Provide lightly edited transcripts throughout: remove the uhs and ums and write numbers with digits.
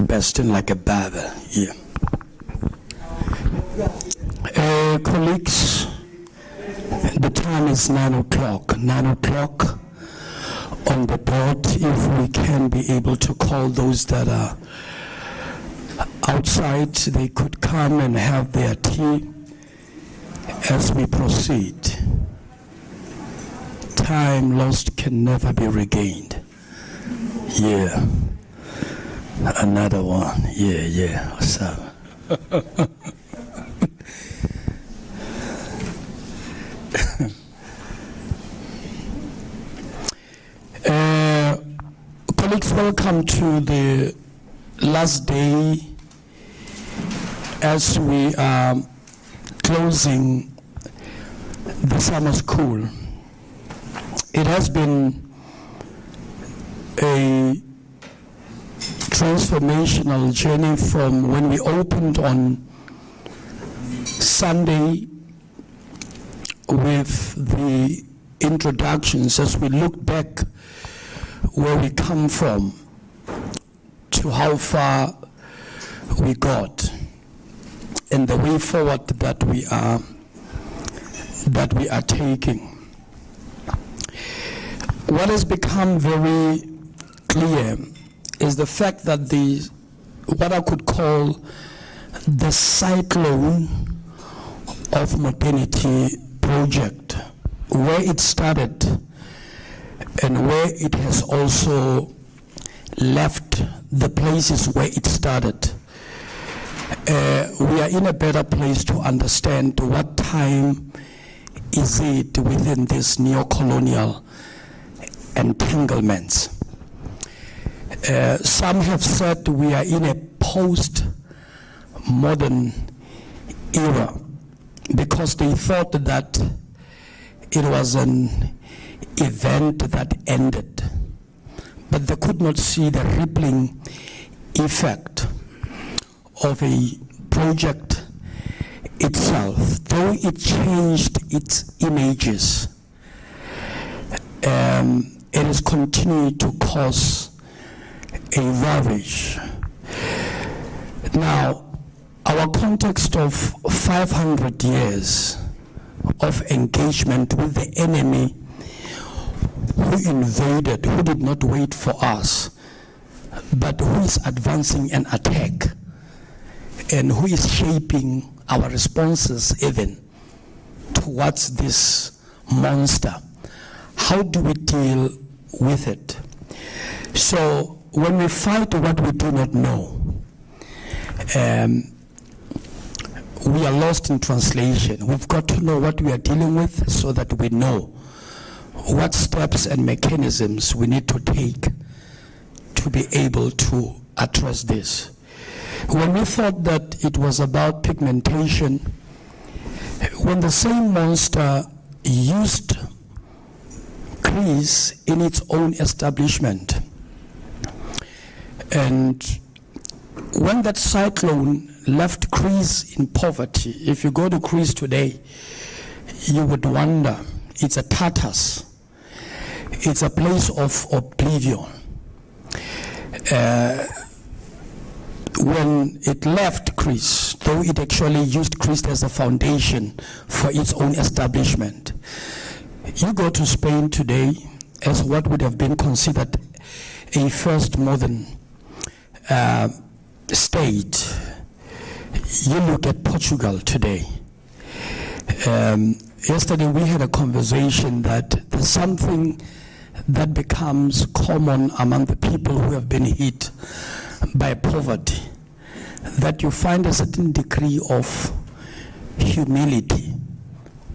bursting like a bubble. Yeah. Colleagues, the time is 9 o'clock. 9 o'clock on the board. If we can be able to call those that are outside, they could come and have their tea as we proceed. Time lost can never be regained. Yeah. Another one. Yeah. What's up? Colleagues, welcome to the last day as we are closing the summer school. It has been a transformational journey from when we opened on Sunday with the introductions, as we look back where we come from to how far we got and the way forward that we are taking. What has become very clear is the fact that what I could call the cyclone of modernity project, where it started and where it has also left the places where it started. We are in a better place to understand what time is it within this neo-colonial entanglements. Some have said we are in a post-modern era because they thought that it was an event that ended, but they could not see the rippling effect of a project itself. Though it changed its images, it has continued to cause a ravage. Now, our context of 500 years of engagement with the enemy who invaded, who did not wait for us, but who is advancing an attack and who is shaping our responses even towards this monster. How do we deal with it? So when we fight what we do not know, we are lost in translation. We've got to know what we are dealing with so that we know what steps and mechanisms we need to take to be able to address this. When we thought that it was about pigmentation, when the same monster used Greece in its own establishment, and when that cyclone left Greece in poverty, if you go to Greece today, you would wonder, it's a Tartarus. It's a place of oblivion. When it left Greece, though it actually used Greece as a foundation for its own establishment, you go to Spain today as what would have been considered a first modern state. You look at Portugal today. Yesterday we had a conversation that there's something that becomes common among the people who have been hit by poverty, that you find a certain degree of humility.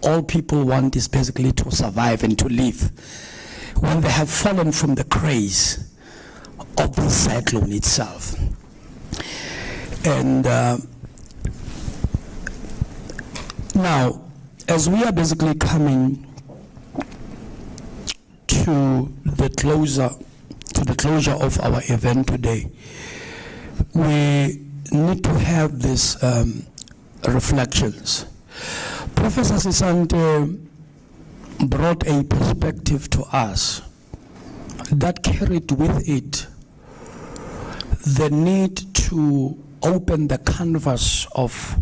All people want is basically to survive and to live when they have fallen from the craze of the cyclone itself. And now, as we are basically coming to the closure of our event today, we need to have these reflections. Professor Sisante brought a perspective to us that carried with it the need to open the canvas of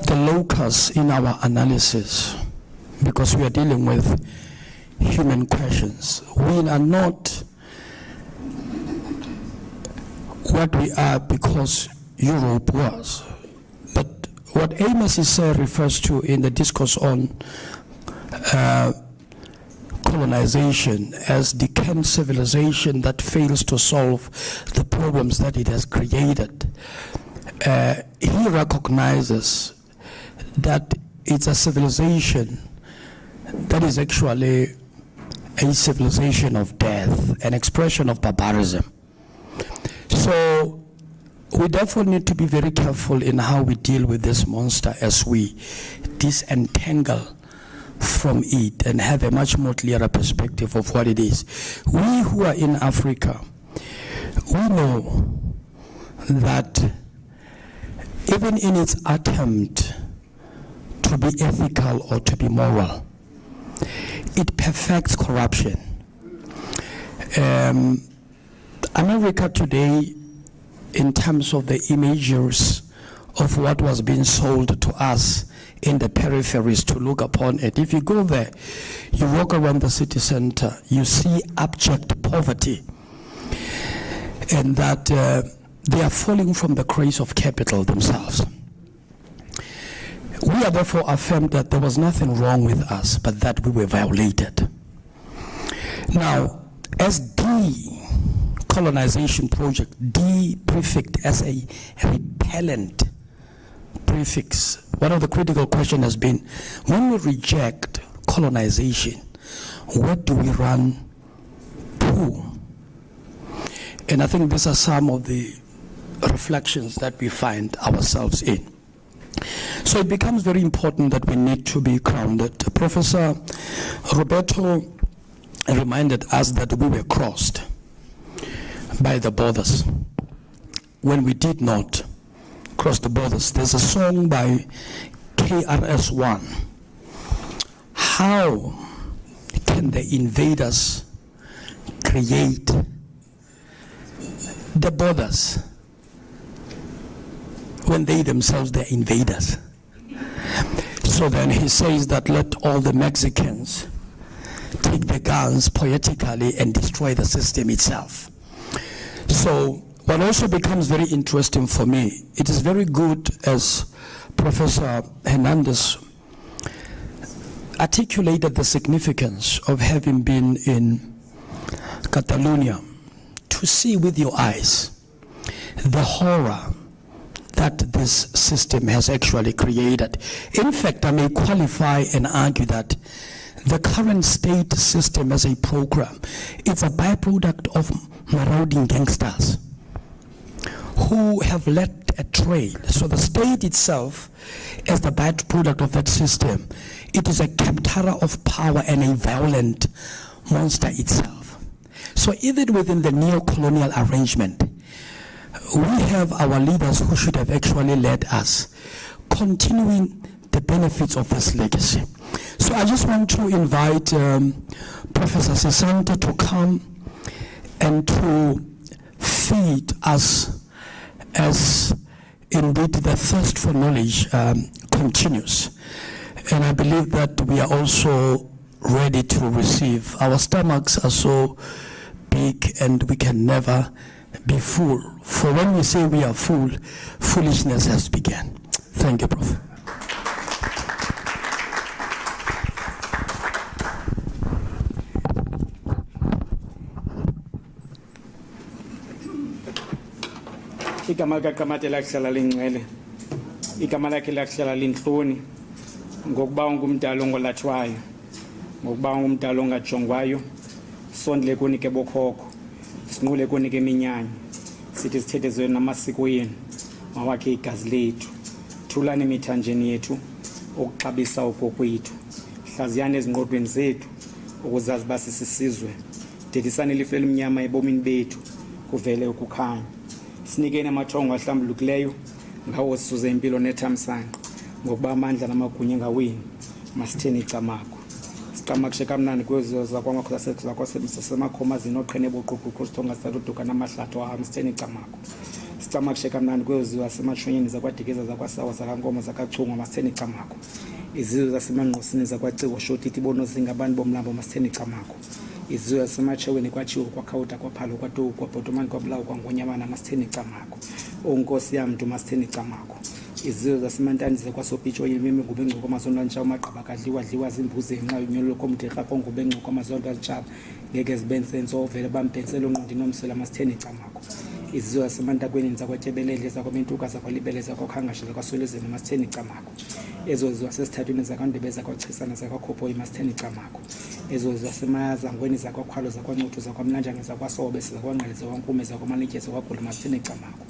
the locus in our analysis, because we are dealing with human questions. We are not what we are because Europe was. But what Amos Issa refers to in the discourse on colonization as decaying civilization that fails to solve the problems that it has created, he recognizes that it's a civilization that is actually a civilization of death, an expression of barbarism. So we therefore need to be very careful in how we deal with this monster as we disentangle from it and have a much more clearer perspective of what it is. We who are in Africa, we know that even in its attempt to be ethical or to be moral, it perfects corruption. America today, in terms of the images of what was being sold to us in the peripheries to look upon it, if you go there, you walk around the city center, you see abject poverty, and that they are falling from the grace of capital themselves. We are therefore affirmed that there was nothing wrong with us, but that we were violated. Now, as decolonization project, D prefix as a repellent prefix, one of the critical questions has been, when we reject colonization, where do we run to? And I think these are some of the reflections that we find ourselves in. So it becomes very important that we need to be grounded. Professor Roberto reminded us that we were crossed by the borders when we did not cross the borders. There's a song by KRS-One. How can the invaders create the borders when they themselves, they're invaders? So then he says that let all the Mexicans take the guns poetically and destroy the system itself. So what also becomes very interesting for me, it is very good, as Professor Hernandez articulated the significance of having been in Catalonia, to see with your eyes the horror that this system has actually created. In fact, I may qualify and argue that the current state system as a program, it's a byproduct of marauding gangsters who have led a trail. So the state itself, as the byproduct of that system, it is a captor of power and a violent monster itself. So even within the neo-colonial arrangement, we have our leaders who should have actually led us, continuing the benefits of this legacy. So I just want to invite Professor Sisanta to come and to feed us as indeed the thirst for knowledge continues. And I believe that we are also ready to receive. Our stomachs are so big and we can never be full. For when we say we are full, foolishness has begun. Thank you, Prof. Igama kaKamate lakuhlala lingcwele, igama lakhe lakuhlala lintloni, ngokuba ungumdala ongolathwayo, ngokuba ungumdala ongajongwayo, sondle kunike bokhokho, sinqule kunike iminyanya, sithi sithethezwe namasiko yenu, mawakhe igazi lethu, thulani emithanjeni yethu, ukuxabisa okokwethu, hlaziyani ezingqondweni zethu, ukuzazi uba sisizwe, dedisani ilifu elimnyama ebomini bethu, kuvele ukukhanya. Sinikeni amathongo ahlambulukileyo ngawo sisuze impilo nethamsanqa ngokuba amandla namagunya ngawini masitheni icamako. Sicamakshe kamnandi kwezo zakwamakhoma zinoqhene boquququ sithonga saluduka namahlato ahamsteni camako. Sicamakshe kamnandi kwezo zasemashonyeni zakwadikeza zakwasawa zakankomo zakachungwa masitheni camako. Izizwe zasemanqosini zakwaciwo shotiti bonozinga abantu bomlambo masitheni camako. Izizwe zasemacheweni kwachiwo kwakhawuta kwaphalo kwatuku kwabhotomani kwabulawo kwangonyamana masitheni camako. Onkosi yamntu masitheni camako. Izizwe zasemantani zakwasobhitsho yimimi ngubengcuko mazonlantsha umagqaba kadliwa dliwa zimbuzi nxa unyolo komtherha kongubengcuko amazonlantsha ngeke zibensenso ovele bambhenselo ngqondi nomsela masitheni camako. Izizwe zasemantakweni zakwatyebelele zakwabentuka zakwalibeleza kwakhangasha zakwaswelezeni masitheni camako. Ezo zasesithathweni zakandebe zakwachisana zakwakhophoyi masitheni camako. Ezo zasemazangweni zakwakhwalo zakwancuthu zakwamlanjana zakwasobe zakwangqele zakwankume zakwamalitye zakwagula masitheni camako.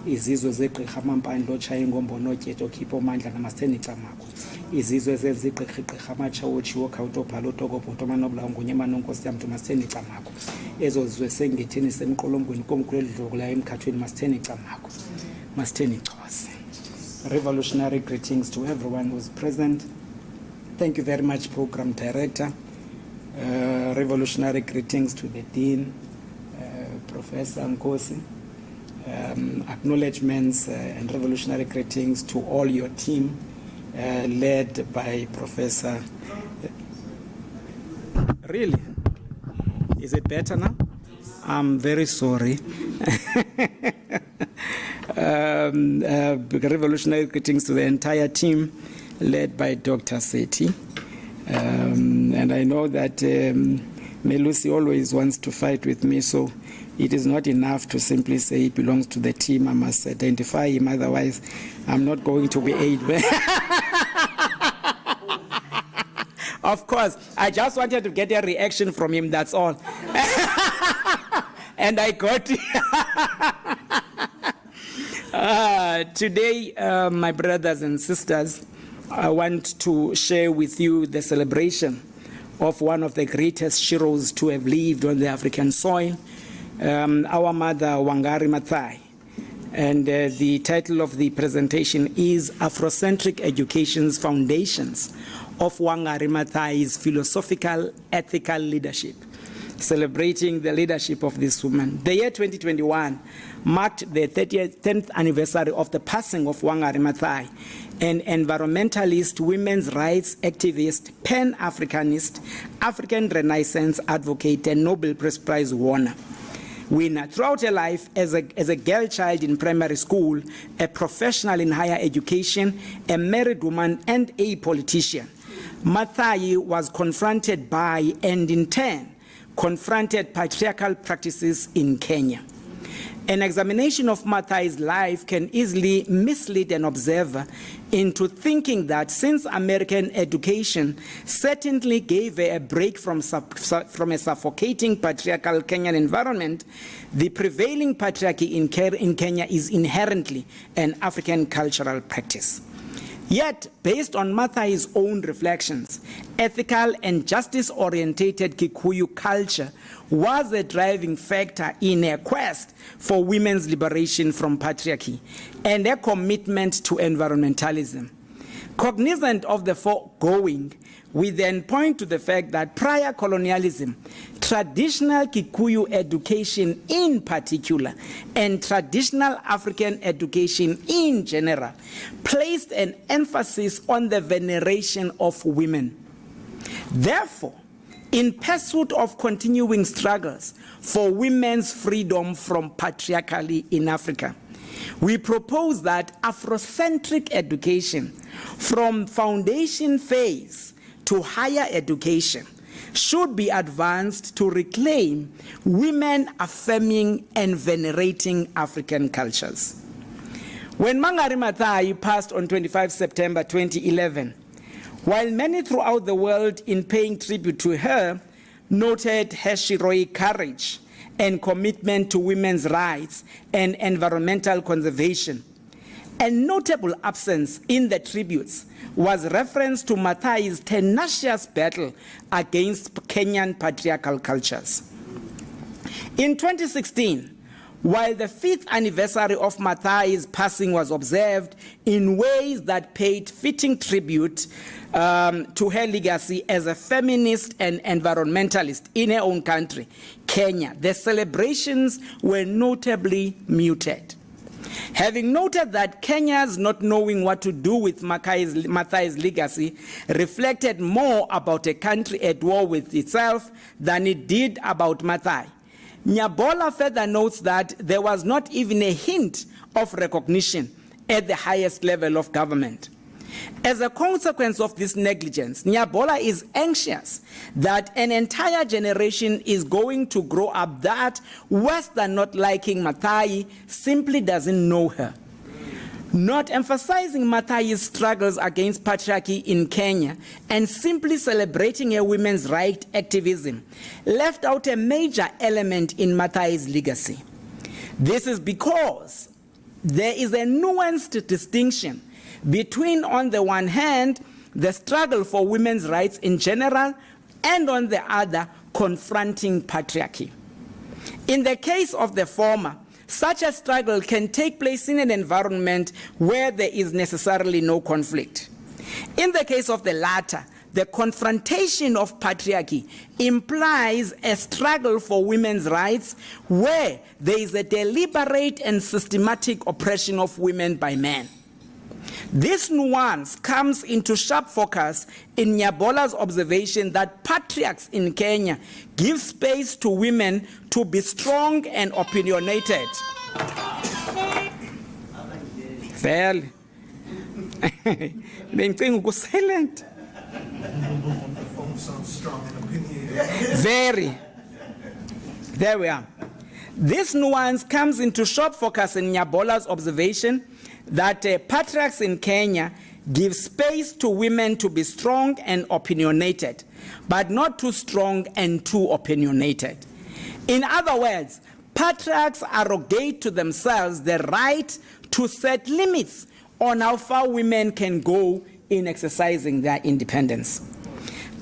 Izizwe zegqirha amampani lotshaya ingombo notyeto khipho mandla namasitheni camako. Izizwe zezigqirha amatshawotshi wokhawutophala otokobhoto manobla ngunyema nonkosi yamntu masitheni camako. Ezo zizwe sengithini semqolongweni komkhulu elidlokulayo emkhathweni masitheni camako. Masitheni Xhosa. Revolutionary greetings to everyone who is present. Thank you very much, Program Director. Revolutionary greetings to the Dean, Professor Nkosi. Acknowledgements and revolutionary greetings to all your team, led by Professor. Really? Is it better now? I'm very sorry. Revolutionary greetings to the entire team, led by Dr. Sethi. And I know that Melusi always wants to fight with me, so it is not enough to simply say it belongs to the team. I must identify him, otherwise I'm not going to be aided. Of course, I just wanted to get a reaction from him, that's all. And I got it. Today, my brothers and sisters, I want to share with you the celebration of one of the greatest heroes to have lived on the African soil, our mother Wangari Maathai. And the title of the presentation is Afrocentric Education's Foundations of Wangari Maathai's Philosophical Ethical Leadership, celebrating the leadership of this woman. The year 2021 marked the 10th anniversary of the passing of Wangari Maathai, an environmentalist, women's rights activist, Pan-Africanist, African Renaissance advocate, and Nobel Prize winner. Throughout her life, as a girl child in primary school, a professional in higher education, a married woman, and a politician, Maathai was confronted by, and in turn, confronted patriarchal practices in Kenya. An examination of Maathai's life can easily mislead an observer into thinking that since American education certainly gave her a break from a suffocating patriarchal Kenyan environment, the prevailing patriarchy in Kenya is inherently an African cultural practice. Yet, based on Maathai's own reflections, ethical and justice-orientated Kikuyu culture was a driving factor in her quest for women's liberation from patriarchy and a commitment to environmentalism. Cognizant of the foregoing, we then point to the fact that prior colonialism, traditional Kikuyu education in particular, and traditional African education in general, placed an emphasis on the veneration of women. Therefore, in pursuit of continuing struggles for women's freedom from patriarchy in Africa, we propose that Afrocentric education from foundation phase to higher education should be advanced to reclaim women affirming and venerating African cultures. When Wangari Maathai passed on 25 September 2011, while many throughout the world in paying tribute to her noted her heroic courage and commitment to women's rights and environmental conservation, a notable absence in the tributes was reference to Maathai's tenacious battle against Kenyan patriarchal cultures. In 2016, while the 5th anniversary of Mathai's passing was observed in ways that paid fitting tribute to her legacy as a feminist and environmentalist in her own country, Kenya, the celebrations were notably muted. Having noted that Kenya's not knowing what to do with Mathai's legacy reflected more about a country at war with itself than it did about Mathai, Nyabola further notes that there was not even a hint of recognition at the highest level of government. As a consequence of this negligence, Nyabola is anxious that an entire generation is going to grow up that, worse than not liking Mathai, simply doesn't know her. Not emphasizing Mathai's struggles against patriarchy in Kenya and simply celebrating her women's rights activism left out a major element in Mathai's legacy. This is because there is a nuanced distinction between, on the one hand, the struggle for women's rights in general, and on the other, confronting patriarchy. In the case of the former, such a struggle can take place in an environment where there is necessarily no conflict. In the case of the latter, the confrontation of patriarchy implies a struggle for women's rights where there is a deliberate and systematic oppression of women by men. This nuance comes into sharp focus in Nyabola's observation that patriarchs in Kenya give space to women to be strong and opinionated. Fairly. Silent. Very. There we are. This nuance comes into sharp focus in Nyabola's observation that patriarchs in Kenya give space to women to be strong and opinionated, but not too strong and too opinionated. In other words, patriarchs arrogate to themselves the right to set limits on how far women can go in exercising their independence.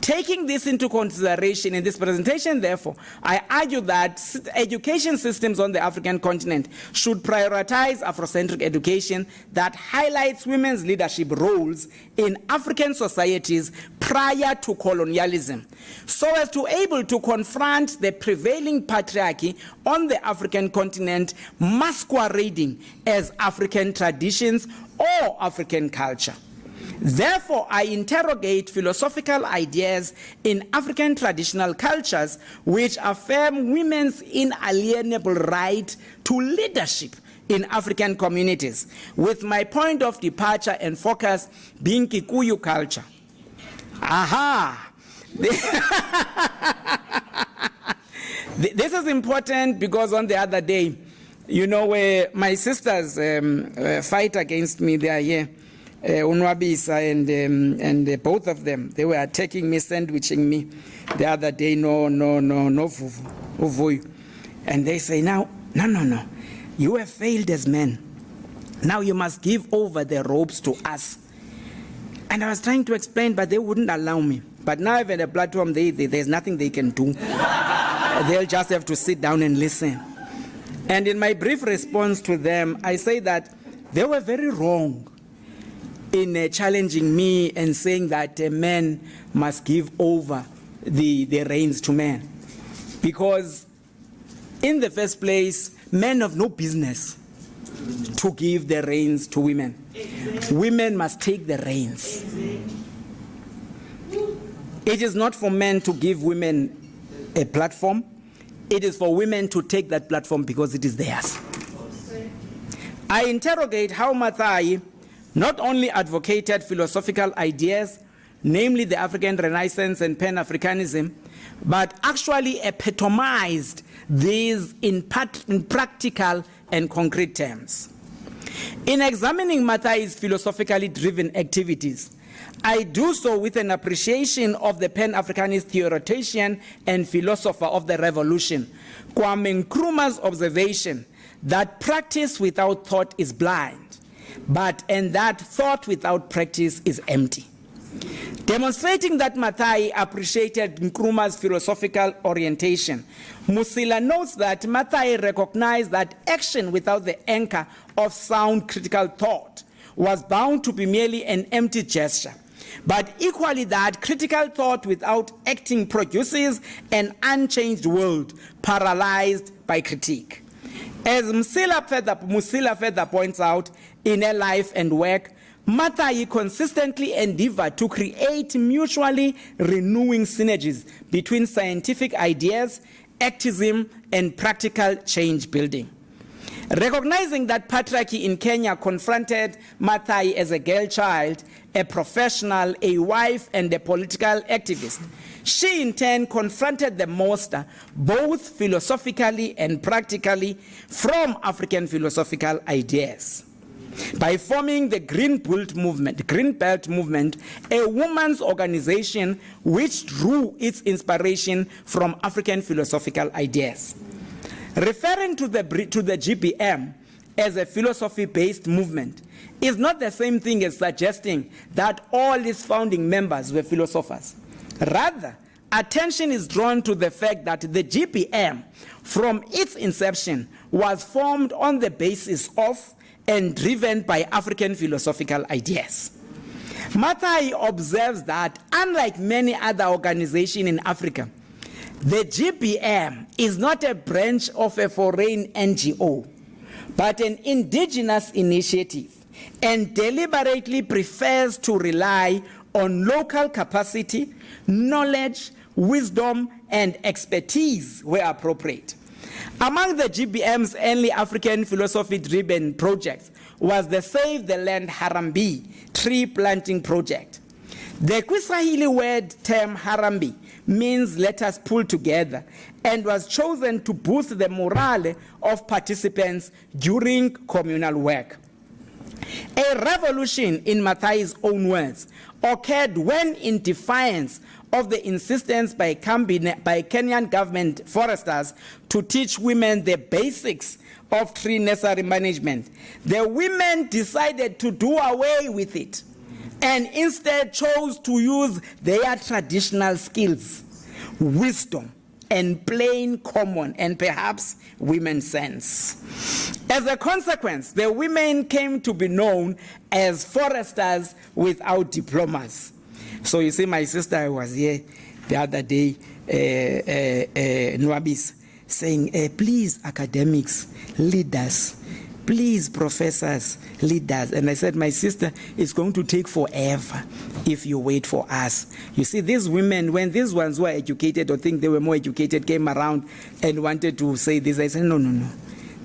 Taking this into consideration in this presentation, therefore, I argue that education systems on the African continent should prioritize Afrocentric education that highlights women's leadership roles in African societies prior to colonialism, so as to be able to confront the prevailing patriarchy on the African continent masquerading as African traditions or African culture. Therefore, I interrogate philosophical ideas in African traditional cultures which affirm women's inalienable right to leadership in African communities, with my point of departure and focus being Kikuyu culture. Aha! This is important because on the other day, you know, where my sisters fight against me, they are here. Unwabisa and both of them, they were attacking me, sandwiching me the other day, no, vuvu. And they say, no, you have failed as men. Now you must give over the ropes to us. And I was trying to explain, but they wouldn't allow me. But now I've had a platform, there's nothing they can do. They'll just have to sit down and listen. And in my brief response to them, I say that they were very wrong in challenging me and saying that men must give over the reins to men. Because in the first place, men have no business to give the reins to women. Women must take the reins. It is not for men to give women a platform. It is for women to take that platform because it is theirs. I interrogate how Mathai not only advocated philosophical ideas, namely the African Renaissance and Pan-Africanism, but actually epitomized these in practical and concrete terms. In examining Mathai's philosophically driven activities, I do so with an appreciation of the Pan-Africanist theoretician and philosopher of the revolution, Kwame Nkrumah's observation that practice without thought is blind, and that thought without practice is empty. Demonstrating that Maathai appreciated Nkrumah's philosophical orientation, Musila notes that Maathai recognized that action without the anchor of sound critical thought was bound to be merely an empty gesture, but equally that critical thought without acting produces an unchanged world paralyzed by critique. As Musila further points out in her life and work, Maathai consistently endeavored to create mutually renewing synergies between scientific ideas, activism, and practical change building. Recognizing that patriarchy in Kenya confronted Maathai as a girl child, a professional, a wife, and a political activist, she in turn confronted the monster both philosophically and practically from African philosophical ideas. By forming the Green Belt movement, a women's organization which drew its inspiration from African philosophical ideas. Referring to the GBM as a philosophy-based movement is not the same thing as suggesting that all its founding members were philosophers. Rather, attention is drawn to the fact that the GBM, from its inception, was formed on the basis of and driven by African philosophical ideas. Maathai observes that, unlike many other organizations in Africa, the GBM is not a branch of a foreign NGO, but an indigenous initiative, and deliberately prefers to rely on local capacity, knowledge, wisdom, and expertise where appropriate. Among the GBM's early African philosophy-driven projects was the Save the Land Harambee tree planting project. The Kiswahili word term Harambee means let us pull together, and was chosen to boost the morale of participants during communal work. A revolution, in Maathai's own words, occurred when, in defiance of the insistence by Kenyan government foresters to teach women the basics of tree nursery management, the women decided to do away with it and instead chose to use their traditional skills, wisdom, and plain common and perhaps women's sense. As a consequence, the women came to be known as foresters without diplomas. So you see, my sister was here the other day, Nwabis, saying, please, academics, leaders, please, professors, leaders. And I said, my sister, it's going to take forever if you wait for us. You see, these women, when these ones who are educated or think they were more educated came around and wanted to say this, I said, no, no, no.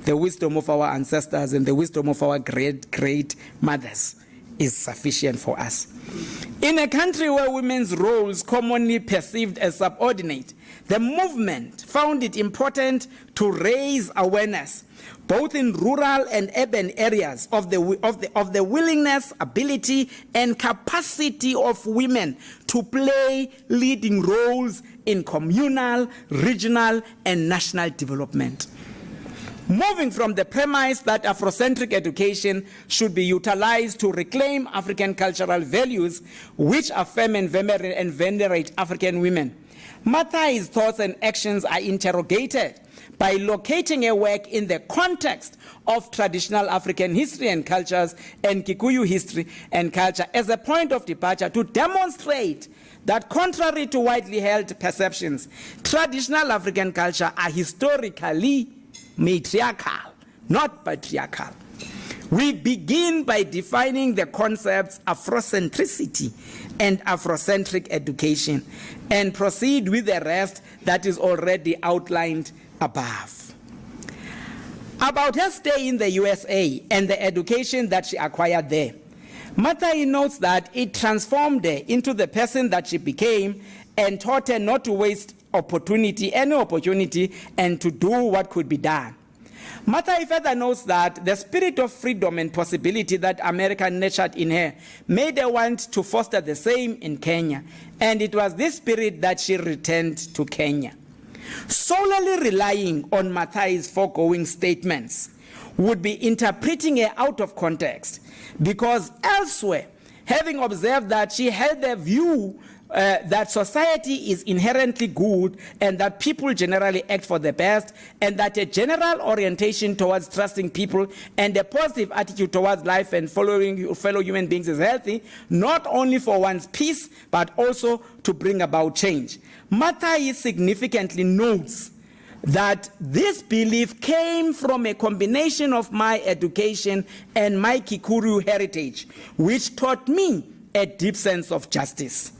The wisdom of our ancestors and the wisdom of our great mothers is sufficient for us. In a country where women's roles commonly perceived as subordinate, the movement found it important to raise awareness, both in rural and urban areas, of the willingness, ability, and capacity of women to play leading roles in communal, regional, and national development. Moving from the premise that Afrocentric education should be utilized to reclaim African cultural values which affirm and venerate African women, Maathai's thoughts and actions are interrogated by locating her work in the context of traditional African history and cultures and Kikuyu history and culture as a point of departure to demonstrate that, contrary to widely held perceptions, traditional African culture are historically matriarchal, not patriarchal. We begin by defining the concepts Afrocentricity and Afrocentric education and proceed with the rest that is already outlined above. About her stay in the USA and the education that she acquired there, Maathai notes that it transformed her into the person that she became and taught her not to waste any opportunity, and to do what could be done. Maathai further notes that the spirit of freedom and possibility that America nurtured in her made her want to foster the same in Kenya, and it was this spirit that she returned to Kenya. Solely relying on Maathai's foregoing statements would be interpreting her out of context, because elsewhere having observed that she held the view that society is inherently good and that people generally act for the best, and that a general orientation towards trusting people and a positive attitude towards life and following fellow human beings is healthy, not only for one's peace, but also to bring about change. Mathai significantly notes that this belief came from a combination of my education and my Kikuyu heritage, which taught me a deep sense of justice.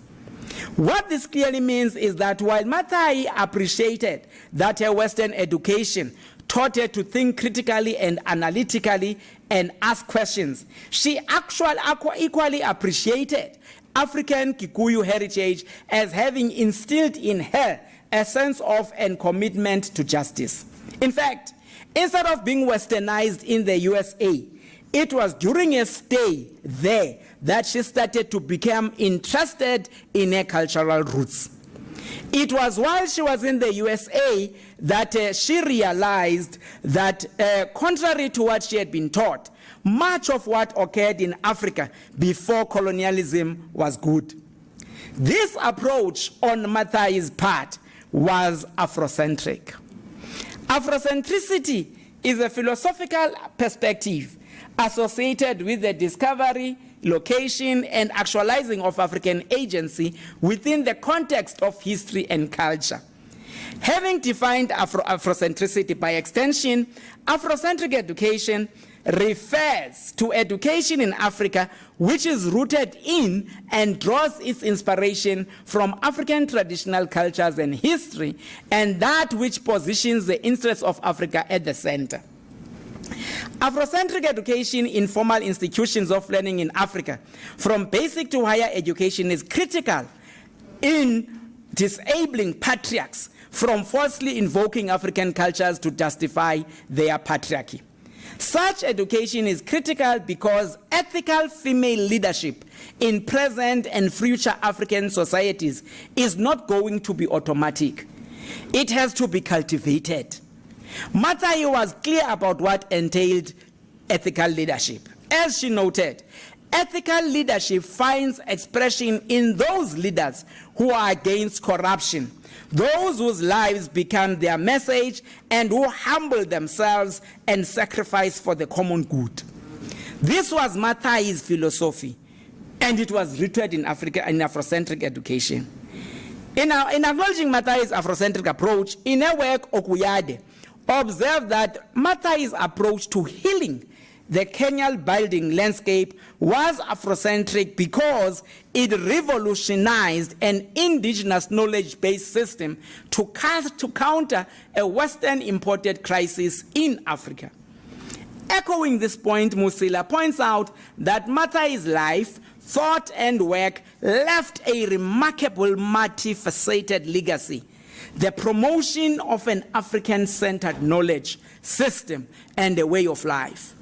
What this clearly means is that while Mathai appreciated that her Western education taught her to think critically and analytically and ask questions, she actually equally appreciated African Kikuyu heritage as having instilled in her a sense of and commitment to justice. In fact, instead of being westernized in the USA, it was during a stay there that she started to become interested in her cultural roots. It was while she was in the USA that she realized that, contrary to what she had been taught, much of what occurred in Africa before colonialism was good. This approach on Mathai's part was Afrocentric. Afrocentricity is a philosophical perspective associated with the discovery, location, and actualizing of African agency within the context of history and culture. Having defined Afrocentricity by extension, Afrocentric education refers to education in Africa which is rooted in and draws its inspiration from African traditional cultures and history, and that which positions the interests of Africa at the center. Afrocentric education in formal institutions of learning in Africa, from basic to higher education, is critical in disabling patriarchs from falsely invoking African cultures to justify their patriarchy. Such education is critical because ethical female leadership in present and future African societies is not going to be automatic. It has to be cultivated. Mathai was clear about what entailed ethical leadership. As she noted, ethical leadership finds expression in those leaders who are against corruption, those whose lives become their message, and who humble themselves and sacrifice for the common good. This was Mathai's philosophy, and it was rooted in Africa in Afrocentric education. In acknowledging Mathai's Afrocentric approach, in her work Okuyade observed that Mathai's approach to healing the Kenyan building landscape was Afrocentric because it revolutionized an indigenous knowledge-based system to counter a Western imported crisis in Africa. Echoing this point, Musila points out that Mathai's life, thought, and work left a remarkable multifaceted legacy: the promotion of an African-centered knowledge system and a way of life.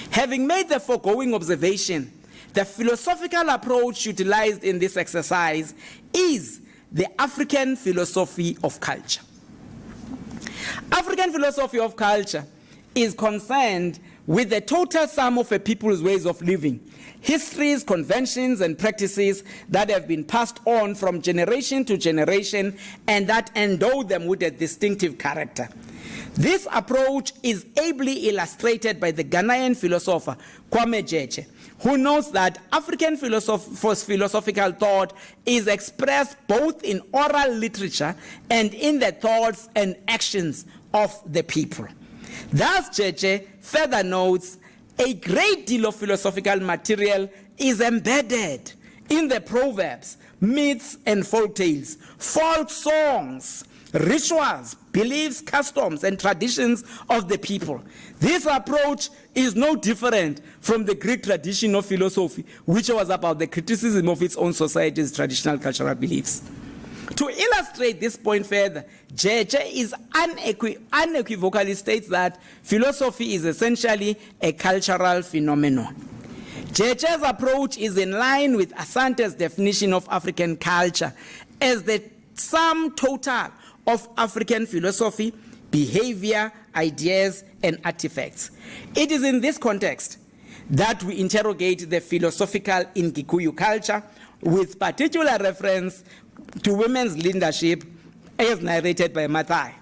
Having made the foregoing observation, the philosophical approach utilized in this exercise is the African philosophy of culture. African philosophy of culture is concerned with the total sum of a people's ways of living, histories, conventions, and practices that have been passed on from generation to generation and that endow them with a distinctive character. This approach is ably illustrated by the Ghanaian philosopher Kwame Jeje, who notes that African philosophical thought is expressed both in oral literature and in the thoughts and actions of the people. Thus, Jeje further notes, a great deal of philosophical material is embedded in the proverbs, myths, and folk tales, folk songs, rituals, beliefs, customs, and traditions of the people. This approach is no different from the Greek tradition of philosophy, which was about the criticism of its own society's traditional cultural beliefs. To illustrate this point further, Jeje is unequivocally states that philosophy is essentially a cultural phenomenon. Jeje's approach is in line with Asante's definition of African culture as the sum total of African philosophy, behavior, ideas, and artifacts. It is in this context that we interrogate the philosophical in Kikuyu culture with particular reference to women's leadership as narrated by Mathai.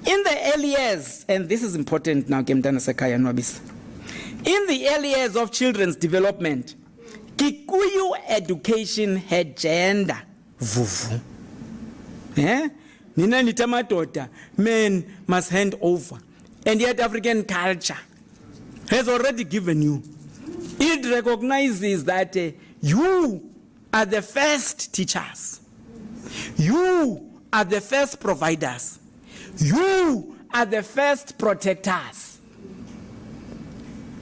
In the early years, and this is important now, Kemtana Sekaya Nwabisa, in the early years of children's development, Kikuyu education had gender. Vuvu. Nina nitamatota, men must hand over. And yet African culture has already given you. It recognizes that you are the first teachers. You are the first providers. You are the first protectors.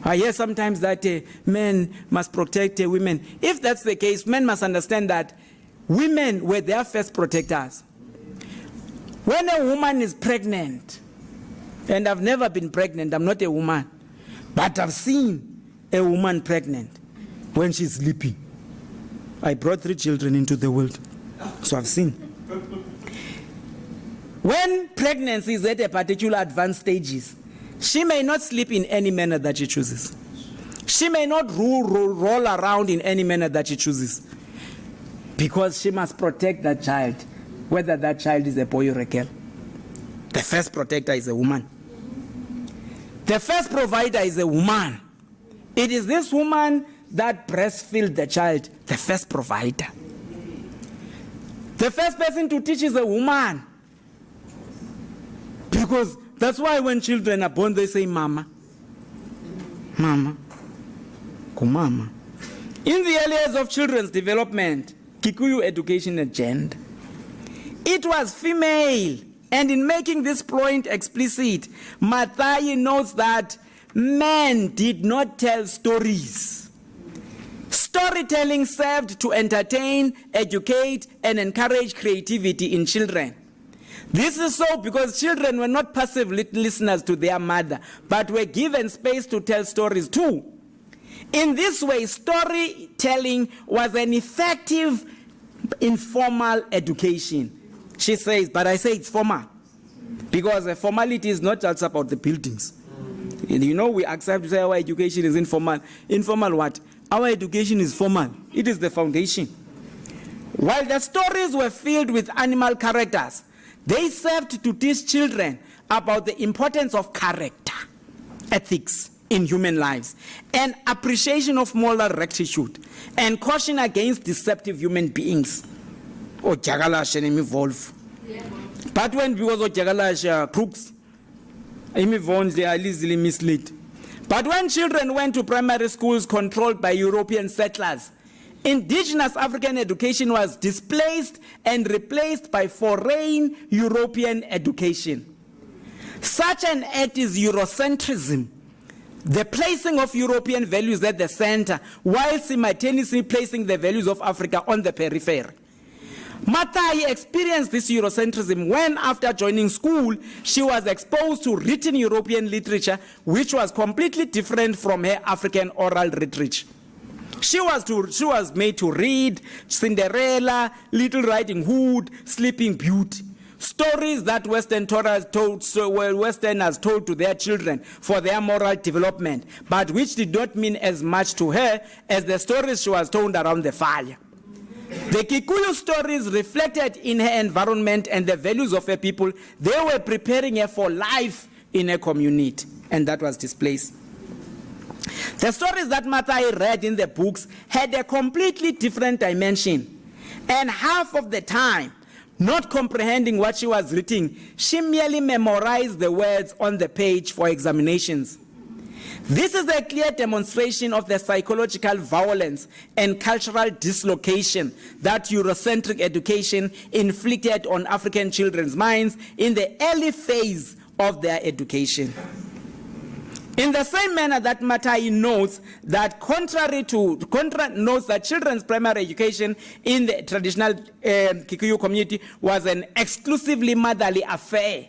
I hear sometimes that men must protect women. If that's the case, men must understand that women were their first protectors. When a woman is pregnant, and I've never been pregnant, I'm not a woman, but I've seen a woman pregnant when she's sleeping. I brought 3 children into the world, so I've seen. When pregnancy is at a particular advanced stages, she may not sleep in any manner that she chooses. She may not roll around in any manner that she chooses, because she must protect that child, whether that child is a boy or a girl. The first protector is a woman. The first provider is a woman. It is this woman that breastfeeds the child, the first provider. The first person to teach is a woman. Because that's why when children are born, they say, Mama. Mama. Kumama. In the early years of children's development, Kikuyu education agenda, it was female. And in making this point explicit, Mathai notes that men did not tell stories. Storytelling served to entertain, educate, and encourage creativity in children. This is so because children were not passive listeners to their mother, but were given space to tell stories too. In this way, storytelling was an effective informal education. She says, but I say it's formal, because the formality is not just about the buildings. You know, we accept to say our education is informal. Informal what? Our education is formal. It is the foundation. While the stories were filled with animal characters, they served to teach children about the importance of character, ethics in human lives, and appreciation of moral rectitude, and caution against deceptive human beings. Or Jagalash and evolve. But when because of Jagalash crooks, they are easily misled. But when children went to primary schools controlled by European settlers, indigenous African education was displaced and replaced by foreign European education. Such an act is Eurocentrism, the placing of European values at the center, while simultaneously placing the values of Africa on the periphery. Mathai experienced this Eurocentrism when, after joining school, she was exposed to written European literature, which was completely different from her African oral literature. She was made to read Cinderella, Little Riding Hood, Sleeping Beauty, stories that Westerners told to their children for their moral development, but which did not mean as much to her as the stories she was told around the fire. The Kikuyu stories reflected in her environment and the values of her people. They were preparing her for life in a community, and that was displaced. The stories that Mathai read in the books had a completely different dimension, and half of the time, not comprehending what she was reading, she merely memorized the words on the page for examinations. This is a clear demonstration of the psychological violence and cultural dislocation that Eurocentric education inflicted on African children's minds in the early phase of their education. In the same manner that Mathai notes that notes that children's primary education in the traditional Kikuyu community was an exclusively motherly affair.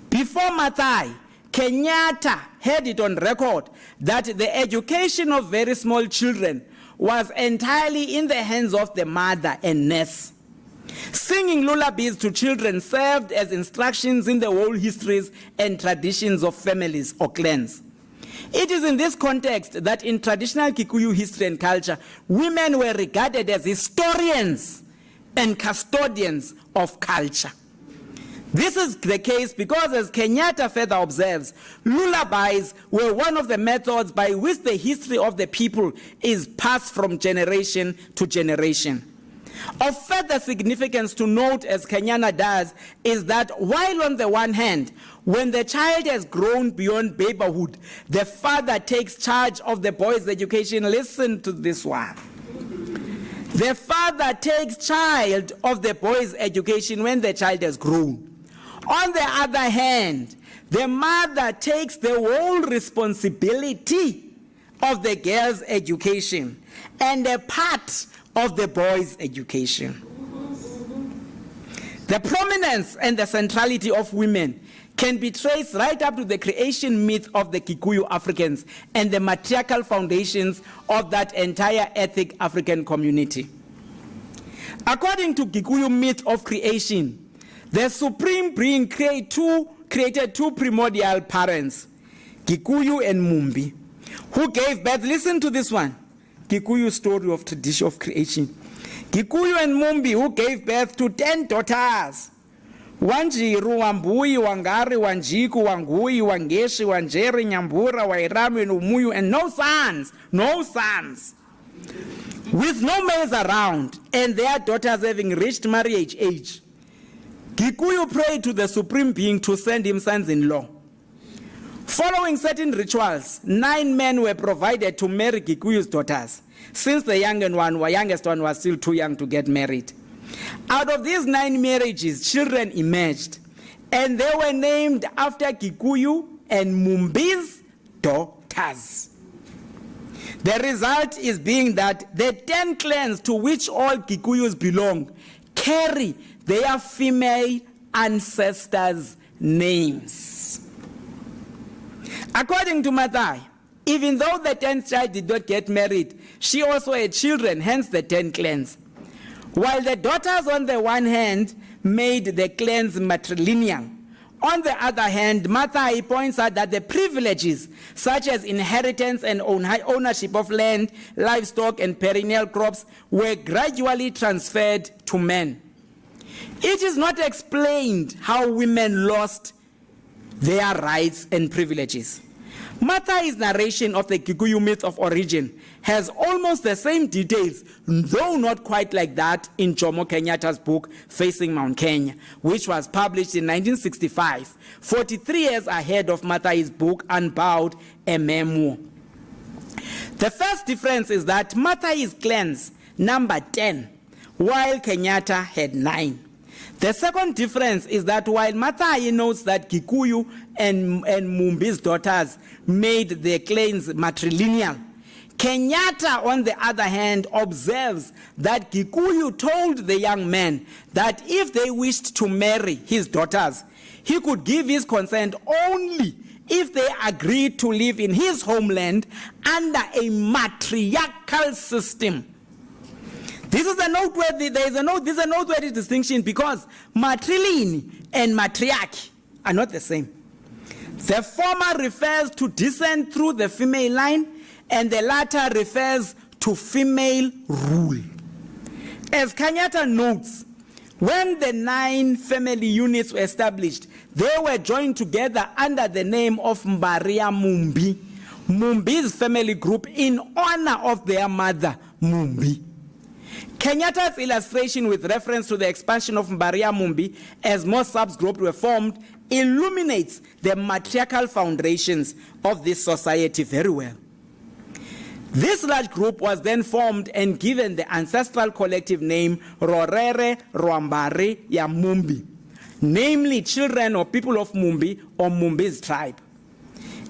Before Mathai, Kenyatta had it on record that the education of very small children was entirely in the hands of the mother and nurse. Singing lullabies to children served as instructions in the whole histories and traditions of families or clans. It is in this context that in traditional Kikuyu history and culture, women were regarded as historians and custodians of culture. This is the case because, as Kenyatta further observes, lullabies were one of the methods by which the history of the people is passed from generation to generation. Of further significance to note, as Kenyatta does, is that while on the one hand, when the child has grown beyond babyhood, the father takes charge of the boy's education. Listen to this one. The father takes charge of the boy's education when the child has grown. On the other hand, the mother takes the whole responsibility of the girl's education and a part of the boy's education. The prominence and the centrality of women can be traced right up to the creation myth of the Kikuyu Africans and the matriarchal foundations of that entire ethnic African community. According to Kikuyu myth of creation, the supreme being created two primordial parents, Kikuyu and Mumbi, who gave birth, listen to this one, Kikuyu story of tradition of creation. Kikuyu and Mumbi, who gave birth to 10 daughters. Wanjiru, Wambui, Wangari, Wanjiku, Wangui, Wangeshi, Wanjeri, Nyambura, Wairamu, and Umuyu, and no sons. With no males around, and their daughters having reached marriage age, Kikuyu prayed to the Supreme Being to send him sons-in-law. Following certain rituals, 9 men were provided to marry Kikuyu's daughters, since the youngest one was still too young to get married. Out of these 9 marriages, children emerged, and they were named after Kikuyu and Mumbi's daughters. The result is being that the 10 clans to which all Kikuyus belong carry their female ancestors' names. According to Mathai, even though the 10th child did not get married, she also had children, hence the 10 clans. While the daughters on the one hand made the clans matrilineal, on the other hand, Mathai points out that the privileges such as inheritance and ownership of land, livestock, and perennial crops were gradually transferred to men. It is not explained how women lost their rights and privileges. Mathai's narration of the Kikuyu myth of origin has almost the same details, though not quite like that in Jomo Kenyatta's book, Facing Mount Kenya, which was published in 1965, 43 years ahead of Mathai's book, Unbowed, a Memoir. The first difference is that Mathai's clans number 10, while Kenyatta had 9. The second difference is that while Mathai notes that Kikuyu and Mumbi's daughters made their clans matrilineal, Kenyatta, on the other hand, observes that Kikuyu told the young men that if they wished to marry his daughters, he could give his consent only if they agreed to live in his homeland under a matriarchal system. This is a noteworthy distinction because matrilineal and matriarch are not the same. The former refers to descent through the female line, and the latter refers to female rule. As Kenyatta notes, when the 9 family units were established, they were joined together under the name of Mbaria Mumbi, Mumbi's family group, in honor of their mother, Mumbi. Kenyatta's illustration with reference to the expansion of Mbaria Mumbi as more subgroups were formed illuminates the matriarchal foundations of this society very well. This large group was then formed and given the ancestral collective name Rorere Rwambari ya Mumbi, namely children or people of Mumbi or Mumbi's tribe.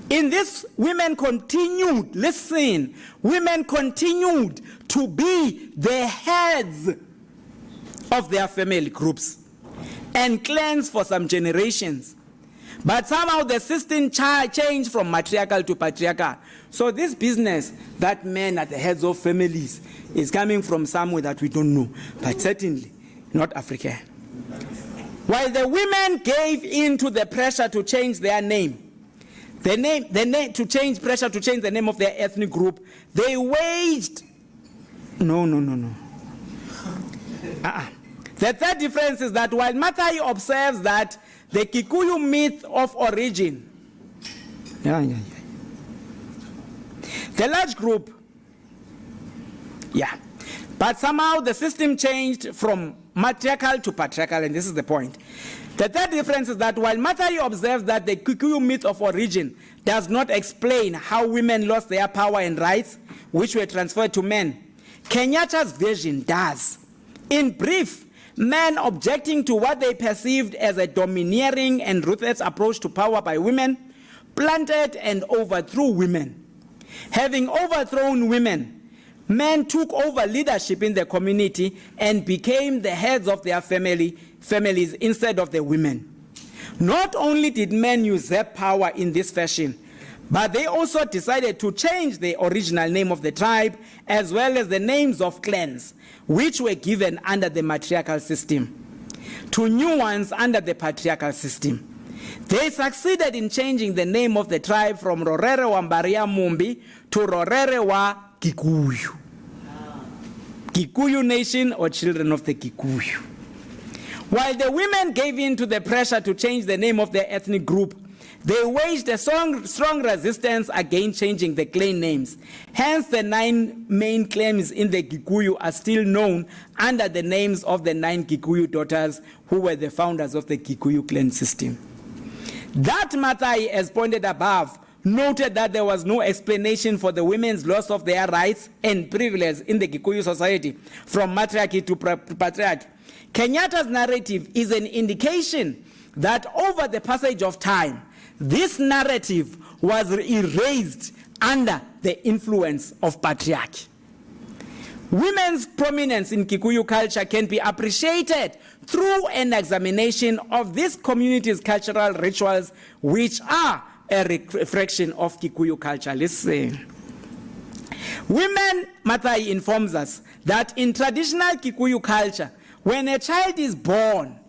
In this, women continued to be the heads of their family groups and clans for some generations. But somehow the system changed from matriarchal to patriarchal. So this business that men are the heads of families is coming from somewhere that we don't know, but certainly not Africa. While the women gave in to the pressure to change their name, to change the name of their ethnic group, they waged, no. The third difference is that while Mathai observes that the Kikuyu myth of origin, the large group, but somehow the system changed from matriarchal to patriarchal, and this is the point. The third difference is that while Mathai observes that the Kikuyu myth of origin does not explain how women lost their power and rights, which were transferred to men, Kenyatta's version does. In brief, men objecting to what they perceived as a domineering and ruthless approach to power by women planted and overthrew women. Having overthrown women, men took over leadership in the community and became the heads of their families instead of the women. Not only did men usurp power in this fashion, but they also decided to change the original name of the tribe as well as the names of clans, which were given under the matriarchal system, to new ones under the patriarchal system. They succeeded in changing the name of the tribe from Rorere wa Mbaria Mumbi to Rorere wa Kikuyu. Kikuyu nation, or children of the Kikuyu. While the women gave in to the pressure to change the name of their ethnic group, they waged a strong resistance against changing the clan names. Hence, the 9 main clans in the Kikuyu are still known under the names of the 9 Kikuyu daughters who were the founders of the Kikuyu clan system. That Mathai, as pointed above, noted that there was no explanation for the women's loss of their rights and privileges in the Kikuyu society from matriarchy to patriarchy. Kenyatta's narrative is an indication that over the passage of time, this narrative was erased under the influence of patriarchy. Women's prominence in Kikuyu culture can be appreciated through an examination of this community's cultural rituals, which are a reflection of Kikuyu culture. Listen. Women, Mathai informs us that in traditional Kikuyu culture, when a child is born,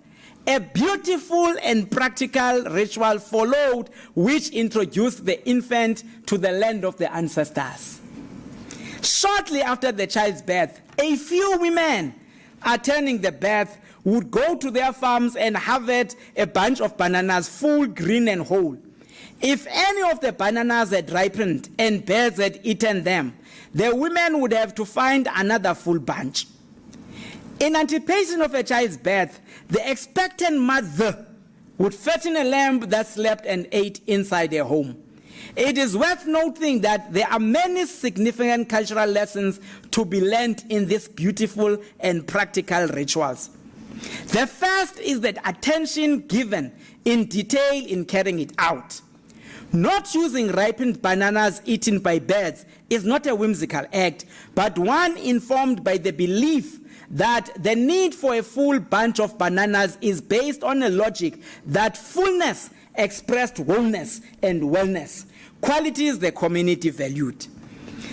a beautiful and practical ritual followed, which introduced the infant to the land of the ancestors. Shortly after the child's birth, a few women attending the birth would go to their farms and harvest a bunch of bananas full, green and whole. If any of the bananas had ripened and birds had eaten them, the women would have to find another full bunch. In anticipation of a child's birth, the expectant mother would fatten a lamb that slept and ate inside their home. It is worth noting that there are many significant cultural lessons to be learned in these beautiful and practical rituals. The first is that attention given in detail in carrying it out. Not using ripened bananas eaten by birds is not a whimsical act, but one informed by the belief that the need for a full bunch of bananas is based on a logic that fullness expressed wholeness and wellness, qualities the community valued.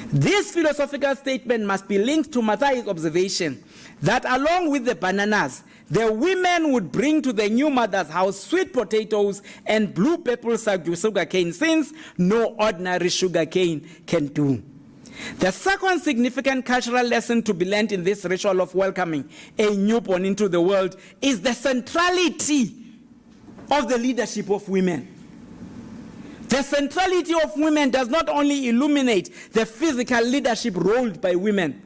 This philosophical statement must be linked to Mathai's observation that along with the bananas, the women would bring to the new mother's house sweet potatoes and blue purple sugar cane, since no ordinary sugar cane can do. The second significant cultural lesson to be learned in this ritual of welcoming a newborn into the world is the centrality of the leadership of women. The centrality of women does not only illuminate the physical leadership rolled by women,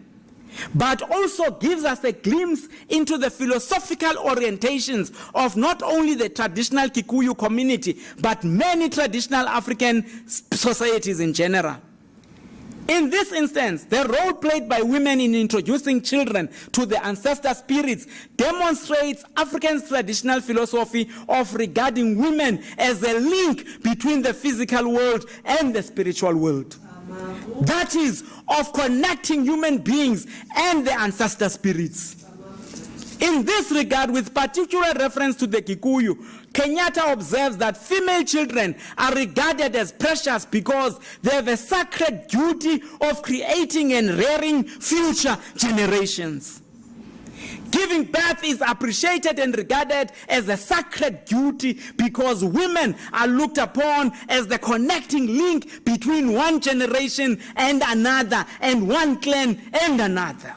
but also gives us a glimpse into the philosophical orientations of not only the traditional Kikuyu community, but many traditional African societies in general. In this instance, the role played by women in introducing children to the ancestor spirits demonstrates Africans' traditional philosophy of regarding women as a link between the physical world and the spiritual world. That is, of connecting human beings and the ancestor spirits. In this regard, with particular reference to the Kikuyu, Kenyatta observes that female children are regarded as precious because they have a sacred duty of creating and rearing future generations. Giving birth is appreciated and regarded as a sacred duty because women are looked upon as the connecting link between one generation and another, and one clan and another.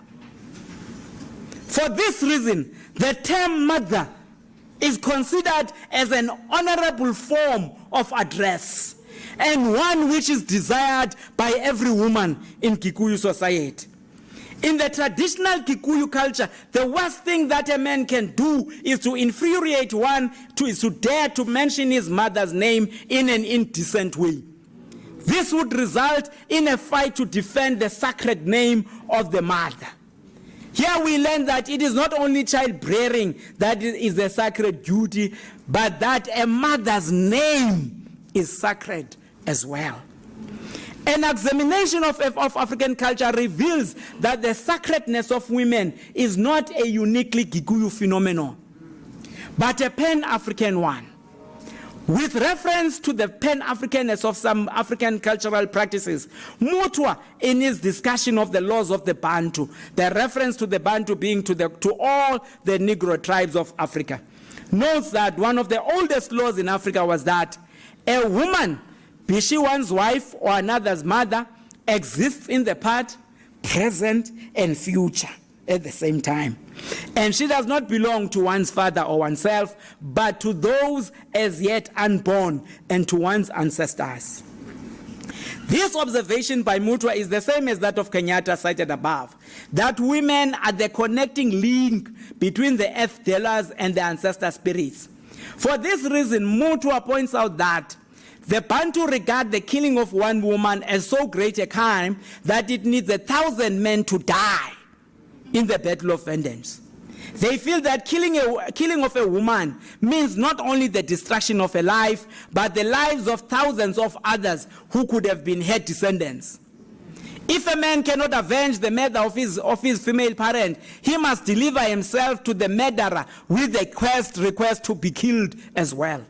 For this reason, the term mother is considered as an honorable form of address and one which is desired by every woman in Kikuyu society. In the traditional Kikuyu culture, the worst thing that a man can do is to infuriate one, is to dare to mention his mother's name in an indecent way. This would result in a fight to defend the sacred name of the mother. Here we learn that it is not only childbearing that is a sacred duty, but that a mother's name is sacred as well. An examination of African culture reveals that the sacredness of women is not a uniquely Kikuyu phenomenon, but a Pan-African one. With reference to the Pan-Africanness of some African cultural practices, Mutua, in his discussion of the laws of the Bantu, the reference to the Bantu being to all the Negro tribes of Africa, notes that one of the oldest laws in Africa was that a woman, be she one's wife or another's mother, exists in the past, present, and future at the same time. And she does not belong to one's father or oneself, but to those as yet unborn and to one's ancestors. This observation by Mutua is the same as that of Kenyatta cited above, that women are the connecting link between the earth dwellers and the ancestor spirits. For this reason, Mutua points out that the Bantu regard the killing of one woman as so great a crime that it needs 1,000 men to die in the battle of vengeance. They feel that killing of a woman means not only the destruction of a life, but the lives of thousands of others who could have been her descendants. If a man cannot avenge the murder of his female parent, he must deliver himself to the murderer with the request to be killed as well.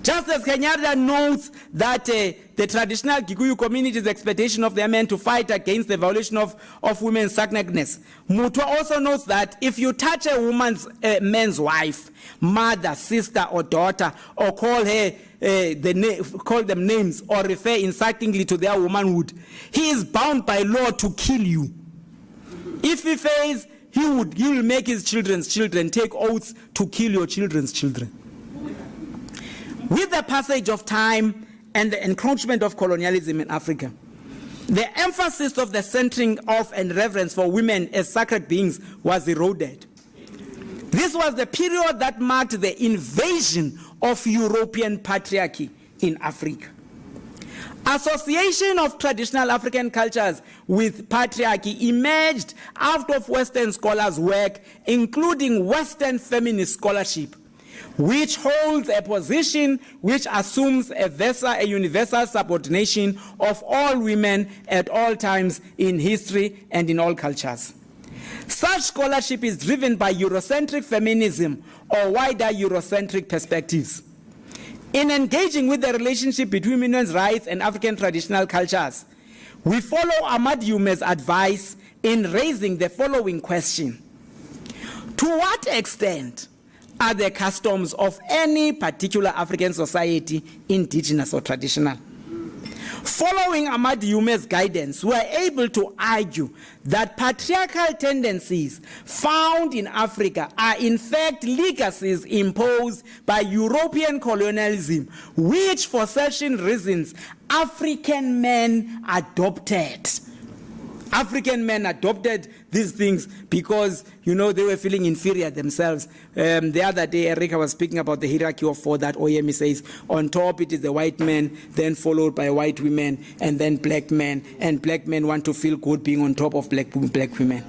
Just as Kenyatta notes that the traditional Kikuyu community's expectation of their men to fight against the violation of women's sacredness, Mutua also notes that if you touch a man's wife, mother, sister, or daughter, or call them names, or refer insultingly to their womanhood, he is bound by law to kill you. If he fails, he will make his children's children take oaths to kill your children's children. With the passage of time and the encroachment of colonialism in Africa, the emphasis of the centering of and reverence for women as sacred beings was eroded. This was the period that marked the invasion of European patriarchy in Africa. Association of traditional African cultures with patriarchy emerged out of Western scholars' work, including Western feminist scholarship, which holds a position which assumes a universal subordination of all women at all times in history and in all cultures. Such scholarship is driven by Eurocentric feminism or wider Eurocentric perspectives. In engaging with the relationship between women's rights and African traditional cultures, we follow Ahmad Yume's advice in raising the following question: to what extent are the customs of any particular African society indigenous or traditional? Following Ahmad Yume's guidance, we are able to argue that patriarchal tendencies found in Africa are in fact legacies imposed by European colonialism, which for certain reasons African men adopted. African men adopted these things because, they were feeling inferior themselves. The other day, Erika was speaking about the hierarchy of four that Oyemi says. On top, it is the white men, then followed by white women, and then black men. And black men want to feel good being on top of black women.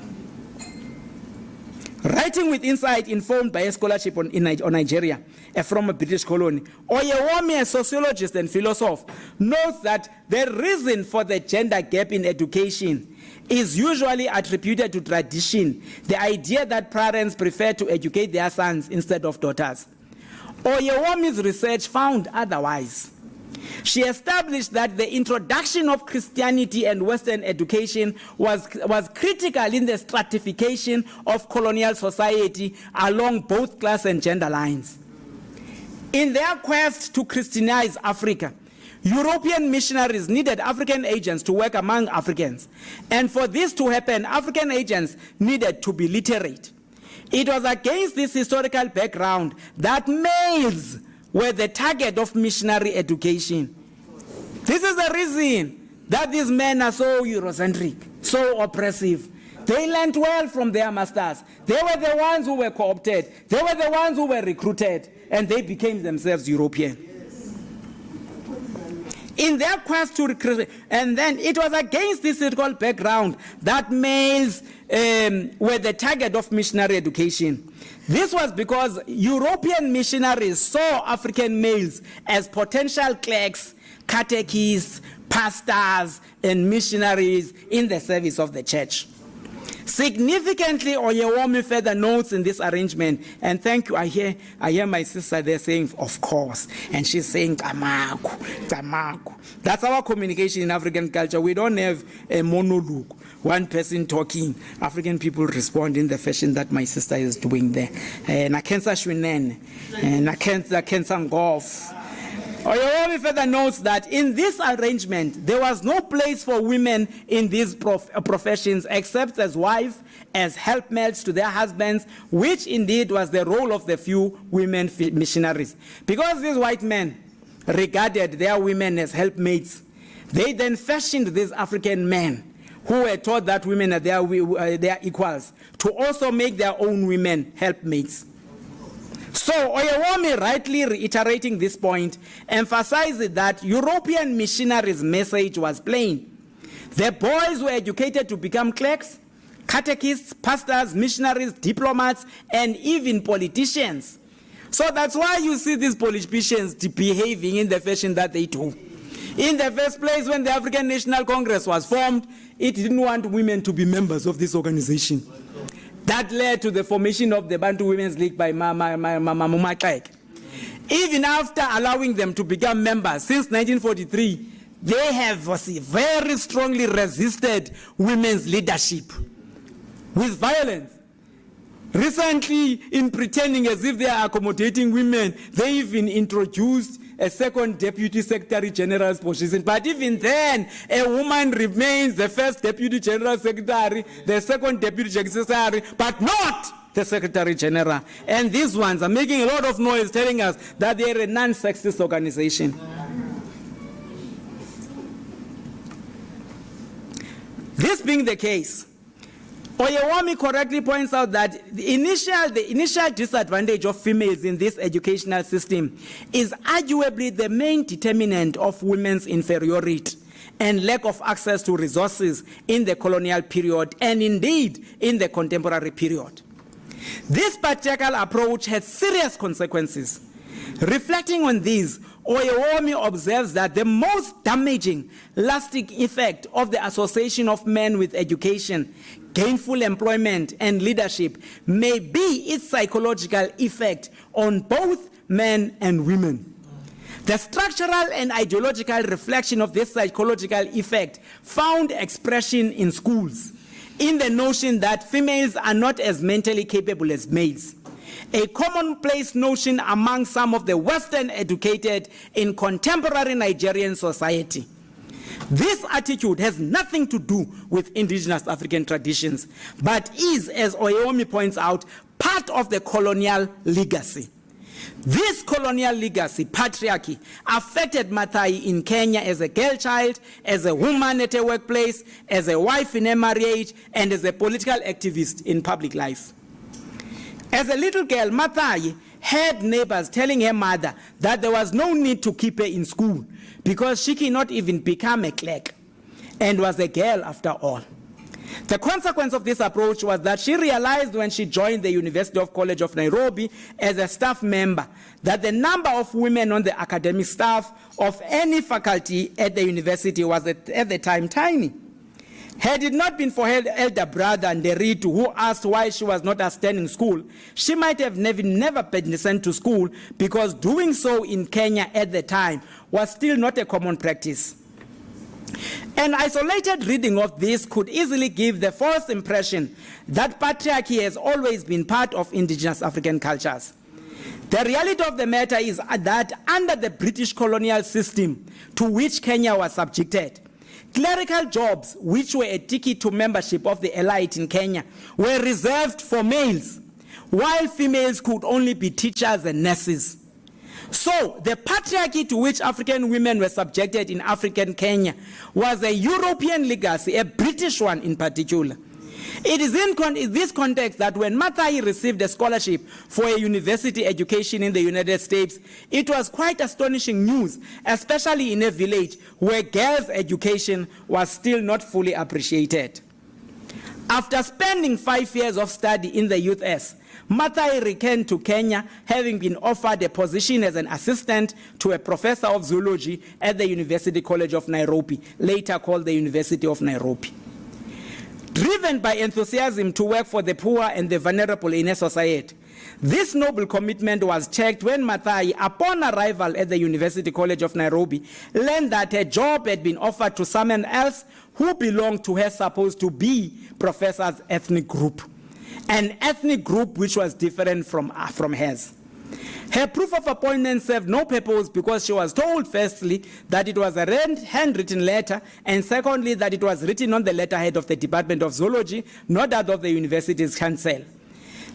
Writing with insight informed by a scholarship on Nigeria, from a British colony, Oyewami, a sociologist and philosopher, notes that the reason for the gender gap in education is usually attributed to tradition, the idea that parents prefer to educate their sons instead of daughters. Oyewami's research found otherwise. She established that the introduction of Christianity and Western education was critical in the stratification of colonial society along both class and gender lines. In their quest to Christianize Africa, European missionaries needed African agents to work among Africans. And for this to happen, African agents needed to be literate. It was against this historical background that males were the target of missionary education. This is the reason that these men are so Eurocentric, so oppressive. They learned well from their masters. They were the ones who were co-opted. They were the ones who were recruited, and they became themselves European. In their quest to recruit, and then it was against this historical background that males were the target of missionary education. This was because European missionaries saw African males as potential clerks, catechists, pastors, and missionaries in the service of the church. Significantly, Oyewomi further notes in this arrangement, and thank you, I hear my sister there saying, of course, and she's saying, tamaku, tamaku. That's our communication in African culture. We don't have a monologue, one person talking. African people respond in the fashion that my sister is doing there. Nakensa shwinen, nakensa ngof. Oyewomi further notes that in this arrangement, there was no place for women in these professions except as wives, as helpmates to their husbands, which indeed was the role of the few women missionaries. Because these white men regarded their women as helpmates, they then fashioned these African men who were taught that women are their equals to also make their own women helpmates. So Oyewomi, rightly reiterating this point, emphasized that European missionaries' message was plain. The boys were educated to become clerks, catechists, pastors, missionaries, diplomats, and even politicians. So that's why you see these politicians behaving in the fashion that they do. In the first place, when the African National Congress was formed, it didn't want women to be members of this organization. That led to the formation of the Bantu Women's League by Mama Mumatlek. Even after allowing them to become members since 1943, they have very strongly resisted women's leadership with violence. Recently, in pretending as if they are accommodating women, they even introduced a second Deputy Secretary General's position. But even then, a woman remains the first Deputy General Secretary, the second Deputy Secretary, but not the Secretary General. And these ones are making a lot of noise telling us that they are a non-sexist organization. This being the case, Oyewomi correctly points out that the initial disadvantage of females in this educational system is arguably the main determinant of women's inferiority and lack of access to resources in the colonial period and indeed in the contemporary period. This particular approach has serious consequences. Reflecting on these, Oyewomi observes that the most damaging, lasting effect of the association of men with education, gainful employment, and leadership may be its psychological effect on both men and women. The structural and ideological reflection of this psychological effect found expression in schools, in the notion that females are not as mentally capable as males, a commonplace notion among some of the Western educated in contemporary Nigerian society. This attitude has nothing to do with indigenous African traditions, but is, as Oyewomi points out, part of the colonial legacy. This colonial legacy, patriarchy, affected Maathai in Kenya as a girl child, as a woman at a workplace, as a wife in a marriage, and as a political activist in public life. As a little girl, Maathai had neighbors telling her mother that there was no need to keep her in school because she cannot even become a clerk and was a girl after all. The consequence of this approach was that she realized when she joined the University of College of Nairobi as a staff member that the number of women on the academic staff of any faculty at the university was at the time tiny. Had it not been for her elder brother Nderitu, who asked why she was not attending school, she might have never been sent to school, because doing so in Kenya at the time was still not a common practice. An isolated reading of this could easily give the false impression that patriarchy has always been part of indigenous African cultures. The reality of the matter is that under the British colonial system to which Kenya was subjected, clerical jobs, which were a ticket to membership of the elite in Kenya, were reserved for males, while females could only be teachers and nurses. So, the patriarchy to which African women were subjected in African Kenya was a European legacy, a British one in particular. It is in this context that when Mathai received a scholarship for a university education in the United States, it was quite astonishing news, especially in a village where girls' education was still not fully appreciated. After spending 5 years of study in the US, Mathai returned to Kenya, having been offered a position as an assistant to a professor of zoology at the University College of Nairobi, later called the University of Nairobi. Driven by enthusiasm to work for the poor and the vulnerable in a society, this noble commitment was checked when Mathai, upon arrival at the University College of Nairobi, learned that a job had been offered to someone else who belonged to her supposed to be professor's ethnic group, an ethnic group which was different from hers. Her proof of appointment served no purpose because she was told, firstly, that it was a handwritten letter, and secondly, that it was written on the letterhead of the Department of Zoology, not that of the university's council.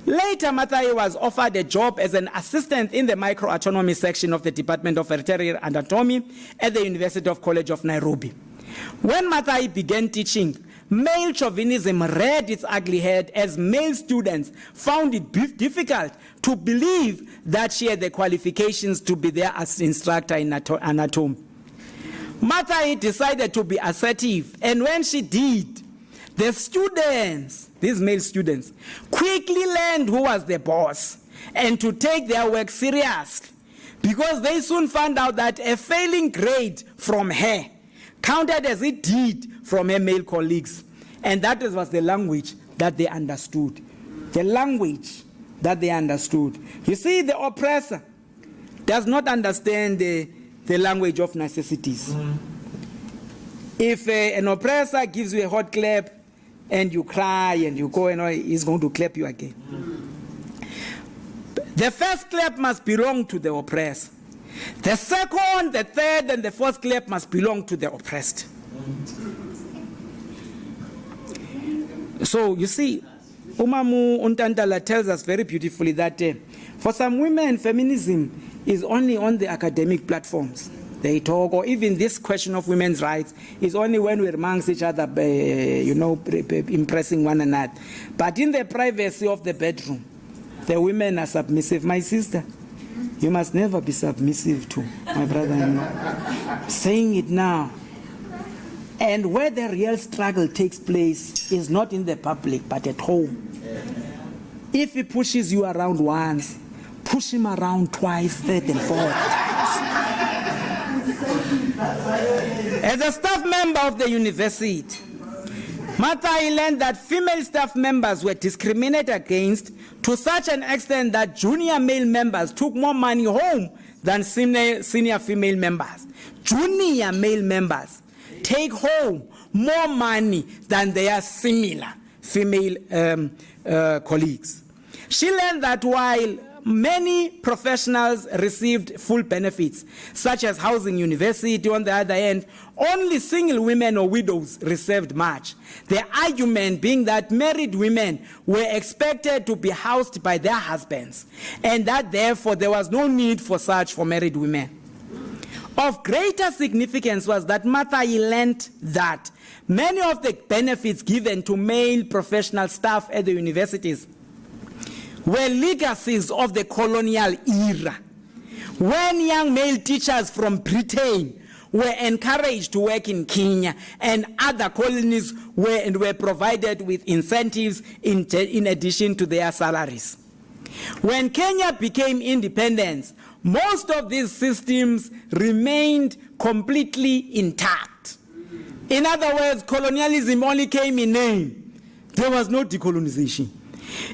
Later, Mathai was offered a job as an assistant in the microanatomy section of the Department of Veterinary Anatomy at the University College of Nairobi. When Mathai began teaching, male chauvinism reared its ugly head as male students found it difficult to believe that she had the qualifications to be their instructor in anatomy. Mathai decided to be assertive, and when she did, the students, these male students, quickly learned who was the boss and to take their work seriously, because they soon found out that a failing grade from her counted as it did from her male colleagues. And that was the language that they understood. The language that they understood. You see, the oppressor does not understand the language of necessities. If an oppressor gives you a hot clap and you cry and you go, he's going to clap you again. The first clap must belong to the oppressed. The second, the third, and the fourth clap must belong to the oppressed. So, you see, Umamu Untantala tells us very beautifully that for some women, feminism is only on the academic platforms. They talk, or even this question of women's rights is only when we're amongst each other, impressing one another. But in the privacy of the bedroom, the women are submissive. My sister, you must never be submissive to my brother-in-law. Saying it now. And where the real struggle takes place is not in the public, but at home. If he pushes you around once, push him around twice, third and fourth times. As a staff member of the university, Mathai learned that female staff members were discriminated against to such an extent that junior male members took more money home than senior female members. Junior male members take home more money than their similar female colleagues. She learned that while many professionals received full benefits, such as housing, university, on the other hand, only single women or widows received much. The argument being that married women were expected to be housed by their husbands, and that therefore there was no need for such for married women. Of greater significance was that Mathai learned that many of the benefits given to male professional staff at the universities were legacies of the colonial era, when young male teachers from Britain were encouraged to work in Kenya, and other colonies were provided with incentives in addition to their salaries. When Kenya became independent, most of these systems remained completely intact. In other words, colonialism only came in name. There was no decolonization.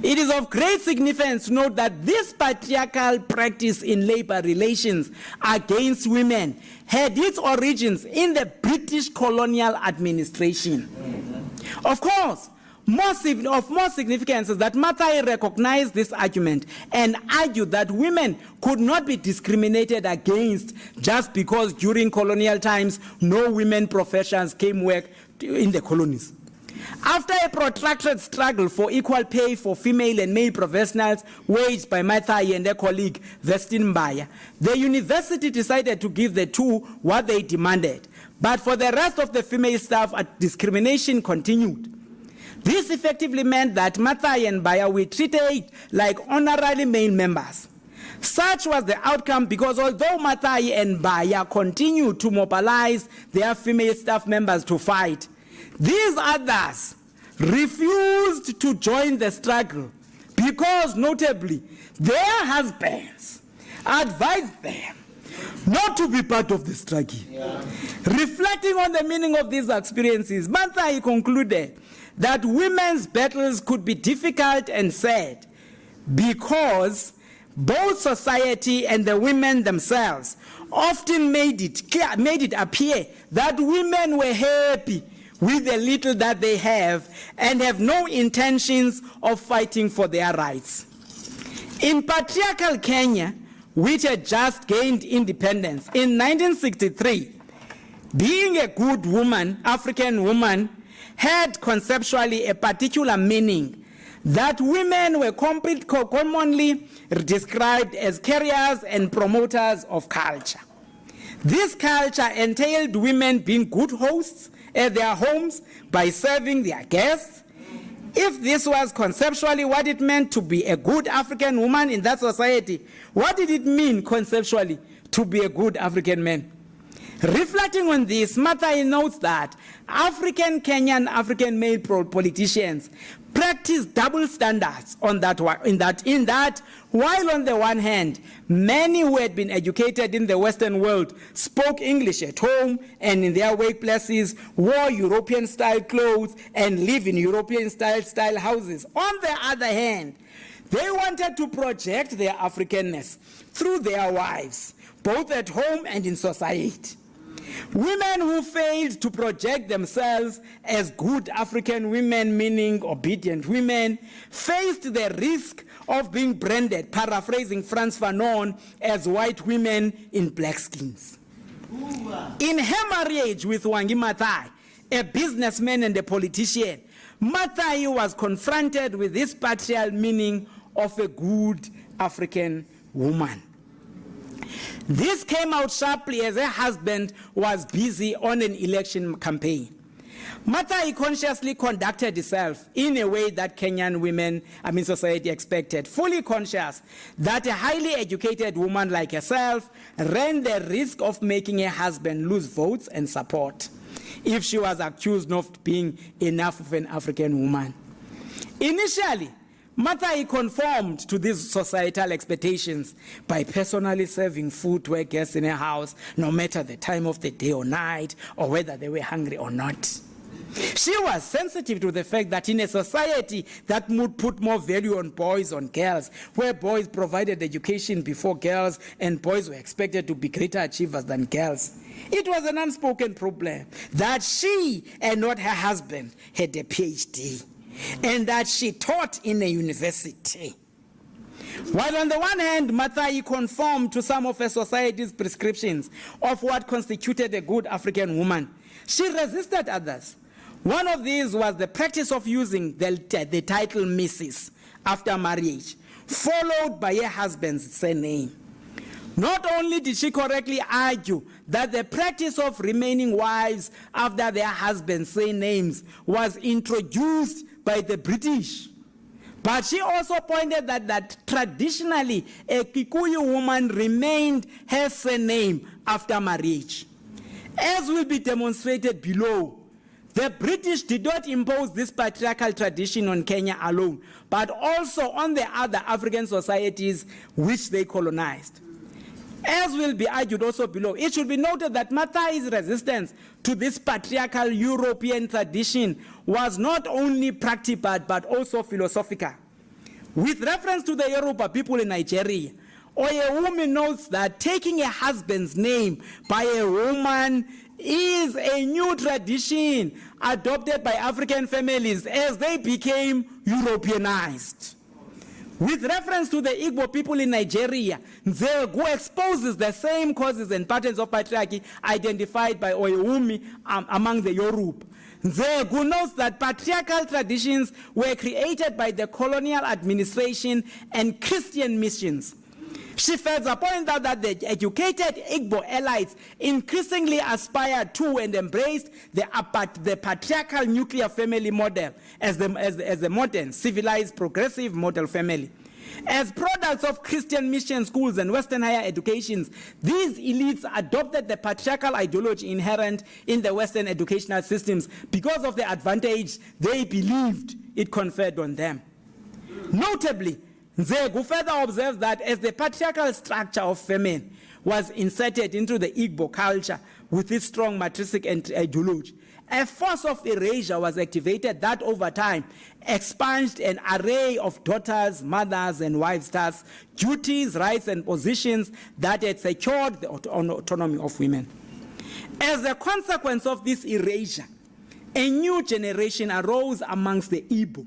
It is of great significance to note that this patriarchal practice in labor relations against women had its origins in the British colonial administration. Of course, of more significance is that Mathai recognized this argument and argued that women could not be discriminated against just because during colonial times no women professions came work in the colonies. After a protracted struggle for equal pay for female and male professionals waged by Mathai and their colleague Vestin Mbaya, the university decided to give the two what they demanded. But for the rest of the female staff, discrimination continued. This effectively meant that Mathai and Mbaya were treated like honorary male members. Such was the outcome because although Mathai and Mbaya continued to mobilize their female staff members to fight, these others refused to join the struggle because, notably, their husbands advised them not to be part of the struggle. Yeah. Reflecting on the meaning of these experiences, Mathai concluded that women's battles could be difficult and sad because both society and the women themselves often made it appear that women were happy with the little that they have and have no intentions of fighting for their rights. In patriarchal Kenya, which had just gained independence in 1963, being a good woman, African woman, had conceptually a particular meaning that women were commonly described as carriers and promoters of culture. This culture entailed women being good hosts at their homes by serving their guests. If this was conceptually what it meant to be a good African woman in that society, what did it mean conceptually to be a good African man? Reflecting on this, Mathai notes that Kenyan African male politicians practice double standards in that while on the one hand, many who had been educated in the Western world spoke English at home and in their workplaces, wore European-style clothes, and lived in European-style houses. On the other hand, they wanted to project their Africanness through their wives, both at home and in society. Women who failed to project themselves as good African women, meaning obedient women, faced the risk of being branded, paraphrasing Frantz Fanon, as white women in black skins. In her marriage with Wangi Mathai, a businessman and a politician, Mathai was confronted with this patriarchal meaning of a good African woman. This came out sharply as her husband was busy on an election campaign. Mathai consciously conducted herself in a way that Kenyan society expected, fully conscious that a highly educated woman like herself ran the risk of making her husband lose votes and support if she was accused of not being enough of an African woman. Initially, Mathai conformed to these societal expectations by personally serving food to her guests in her house, no matter the time of the day or night, or whether they were hungry or not. She was sensitive to the fact that in a society that would put more value on boys on girls, where boys provided education before girls and boys were expected to be greater achievers than girls, it was an unspoken problem that she and not her husband had a PhD, and that she taught in a university. While on the one hand, Mathai conformed to some of her society's prescriptions of what constituted a good African woman, she resisted others. One of these was the practice of using the title Mrs. after marriage, followed by her husband's surname. Not only did she correctly argue that the practice of remaining wives after their husbands' surnames was introduced by the British, but she also pointed that traditionally a Kikuyu woman remained her surname after marriage. As will be demonstrated below, the British did not impose this patriarchal tradition on Kenya alone, but also on the other African societies which they colonized. As will be argued also below, it should be noted that Mathai's resistance to this patriarchal European tradition was not only practical but also philosophical. With reference to the Yoruba people in Nigeria, Oyewumi notes that taking a husband's name by a woman is a new tradition adopted by African families as they became Europeanized. With reference to the Igbo people in Nigeria, Nzegu exposes the same causes and patterns of patriarchy identified by Oyewumi among the Yoruba. Nzegu notes that patriarchal traditions were created by the colonial administration and Christian missions. She further points out that the educated Igbo elites increasingly aspired to and embraced the patriarchal nuclear family model as the modern, civilized, progressive model family. As products of Christian mission schools and Western higher educations, these elites adopted the patriarchal ideology inherent in the Western educational systems because of the advantage they believed it conferred on them. Notably, Nzegu further observes that as the patriarchal structure of famine was inserted into the Igbo culture with its strong matristic ideology, a force of erasure was activated that over time expunged an array of daughters, mothers, and wives' tasks, duties, rights, and positions that had secured the autonomy of women. As a consequence of this erasure, a new generation arose amongst the Igbo,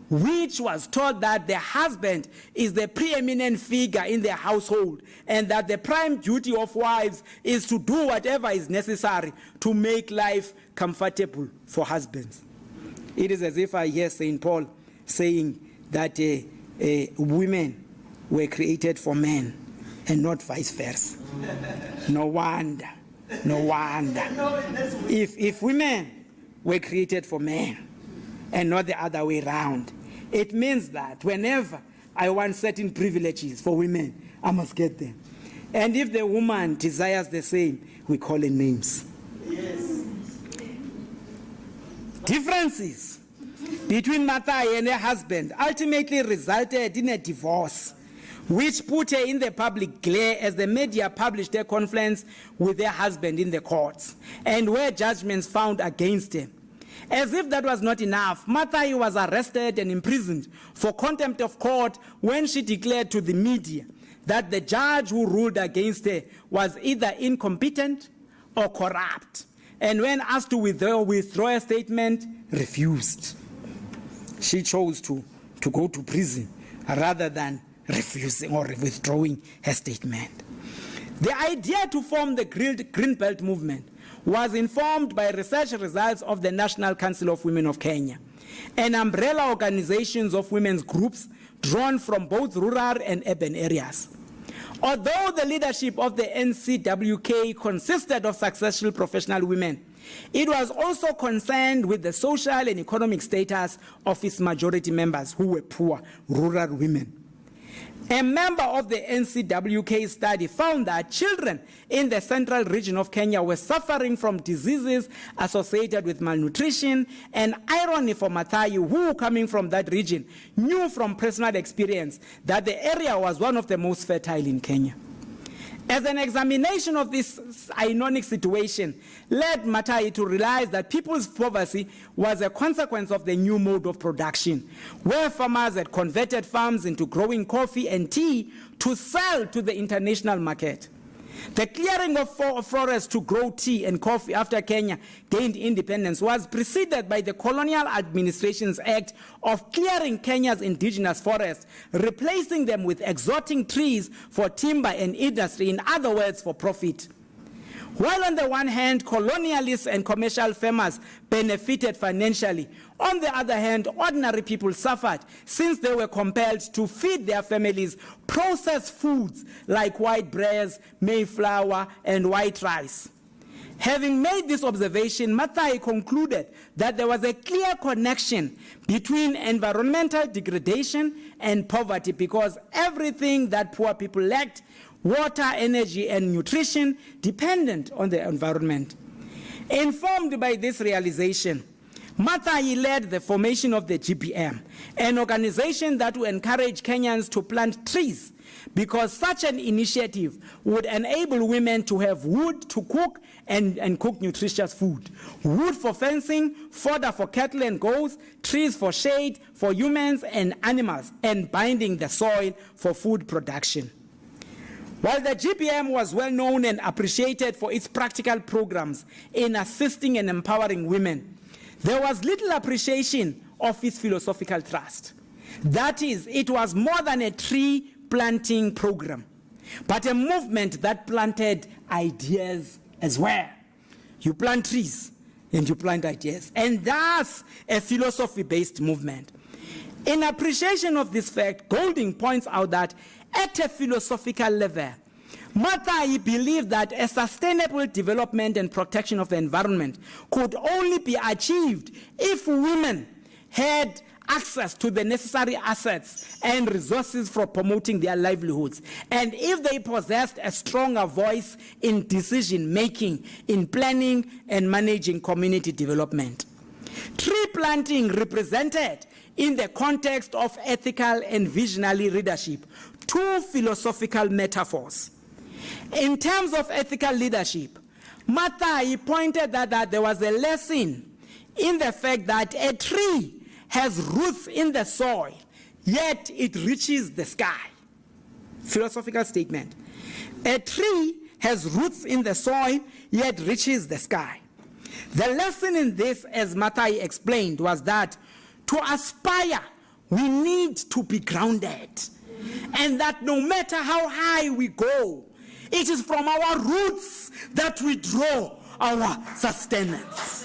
which was taught that the husband is the preeminent figure in their household and that the prime duty of wives is to do whatever is necessary to make life comfortable for husbands. It is as if I hear St. Paul saying that women were created for men and not vice versa. No wonder, no wonder. If women were created for men and not the other way around, it means that whenever I want certain privileges for women, I must get them. And if the woman desires the same, we call it names. Yes. Differences between Mathai and her husband ultimately resulted in a divorce, which put her in the public glare as the media published her conference with her husband in the courts, and where judgments found against him. As if that was not enough, Mathai was arrested and imprisoned for contempt of court when she declared to the media that the judge who ruled against her was either incompetent or corrupt, and when asked to withdraw a statement, refused. She chose to go to prison rather than refusing or withdrawing her statement. The idea to form the Green Belt movement was informed by research results of the National Council of Women of Kenya, an umbrella organization of women's groups drawn from both rural and urban areas. Although the leadership of the NCWK consisted of successful professional women, it was also concerned with the social and economic status of its majority members, who were poor rural women. A member of the NCWK study found that children in the central region of Kenya were suffering from diseases associated with malnutrition, and irony for Mathai, who, coming from that region, knew from personal experience that the area was one of the most fertile in Kenya. As an examination of this ironic situation led Mathai to realize that people's poverty was a consequence of the new mode of production, where farmers had converted farms into growing coffee and tea to sell to the international market. The clearing of forests to grow tea and coffee after Kenya gained independence was preceded by the colonial administration's act of clearing Kenya's indigenous forests, replacing them with exotic trees for timber and industry, in other words, for profit. While on the one hand, colonialists and commercial farmers benefited financially, on the other hand, ordinary people suffered since they were compelled to feed their families processed foods like white bread, mayflower, and white rice. Having made this observation, Mathai concluded that there was a clear connection between environmental degradation and poverty, because everything that poor people lacked, water, energy, and nutrition, dependent on the environment. Informed by this realization, Mathai led the formation of the GBM, an organization that will encourage Kenyans to plant trees because such an initiative would enable women to have wood to cook and cook nutritious food. Wood for fencing, fodder for cattle and goats, trees for shade for humans and animals, and binding the soil for food production. While the GBM was well known and appreciated for its practical programs in assisting and empowering women, there was little appreciation of its philosophical thrust. That is, it was more than a tree planting program, but a movement that planted ideas as well. You plant trees and you plant ideas, and thus a philosophy-based movement. In appreciation of this fact, Golding points out that at a philosophical level, Mathai believed that a sustainable development and protection of the environment could only be achieved if women had access to the necessary assets and resources for promoting their livelihoods, and if they possessed a stronger voice in decision-making, in planning and managing community development. Tree planting represented, in the context of ethical and visionary leadership, two philosophical metaphors. In terms of ethical leadership, Mathai pointed that there was a lesson in the fact that a tree has roots in the soil, yet it reaches the sky. Philosophical statement. A tree has roots in the soil, yet reaches the sky. The lesson in this, as Mathai explained, was that to aspire, we need to be grounded. And that no matter how high we go, it is from our roots that we draw our sustenance.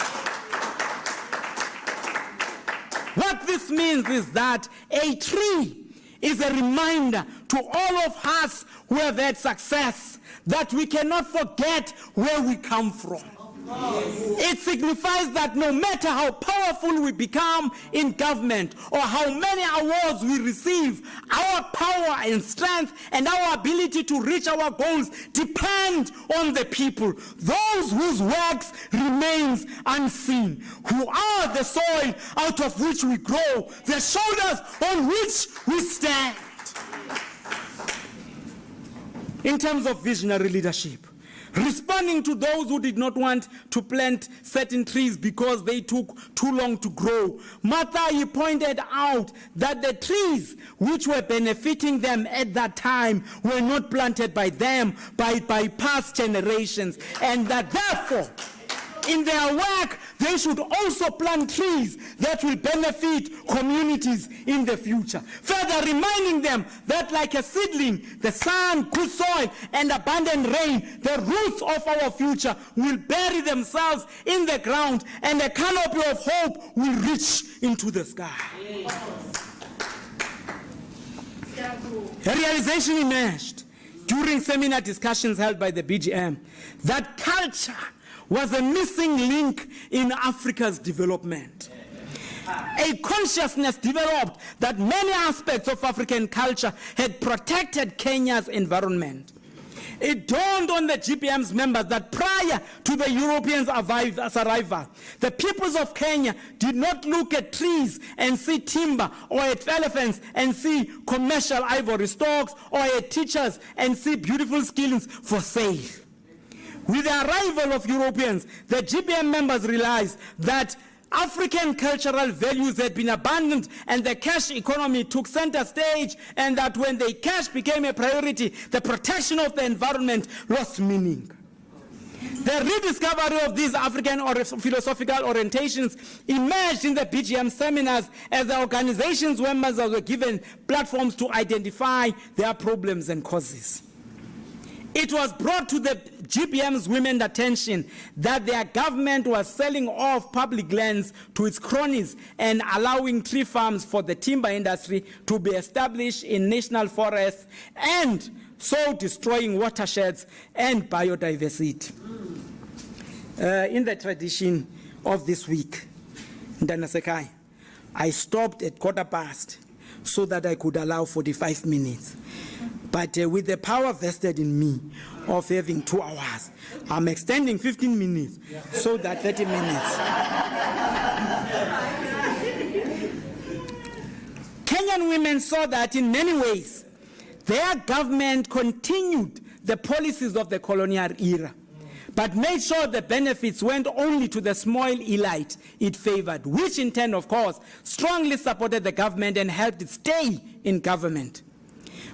What this means is that a tree is a reminder to all of us who have had success that we cannot forget where we come from. It signifies that no matter how powerful we become in government or how many awards we receive, our power and strength and our ability to reach our goals depend on the people, those whose works remains unseen, who are the soil out of which we grow, the shoulders on which we stand. In terms of visionary leadership, responding to those who did not want to plant certain trees because they took too long to grow, Mathai pointed out that the trees which were benefiting them at that time were not planted by them, by past generations, and that therefore, in their work, they should also plant trees that will benefit communities in the future. Further reminding them that like a seedling, the sun, good soil, and abundant rain, the roots of our future will bury themselves in the ground, and a canopy of hope will reach into the sky. A realization emerged during seminar discussions held by the BGM that culture was a missing link in Africa's development. A consciousness developed that many aspects of African culture had protected Kenya's environment. It dawned on the GPM's members that prior to the Europeans' arrival, the peoples of Kenya did not look at trees and see timber, or at elephants and see commercial ivory stalks, or at teachers and see beautiful skills for sale. With the arrival of Europeans, the GBM members realized that African cultural values had been abandoned and the cash economy took center stage, and that when the cash became a priority, the protection of the environment lost meaning. The rediscovery of these African or philosophical orientations emerged in the BGM seminars as the organization's members were given platforms to identify their problems and causes. It was brought to the GBM's women's attention that their government was selling off public lands to its cronies and allowing tree farms for the timber industry to be established in national forests, and so destroying watersheds and biodiversity. In the tradition of this week, Ndanasekai, I stopped at 15:15 so that I could allow 45 minutes. But with the power vested in me of having 2 hours, I'm extending 15 minutes so that 30 minutes. Kenyan women saw that in many ways, their government continued the policies of the colonial era, but made sure the benefits went only to the small elite it favored, which in turn, of course, strongly supported the government and helped it stay in government.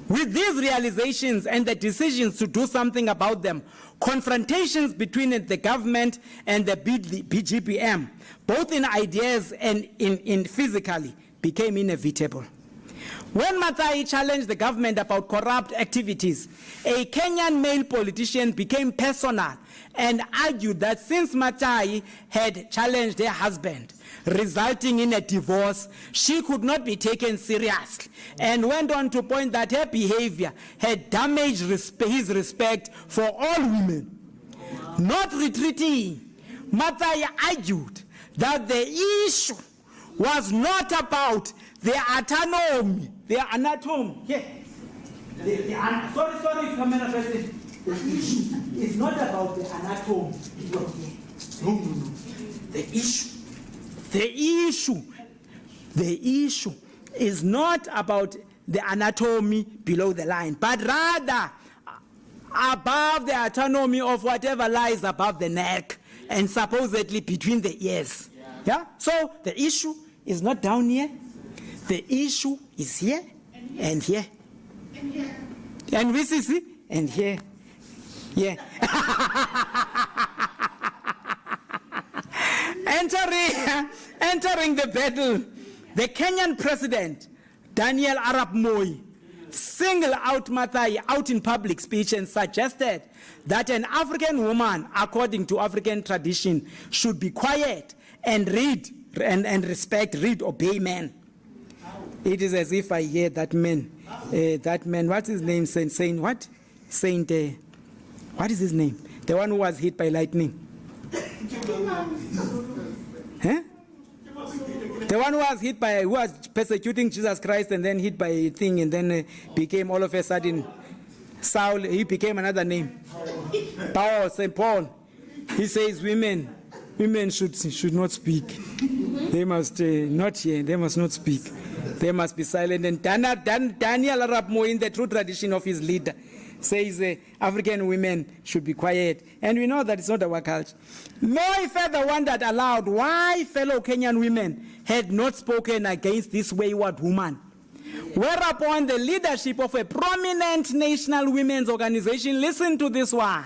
With these realizations and the decisions to do something about them, confrontations between the government and the BGPM, both in ideas and in physically, became inevitable. When Maathai challenged the government about corrupt activities, a Kenyan male politician became personal and argued that since Maathai had challenged her husband, resulting in a divorce, she could not be taken seriously, and went on to point that her behavior had damaged his respect for all women. Not retreating, Maathai argued that the issue was not about the anatomy, sorry, camera person. The issue is not about the anatomy. No. The issue is not about the anatomy below the line, but rather above the autonomy of whatever lies above the neck and supposedly between the ears. Yeah? So the issue is not down here. The issue is here and here. And we see and here. Yeah. Entering the battle, the Kenyan president, Daniel Arap Moi, singled out Maathai out in public speech and suggested that an African woman, according to African tradition, should be quiet and obey men. It is as if I hear that man, what's his name, saying what? What is his name? The one who was hit by lightning. Huh? The one who was persecuting Jesus Christ and then hit by a thing and then became all of a sudden Saul, he became another name. Paul, St. Paul. He says women should not speak. They must not hear, they must not speak. They must be silent. And Daniel Arap Moi, in the true tradition of his leader, says African women should be quiet. And we know that it's not our culture. Moi further wondered aloud why fellow Kenyan women had not spoken against this wayward woman. Whereupon the leadership of a prominent national women's organization, listen to this one,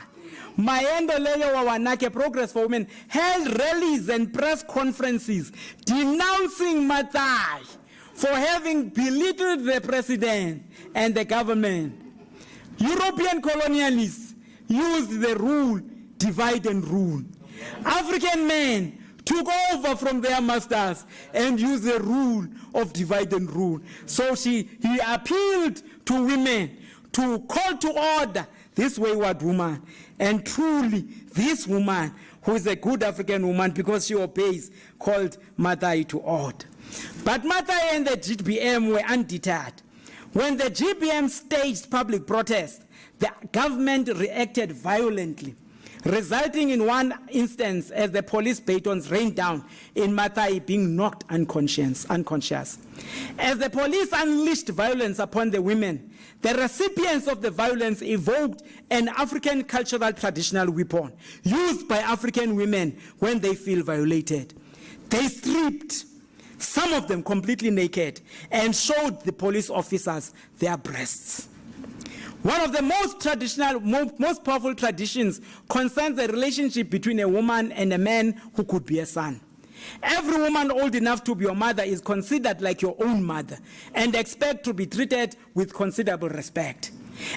Maendo Leyo Wawanake Progress for Women, held rallies and press conferences denouncing Maathai for having belittled the president and the government. European colonialists used the rule, divide and rule. African men took over from their masters and used the rule of divide and rule. So he appealed to women to call to order this wayward woman. And truly, this woman, who is a good African woman because she obeys, called Maathai to order. But Maathai and the GBM were undeterred. When the GBM staged public protest, the government reacted violently, resulting in one instance as the police batons rained down in Maathai being knocked unconscious. As the police unleashed violence upon the women, the recipients of the violence evoked an African cultural traditional weapon used by African women when they feel violated. They stripped some of them completely naked and showed the police officers their breasts. One of the most traditional, most powerful traditions concerns the relationship between a woman and a man who could be a son. Every woman old enough to be your mother is considered like your own mother and expect to be treated with considerable respect.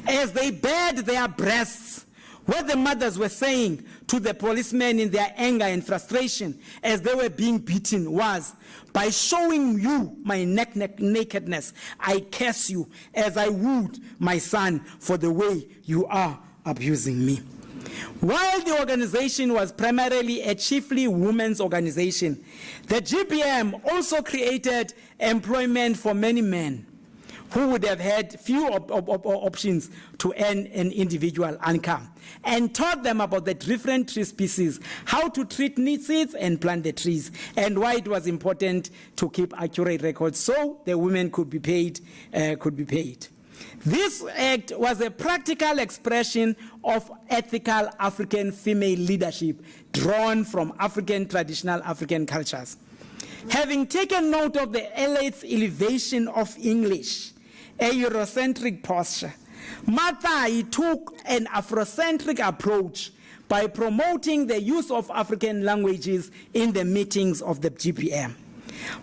As they bared their breasts, what the mothers were saying to the policemen in their anger and frustration as they were being beaten was, by showing you my nakedness, I curse you as I would my son for the way you are abusing me. While the organization was primarily a chiefly women's organization, the GBM also created employment for many men who would have had few options to earn an individual income, and taught them about the different tree species, how to treat seeds and plant the trees, and why it was important to keep accurate records so the women could be paid. This act was a practical expression of ethical African female leadership drawn from traditional African cultures. Having taken note of the elite's elevation of English, a Eurocentric posture, Mathai took an Afrocentric approach by promoting the use of African languages in the meetings of the GPM.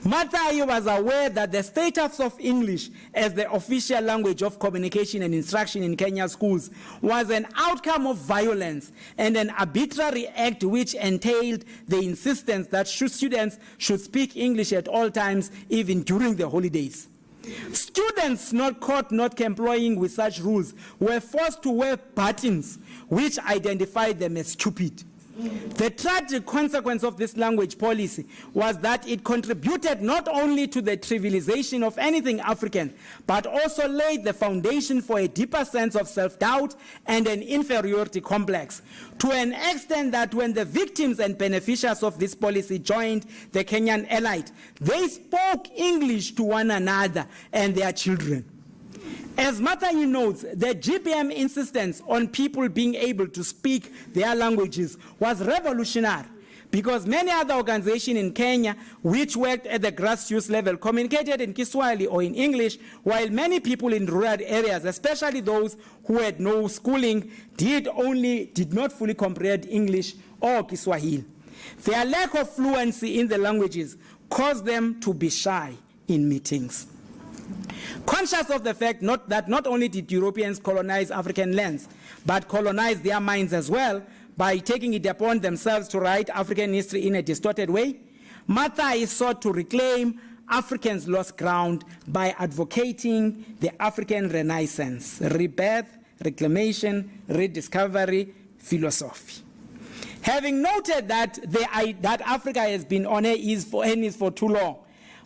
Mathai was aware that the status of English as the official language of communication and instruction in Kenya's schools was an outcome of violence and an arbitrary act which entailed the insistence that students should speak English at all times, even during the holidays. Students not caught not complying with such rules were forced to wear buttons which identified them as stupid. The tragic consequence of this language policy was that it contributed not only to the trivialization of anything African, but also laid the foundation for a deeper sense of self-doubt and an inferiority complex, to an extent that when the victims and beneficiaries of this policy joined the Kenyan elite, they spoke English to one another and their children. As Mathai notes, the GPM insistence on people being able to speak their languages was revolutionary, because many other organizations in Kenya which worked at the grassroots level communicated in Kiswahili or in English, while many people in rural areas, especially those who had no schooling, did not fully comprehend English or Kiswahili. Their lack of fluency in the languages caused them to be shy in meetings. Conscious of the fact that not only did Europeans colonize African lands, but colonize their minds as well by taking it upon themselves to write African history in a distorted way, Mathai sought to reclaim Africans' lost ground by advocating the African Renaissance, rebirth, reclamation, rediscovery philosophy. Having noted that Africa has been on her knees for too long,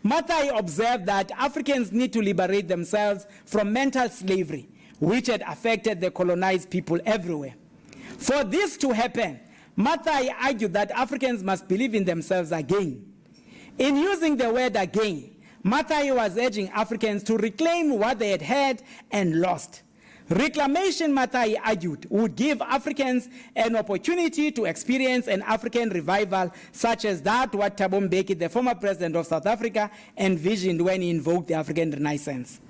Mathai observed that Africans need to liberate themselves from mental slavery, which had affected the colonized people everywhere. For this to happen, Mathai argued that Africans must believe in themselves again. In using the word again, Mathai was urging Africans to reclaim what they had had and lost. Reclamation, Mathai argued, would give Africans an opportunity to experience an African revival such as that what Thabo Mbeki, the former president of South Africa, envisioned when he invoked the African Renaissance.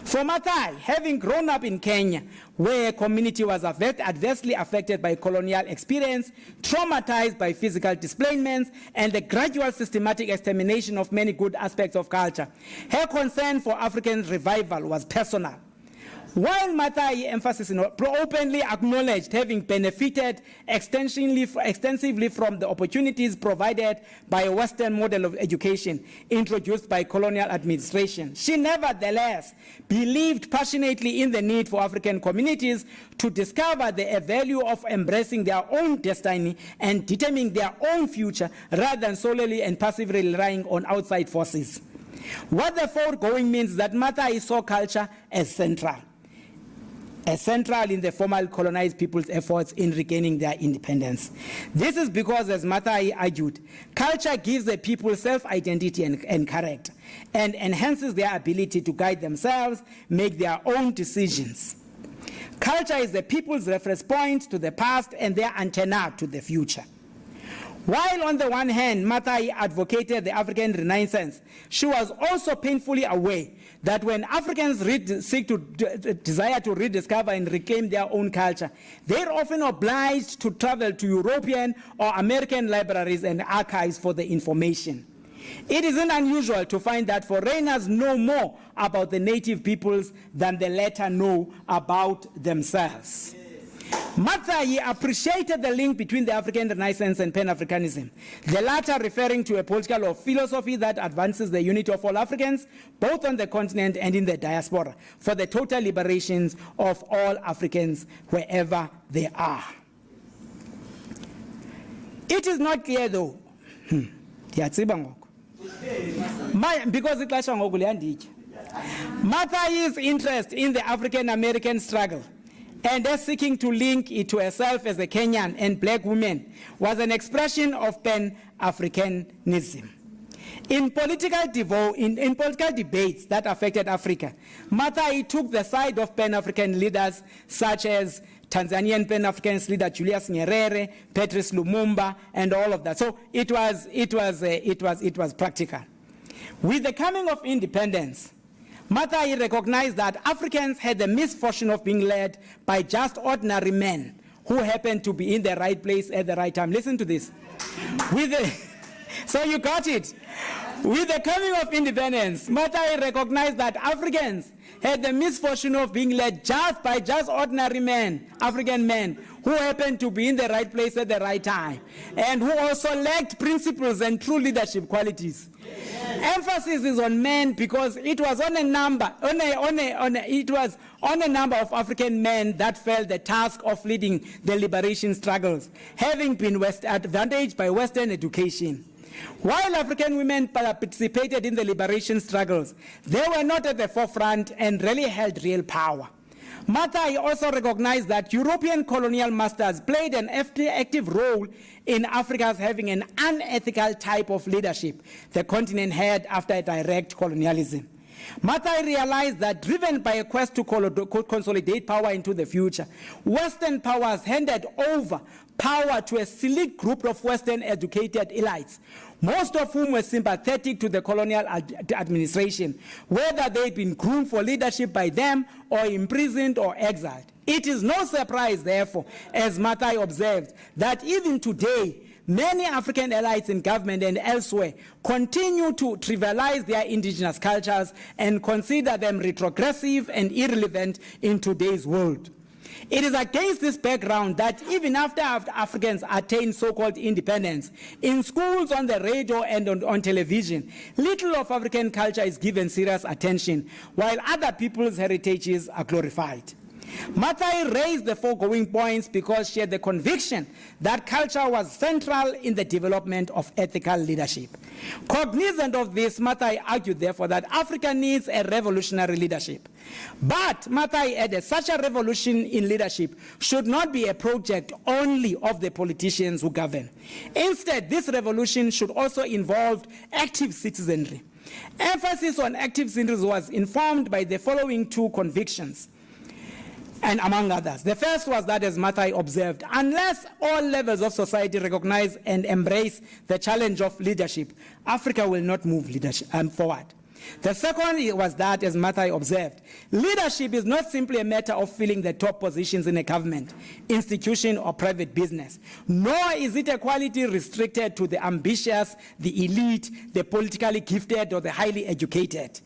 For Mathai, having grown up in Kenya, where a community was adversely affected by colonial experience, traumatized by physical displacements, and the gradual systematic extermination of many good aspects of culture, her concern for African revival was personal. While Mathai openly acknowledged having benefited extensively from the opportunities provided by a Western model of education introduced by colonial administration, she nevertheless believed passionately in the need for African communities to discover the value of embracing their own destiny and determining their own future rather than solely and passively relying on outside forces. What the foregoing means is that Mathai saw culture as central in the former colonized people's efforts in regaining their independence. This is because, as Mathai argued, culture gives the people self-identity and character, and enhances their ability to guide themselves, make their own decisions. Culture is the people's reference point to the past and their antenna to the future. While on the one hand, Mathai advocated the African Renaissance, she was also painfully aware that when Africans desire to rediscover and reclaim their own culture, they're often obliged to travel to European or American libraries and archives for the information. It isn't unusual to find that foreigners know more about the native peoples than the latter know about themselves. Mathai appreciated the link between the African Renaissance and Pan-Africanism, the latter referring to a political or philosophy that advances the unity of all Africans, both on the continent and in the diaspora, for the total liberations of all Africans wherever they are. It is not clear though, because Mathai's interest in the African-American struggle and as seeking to link it to herself as a Kenyan and black woman was an expression of Pan-Africanism. In political debates that affected Africa, Mathai took the side of Pan-African leaders such as Tanzanian Pan-Africanist leader Julius Nyerere, Patrice Lumumba, and all of that. So it was practical. With the coming of independence, Mathai recognized that Africans had the misfortune of being led by just ordinary men who happened to be in the right place at the right time. Listen to this. So you got it. With the coming of independence, Mathai recognized that Africans had the misfortune of being led by just ordinary men, African men, who happened to be in the right place at the right time, and who also lacked principles and true leadership qualities. Emphasis is on men because it was on a number of African men that felt the task of leading the liberation struggles, having been advantaged by Western education. While African women participated in the liberation struggles, they were not at the forefront and rarely held real power. Mathai also recognized that European colonial masters played an active role in Africa's having an unethical type of leadership the continent had after direct colonialism. Mathai realized that driven by a quest to consolidate power into the future, Western powers handed over power to a select group of Western educated elites, most of whom were sympathetic to the colonial administration, whether they'd been groomed for leadership by them or imprisoned or exiled. It is no surprise, therefore, as Mathai observed, that even today, many African elites in government and elsewhere continue to trivialize their indigenous cultures and consider them retrogressive and irrelevant in today's world. It is against this background that even after Africans attain so-called independence, in schools, on the radio, and on television, little of African culture is given serious attention, while other people's heritages are glorified. Mathai raised the foregoing points because she had the conviction that culture was central in the development of ethical leadership. Cognizant of this, Mathai argued, therefore, that Africa needs a revolutionary leadership. But Mathai added, such a revolution in leadership should not be a project only of the politicians who govern. Instead, this revolution should also involve active citizenry. Emphasis on active citizenry was informed by the following two convictions, and among others. The first was that, as Mathai observed, unless all levels of society recognize and embrace the challenge of leadership, Africa will not move forward. The second was that, as Mathai observed, leadership is not simply a matter of filling the top positions in a government, institution, or private business, nor is it a quality restricted to the ambitious, the elite, the politically gifted, or the highly educated.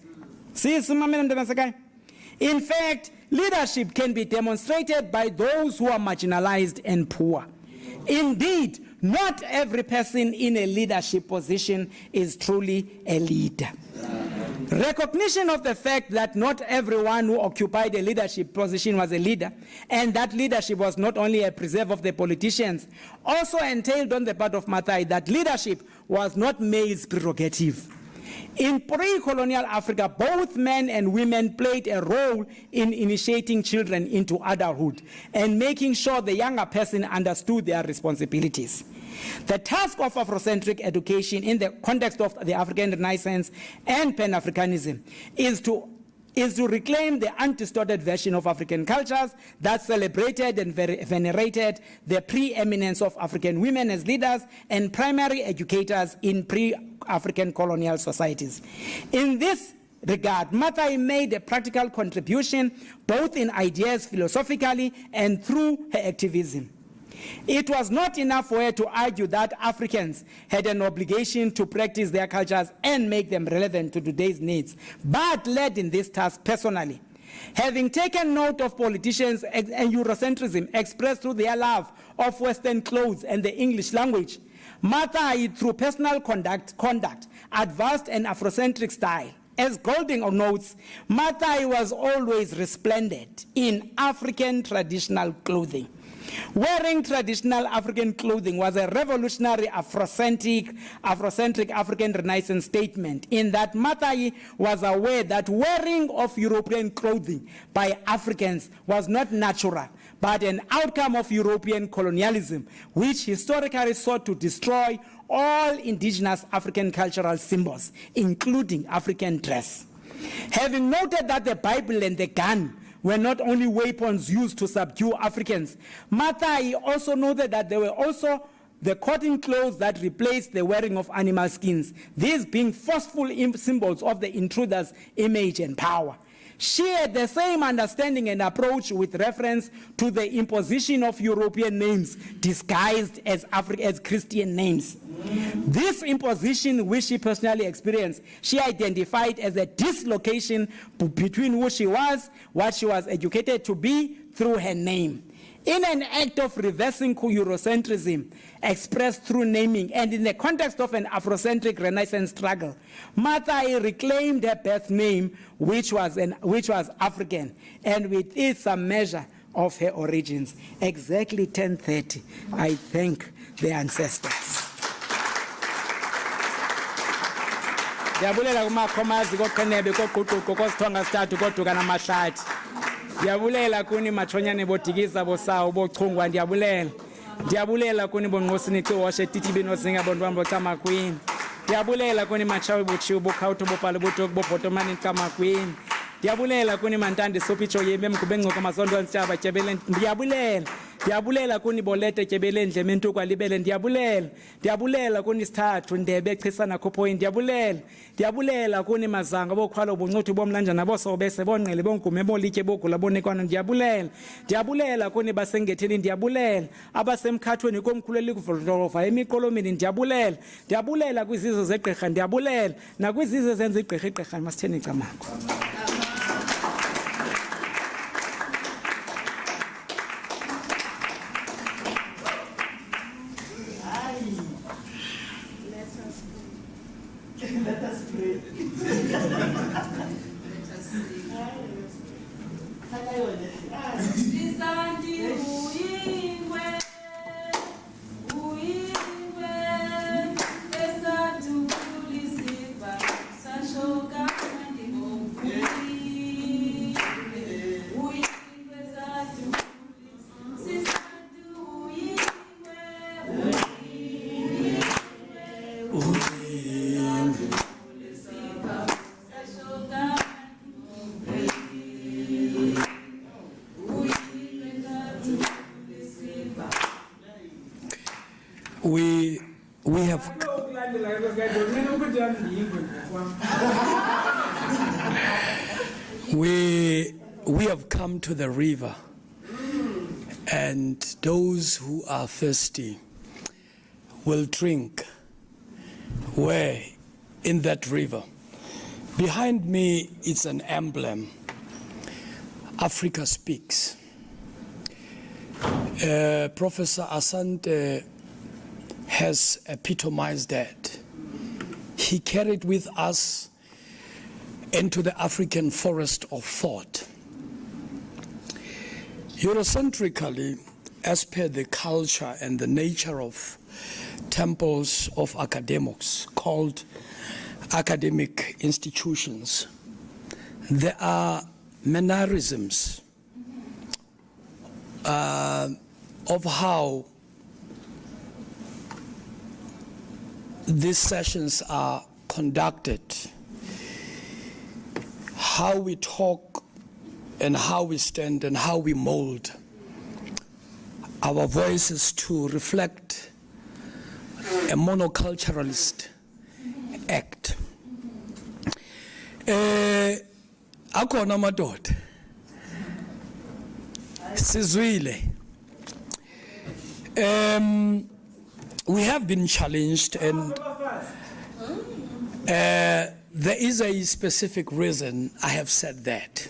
In fact, leadership can be demonstrated by those who are marginalized and poor. Indeed, not every person in a leadership position is truly a leader. Recognition of the fact that not everyone who occupied a leadership position was a leader, and that leadership was not only a preserve of the politicians, also entailed on the part of Mathai that leadership was not male's prerogative. In pre-colonial Africa, both men and women played a role in initiating children into adulthood and making sure the younger person understood their responsibilities. The task of Afrocentric education in the context of the African Renaissance and Pan-Africanism is to reclaim the undistorted version of African cultures that celebrated and venerated the preeminence of African women as leaders and primary educators in pre-African colonial societies. In this regard, Mathai made a practical contribution both in ideas philosophically and through her activism. It was not enough for her to argue that Africans had an obligation to practice their cultures and make them relevant to today's needs, but led in this task personally. Having taken note of politicians and Eurocentrism expressed through their love of Western clothes and the English language, Mathai, through personal conduct advanced an Afrocentric style. As Golding notes, Mathai was always resplendent in African traditional clothing. Wearing traditional African clothing was a revolutionary Afrocentric African Renaissance statement, in that Mathai was aware that wearing of European clothing by Africans was not natural, but an outcome of European colonialism, which historically sought to destroy all indigenous African cultural symbols, including African dress. Having noted that the Bible and the gun were not only weapons used to subdue Africans, Mathai also noted that there were also the cotton clothes that replaced the wearing of animal skins, these being forceful symbols of the intruder's image and power. She had the same understanding and approach with reference to the imposition of European names disguised as Christian names. This imposition, which she personally experienced, she identified as a dislocation between who she was, what she was educated to be through her name. In an act of reversing Eurocentrism expressed through naming and in the context of an Afrocentric Renaissance struggle, Mathai reclaimed her birth name, which was African, and with it some measure of her origins. Exactly 10:30, I thank the ancestors. Ndiyabulela kumakhomazi koqhenebe koququqo kosithonga sithathu koduka namahlathi. Ndiyabulela kuni machonyane bodikisa bosawo bochungwa ndiyabulela. Ndiyabulela kuni bonqosini xiwoshe titibino singa bonwambo tamakwini. Ndiyabulela kuni machawe bochiwo bokhawutho bopalo botok bobotomani tamakwini. Ndiyabulela kuni mantandi sopicho yembe mkubengco kamasondo ntshaba tshebele ndiyabulela. Ndiyabulela kuni bolete tshebele ndleme ntukwa libele ndiyabulela kuni sithathu ndebe echisana khophoyi ndiyabulela kuni mazanga bokhwalo buncuthi bomlanjana bosobese bonqele bongume bolitye bogula bonekwana ndiyabulela kuni basengetheni ndiyabulela abasemkhathweni komkhulu elikuvolova emiqolomeni ndiyabulela kwizizwe zegqirha ndiyabulela nakwizizwe zenza igqirha masitheni camakho. Let us pray. We have come to the river, and those who are thirsty will drink where in that river. Behind me it's an emblem. Africa Speaks. Professor Asante has epitomized that. He carried with us into the African forest of thought. Eurocentrically, as per the culture and the nature of temples of academics called academic institutions, there are mannerisms of how these sessions are conducted, how we talk and how we stand and how we mold our voices to reflect a monoculturalist act. Akona madoda sizwile. We have been challenged, and there is a specific reason I have said that.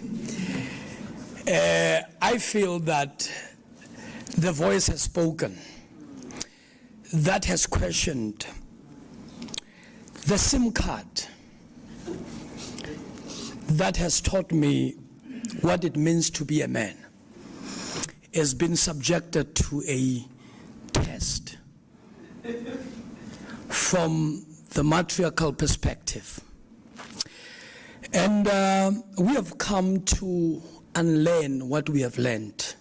I feel that the voice has spoken, that has questioned the SIM card, that has taught me what it means to be a man, has been subjected to a test from the matriarchal perspective. And we have come to unlearn what we have learned,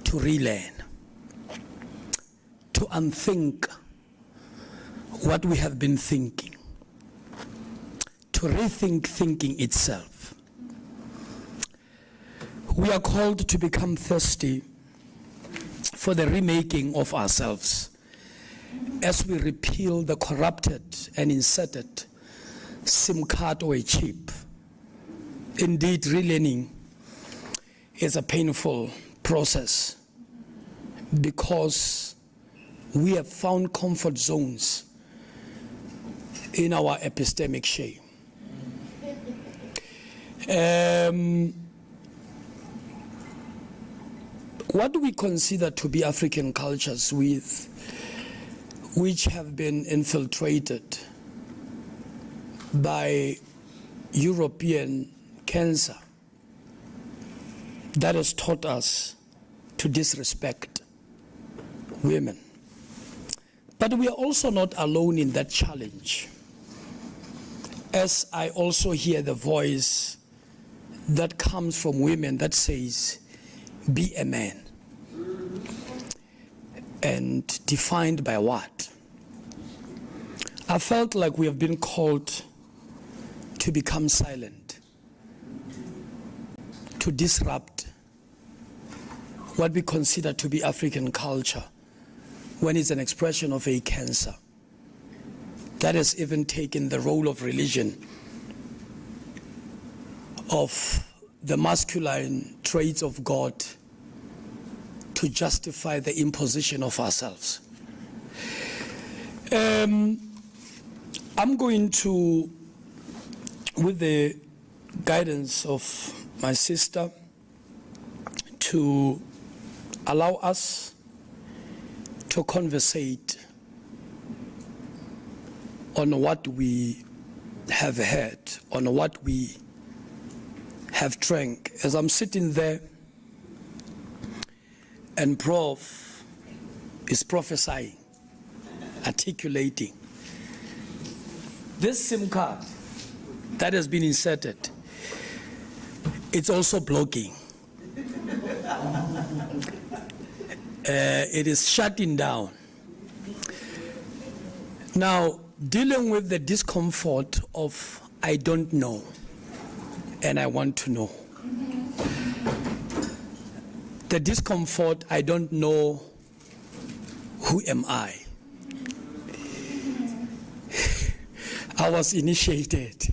to relearn, to unthink what we have been thinking, to rethink thinking itself. We are called to become thirsty for the remaking of ourselves as we repeal the corrupted and inserted SIM card or a chip. Indeed, relearning is a painful process because we have found comfort zones in our epistemic shame. What we consider to be African cultures which have been infiltrated by European cancer that has taught us to disrespect women. But we are also not alone in that challenge, as I also hear the voice that comes from women that says, be a man. And defined by what? I felt like we have been called to become silent, to disrupt what we consider to be African culture when it's an expression of a cancer that has even taken the role of religion, of the masculine traits of God to justify the imposition of ourselves. I'm going to, with the guidance of my sister, to allow us to conversate on what we have heard, on what we have drank. As I'm sitting there and Prof is prophesying, articulating, this SIM card that has been inserted, it's also blocking. It is shutting down. Now, dealing with the discomfort of I don't know and I want to know. The discomfort, I don't know, who am I? I was initiated.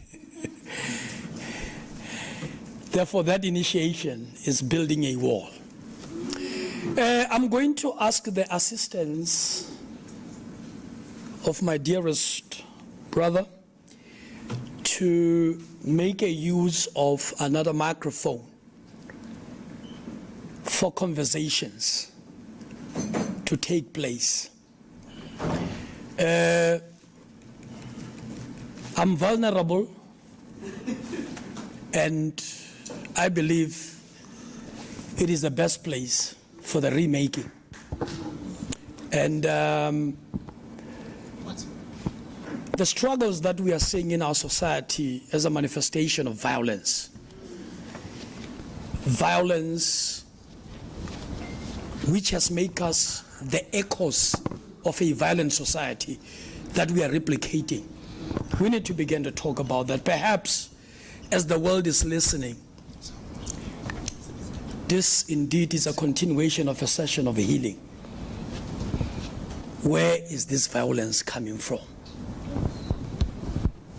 Therefore, that initiation is building a wall. I'm going to ask the assistance of my dearest brother to make a use of another microphone for conversations to take place. I'm vulnerable, and I believe it is the best place for the remaking. And the struggles that we are seeing in our society as a manifestation of violence which has made us the echoes of a violent society that we are replicating. We need to begin to talk about that. Perhaps as the world is listening, this indeed is a continuation of a session of healing. Where is this violence coming from?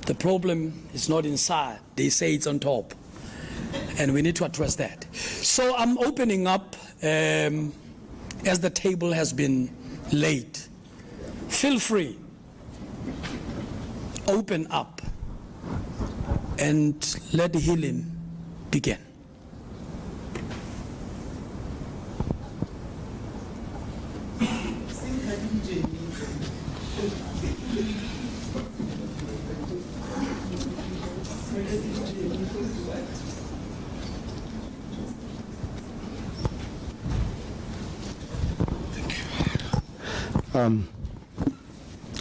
The problem is not inside. They say it's on top. And we need to address that. So I'm opening up as the table has been laid. Feel free. Open up and let the healing begin.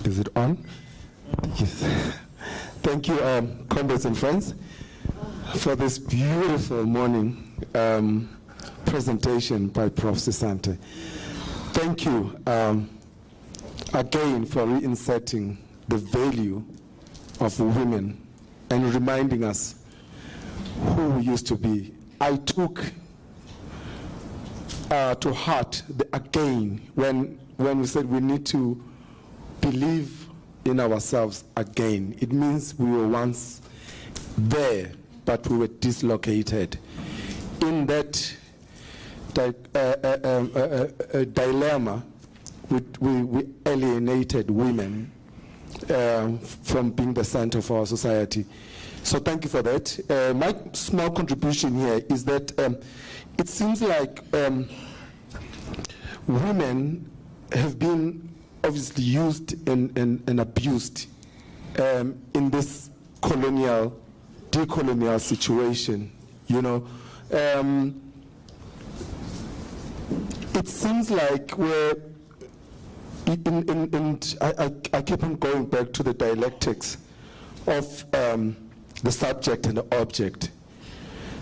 Is it on? Yes. Thank you, comrades and friends, for this beautiful morning presentation by Prof. Sisante. Thank you again for reinserting the value of women and reminding us who we used to be. I took to heart again when we said we need to believe in ourselves again. It means we were once there, but we were dislocated. In that dilemma, we alienated women from being the center of our society. So thank you for that. My small contribution here is that it seems like women have been obviously used and abused in this decolonial situation, you know. It seems like we're, I keep on going back to the dialectics of the subject and the object,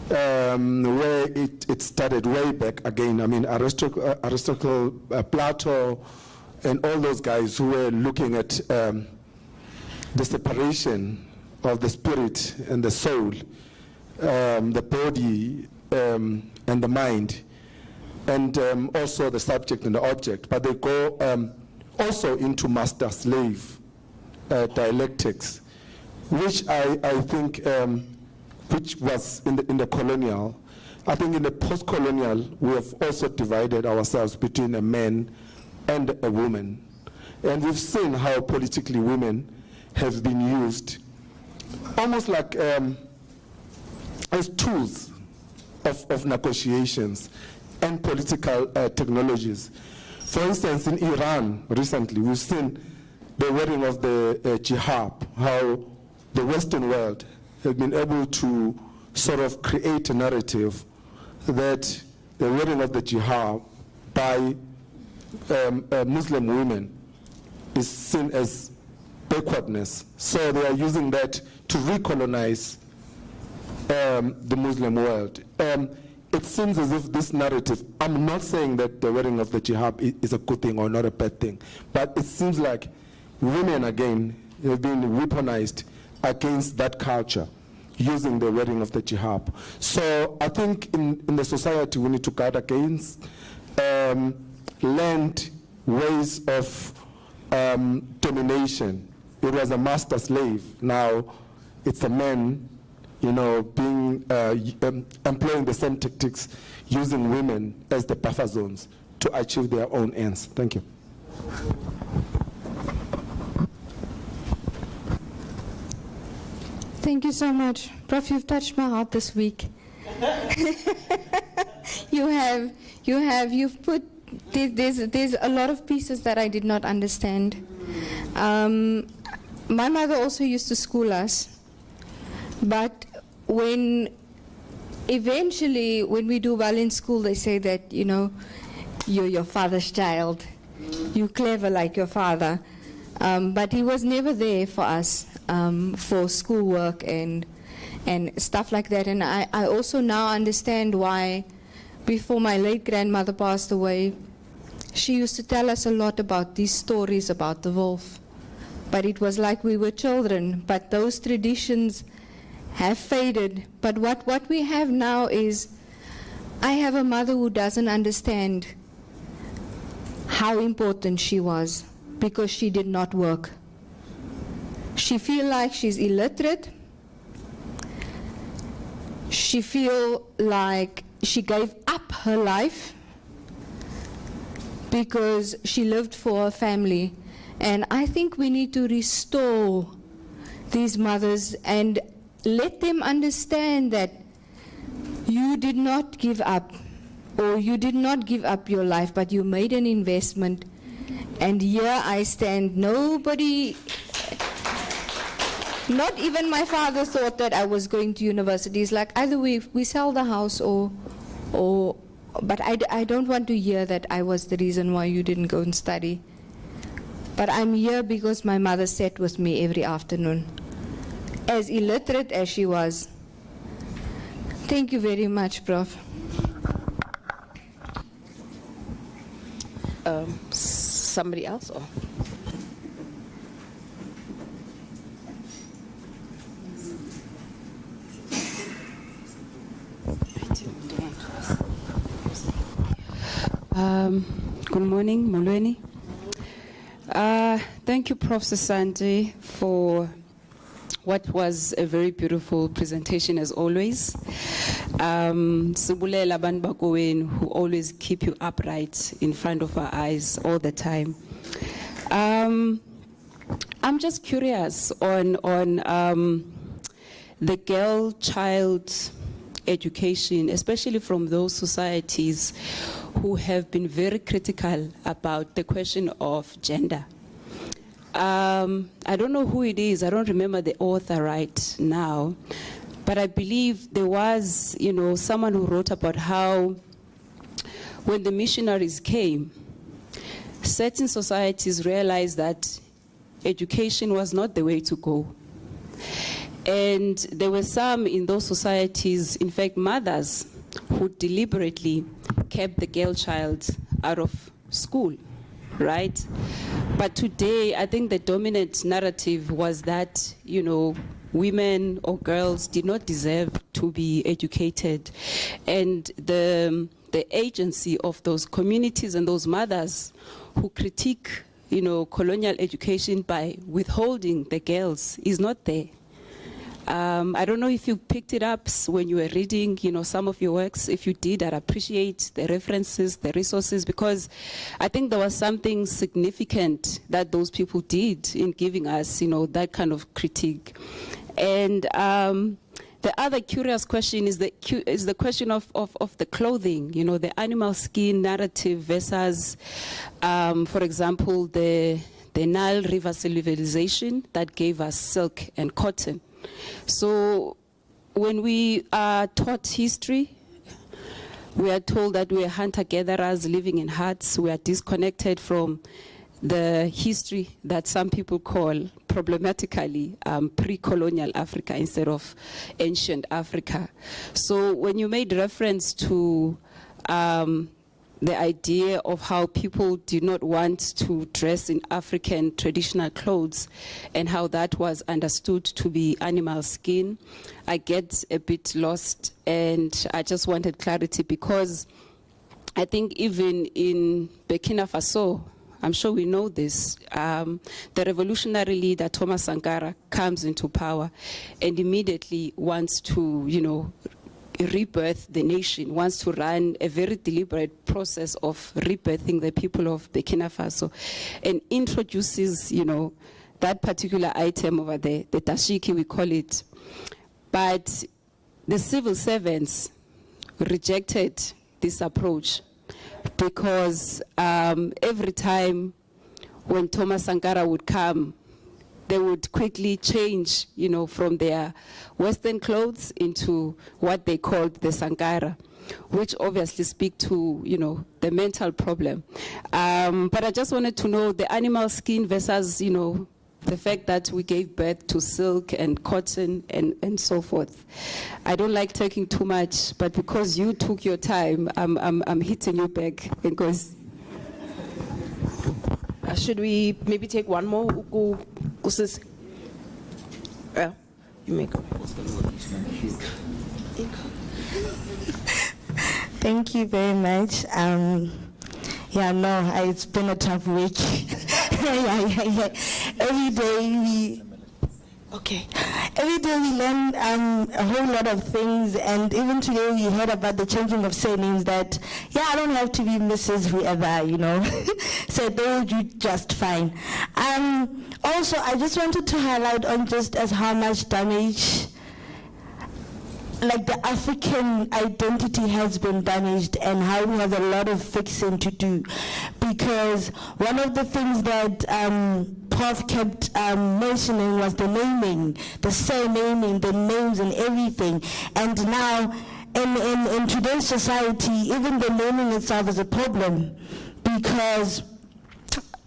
where it started way back again. I mean, Aristotle, Plato, and all those guys who were looking at the separation of the spirit and the soul, the body and the mind, and also the subject and the object. But they go also into master-slave dialectics, which I think, which was in the colonial. I think in the post-colonial, we have also divided ourselves between a man and a woman. And we've seen how politically women have been used almost like as tools of negotiations and political technologies. For instance, in Iran recently, we've seen the wearing of the hijab, how the Western world have been able to sort of create a narrative that the wearing of the hijab by Muslim women is seen as backwardness. So they are using that to recolonize the Muslim world. It seems as if this narrative, I'm not saying that the wearing of the hijab is a good thing or not a bad thing, but it seems like women, again, have been weaponized against that culture, using the wearing of the hijab. So I think in the society we need to guard against learned ways of domination. It was a master-slave. Now it's a man, you know, being employing the same tactics, using women as the buffer zones to achieve their own ends. Thank you. Thank you so much. Prof, you've touched my heart this week. You've put, there's a lot of pieces that I did not understand. My mother also used to school us, but eventually when we do well in school, they say that, you know, you're your father's child, you're clever like your father. But he was never there for us for schoolwork and stuff like that. And I also now understand why, before my late grandmother passed away, she used to tell us a lot about these stories about the wolf. But it was like we were children. But those traditions have faded. But what we have now is, I have a mother who doesn't understand how important she was, because she did not work. She feels like she's illiterate. She feels like she gave up her life because she lived for her family. And I think we need to restore these mothers and let them understand that you did not give up, or you did not give up your life, but you made an investment. And here I stand. Nobody, not even my father, thought that I was going to university. It's like, either we sell the house but I don't want to hear that I was the reason why you didn't go and study. But I'm here because my mother sat with me every afternoon, as illiterate as she was. Thank you very much, Prof. Somebody else? Or? Good morning, Molweni. Thank you, Professor Santi, for what was a very beautiful presentation as always. Sibulela abantu bakowenu who always keep you upright in front of our eyes all the time. I'm just curious on the girl-child education, especially from those societies who have been very critical about the question of gender. I don't know who it is, I don't remember the author right now, but I believe there was, someone who wrote about how when the missionaries came, certain societies realized that education was not the way to go. And there were some in those societies, in fact, mothers who deliberately kept the girl child out of school, right? But today, I think the dominant narrative was that, women or girls did not deserve to be educated. And the agency of those communities and those mothers who critique, colonial education by withholding the girls is not there. I don't know if you picked it up when you were reading, some of your works. If you did, I'd appreciate the references, the resources, because I think there was something significant that those people did in giving us, that kind of critique. And the other curious question is the question of the clothing, the animal skin narrative versus, for example, the Nile River civilization that gave us silk and cotton. So when we are taught history, we are told that we are hunter-gatherers living in huts. We are disconnected from the history that some people call problematically pre-colonial Africa instead of ancient Africa. So when you made reference to the idea of how people did not want to dress in African traditional clothes and how that was understood to be animal skin, I get a bit lost, and I just wanted clarity because I think even in Burkina Faso, I'm sure we know this, the revolutionary leader Thomas Sankara comes into power and immediately wants to, rebirth the nation, wants to run a very deliberate process of rebirthing the people of Burkina Faso, and introduces, that particular item over there, the dashiki we call it. But the civil servants rejected this approach because every time when Thomas Sankara would come, they would quickly change, from their Western clothes into what they called the Sankara, which obviously speak to, the mental problem. But I just wanted to know the animal skin versus, the fact that we gave birth to silk and cotton and so forth. I don't like talking too much, but because you took your time, I'm hitting you back because. Should we maybe take one more? You make. Thank you very much. It's been a tough week. Every day we learn a whole lot of things, and even today we heard about the changing of surnames that, I don't have to be Mrs. whoever, so they'll do just fine. Also, I just wanted to highlight on just as how much damage the African identity has been damaged and how we have a lot of fixing to do. Because one of the things that Prof kept mentioning was the naming, the surnaming, the names and everything. And now in today's society, even the naming itself is a problem because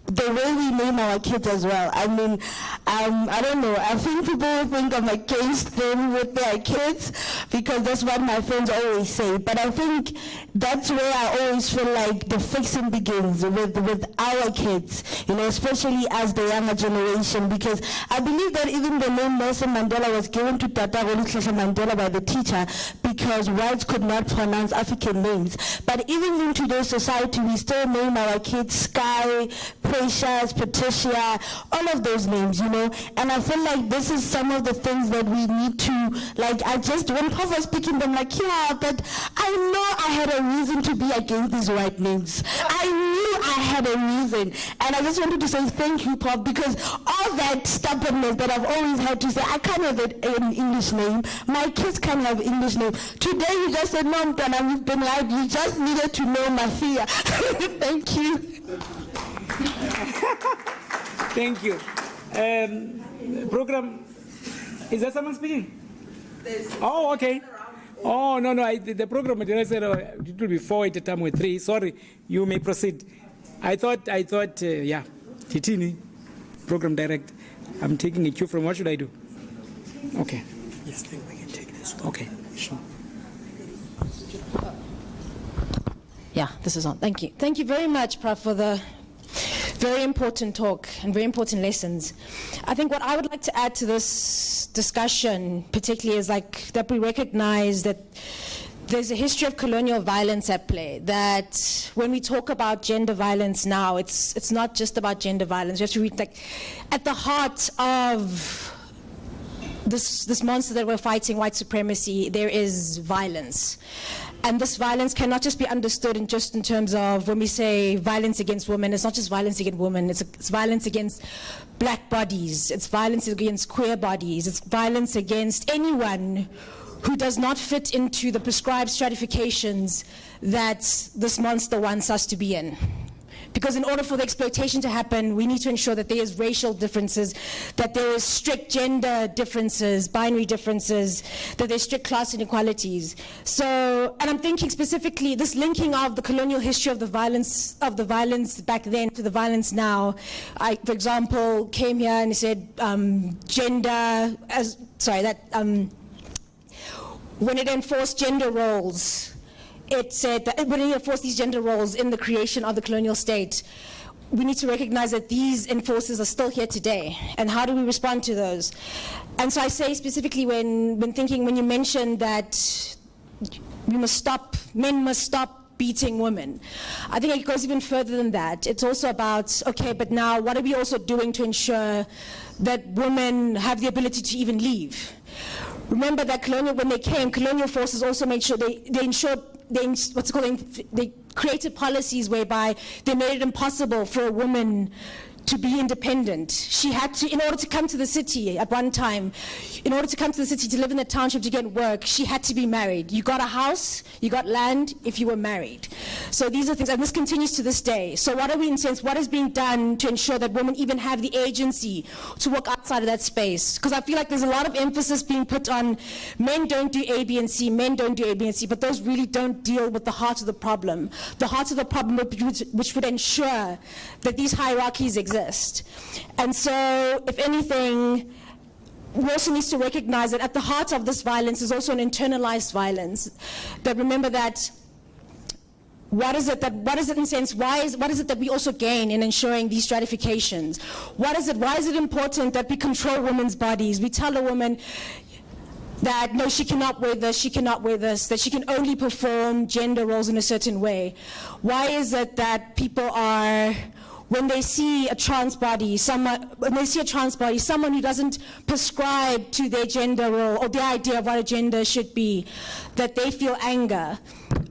the way we name our kids as well. I mean, I don't know. I think people will think I'm against them with their kids because that's what my friends always say. But I think that's where I always feel like the fixing begins with our kids, you know, especially as the younger generation. Because I believe that even the name Nelson Mandela was given to Tata Rolihlahla Mandela by the teacher because whites could not pronounce African names. But even in today's society, we still name our kids Sky, Precious, Patricia, all of those names, you know. And I feel like this is some of the things that we need to, like, when Prof was speaking, I'm like, yeah, but I know I had a reason to be against these white names. I knew I had a reason. And I just wanted to say thank you, Prof, because all that stubbornness that I've always had to say, I can't have an English name, my kids can't have English name. Today you just said, no, Mtana, we've been right, you just needed to know my fear. Thank you. Thank you. Program, is there someone speaking? Oh, okay. Oh, no, the program, I said it will be 4 at a time with 3. Sorry, you may proceed. I thought, yeah, Titini, program direct. I'm taking a cue from, what should I do? Okay. Yes, I think we can take this one. Okay, sure. Yeah, this is on. Thank you. Thank you very much, Prof, for the very important talk and very important lessons. I think what I would like to add to this discussion particularly is like that we recognize that there's a history of colonial violence at play, that when we talk about gender violence now, it's not just about gender violence. You have to read, like, at the heart of this monster that we're fighting, white supremacy, there is violence. And this violence cannot just be understood in terms of when we say violence against women, it's not just violence against women, it's violence against black bodies, it's violence against queer bodies, it's violence against anyone who does not fit into the prescribed stratifications that this monster wants us to be in. Because in order for the exploitation to happen, we need to ensure that there is racial differences, that there is strict gender differences, binary differences, that there's strict class inequalities. So, and I'm thinking specifically this linking of the colonial history of the violence back then to the violence now. I, for example, came here and said when it enforced gender roles, it said that when it enforced these gender roles in the creation of the colonial state, we need to recognize that these enforcers are still here today, and how do we respond to those? And so I say specifically when you mentioned that men must stop beating women, I think it goes even further than that. It's also about, okay, but now what are we also doing to ensure that women have the ability to even leave? Remember that when they came, colonial forces also made sure they created policies whereby they made it impossible for a woman to be independent. She had to, in order to come to the city at one time, in order to come to the city to live in the township to get work, she had to be married. You got a house, you got land if you were married. So these are things, and this continues to this day. So what is being done to ensure that women even have the agency to walk outside of that space? Because I feel like there's a lot of emphasis being put on men don't do A, B, and C, men don't do A, B, and C, but those really don't deal with the heart of the problem. The heart of the problem which would ensure that these hierarchies exist. And so, if anything, we also need to recognize that at the heart of this violence is also an internalized violence. That remember that what is it that we also gain in ensuring these stratifications? Why is it important that we control women's bodies? We tell a woman that no, she cannot wear this, that she can only perform gender roles in a certain way. Why is it that people are, when they see a trans body, someone who doesn't prescribe to their gender role or their idea of what a gender should be, that they feel anger?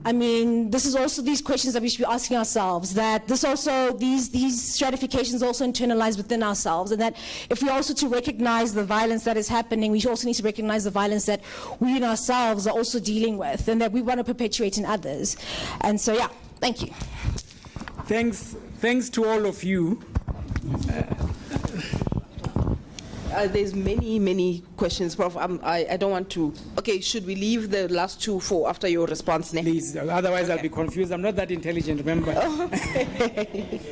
I mean, this is also these questions that we should be asking ourselves, that these stratifications also internalize within ourselves, and that if we also to recognize the violence that is happening, we also need to recognize the violence that we in ourselves are also dealing with, and that we want to perpetuate in others. And so, yeah, thank you. Thanks to all of you. There's many questions, Prof. I don't want to. Okay, should we leave the last two for after your response next? Please, otherwise I'll be confused. I'm not that intelligent, remember?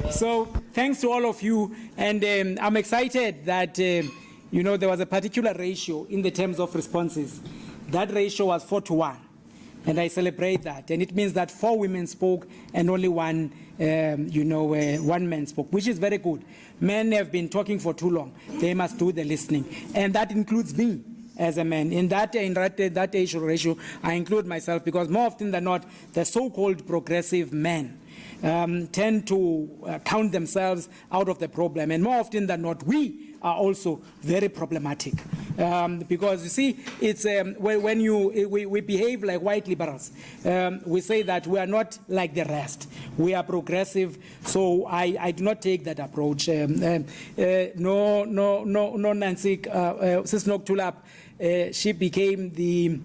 So, thanks to all of you, and I'm excited that, you know, there was a particular ratio in the terms of responses. That ratio was 4-1, and I celebrate that. And it means that 4 women spoke and only one man spoke, which is very good. Men have been talking for too long. They must do the listening, and that includes me as a man. In that age ratio, I include myself, because more often than not, the so-called progressive men tend to count themselves out of the problem, and more often than not, we are also very problematic, because you see, it's when we behave like white liberals. We say that we are not like the rest. We are progressive, so I do not take that approach. No, Nancy, Sis Noktulap, she became the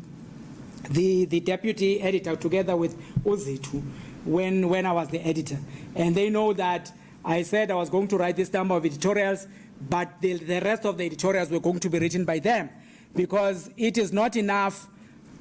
deputy editor together with Ozitu when I was the editor, and they know that I said I was going to write this number of editorials, but the rest of the editorials were going to be written by them, because it is not enough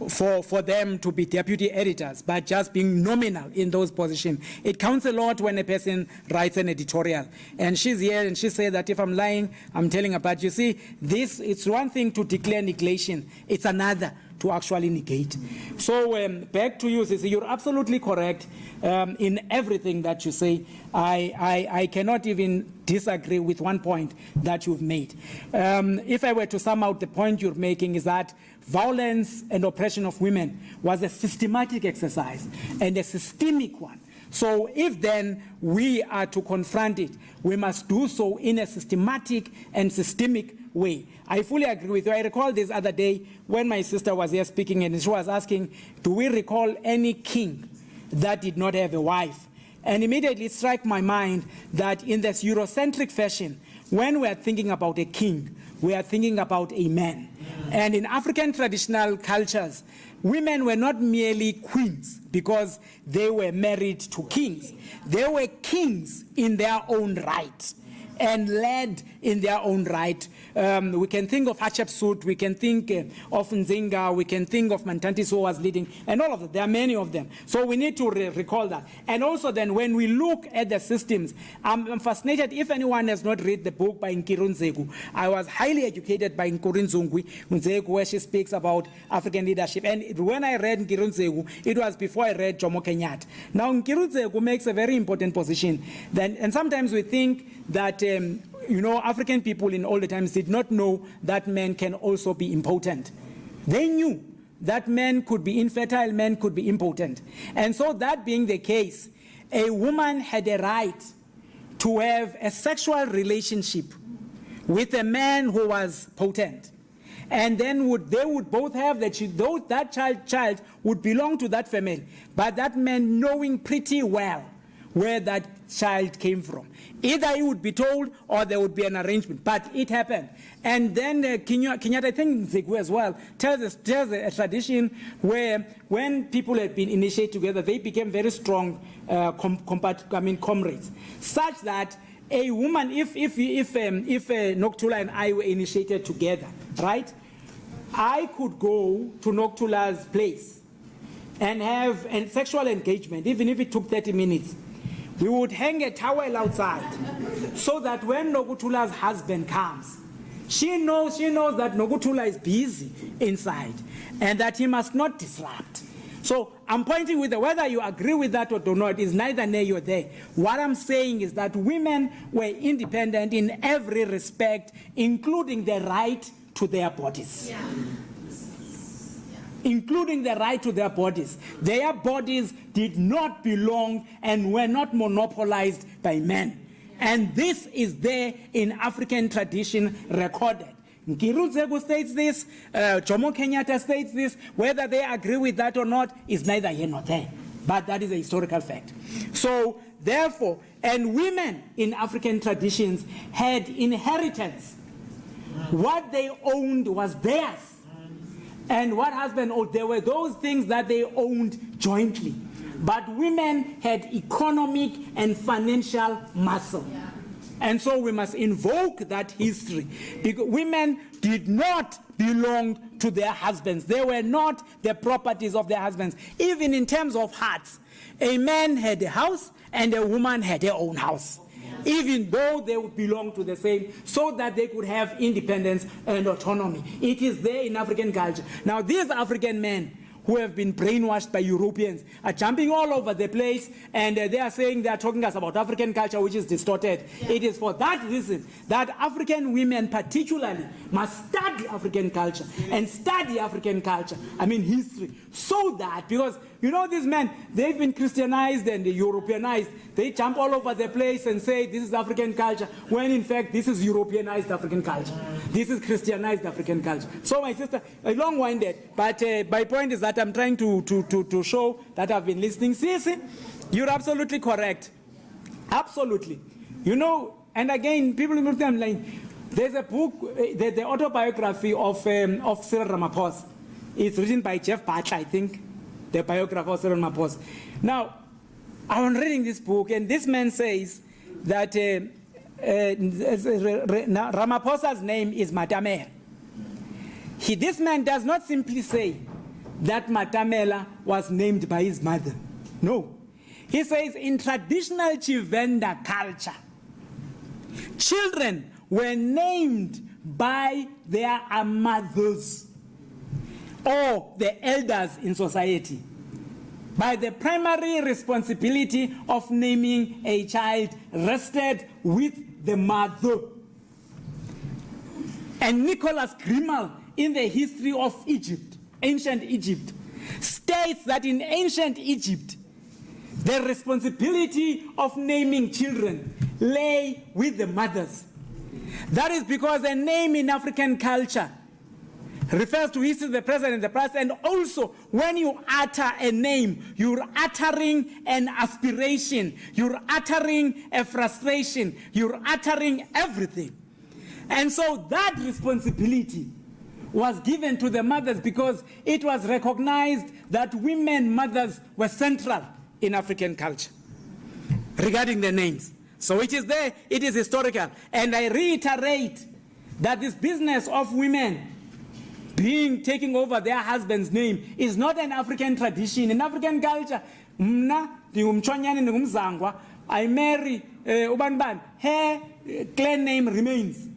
for them to be deputy editors, but just being nominal in those positions. It counts a lot when a person writes an editorial. And she's here, and she said that if I'm lying, I'm telling her. But you see, it's one thing to declare negation. It's another to actually negate. So back to you, Sisi. You're absolutely correct in everything that you say. I cannot even disagree with one point that you've made. If I were to sum out the point you're making, is that violence and oppression of women was a systematic exercise and a systemic one. So if then we are to confront it, we must do so in a systematic and systemic way. I fully agree with you. I recall this other day when my sister was here speaking, and she was asking, do we recall any king that did not have a wife? And immediately it struck my mind that in this Eurocentric fashion, when we are thinking about a king, we are thinking about a man. And in African traditional cultures, women were not merely queens because they were married to kings. They were kings in their own right and led in their own right. We can think of Hatshepsut, we can think of Nzinga, we can think of Mantantis, who was leading, and all of them. There are many of them. So we need to recall that. And also then when we look at the systems, I'm fascinated. If anyone has not read the book by Nkiru Nzegu, I was highly educated by Nkiru Nzegu, where she speaks about African leadership. And when I read Nkiru Nzegu, it was before I read Jomo Kenyatta. Now Nkiru Nzegu makes a very important position. And sometimes we think that African people in all the times did not know that men can also be impotent. They knew that men could be infertile, men could be impotent. And so that being the case, a woman had a right to have a sexual relationship with a man who was potent. And then they would both have that child would belong to that family, but that man knowing pretty well where that child came from. Either he would be told or there would be an arrangement, but it happened. And then Kenyatta, I think Nzegu as well, tells a tradition where when people had been initiated together, they became very strong comrades, such that a woman, if Noktula and I were initiated together, right, I could go to Noktula's place and have a sexual engagement, even if it took 30 minutes. We would hang a towel outside so that when Nokutula's husband comes, she knows that Nokutula is busy inside and that he must not disrupt. So I'm pointing with whether you agree with that or do not is neither near nor there. What I'm saying is that women were independent in every respect, including the right to their bodies. Yeah. Including the right to their bodies. Their bodies did not belong and were not monopolized by men. And this is there in African tradition recorded. Nkiru Nzegu states this, Jomo Kenyatta states this. Whether they agree with that or not is neither here nor there. But that is a historical fact. So therefore, and women in African traditions had inheritance. What they owned was theirs. And what husband owed, there were those things that they owned jointly. But women had economic and financial muscle. And so we must invoke that history. Because women did not belong to their husbands. They were not the properties of their husbands. Even in terms of hearts, a man had a house and a woman had her own house. Even though they would belong to the same, so that they could have independence and autonomy. It is there in African culture. Now, these African men who have been brainwashed by Europeans are jumping all over the place, and they are saying they are talking us about African culture, which is distorted. Yeah. It is for that reason that African women particularly must study African culture and study African culture, history, so that, because you know these men, they've been Christianized and Europeanized. They jump all over the place and say this is African culture, when in fact this is Europeanized African culture. This is Christianized African culture. So my sister, long-winded, but my point is that I'm trying to show that I've been listening. See, you're absolutely correct. Absolutely. You know, and again, people in like, there's a book, the autobiography of Cyril Ramaphosa. It's written by Jeff Butler, I think, the biography of Cyril Ramaphosa. Now, I was reading this book, and this man says that Ramaphosa's name is Matamela. This man does not simply say that Matamela was named by his mother. No. He says in traditional Chivenda culture, children were named by their mothers or the elders in society, by the primary responsibility of naming a child rested with the mother. And Nicholas Grimal, in the history of Egypt, ancient Egypt, states that in ancient Egypt, the responsibility of naming children lay with the mothers. That is because a name in African culture refers to history, the present, and the past. And also, when you utter a name, you're uttering an aspiration, you're uttering a frustration, you're uttering everything. And so that responsibility was given to the mothers because it was recognized that women mothers were central in African culture regarding the names. So it is there, it is historical. And I reiterate that this business of women taking over their husband's name is not an African tradition. In African culture, I marry Ubanban, her clan name remains.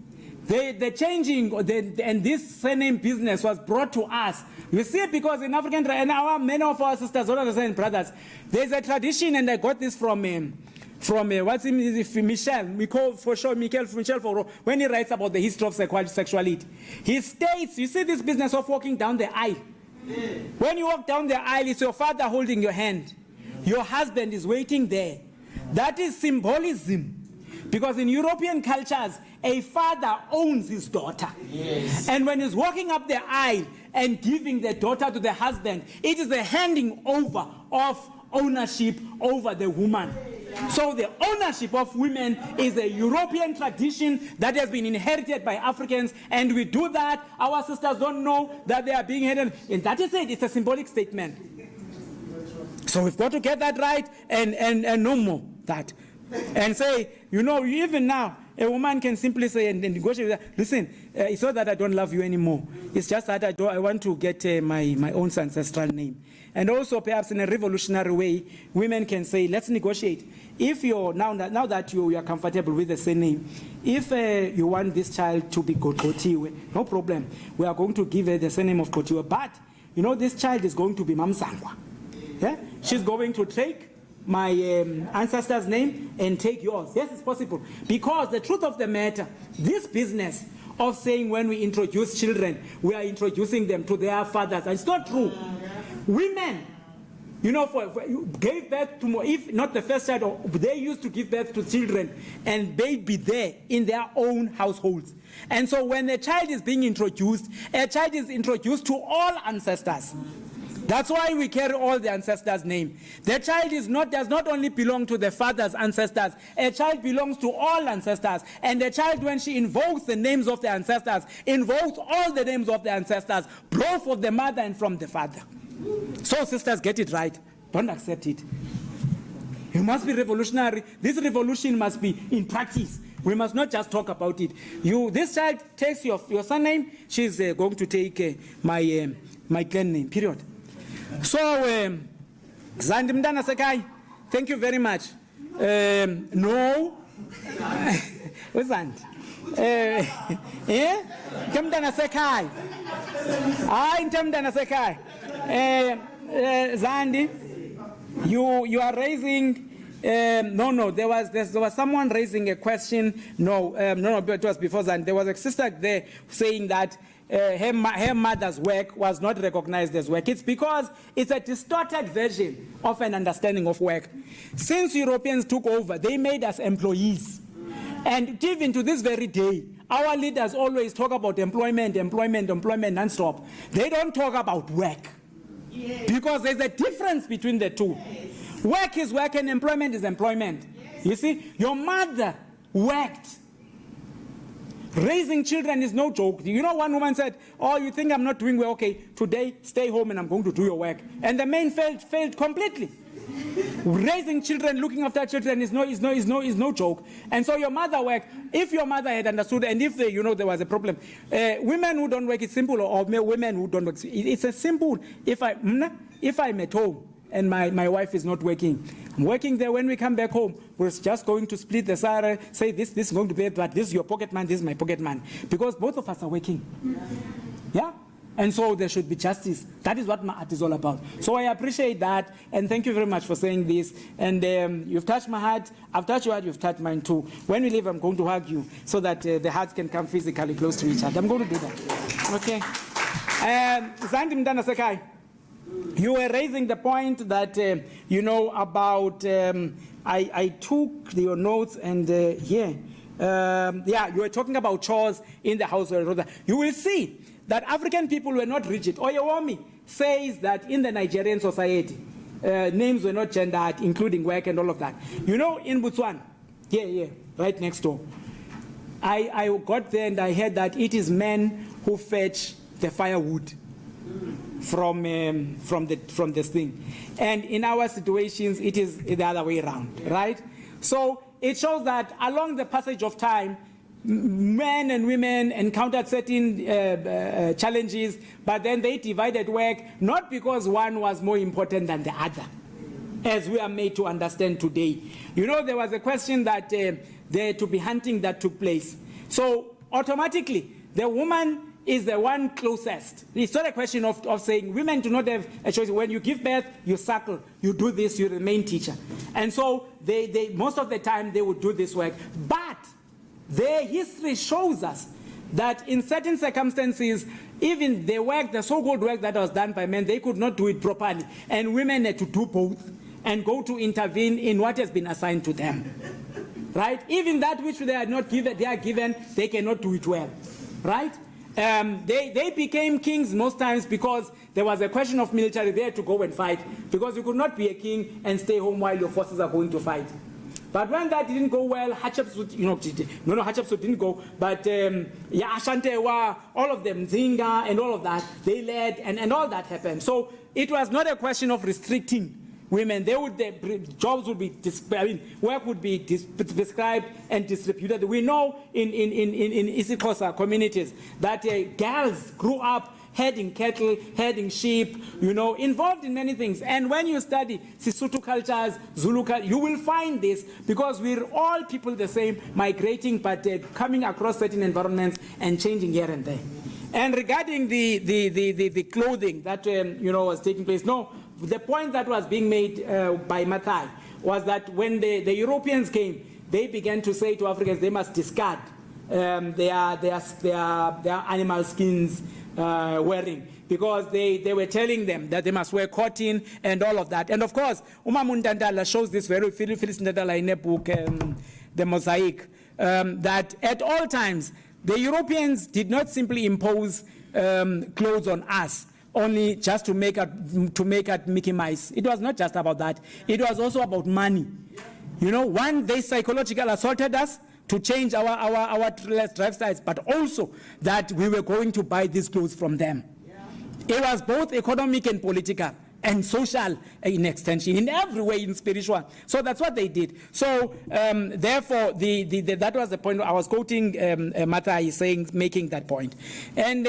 The changing and this surname business was brought to us. You see, because in African, and many of our sisters, brothers, there's a tradition, and I got this from what's his name, Michel Foucault, when he writes about the history of sexuality. He states, you see this business of walking down the aisle. When you walk down the aisle, it's your father holding your hand. Your husband is waiting there. That is symbolism. Because in European cultures, a father owns his daughter. Yes. And when he's walking up the aisle and giving the daughter to the husband, it is the handing over of ownership over the woman. So the ownership of women is a European tradition that has been inherited by Africans, and we do that. Our sisters don't know that they are being inherited. And that is it. It's a symbolic statement. So we've got to get that right and no more that. And say, you know, even now, a woman can simply say and negotiate with her, listen, it's not that I don't love you anymore. It's just that I want to get my own ancestral name. And also, perhaps in a revolutionary way, women can say, let's negotiate. If you're, now that you are comfortable with the same name, if you want this child to be Gotiwe, no problem. We are going to give her the surname of Gotiwe. But, you know, this child is going to be Mamsangwa. Yeah? She's going to take my ancestor's name and take yours. Yes, it's possible. Because the truth of the matter, this business of saying when we introduce children, we are introducing them to their fathers. And it's not true. Women, you know, gave birth to more, if not the first child, they used to give birth to children and they be there in their own households. And so when a child is being introduced, a child is introduced to all ancestors. That's why we carry all the ancestors' name. The child does not only belong to the father's ancestors. A child belongs to all ancestors. And the child, when she invokes the names of the ancestors, invokes all the names of the ancestors, both of the mother and from the father. So sisters, get it right. Don't accept it. You must be revolutionary. This revolution must be in practice. We must not just talk about it. This child takes your surname, she's going to take my clan name, period. So, Zandi Mdana Sakai, thank you very much. No. What's that? Mdana Sakai. Mdana Sakai. Zandi, you are raising. No. There was someone raising a question. No, but it was before that. There was a sister there saying that her mother's work was not recognized as work. It's because it's a distorted version of an understanding of work. Since Europeans took over, they made us employees. And even to this very day, our leaders always talk about employment non-stop. They don't talk about work. Yes. Because there's a difference between the two. Yes. Work is work and employment is employment. Yes. You see, your mother worked. Raising children is no joke. You know, one woman said, oh, you think I'm not doing well? Okay, today, stay home and I'm going to do your work. And the man failed completely. Raising children, looking after children is no joke. And so your mother worked. If your mother had understood, and if there was a problem, women who don't work, it's simple, or women who don't work, it's a simple. If I'm at home and my wife is not working, I'm working there. When we come back home, we're just going to split the salary. Say this is going to be, but this is your pocket money, this is my pocket money, because both of us are working. Yeah. And so there should be justice. That is what my art is all about. So I appreciate that, and thank you very much for saying this. And you've touched my heart. I've touched your heart. You've touched mine too. When we leave, I'm going to hug you so that the hearts can come physically close to each other. I'm going to do that. Okay. Zandi Mdana Sakai, you were raising the point that about. I took your notes and you were talking about chores in the household. You will see that African people were not rigid. Oyewomi says that in the Nigerian society, names were not gendered, including work and all of that. You know, in Botswana, right next door, I got there and I heard that it is men who fetch the firewood from this thing. And in our situations, it is the other way around, right? So it shows that along the passage of time, men and women encountered certain challenges, but then they divided work, not because one was more important than the other, as we are made to understand today. You know, there was a question that there to be hunting that took place. So automatically, the woman is the one closest. It's not a question of saying women do not have a choice. When you give birth, you suckle, you do this, you're the main teacher. And so they most of the time, they would do this work. But their history shows us that in certain circumstances, even the so-called work that was done by men, they could not do it properly. And women had to do both and go to intervene in what has been assigned to them. Right? Even that which they are given, they cannot do it well. Right? They became kings most times because there was a question of military there to go and fight. Because you could not be a king and stay home while your forces are going to fight. But when that didn't go well, Hatshepsut, Hatshepsut didn't go, but Ashantewa, all of them, Zinga, and all of that, they led, and all that happened. So it was not a question of restricting women. Jobs would be, work would be prescribed and distributed. We know in Isixhosa communities that girls grew up herding cattle, herding sheep, involved in many things. And when you study Sesotho cultures, Zulu culture, you will find this because we're all people the same, migrating, but coming across certain environments and changing here and there. And regarding the clothing that was taking place, no, the point that was being made by Mathai was that when the Europeans came, they began to say to Africans they must discard their animal skins wearing, because they were telling them that they must wear cotton and all of that. And of course, Uma Mundandala shows this very Phyllis Ndandala in a book, The Mosaic, that at all times, the Europeans did not simply impose clothes on us, only just to make at Mickey Mouse. It was not just about that. It was also about money. One, they psychologically assaulted us to change our lifestyles, but also that we were going to buy these clothes from them. It was both economic and political. and social in extension, in every way, in spiritual. So that's what they did. So therefore, that was the point. I was quoting Martha making that point. And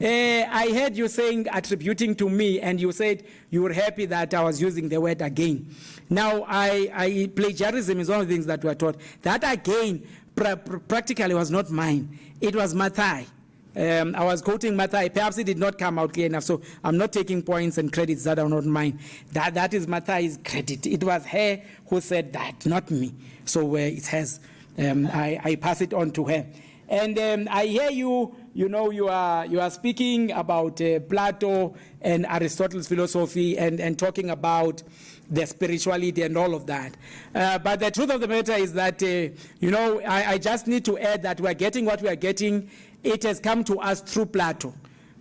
I heard you saying, attributing to me, and you said you were happy that I was using the word again. Now, plagiarism is one of the things that we are taught. That again, practically was not mine. It was Mathai. I was quoting Mathai. Perhaps it did not come out clear enough, so I'm not taking points and credits that are not mine. That is Mathai's credit. It was her who said that, not me. So it has. I pass it on to her. And I hear you. You know, you are speaking about Plato and Aristotle's philosophy and talking about the spirituality and all of that. But the truth of the matter is that, I just need to add that we are getting what we are getting. It has come to us through Plato.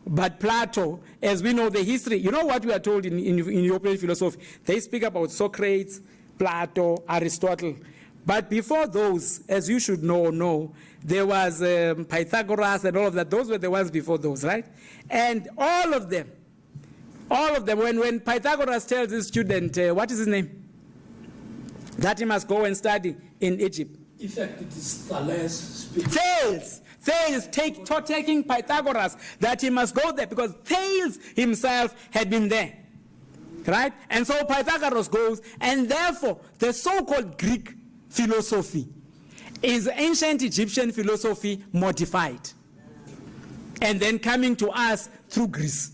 But Plato, as we know the history, you know what we are told in European philosophy? They speak about Socrates, Plato, Aristotle. But before those, as you should know, there was Pythagoras and all of that. Those were the ones before those, right? And all of them, when Pythagoras tells his student, what is his name? That he must go and study in Egypt. In fact, it is Thales speaking. Thales taking Pythagoras that he must go there because Thales himself had been there, right? And so Pythagoras goes, and therefore the so-called Greek philosophy is ancient Egyptian philosophy modified and then coming to us through Greece.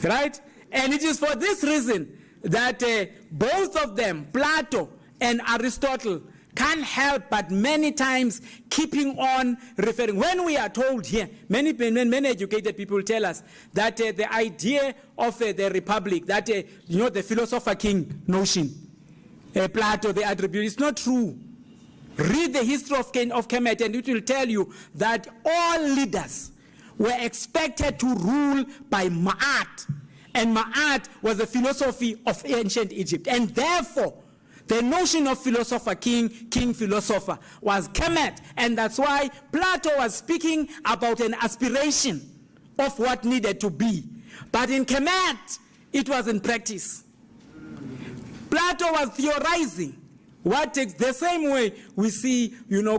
Right? And it is for this reason that both of them, Plato and Aristotle, can't help but many times keeping on referring. When we are told here, many educated people tell us that the idea of the republic, that the philosopher king notion, Plato, the attribute, is not true. Read the history of Kemet and it will tell you that all leaders were expected to rule by Ma'at. And Ma'at was the philosophy of ancient Egypt. And therefore, the notion of philosopher king philosopher was Kemet. And that's why Plato was speaking about an aspiration of what needed to be. But in Kemet, it was in practice. Plato was theorizing what takes the same way we see,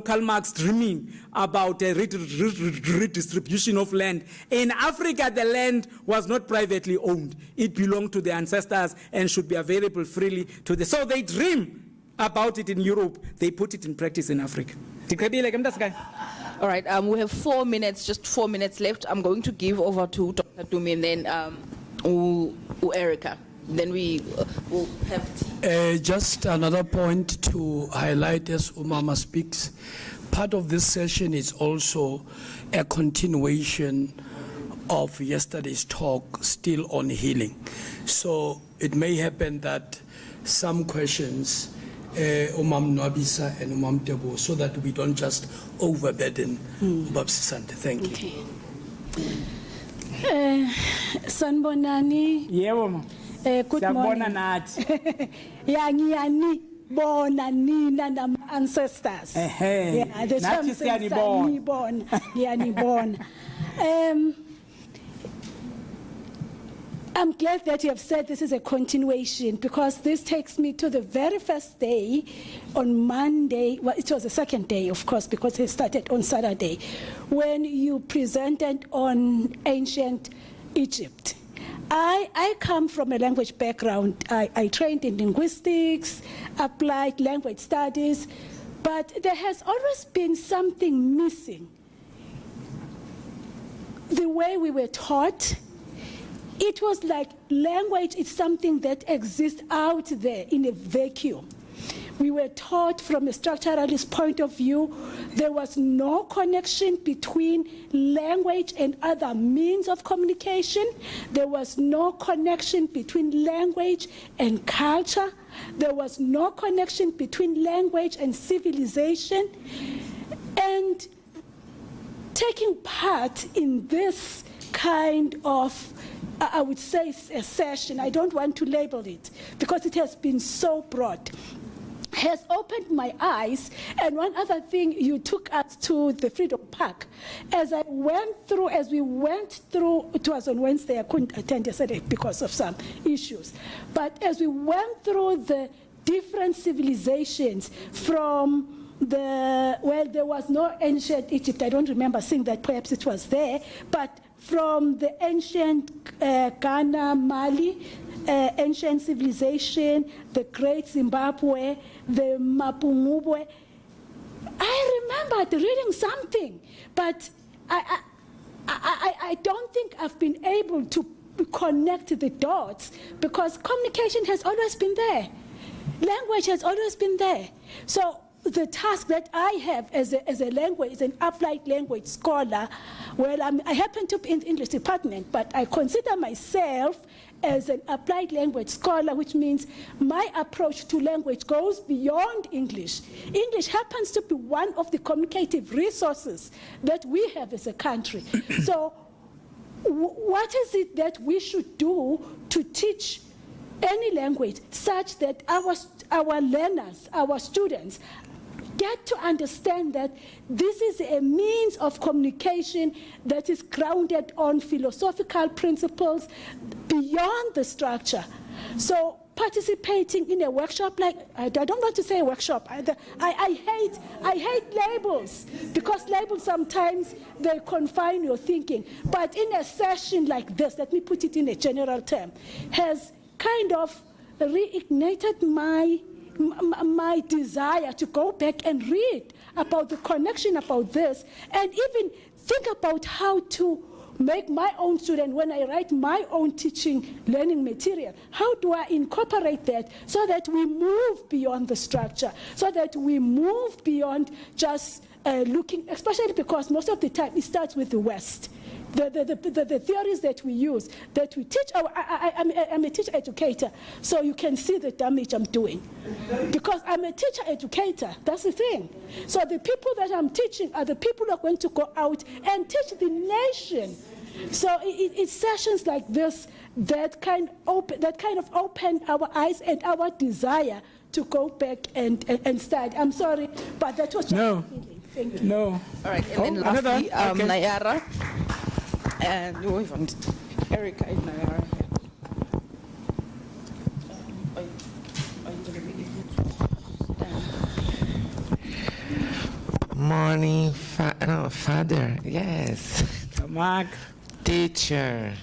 Karl Marx dreaming about a redistribution of land. In Africa, the land was not privately owned. It belonged to the ancestors and should be available freely to the. So they dream about it in Europe. They put it in practice in Africa. All right, we have 4 minutes, just 4 minutes left. I'm going to give over to Dr. Dumi and then Erica. Then we will have tea. Just another point to highlight as Umama speaks. Part of this session is also a continuation of yesterday's talk, still on healing. So it may happen that some questions, Umam Nwabisa and Umam Tebo, so that we don't just overburden Babsi Sante. Thank you. Sanbonani. Yeah, woman. Good morning. Yani bona nina na ancestors. Yeah, the term says born. Yani born. I'm glad that you have said this is a continuation because this takes me to the very first day on Monday. Well, it was the second day, of course, because it started on Saturday, when you presented on ancient Egypt. I come from a language background. I trained in linguistics, applied language studies, but there has always been something missing. The way we were taught, it was like language is something that exists out there in a vacuum. We were taught from a structuralist point of view, there was no connection between language and other means of communication. There was no connection between language and culture. There was no connection between language and civilization. And taking part in this kind of, I would say, a session, I don't want to label it because it has been so broad, has opened my eyes. And one other thing, you took us to the Freedom Park. As we went through, it was on Wednesday, I couldn't attend yesterday because of some issues. But as we went through the different civilizations from there was no ancient Egypt. I don't remember seeing that, perhaps it was there, but from the ancient Ghana, Mali, ancient civilization, the great Zimbabwe, the Mapungubwe. I remembered reading something, but I don't think I've been able to connect the dots, because communication has always been there. Language has always been there. So the task that I have as a language, as an applied language scholar, I happen to be in the English department, but I consider myself as an applied language scholar, which means my approach to language goes beyond English. English happens to be one of the communicative resources that we have as a country. So what is it that we should do to teach any language such that our learners, our students, get to understand that this is a means of communication that is grounded on philosophical principles beyond the structure. So participating in a workshop, like, I don't want to say a workshop, I hate labels, because labels sometimes they confine your thinking. But in a session like this, let me put it in a general term, has kind of reignited my desire to go back and read about the connection about this, and even think about how to make my own student, when I write my own teaching learning material, how do I incorporate that so that we move beyond the structure, so that we move beyond just looking, especially because most of the time it starts with the West. The theories that we use, that we teach, I'm a teacher educator, so you can see the damage I'm doing. Because I'm a teacher educator, that's the thing. So the people that I'm teaching are the people who are going to go out and teach the nation. So it's sessions like this that kind of open our eyes and our desire to go back and study. I'm sorry, but that was just No. Thank you. No. All right, and then another lastly, one? Okay. Nayara. And we want Erica and Nayara. Are you going to be able to Morning, father. Yes. Mark. Teacher.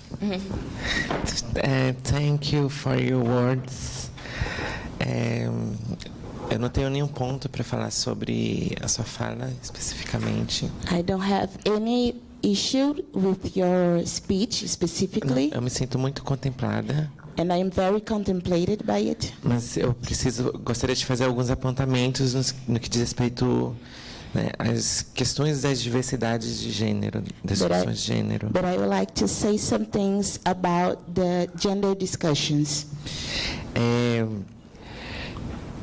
Thank you for your words. Eu não tenho nenhum ponto para falar sobre a sua fala especificamente. I don't have any issue with your speech specifically, Eu me sinto muito contemplada, and I am very contemplated by it. mas eu gostaria de fazer alguns apontamentos no que diz respeito, né, às questões das diversidades de gênero, das discussões de gênero. But I would like to say some things about the gender discussions.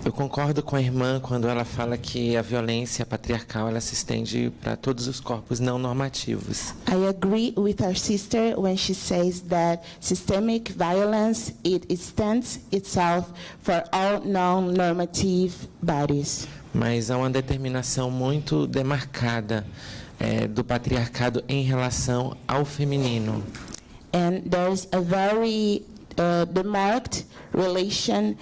Eu concordo com a irmã quando ela fala que a violência patriarcal ela se estende para todos os corpos não normativos. I agree with our sister when she says that systemic violence, it extends itself for all non-normative bodies. Mas há uma determinação muito demarcada do patriarcado em relação ao feminino. And there's a very demarked relation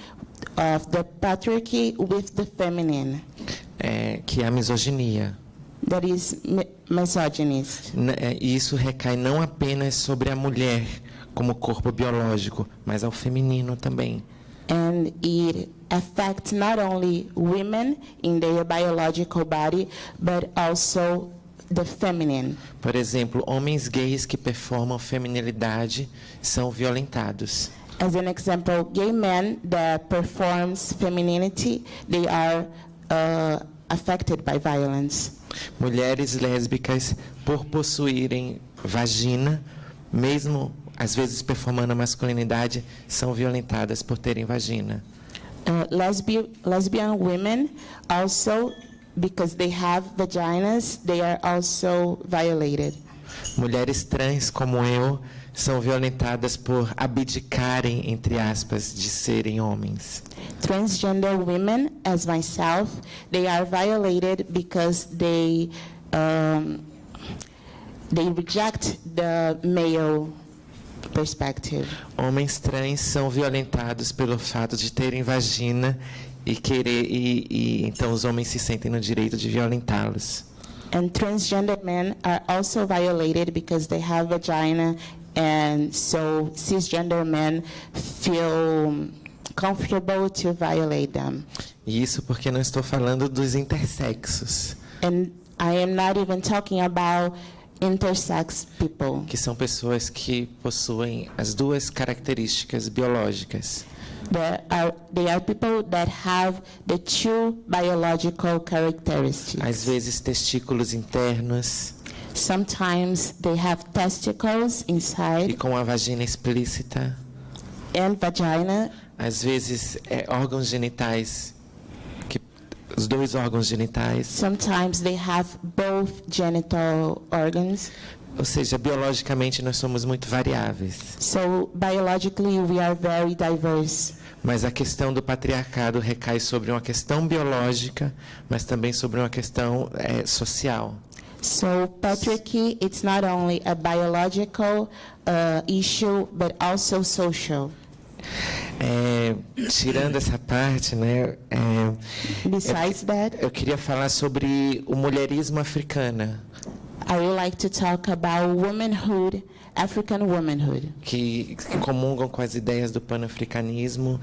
of the patriarchy with the feminine. Que é a misoginia. That is misogynist. E isso recai não apenas sobre a mulher como corpo biológico, mas ao feminino também. And it affects not only women in their biological body, but also the feminine. Por exemplo, homens gays que performam feminilidade são violentados. As an example, gay men that performs femininity, they are affected by violence. Mulheres lésbicas, por possuírem vagina, mesmo às vezes performando a masculinidade, são violentadas por terem vagina. Lesbian women also, because they have vaginas, they are also violated. Mulheres trans como eu são violentadas por abdicarem, entre aspas, de serem homens. Transgender women, as myself, they are violated because they reject the male perspective. Homens trans são violentados pelo fato de terem vagina e então os homens se sentem no direito de violentá-los. And transgender men are also violated because they have vagina, and so cisgender men feel comfortable to violate them. E isso porque não estou falando dos intersexos, And I am not even talking about intersex people. que são pessoas que possuem as duas características biológicas. They are people that have the two biological characteristics. Às vezes testículos internos Sometimes they have testicles e inside com a vagina explícita. and vagina. Às vezes órgãos genitais, os dois órgãos genitais. Sometimes they have both genital organs. Ou seja, biologicamente nós somos muito variáveis. So biologically we are very diverse. Mas a questão do patriarcado recai sobre uma questão biológica, mas também sobre uma questão social. So patriarchy, it's not only a biological issue, but also social. Tirando essa parte, né? Besides that, Eu queria falar sobre o mulherismo africana, I would like to talk about womanhood, African womanhood, que comungam com as ideias do panafricanismo,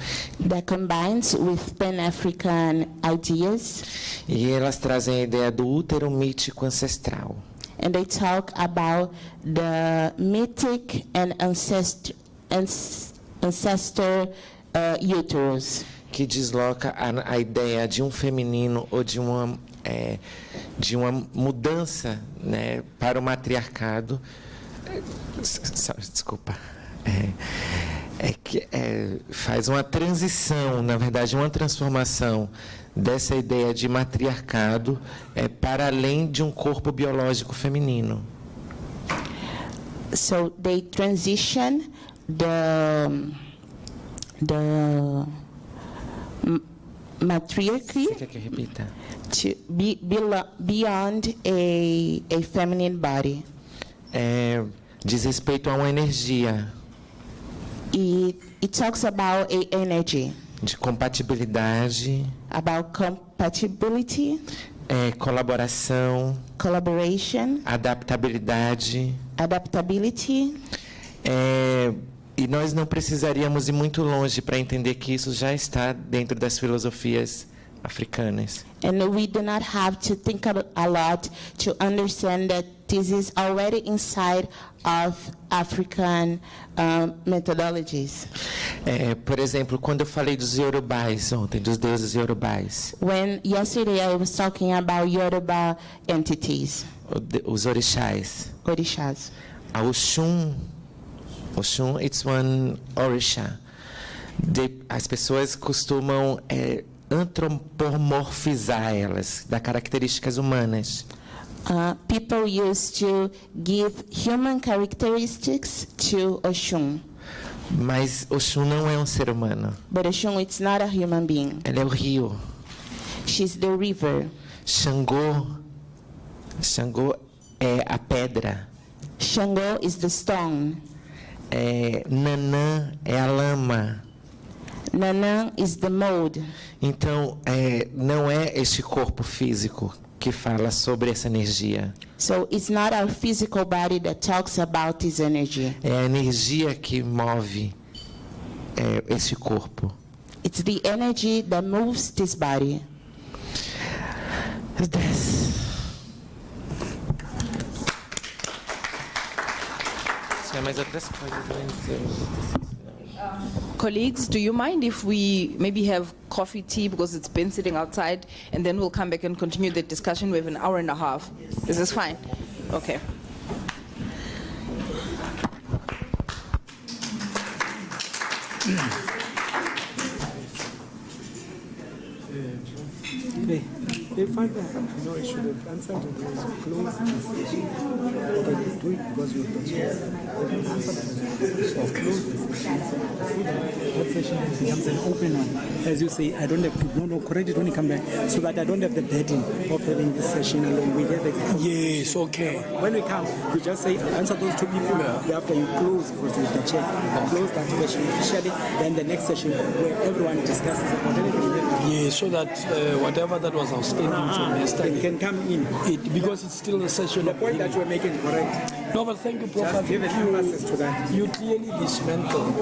that combines with Pan-African ideas, e elas trazem a ideia do útero mítico ancestral. and they talk about the mythic and ancestor uterus, Que desloca a ideia de um feminino ou de uma mudança, né, para o matriarcado. Desculpa. Faz uma transição, na verdade, uma transformação dessa ideia de matriarcado para além de um corpo biológico feminino. So they transition the matriarchy Você quer que eu repita? to beyond a feminine body. Diz respeito a uma energia It talks about a energy, de compatibilidade, about compatibility, colaboração, collaboration, adaptabilidade. adaptability. E nós não precisaríamos ir muito longe para entender que isso já está dentro das filosofias africanas. And we do not have to think a lot to understand that this is already inside of African methodologies. Por exemplo, quando eu falei dos Yorubais ontem, dos deuses Yorubais, When yesterday I was talking about Yoruba entities, os orixás, orishas. a Oxum, it's one orisha. As pessoas costumam antropomorfizar elas, dar características humanas. People used to give human characteristics to Oshun, Mas Oxum não é um ser humano. but Oshun is not a human being. Ela é o rio. She's the river. Xangô é a pedra. Shango is the stone. Nanã é a lama. Nana is the mold. Então, não é este corpo físico que fala sobre essa energia. So it's not our physical body that talks about this energy. É a energia que move esse corpo. It's the energy that moves this body. Tinha mais outras coisas, Colleagues, do you mind if we maybe have coffee, tea, because it's been sitting outside, and then we'll come back and continue the discussion? We have an hour and a half. Is this fine? Okay. father, no, I should have answered it was close to the session. Okay, do it because you're the chair. Close the session. So that session becomes an open one. As you say, I don't have to, no, correct it when you come back, so that I don't have the burden of having this session alone. We have a Yes, okay. when we come, you just say, answer those two people. After you close, because you're the chair, close that session officially, then the next session where everyone discusses about anything. Yes, so that whatever that was outstanding from yesterday, It can come in. because it's still a session. The point that you are making correct. No, but thank you, Prof. Just give an emphasis to that. You clearly dismantled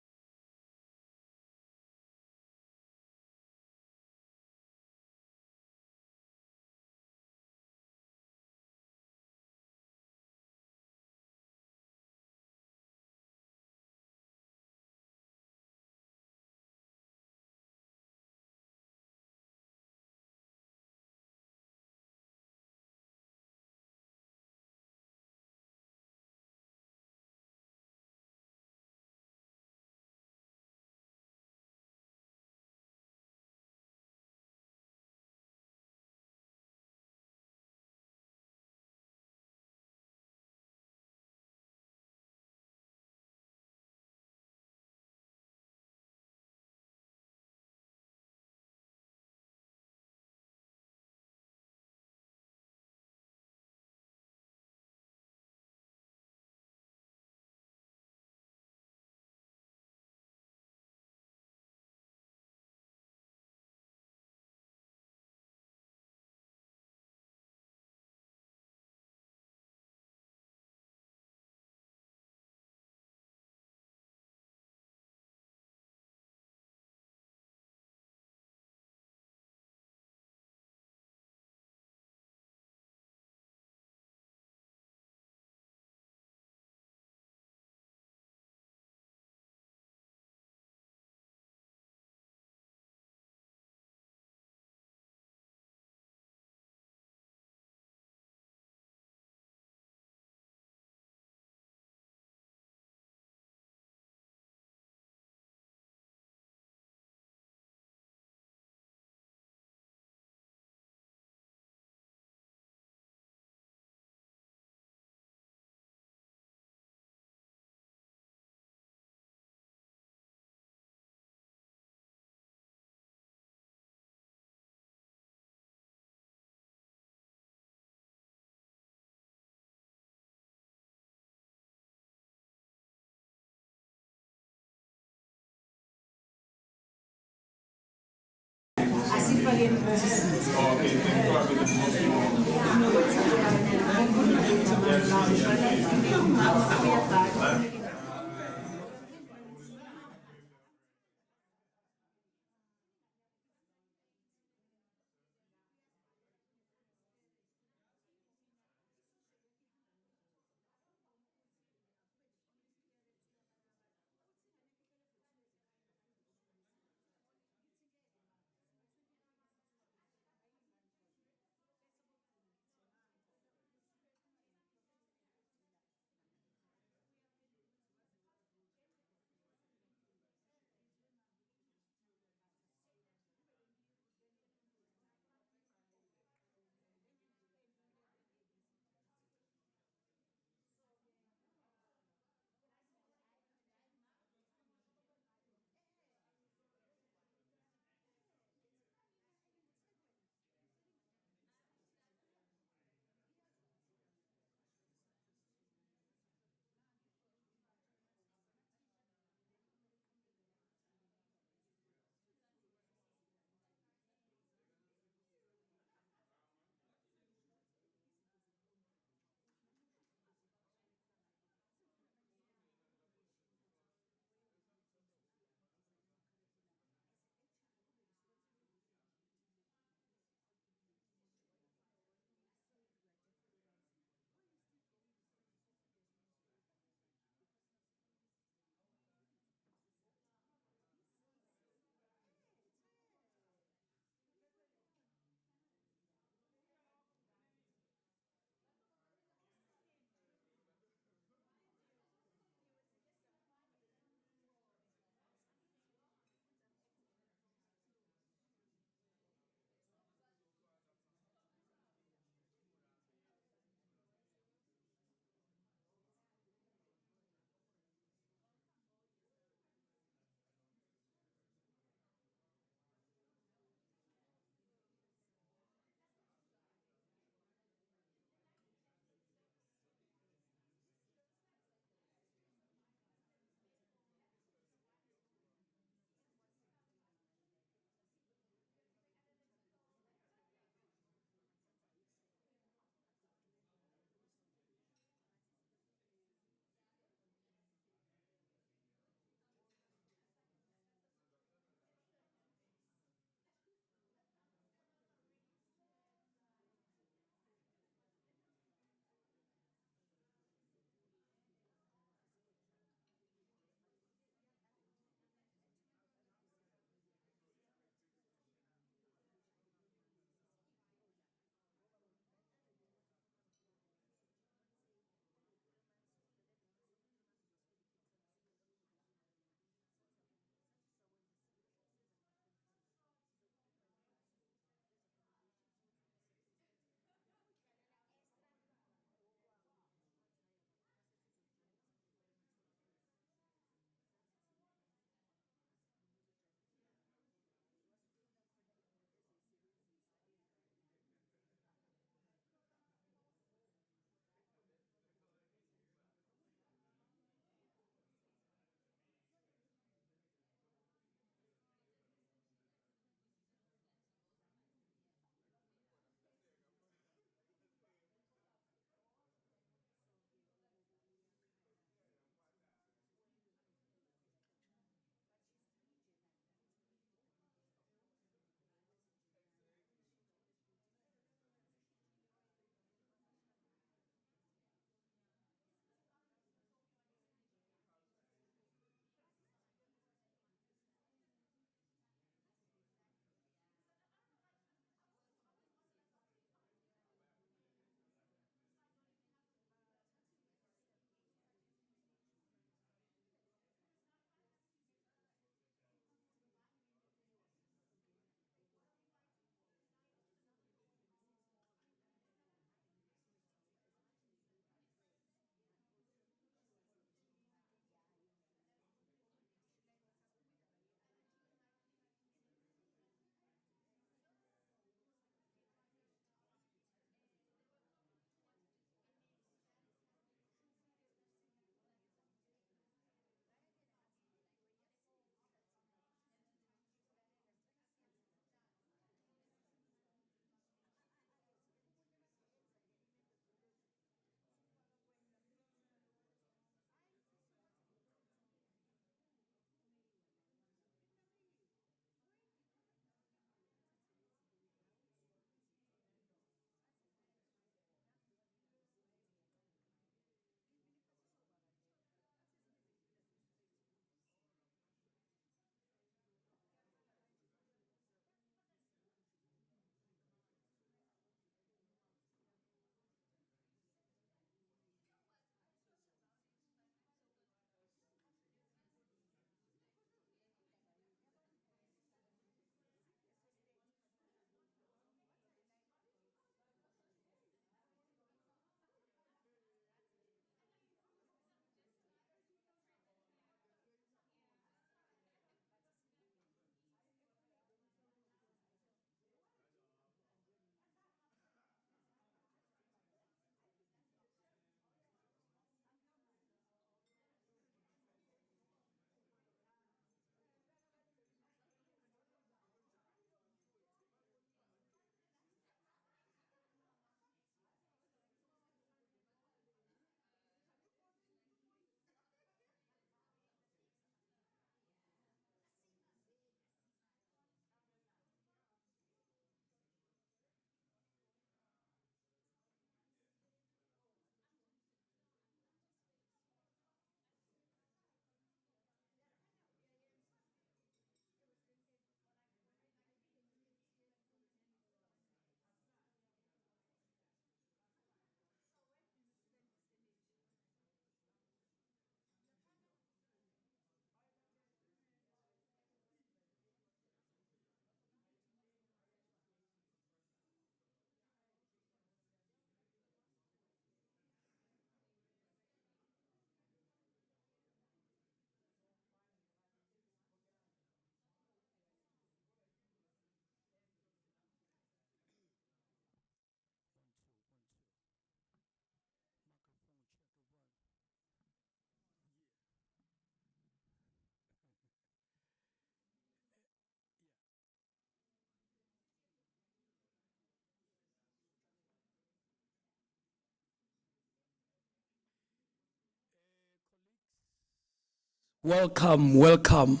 Welcome, welcome.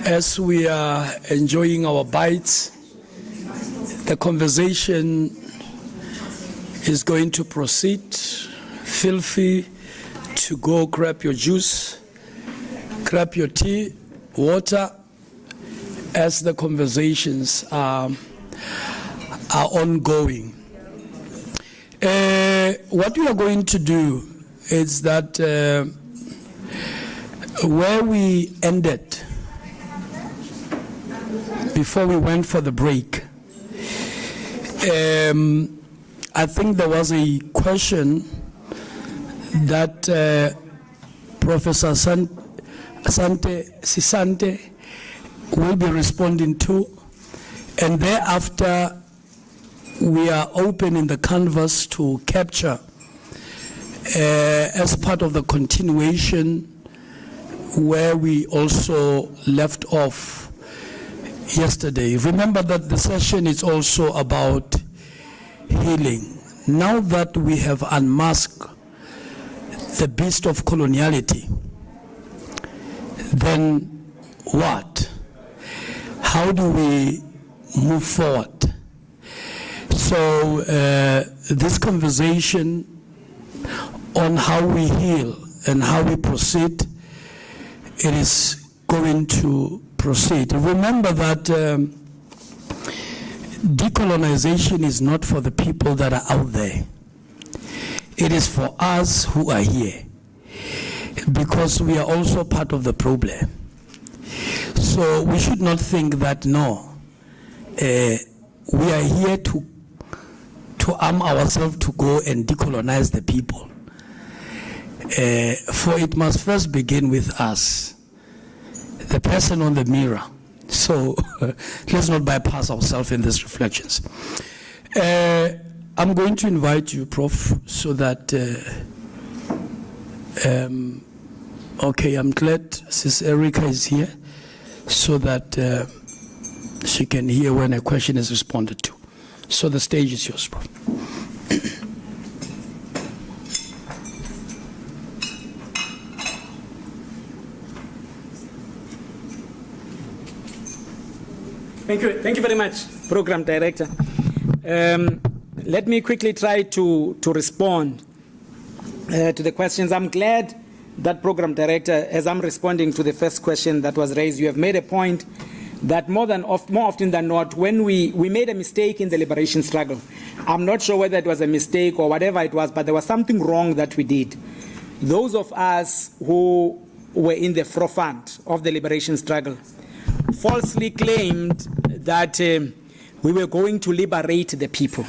As we are enjoying our bites, the conversation is going to proceed. Feel free to go grab your juice, grab your tea, water, as the conversations are ongoing. What we are going to do is that where we ended before we went for the break, I think there was a question that Professor Sisante will be responding to, and thereafter we are opening the canvas to capture as part of the continuation where we also left off yesterday. Remember that the session is also about healing. Now that we have unmasked the beast of coloniality, then what? How do we move forward? So this conversation on how we heal and how we proceed, it is going to proceed. Remember that decolonization is not for the people that are out there. It is for us who are here, because we are also part of the problem. So we should not think that, no, we are here to arm ourselves to go and decolonize the people. For it must first begin with us, the person on the mirror. So let's not bypass ourselves in these reflections. I'm going to invite you, Prof, so that, okay, I'm glad Sis Erica is here, so that she can hear when a question is responded to. So the stage is yours, Prof. Thank you very much, Program Director. Let me quickly try to respond to the questions. I'm glad that, Program Director, as I'm responding to the first question that was raised, you have made a point that more often than not, when we made a mistake in the liberation struggle, I'm not sure whether it was a mistake or whatever it was, but there was something wrong that we did. Those of us who were in the forefront of the liberation struggle falsely claimed that we were going to liberate the people.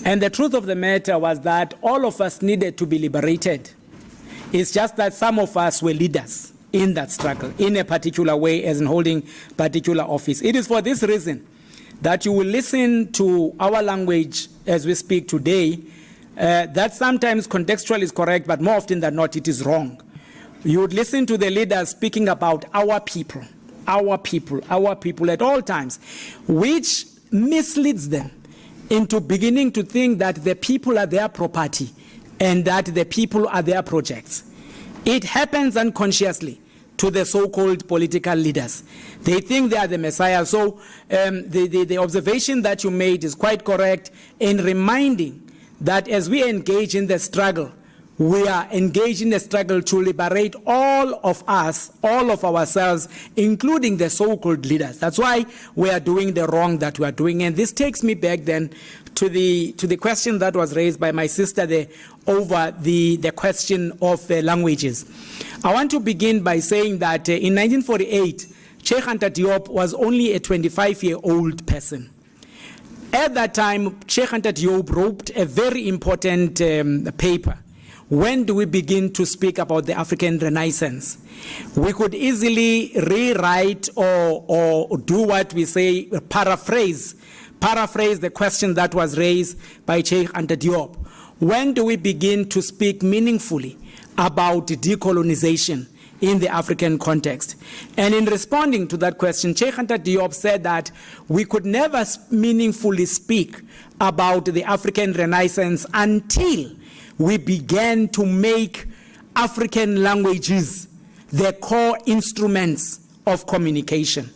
And the truth of the matter was that all of us needed to be liberated. It's just that some of us were leaders in that struggle, in a particular way, as in holding particular office. It is for this reason that you will listen to our language as we speak today, that sometimes contextual is correct, but more often than not, it is wrong. You would listen to the leaders speaking about our people at all times, which misleads them into beginning to think that the people are their property and that the people are their projects. It happens unconsciously to the so-called political leaders. They think they are the Messiah. So the observation that you made is quite correct in reminding that as we engage in the struggle, we are engaged in a struggle to liberate all of us, all of ourselves, including the so-called leaders. That's why we are doing the wrong that we are doing. And this takes me back then to the question that was raised by my sister there over the question of languages. I want to begin by saying that in 1948, Sheikh Anta Diop was only a 25-year-old person. At that time, Sheikh Anta Diop wrote a very important paper. When do we begin to speak about the African Renaissance? We could easily rewrite or do what we say, paraphrase the question that was raised by Sheikh Anta Diop. When do we begin to speak meaningfully about decolonization in the African context? And in responding to that question, Sheikh Anta Diop said that we could never meaningfully speak about the African Renaissance until we began to make African languages the core instruments of communication.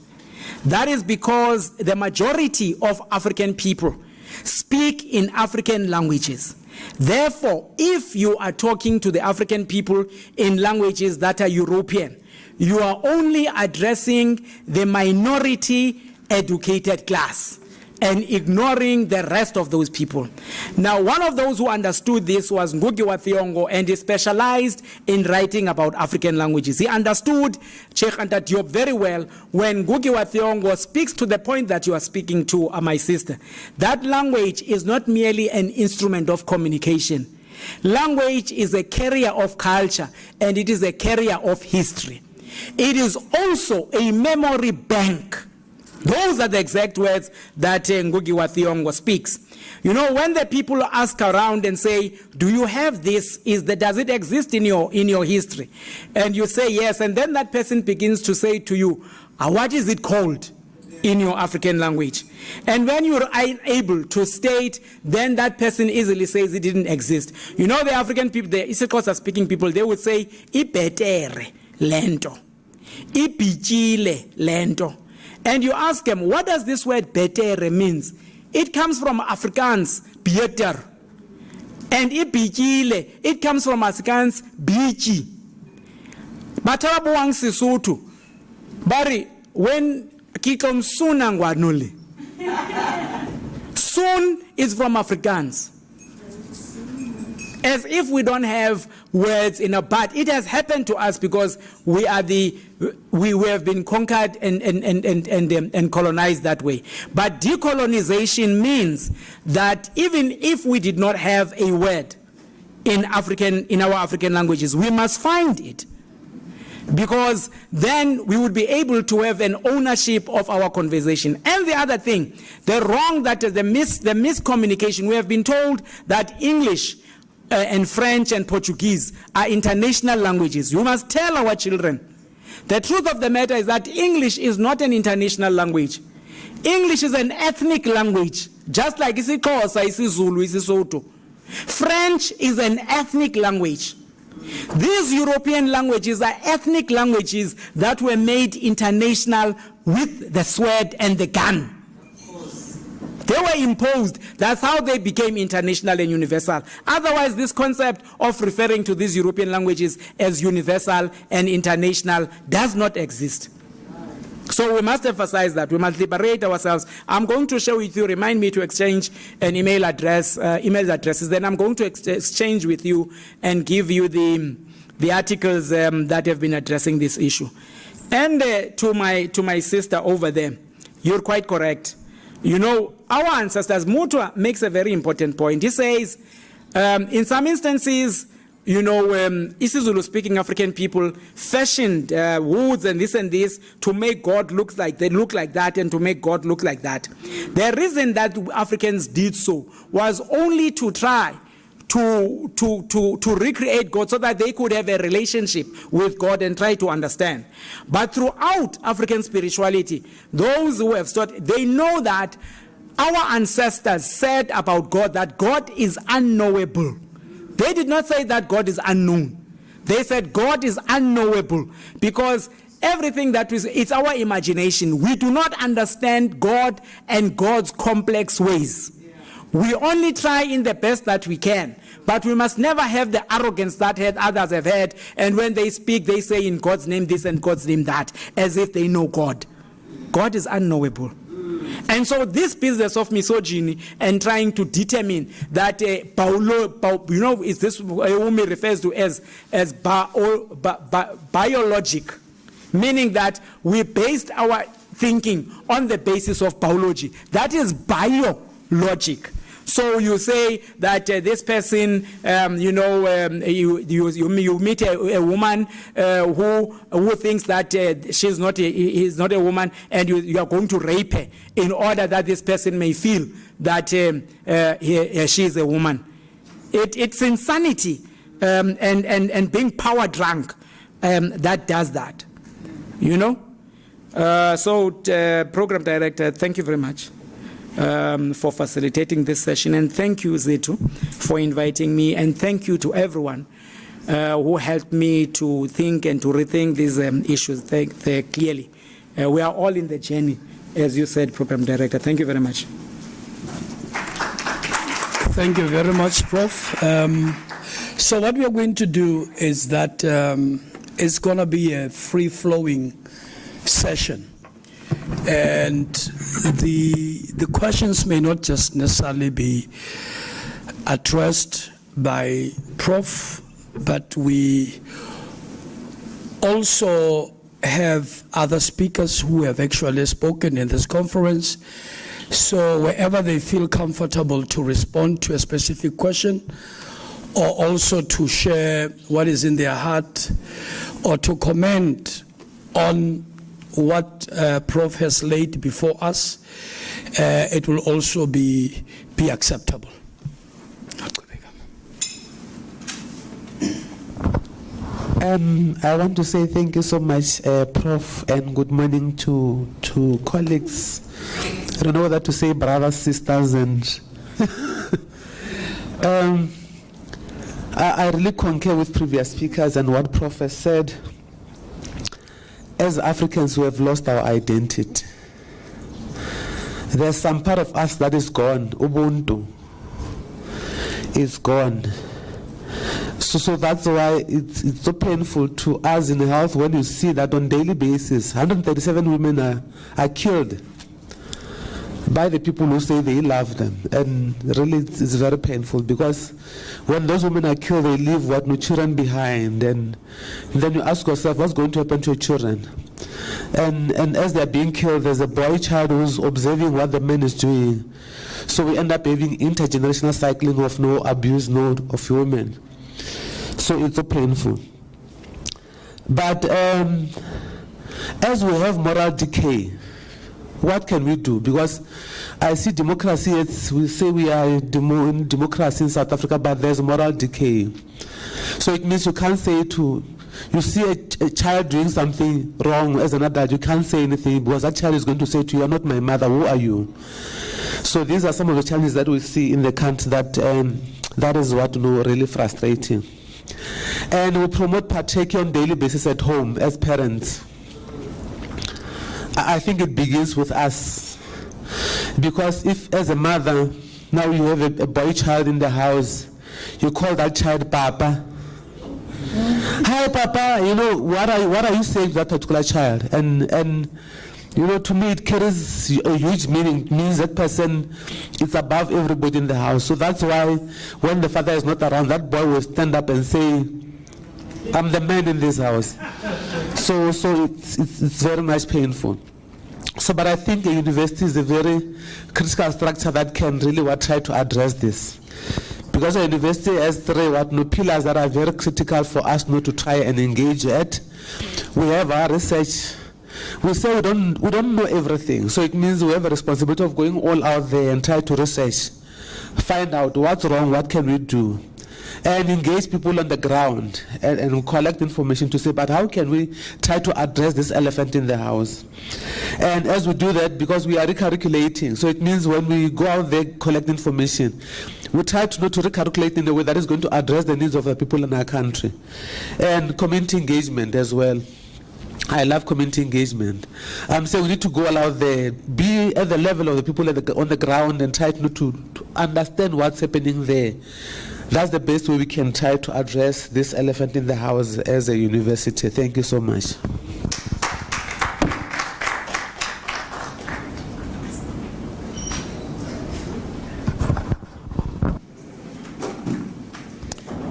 That is because the majority of African people speak in African languages. Therefore, if you are talking to the African people in languages that are European, you are only addressing the minority educated class and ignoring the rest of those people. Now, one of those who understood this was Ngugi wa Thiong'o, and he specialized in writing about African languages. He understood Sheikh Anta Diop very well when Ngugi wa Thiong'o speaks to the point that you are speaking to, my sister. That language is not merely an instrument of communication. Language is a carrier of culture, and it is a carrier of history. It is also a memory bank. Those are the exact words that Ngugi wa Thiong'o speaks. You know, when the people ask around and say, do you have this? Does it exist in your history? And you say yes, and then that person begins to say to you, what is it called in your African language? And when you're unable to state, then that person easily says it didn't exist. You know, the African people, the East Coast speaking people, they would say, ipetere lento, ipichile lento. And you ask them, what does this word betere means? It comes from Afrikaans, beter. And ipichile, it comes from Afrikaans, bichi. Batabuang Sisutu. Bari, when kikom sunangwanuli. Soon is from Afrikaans. As if we don't have words in a but it has happened to us because we have been conquered and colonized that way. But decolonization means that even if we did not have a word in our African languages, we must find it. Because then we would be able to have an ownership of our conversation. And the other thing, the miscommunication, we have been told that English and French and Portuguese are international languages. You must tell our children. The truth of the matter is that English is not an international language. English is an ethnic language, just like isiXhosa, isiZulu, isiSotho. French is an ethnic language. These European languages are ethnic languages that were made international with the sword and the gun. They were imposed. That's how they became international and universal. Otherwise, this concept of referring to these European languages as universal and international does not exist. So we must emphasize that. We must liberate ourselves. I'm going to share with you, remind me to exchange an email addresses. Then I'm going to exchange with you and give you the articles that have been addressing this issue. And to my sister over there, you're quite correct. You know, our ancestors, Mutua makes a very important point. He says, in some instances, you know, isiZulu-speaking African people fashioned woods and this to make God look like that and to make God look like that. The reason that Africans did so was only to try to recreate God so that they could have a relationship with God and try to understand. But throughout African spirituality, those who have studied, they know that our ancestors said about God that God is unknowable. They did not say that God is unknown. They said God is unknowable because everything that it's our imagination. We do not understand God and God's complex ways. We only try in the best that we can, but we must never have the arrogance that others have had, and when they speak, they say in God's name this and God's name that, as if they know God. God is unknowable. And so this business of misogyny and trying to determine that is this whom he refers to as biologic, meaning that we based our thinking on the basis of biology. That is biologic. So you say that this person, you meet a woman who thinks that he's not a woman, and you are going to rape her in order that this person may feel that she is a woman. It's insanity and being power drunk that does that. You know. Program director, thank you very much. For facilitating this session, and thank you, Zitu, for inviting me, and thank you to everyone who helped me to think and to rethink these issues clearly. We are all in the journey, as you said, Program Director. Thank you very much. Thank you very much, Prof. So what we are going to do is that it's going to be a free-flowing session. And the questions may not just necessarily be addressed by Prof, but we also have other speakers who have actually spoken in this conference. So wherever they feel comfortable to respond to a specific question, or also to share what is in their heart, or to comment on what Prof has laid before us, it will also be acceptable. I want to say thank you so much, Prof, and good morning to colleagues. I don't know whether to say brothers, sisters, and I really concur with previous speakers and what Prof has said. As Africans, we have lost our identity. There's some part of us that is gone. Ubuntu is gone. So that's why it's so painful to us in health when you see that on a daily basis, 137 women are killed by the people who say they love them. And really it's very painful, because when those women are killed, they leave no children behind. And then you ask yourself, what's going to happen to your children? And as they're being killed, there's a boy child who's observing what the man is doing. So we end up having intergenerational cycling of no abuse, no of women. So it's so painful. But as we have moral decay, what can we do? Because I see democracy, we say we are in democracy in South Africa, but there's moral decay. So it means you can't say you see a child doing something wrong as an adult, you can't say anything, because that child is going to say to you, "You're not my mother, who are you?" So these are some of the challenges that we see in the country that is what really frustrating. And we promote partaking on a daily basis at home as parents. I think it begins with us. Because if as a mother, now you have a boy child in the house, you call that child Papa. Hi Papa, what are you saying to that particular child? And to me it carries a huge meaning. It means that person is above everybody in the house. So that's why when the father is not around, that boy will stand up and say, "I'm the man in this house." So it's very much painful. So, but I think the university is a very critical structure that can really try to address this. Because the university has three pillars that are very critical for us to try and engage at. We have our research. We say we don't know everything. So it means we have a responsibility of going all out there and try to research, find out what's wrong, what can we do, and engage people on the ground and collect information to say, but how can we try to address this elephant in the house? And as we do that, because we are recalculating, so it means when we go out there, collect information, we try to recalculate in a way that is going to address the needs of the people in our country. And community engagement as well. I love community engagement. So we need to go all out there, be at the level of the people on the ground and try to understand what's happening there. That's the best way we can try to address this elephant in the house as a university. Thank you so much.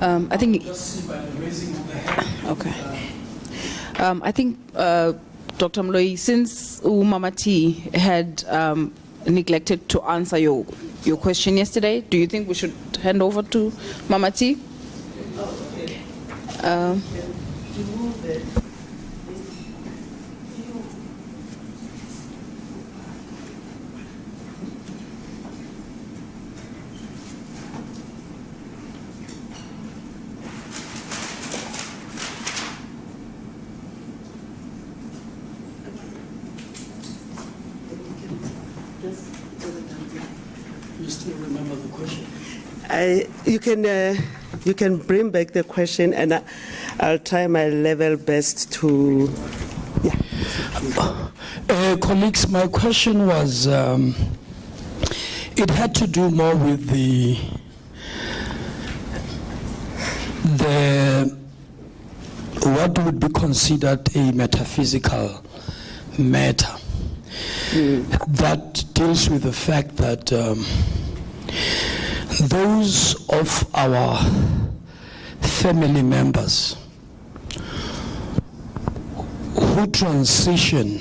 I think. Okay. I think, Dr. Mloyi, since Mama T had neglected to answer your question yesterday, do you think we should hand over to Mama T? You still remember the question? You can You can bring back the question, and I'll try my level best to. Yeah. Colleagues, my question was, it had to do more with the what would be considered a metaphysical matter that deals with the fact that those of our family members who transition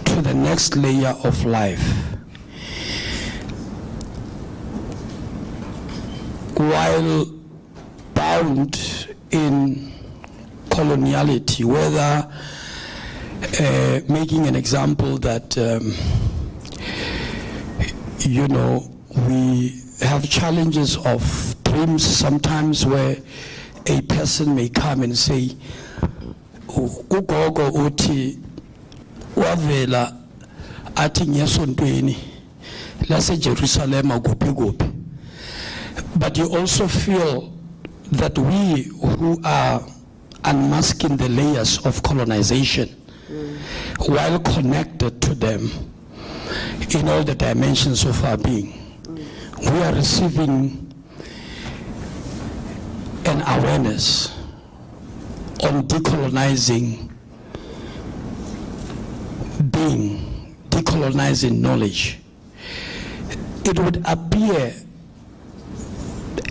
to the next layer of life while bound in coloniality, whether making an example that you know, we have challenges of dreams sometimes where a person may come and say, ugogo uthi wavela athi ngesontweni lase Jerusalem kuphi kuphi. But you also feel that we who are unmasking the layers of colonization while connected to them in all the dimensions of our being, we are receiving an awareness on decolonizing being, decolonizing knowledge. It would appear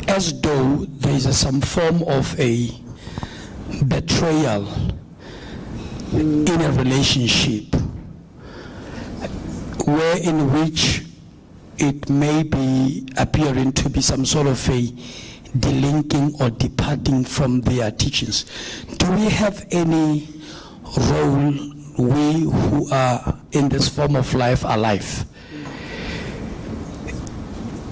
as though there is some form of a betrayal in a relationship in which it may be appearing to be some sort of a delinking or departing from their teachings. Do we have any role, we who are in this form of life alive,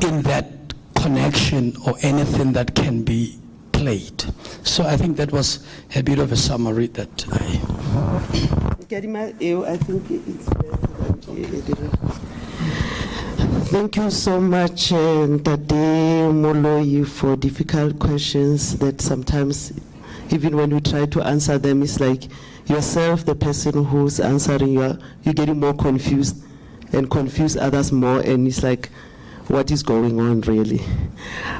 in that connection or anything that can be played? So I think that was a bit of a summary that I think it's Thank you so much, Tade Moloi, for difficult questions that sometimes, even when we try to answer them, it's like yourself, the person who's answering, you're getting more confused and confuse others more, and it's like, what is going on really?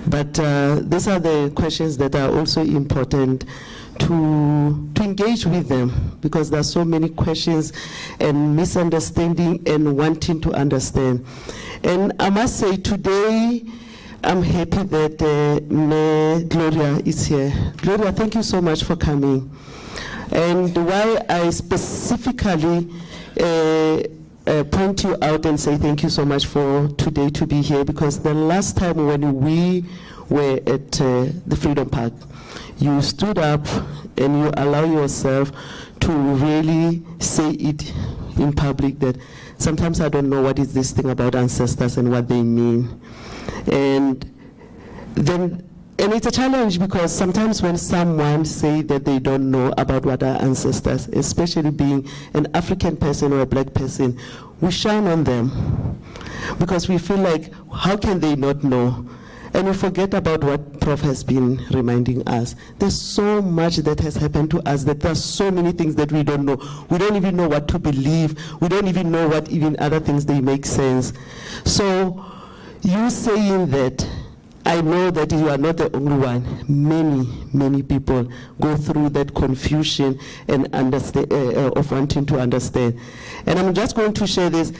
But these are the questions that are also important to engage with them, because there are so many questions and misunderstanding and wanting to understand. And I must say today, I'm happy that Gloria is here. Gloria, thank you so much for coming. And why I specifically point you out and say thank you so much for today to be here, because the last time when we were at the Freedom Park, you stood up and you allow yourself to really say it in public that sometimes I don't know what is this thing about ancestors and what they mean. And it's a challenge, because sometimes when someone say that they don't know about what are ancestors, especially being an African person or a black person, we shine on them because we feel like, how can they not know? And we forget about what Prof has been reminding us. There's so much that has happened to us, that there's so many things that we don't know. We don't even know what to believe. We don't even know what even other things they make sense. So you saying that, I know that you are not the only one. Many people go through that confusion and understand, of wanting to understand. And I'm just going to share this.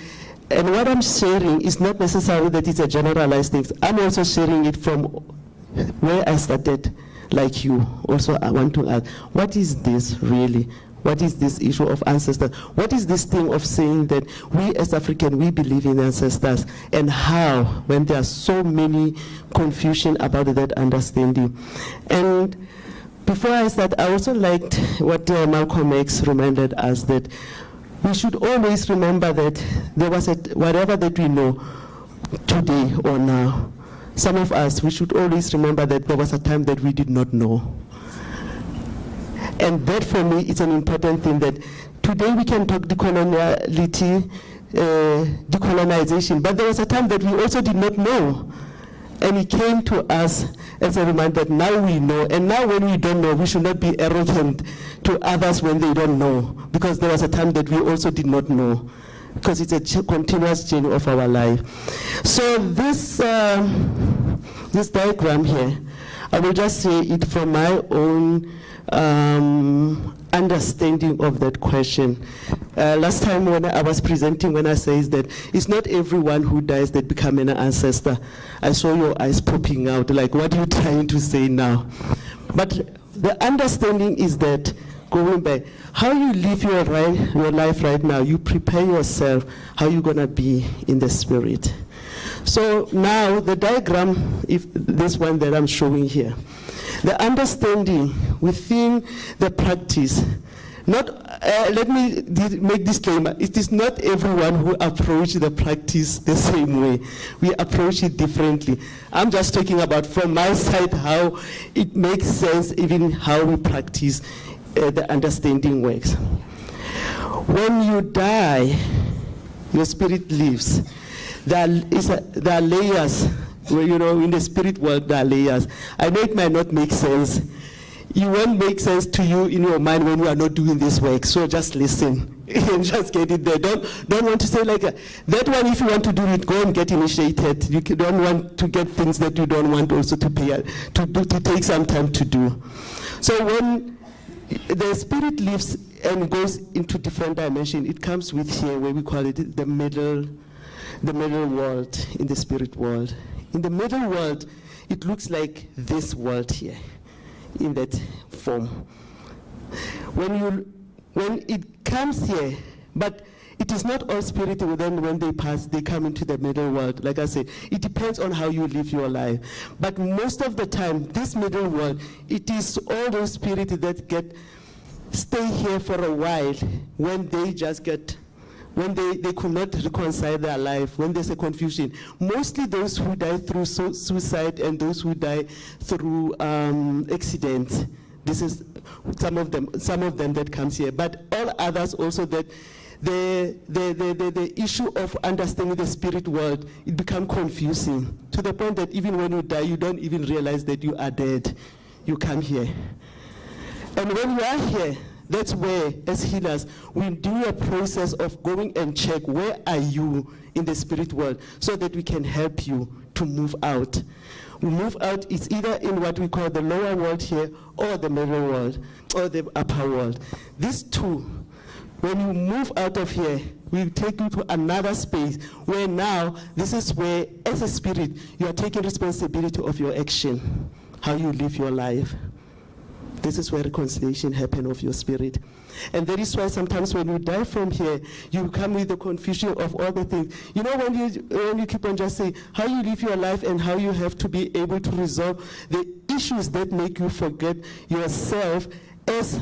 And what I'm sharing is not necessarily that it's a generalized thing. I'm also sharing it from where I started, like you. Also, I want to ask, what is this really? What is this issue of ancestors? What is this thing of saying that we as African, we believe in ancestors, and how, when there are so many confusion about that understanding? And before I start, I also liked what Malcolm X reminded us, that we should always remember that there was whatever that we know today or now, some of us, we should always remember that there was a time that we did not know. And that for me is an important thing, that today we can talk decoloniality, decolonization, but there was a time that we also did not know. And he came to us as a reminder that now we know, and now when we don't know, we should not be arrogant to others when they don't know, because there was a time that we also did not know, because it's a continuous journey of our life. So this diagram here, I will just say it from my own understanding of that question. Last time when I was presenting, when I says that it's not everyone who dies that become an ancestor, I saw your eyes popping out, like, what are you trying to say now? But the understanding is that, going back, how you live your life right now, you prepare yourself how you're going to be in the spirit. So now the diagram, if this one that I'm showing here, the understanding within the practice, let me make disclaimer, it is not everyone who approach the practice the same way. We approach it differently. I'm just talking about from my side how it makes sense, even how we practice the understanding works. When you die, your spirit lives. There are layers, in the spirit world there are layers. I know it might not make sense. It won't make sense to you in your mind when you are not doing this work. So just listen and just get it there. Don't want to say like that one. If you want to do it, go and get initiated. You don't want to get things that you don't want also to pay to take some time to do. So when the spirit lives and goes into different dimensions, it comes with here where we call it the middle world in the spirit world. In the middle world, it looks like this world here, in that form. When it comes here, but it is not all spirit, then when they pass, they come into the middle world. Like I said, it depends on how you live your life. But most of the time, this middle world, it is all those spirits that stay here for a while when they just when they could not reconcile their life, when there's a confusion. Mostly those who die through suicide and those who die through accidents. This is some of them that comes here. But all others also, that the issue of understanding the spirit world, it becomes confusing to the point that even when you die, you don't even realize that you are dead. You come here. And when you are here, that's where, as healers, we do a process of going and check where are you in the spirit world so that we can help you to move out. We move out, it's either in what we call the lower world here or the middle world or the upper world. These two, when you move out of here, we take you to another space where now, this is where, as a spirit, you are taking responsibility of your action, how you live your life. This is where reconciliation happens of your spirit. And that is why sometimes when you die from here, you come with the confusion of all the things. You know, when you keep on just saying how you live your life and how you have to be able to resolve the issues that make you forget yourself as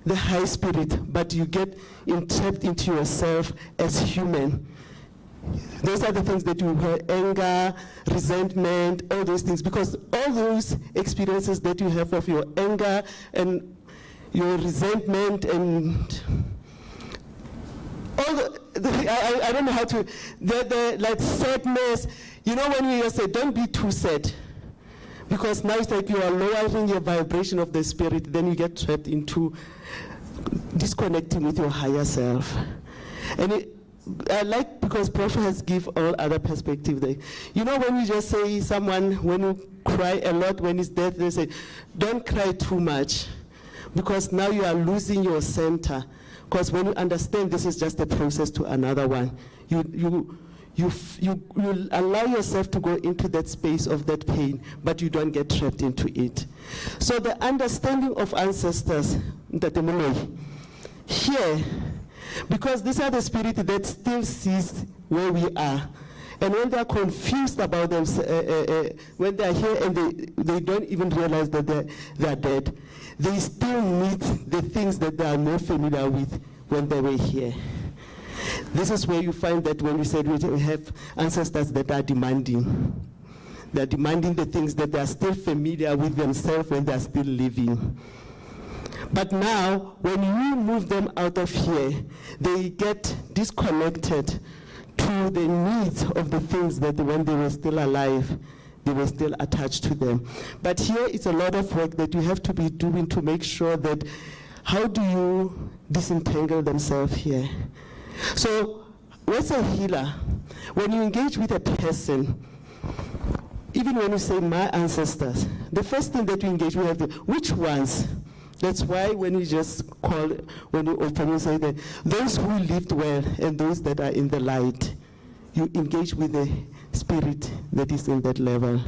the high spirit, but you get entrapped into yourself as human. Those are the things that you have: anger, resentment, all those things, because all those experiences that you have of your anger and your resentment and all I don't know how to, the like sadness, you know, when we say don't be too sad, because now it's like you are lowering your vibration of the spirit, then you get trapped into disconnecting with your higher self. And I like, because Prophet has given all other perspective there. You know, when you just say someone, when you cry a lot when it's death, they say, don't cry too much, because now you are losing your center. Because when you understand this is just a process to another one, you allow yourself to go into that space of that pain, but you don't get trapped into it. So the understanding of ancestors, here, because these are the spirits that still sees where we are. And when they are confused about them, when they are here and they don't even realize that they are dead, they still need the things that they are more familiar with when they were here. This is where you find that when we said we have ancestors that are demanding. They are demanding the things that they are still familiar with themselves when they are still living. But now, when you move them out of here, they get disconnected to the needs of the things that when they were still alive, they were still attached to them. But here it's a lot of work that you have to be doing to make sure that how do you disentangle themselves here. So as a healer, when you engage with a person, even when you say my ancestors, the first thing that you engage with is which ones? That's why when you just call, when you open, you say that those who lived well and those that are in the light, you engage with the spirit that is in that level,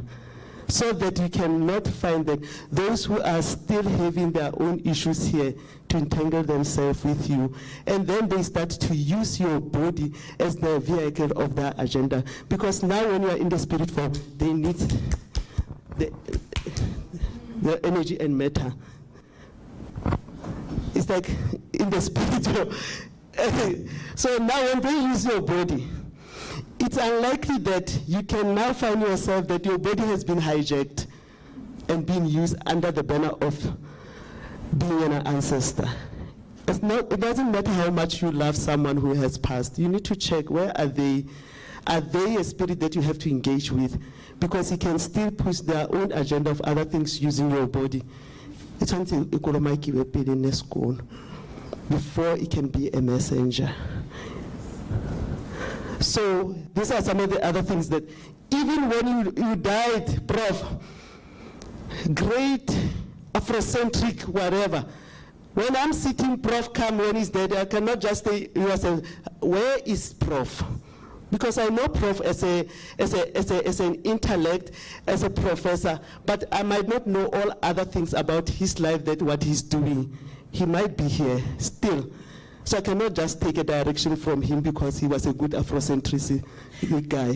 so that you cannot find that those who are still having their own issues here to entangle themselves with you, and then they start to use your body as the vehicle of their agenda. Because now when you are in the spirit form, they need the energy and matter. It's like in the spiritual. So now when they use your body, it's unlikely that you can now find yourself that your body has been hijacked and being used under the banner of being an ancestor. It doesn't matter how much you love someone who has passed. You need to check, where are they? Are they a spirit that you have to engage with? Because he can still push their own agenda of other things using your body. It's something before it can be a messenger. So these are some of the other things that even when you died, Prof, great Afrocentric, whatever. When I'm sitting, Prof come when he's dead, I cannot just say, where is Prof? Because I know Prof as an intellect, as a professor, but I might not know all other things about his life, that what he's doing. He might be here still. So I cannot just take a direction from him because he was a good Afrocentric guy.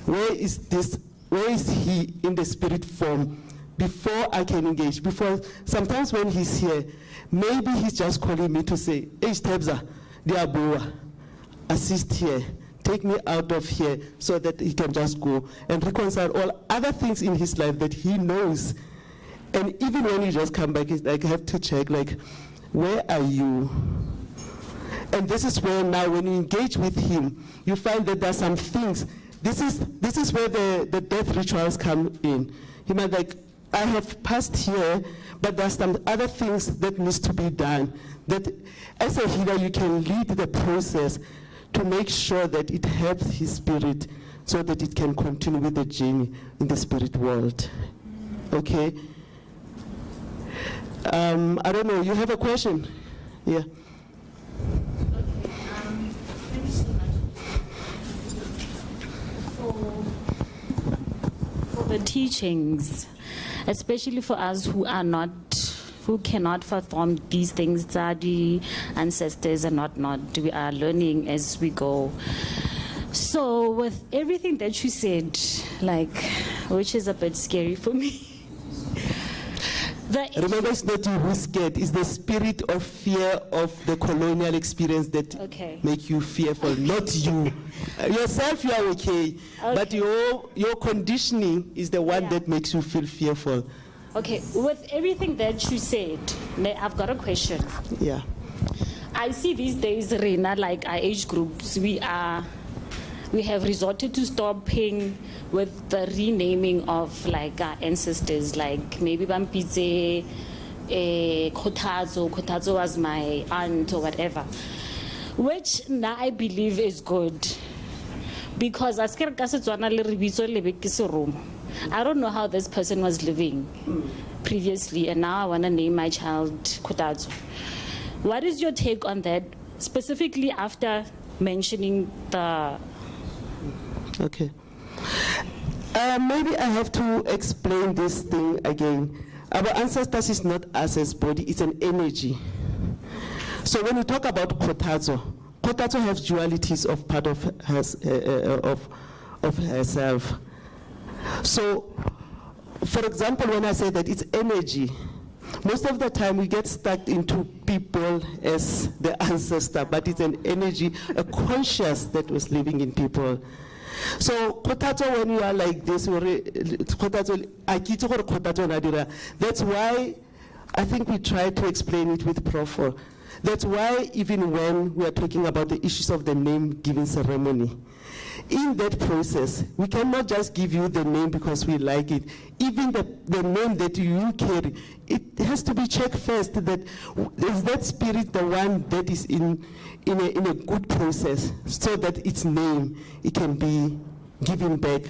Where is he in the spirit form before I can engage? Before, sometimes when he's here, maybe he's just calling me to say, hey, Stebza, Diabua, assist here, take me out of here, so that he can just go and reconcile all other things in his life that he knows. And even when you just come back, it's like, I have to check, like, where are you? And this is where now when you engage with him, you find that there are some things. This is where the death rituals come in. He might like, I have passed here, but there's some other things that needs to be done. That as a healer, you can lead the process to make sure that it helps his spirit so that it can continue with the journey in the spirit world. Okay? I don't know, you have a question? Yeah. Okay, thank you so much for the teachings, especially for us who cannot fathom these things that the ancestors are not. We are learning as we go. So with everything that you said, like, which is a bit scary for me. Remember, it's not you who's scared. It's the spirit of fear of the colonial experience that make you fearful, not you. Yourself, you are okay. But your conditioning is the one that makes you feel fearful. Okay, with everything that you said, I've got a question. Yeah. I see these days, Rena, like our age groups, we have resorted to stopping with the renaming of like our ancestors, like maybe Bampitse, Kotazo was my aunt or whatever, which now I believe is good, because I don't know how this person was living previously, and now I want to name my child Kotazo. What is your take on that, specifically after mentioning the... Okay. Maybe I have to explain this thing again. Our ancestors is not us as body, it's an energy. So when we talk about Kotazo has dualities of part of herself. So, for example, when I say that it's energy, most of the time we get stuck into people as the ancestor, but it's an energy, a conscious that was living in people. So, Kotazo, when you are like this, that's why I think we try to explain it with Prof. That's why even when we are talking about the issues of the name-giving ceremony, in that process, we cannot just give you the name because we like it. Even the name that you carry, it has to be checked first that is that spirit the one that is in a good process, so that its name, it can be given back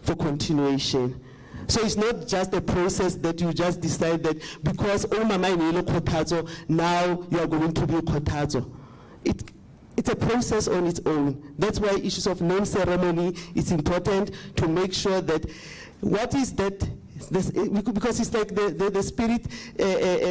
for continuation. So it's not just a process that you just decide that because oh mama inelo kotazo, now you are going to be a kotazo. It's a process on its own. That's why issues of name ceremony is important, to make sure that what is that, because it's like the spirit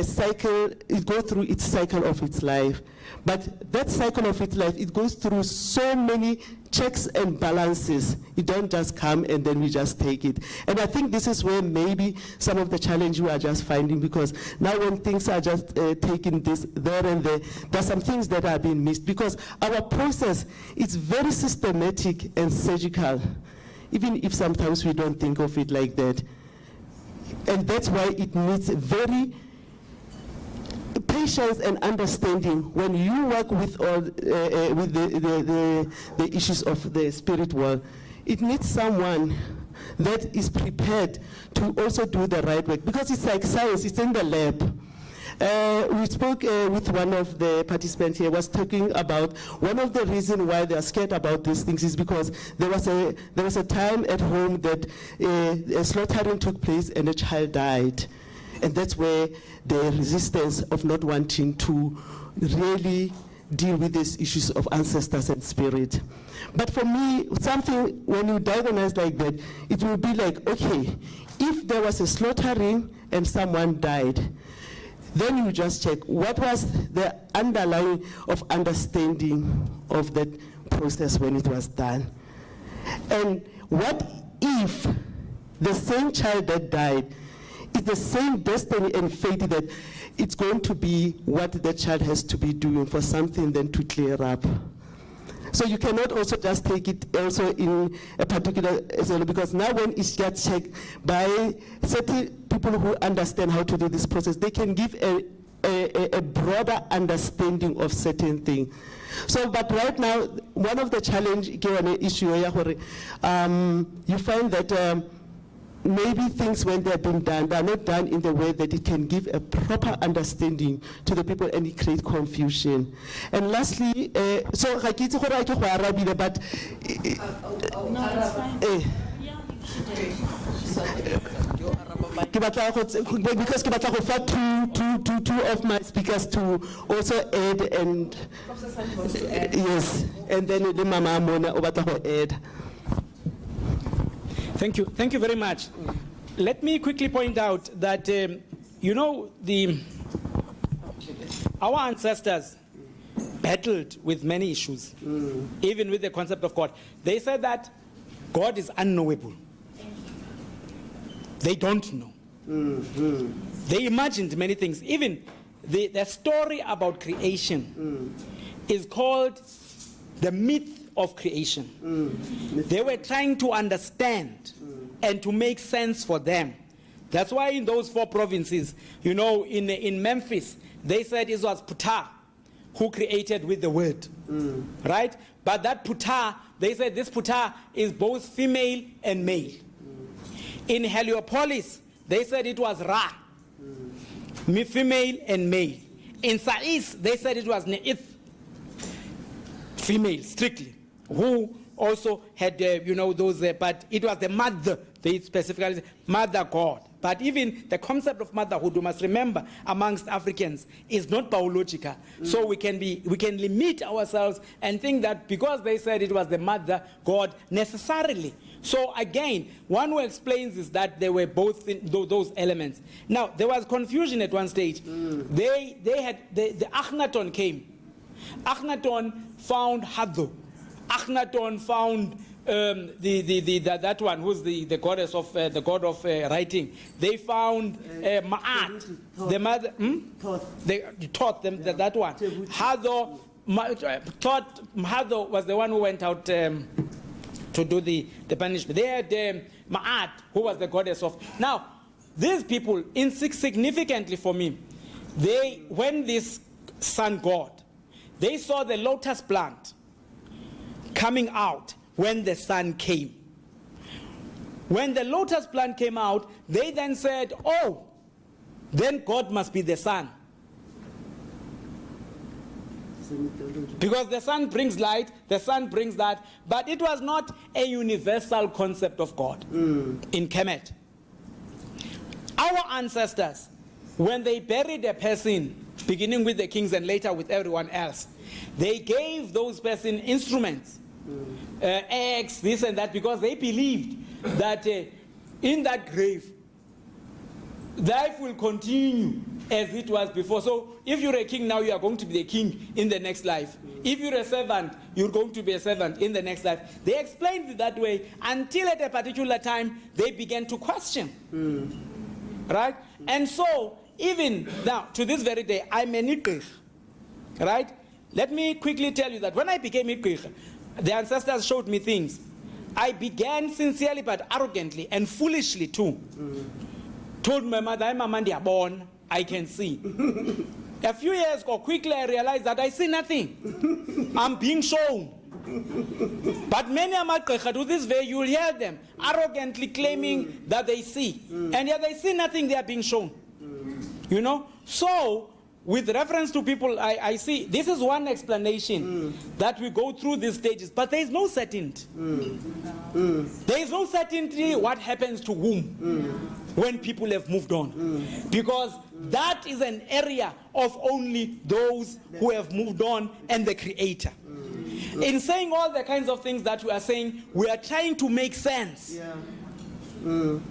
cycle, it goes through its cycle of its life. But that cycle of its life, it goes through so many checks and balances. You don't just come and then we just take it. And I think this is where maybe some of the challenge we are just finding, because now when things are just taking this there and there, there's some things that are being missed, because our process is very systematic and surgical, even if sometimes we don't think of it like that. And that's why it needs very patience and understanding when you work with all with the issues of the spirit world. It needs someone that is prepared to also do the right work, because it's like science, it's in the lab. We spoke with one of the participants here, was talking about one of the reasons why they are scared about these things is because there was a time at home that a slaughtering took place and a child died. And that's where the resistance of not wanting to really deal with these issues of ancestors and spirit. But for me, something, when you diagnose like that, it will be like, okay, if there was a slaughtering and someone died, then you just check what was the underlying of understanding of that process when it was done. And what if the same child that died is the same destiny and fate that it's going to be what the child has to be doing for something then to clear up. So you cannot also just take it also in a particular, because now when it gets checked by certain people who understand how to do this process, they can give a broader understanding of certain things. So, but right now, one of the challenge, issue, you find that maybe things when they're being done, they're not done in the way that it can give a proper understanding to the people and it create confusion. And lastly, so but No, it's fine. because ke batla go fa two of my speakers to also add, and yes, and then the mama mona o batla go add. Thank you very much. Let me quickly point out that, you know, our ancestors battled with many issues, even with the concept of God. They said that God is unknowable. They don't know. They imagined many things. Even the story about creation is called the myth of creation. They were trying to understand and to make sense for them. That's why in those 4 provinces, you know, in Memphis, they said it was Ptah who created with the word, right? But that Ptah, they said this Ptah is both female and male. In Heliopolis, they said it was Ra, female and male. In Sais, they said it was Neith, female strictly, who also had, you know, those, but it was the mother, they specifically said, mother God. But even the concept of motherhood, you must remember, amongst Africans, is not biological. So we can limit ourselves and think that because they said it was the mother God necessarily. So again, one who explains is that they were both those elements. Now, there was confusion at one stage. They had, the Akhenaton came. Akhenaton found Haddo. Akhenaton found that one who's the goddess of the god of writing. They found Ma'at, the mother. They taught them that one. Haddo was the one who went out to do the punishment. They had Ma'at, who was the goddess of. Now, these people, insignificantly for me, when this sun god, they saw the lotus plant coming out when the sun came. When the lotus plant came out, they then said, oh, then God must be the sun. Because the sun brings light, the sun brings that, but it was not a universal concept of God in Kemet. Our ancestors, when they buried a person, beginning with the kings and later with everyone else, they gave those persons instruments, eggs, this and that, because they believed that in that grave, life will continue as it was before. So if you're a king now, you are going to be the king in the next life. If you're a servant, you're going to be a servant in the next life. They explained it that way until at a particular time, they began to question. Right? And so, even now, to this very day, I'm a Nikir. Right? Let me quickly tell you that when I became Nikir, the ancestors showed me things. I began sincerely but arrogantly and foolishly too. Told my mother, I'm a man, they are born, I can see. A few years ago, quickly I realized that I see nothing. I'm being shown. But many Amakrecha to this way, you will hear them arrogantly claiming that they see. And yet they see nothing, they are being shown. You know? So, with reference to people, I see, this is one explanation that we go through these stages, but there is no certainty. There is no certainty what happens to whom when people have moved on. Because that is an area of only those who have moved on and the Creator. In saying all the kinds of things that we are saying, we are trying to make sense. Even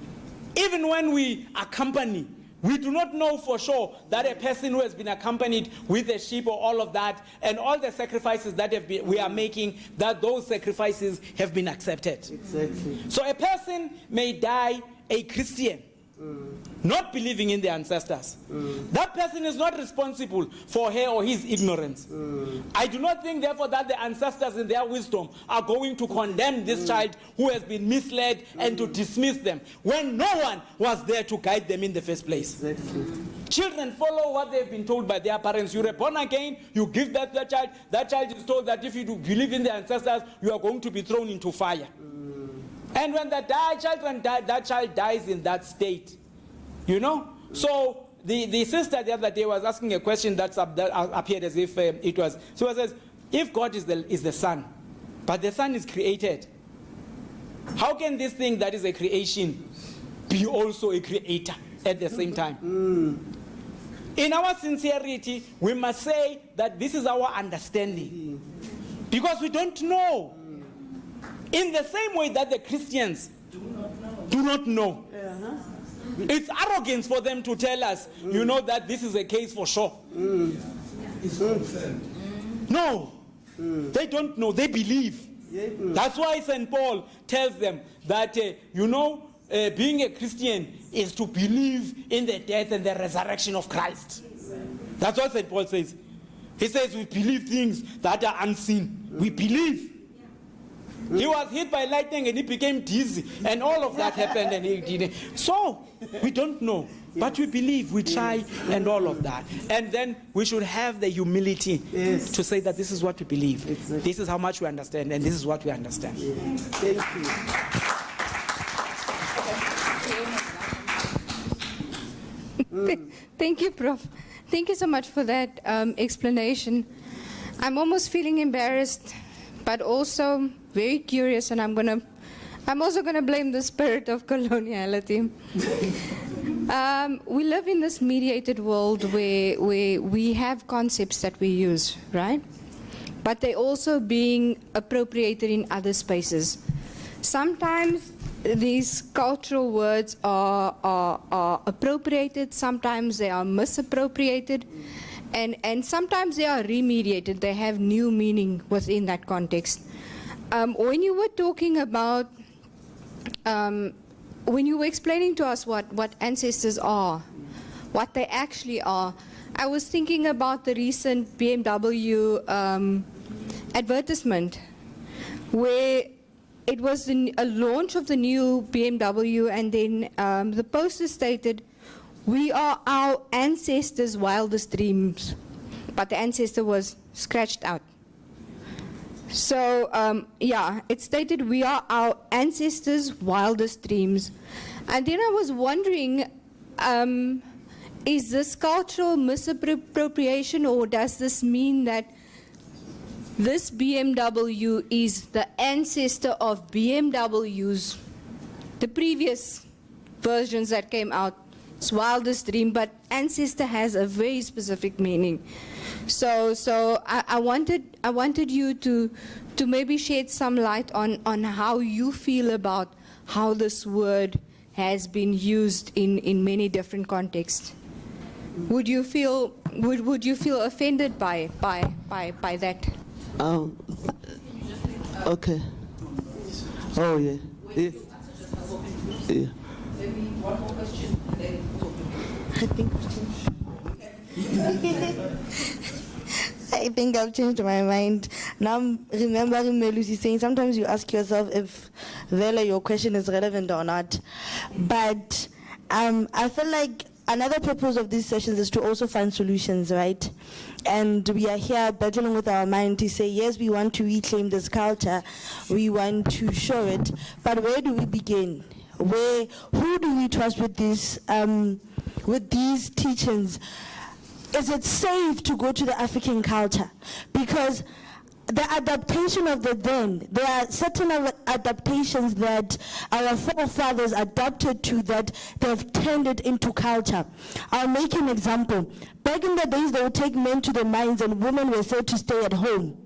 when we accompany, we do not know for sure that a person who has been accompanied with a sheep or all of that, and all the sacrifices that we are making, that those sacrifices have been accepted. Exactly. So a person may die a Christian, not believing in the ancestors. That person is not responsible for her or his ignorance. I do not think, therefore, that the ancestors in their wisdom are going to condemn this child who has been misled and to dismiss them when no one was there to guide them in the first place. Exactly. Children follow what they've been told by their parents. You're born again, you give birth to that child. That child is told that if you do believe in the ancestors, you are going to be thrown into fire. And when that child dies in that state, you know? So the sister the other day was asking a question that appeared as if it was. She says, if God is the Son, but the Son is created, how can this thing that is a creation be also a creator at the same time? In our sincerity, we must say that this is our understanding. Because we don't know. In the same way that the Christians do not know. It's arrogance for them to tell us, you know, that this is a case for sure. No, they don't know, they believe. That's why St. Paul tells them that, being a Christian is to believe in the death and the resurrection of Christ. That's what St. Paul says. He says we believe things that are unseen. We believe. He was hit by lightning and he became dizzy, and all of that happened, and he didn't. So we don't know, but we believe, we try, and all of that. And then we should have the humility to say that this is what we believe. Exactly. This is how much we understand, and this is what we understand. Thank you. Thank you, Prof. Thank you so much for that explanation. I'm almost feeling embarrassed, but also very curious, and I'm also gonna blame the spirit of coloniality. We live in this mediated world where we have concepts that we use, right? But they're also being appropriated in other spaces. Sometimes these cultural words are appropriated, sometimes they are misappropriated, and sometimes they are remediated. They have new meaning within that context. When you were talking about, when you were explaining to us what ancestors are, what they actually are, I was thinking about the recent BMW advertisement, where it was a launch of the new BMW, and then the poster stated, we are our ancestors' wildest dreams, but the ancestor was scratched out. So, yeah, it stated we are our ancestors' wildest dreams. And then I was wondering, is this cultural misappropriation, or does this mean that this BMW is the ancestor of BMWs, the previous versions that came out? It's wildest dream, but ancestor has a very specific meaning. So I wanted you to maybe shed some light on how you feel about how this word has been used in many different contexts. Would you feel offended by that? Okay. Oh yeah. Yeah. Yeah. Maybe one more question and then I think I've changed my mind. Now I'm remembering Melusi saying sometimes you ask yourself if whether your question is relevant or not. But I feel like another purpose of these sessions is to also find solutions, right? And we are here battling with our mind to say, yes, we want to reclaim this culture, we want to show it, but where do we begin? Who do we trust with these teachings? Is it safe to go to the African culture? Because the adaptation of there are certain adaptations that our forefathers adapted to that they've turned it into culture. I'll make an example. Back in the days, they would take men to the mines and women were said to stay at home.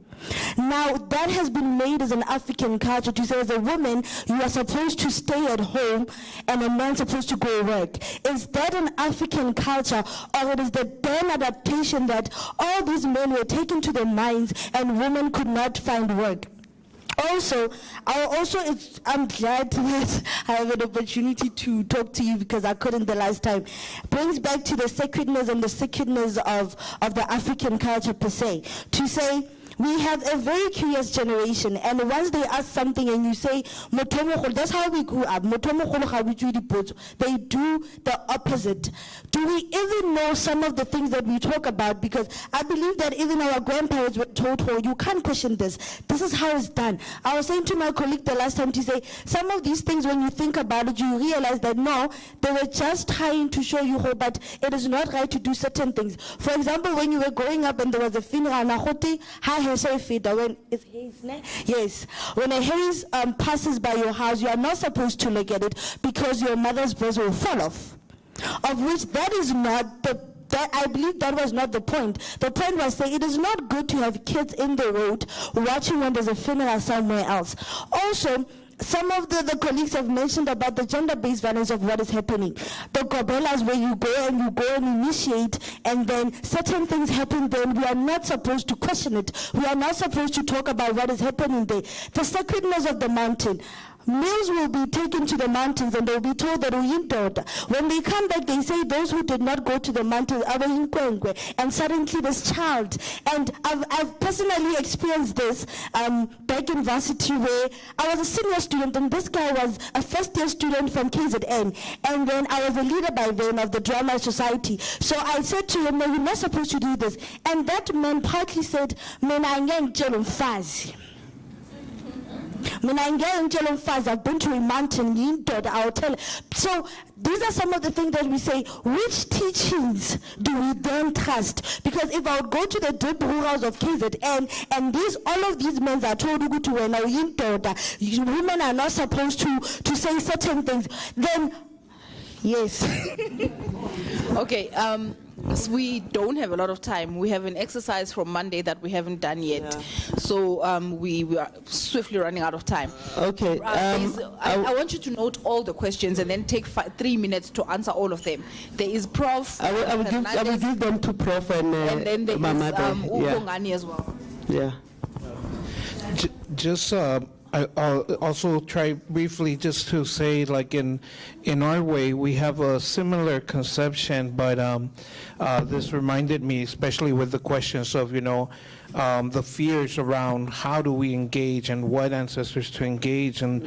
Now, that has been made as an African culture to say, as a woman, you are supposed to stay at home and a man supposed to go work. Is that an African culture, or it is the then adaptation that all these men were taken to the mines and women could not find work? Also, I'm glad that I have an opportunity to talk to you because I couldn't the last time. Brings back to the sacredness and the sacredness of the African culture per se. To say, we have a very curious generation, and once they ask something and you say, that's how we grew up, they do the opposite. Do we even know some of the things that we talk about? Because I believe that even our grandparents were told, you can't question this. This is how it's done. I was saying to my colleague the last time to say, some of these things, when you think about it, you realize that no, they were just trying to show you how, but it is not right to do certain things. For example, when you were growing up and there was a funeral, when it's haze, ne? Yes. When a haze passes by your house, you are not supposed to look at it because your mother's breast will fall off. Of which that is not I believe that was not the point. The point was saying it is not good to have kids in the road watching when there's a funeral somewhere else. Also, some of the colleagues have mentioned about the gender-based violence of what is happening. The gobelas where you go and initiate, and then certain things happen, then we are not supposed to question it. We are not supposed to talk about what is happening there. The sacredness of the mountain. Males will be taken to the mountains and they'll be told that when they come back, they say those who did not go to the mountains are and suddenly this child. And I've personally experienced this back in varsity where I was a senior student and this guy was a first-year student from KZN, and then I was a leader by then of the drama society. So I said to him, no, you're not supposed to do this. And that man partly said, I've been to a mountain, I'll tell. So these are some of the things that we say, which teachings do we then trust? Because if I would go to the deep rurals of KZN and all of these men are told to women are not supposed to say certain things, then yes. Okay, so we don't have a lot of time. We have an exercise from Monday that we haven't done yet. Yeah. So we are swiftly running out of time. Okay. I want you to note all the questions and then take 3 minutes to answer all of them. There is Prof. I will give them to Prof. and then there is Mamade. Ukongani as well. Yeah. Just I'll also try briefly just to say, like in our way, we have a similar conception, but this reminded me, especially with the questions of, the fears around how do we engage and what ancestors to engage, and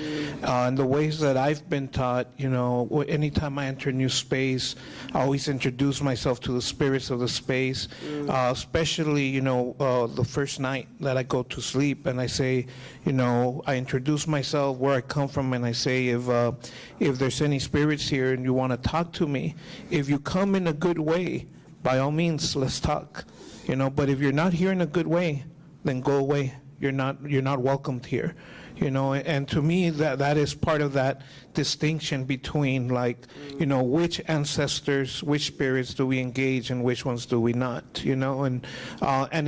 the ways that I've been taught, anytime I enter a new space, I always introduce myself to the spirits of the space, especially, the first night that I go to sleep, and I say, I introduce myself, where I come from, and I say, if there's any spirits here and you want to talk to me, if you come in a good way, by all means, let's talk. But if you're not here in a good way, then go away. You're not welcomed here. And to me, that is part of that distinction between, which ancestors, which spirits do we engage and which ones do we not, and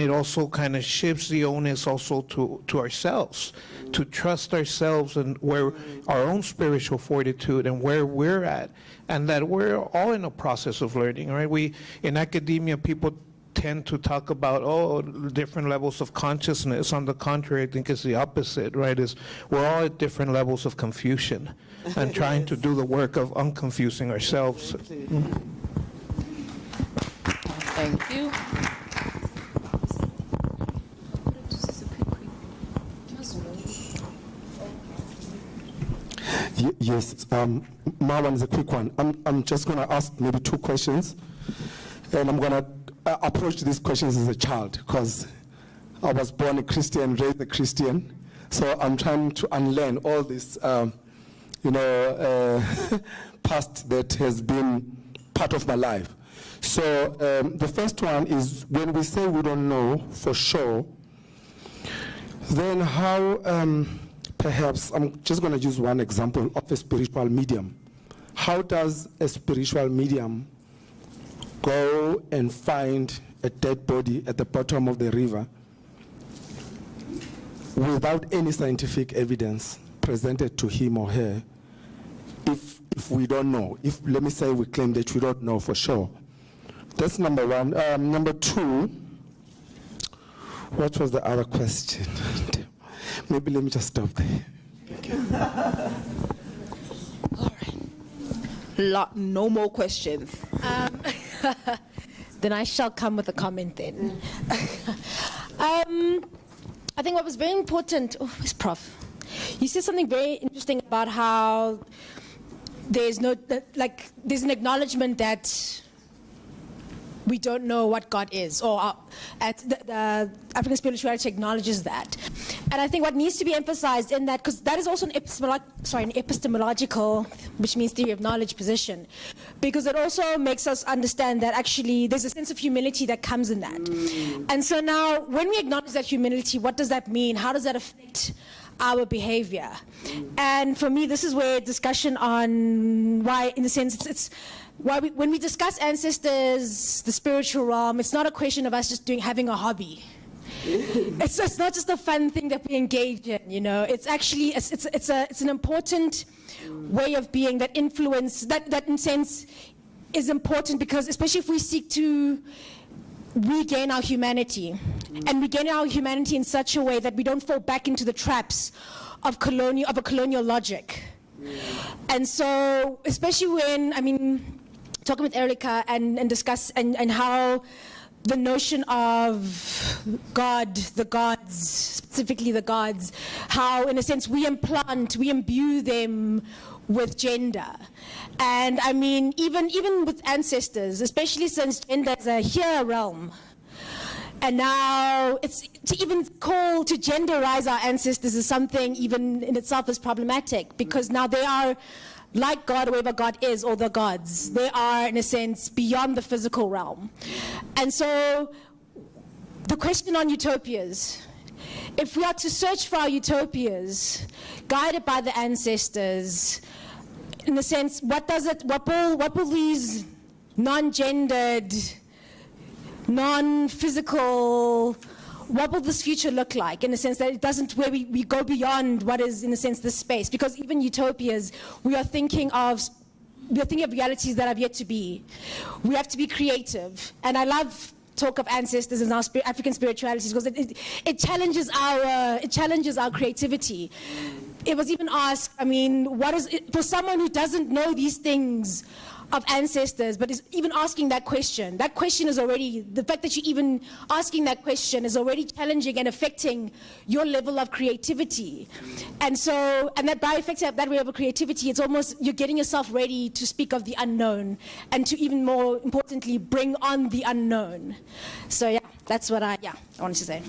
it also kind of shifts the onus also to ourselves, to trust ourselves and where our own spiritual fortitude and where we're at, and that we're all in a process of learning, right? In academia, people tend to talk about, different levels of consciousness. On the contrary, I think it's the opposite, right? We're all at different levels of confusion and trying to do the work of unconfusing ourselves. Thank you. Yes, my one is a quick one. I'm just going to ask maybe 2 questions, and I'm going to approach these questions as a child, because I was born a Christian, raised a Christian, so I'm trying to unlearn all this, past that has been part of my life. So the first one is, when we say we don't know for sure, then how, perhaps, I'm just going to use one example of a spiritual medium. How does a spiritual medium go and find a dead body at the bottom of the river without any scientific evidence presented to him or her, if we don't know? If, let me say, we claim that we don't know for sure. That's number one. Number 2, what was the other question? Maybe let me just stop there. All right. No more questions. Then I shall come with a comment then. I think what was very important, where's Prof? You said something very interesting about how there's there's an acknowledgement that we don't know what God is, or the African spirituality acknowledges that. And I think what needs to be emphasized in that, because that is also an epistemological, which means theory of knowledge, position, because it also makes us understand that actually there's a sense of humility that comes in that. And so now, when we acknowledge that humility, what does that mean? How does that affect our behavior? And for me, this is where discussion on why, in a sense, it's why when we discuss ancestors, the spiritual realm, it's not a question of us just having a hobby. It's not just a fun thing that we engage in, It's actually it's an important way of being that influence that in a sense is important, because especially if we seek to regain our humanity, and regain our humanity in such a way that we don't fall back into the traps of a colonial logic. And so, especially when, talking with Erica and discuss and how the notion of God, the gods, specifically the gods, how in a sense we imbue them with gender. And even with ancestors, especially since gender is a here realm, and now it's to genderize our ancestors is something even in itself is problematic, because now they are like God, whoever God is, or the gods. They are, in a sense, beyond the physical realm. And so the question on utopias, if we are to search for our utopias, guided by the ancestors, in a sense, what will these non-gendered, non-physical, what will this future look like, in a sense that it doesn't, where we go beyond what is, in a sense, this space? Because even utopias, we are thinking of realities that have yet to be. We have to be creative. And I love talk of ancestors and our African spiritualities, because it challenges our creativity. It was even asked, I mean, what is it, for someone who doesn't know these things of ancestors, but is even asking that question is already, the fact that you're even asking that question is already challenging and affecting your level of creativity. And so, and that by affecting that way of creativity, it's almost, you're getting yourself ready to speak of the unknown and to even more importantly, bring on the unknown. So yeah, that's what I wanted to say.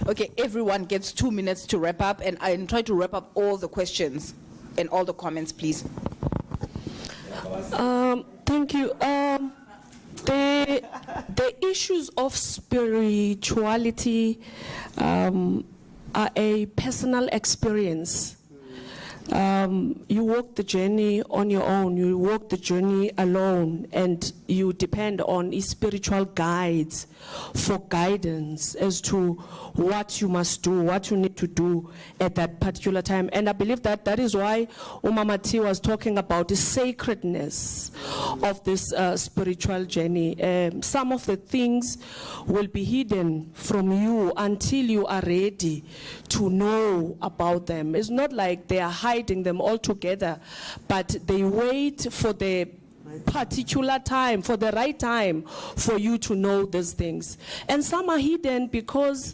Okay, everyone gets 2 minutes to wrap up, and try to wrap up all the questions and all the comments, please. Thank you. The issues of spirituality are a personal experience. You walk the journey on your own, you walk the journey alone, and you depend on spiritual guides for guidance as to what you must do, what you need to do at that particular time. And I believe that that is why Umama T was talking about the sacredness of this spiritual journey. Some of the things will be hidden from you until you are ready to know about them. It's not like they are hiding them all together, but they wait for the particular time, for the right time for you to know these things. And some are hidden because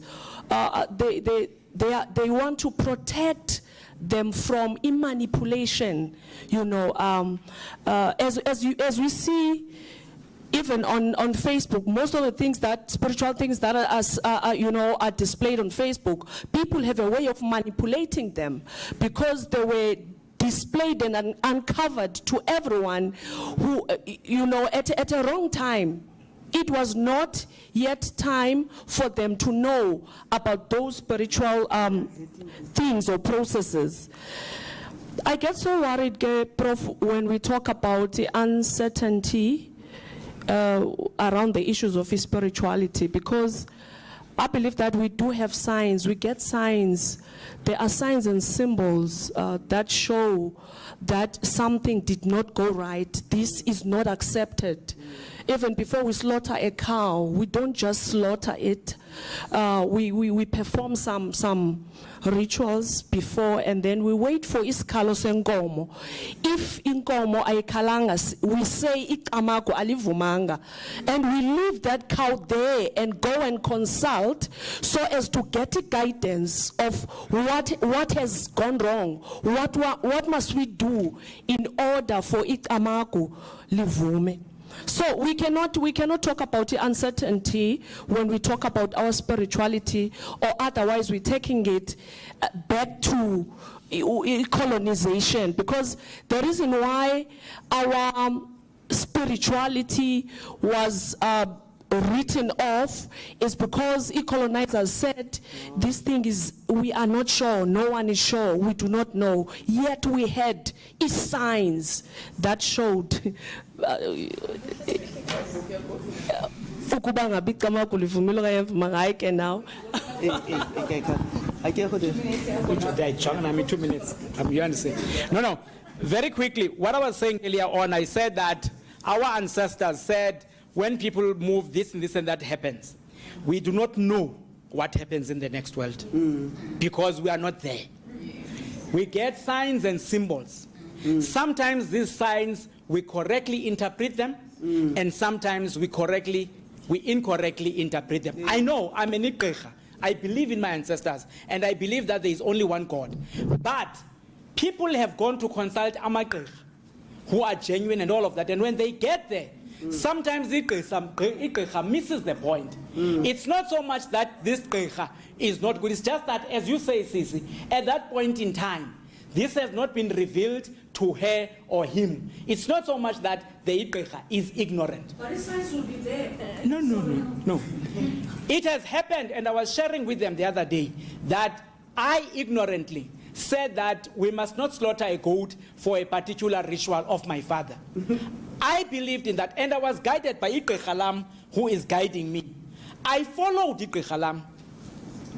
they want to protect them from manipulation. You know, as we see, even on Facebook, most of the things that, spiritual things that are displayed on Facebook, people have a way of manipulating them because they were displayed and uncovered to everyone who, at a wrong time. It was not yet time for them to know about those spiritual things or processes. I get so worried, Prof, when we talk about the uncertainty around the issues of spirituality, because I believe that we do have signs, we get signs. There are signs and symbols that show that something did not go right. This is not accepted. Even before we slaughter a cow, we don't just slaughter it. We perform some rituals before, and then we wait for isikalo senkomo. If inkomo ayikhalanga, we say iqamago alivumanga, and we leave that cow there and go and consult so as to get a guidance of what has gone wrong, what must we do in order for iqamago livume. So we cannot talk about the uncertainty when we talk about our spirituality, or otherwise we're taking it back to colonization, because the reason why our spirituality was written off is because colonizers said this thing is, we are not sure, no one is sure, we do not know, yet we had signs that showed ukuba ngabe icamagu livumile okanye ayivumanga, I can now. 2 minutes. You understand? No. Very quickly, what I was saying earlier on, I said that our ancestors said when people move, this and this and that happens. We do not know what happens in the next world because we are not there. We get signs and symbols. Sometimes these signs, we correctly interpret them, and sometimes we incorrectly interpret them. I know, I'm an Igqirha. I believe in my ancestors, and I believe that there is only one God. But people have gone to consult Amagqirha, who are genuine and all of that, and when they get there, sometimes Igqirha misses the point. It's not so much that this Igqirha is not good, it's just that, as you say, Sisi, at that point in time, this has not been revealed to her or him. It's not so much that the Igqirha is ignorant. But the signs will be there. No. It has happened, and I was sharing with them the other day that I ignorantly said that we must not slaughter a goat for a particular ritual of my father. I believed in that, and I was guided by Igqirha Lam, who is guiding me. I followed Igqirha Lam,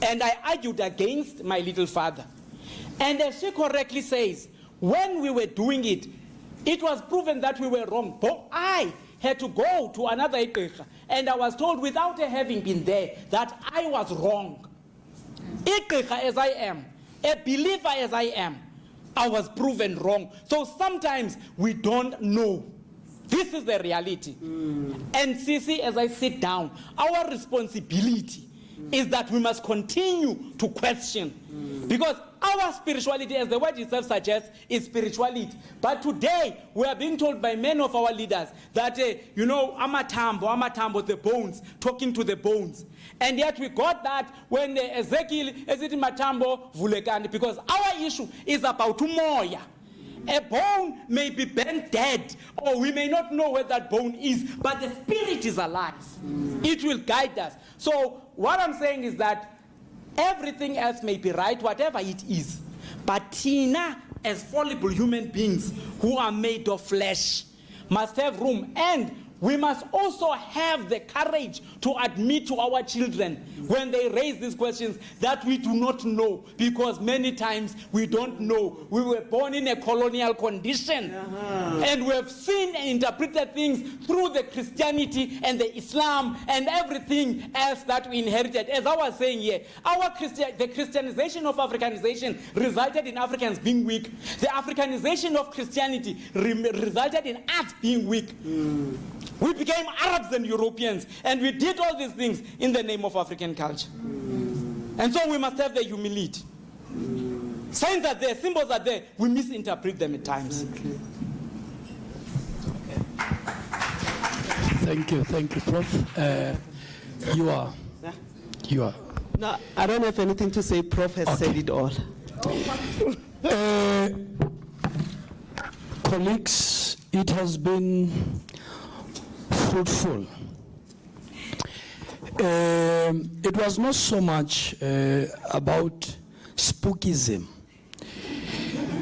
and I argued against my little father. And as she correctly says, when we were doing it, it was proven that we were wrong. But I had to go to another Igqirha And I was told, without having been there, that I was wrong. As I am, a believer as I am, I was proven wrong. So sometimes we don't know. This is the reality. And Sisi, as I sit down, our responsibility is that we must continue to question. Because our spirituality, as the word itself suggests, is spirituality. But today, we are being told by many of our leaders that, amatambo, the bones, talking to the bones. And yet we got that when Ezekiel, matambo vulekani, because our issue is about umoya. A bone may be bent dead, or we may not know where that bone is, but the spirit is alive. It will guide us. So what I'm saying is that everything else may be right, whatever it is. But Tina, as fallible human beings who are made of flesh, must have room. And we must also have the courage to admit to our children when they raise these questions that we do not know, because many times we don't know. We were born in a colonial condition, and we have seen and interpreted things through the Christianity and the Islam and everything else that we inherited. As I was saying here, the Christianization of Africanization resulted in Africans being weak. The Africanization of Christianity resulted in us being weak. We became Arabs and Europeans, and we did all these things in the name of African culture. And so we must have the humility. Signs are there, symbols are there, we misinterpret them at times. Thank you, Prof. You are. No, I don't have anything to say. Prof has said it all. Colleagues, it has been fruitful. It was not so much about spookism.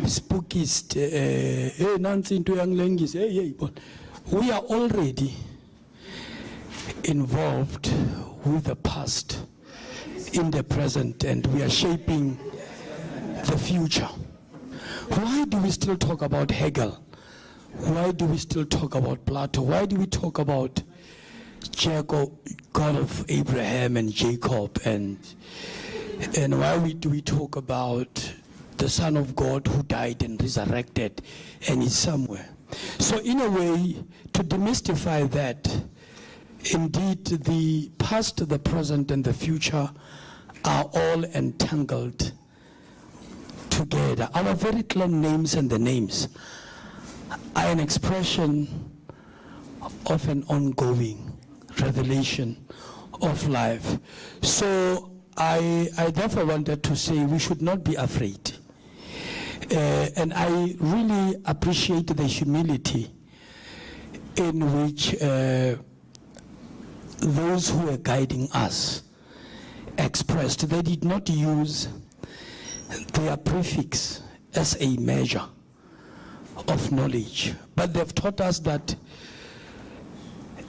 Spookist, we are already involved with the past in the present, and we are shaping the future. Why do we still talk about Hegel? Why do we still talk about Plato? Why do we talk about Jacob, God of Abraham and Jacob? And why do we talk about the Son of God who died and resurrected and is somewhere? So in a way, to demystify that, indeed the past, the present, and the future are all entangled together. Our very clan names and the names are an expression of an ongoing revelation of life. So I therefore wanted to say we should not be afraid. And I really appreciate the humility in which those who were guiding us expressed. They did not use their prefix as a measure of knowledge, but they've taught us that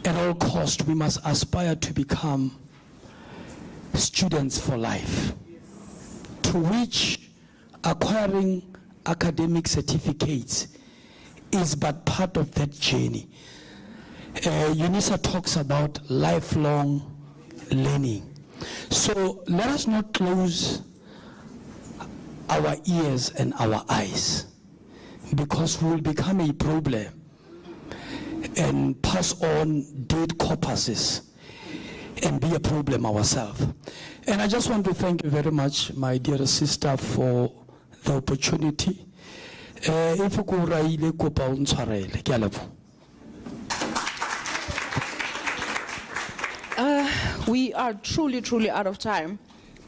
at all cost we must aspire to become students for life, to which acquiring academic certificates is but part of that journey. Unisa talks about lifelong learning. So let us not close our ears and our eyes, because we will become a problem and pass on dead corpuses and be a problem ourselves. And I just want to thank you very much, my dear sister, for the opportunity. We are truly out of time.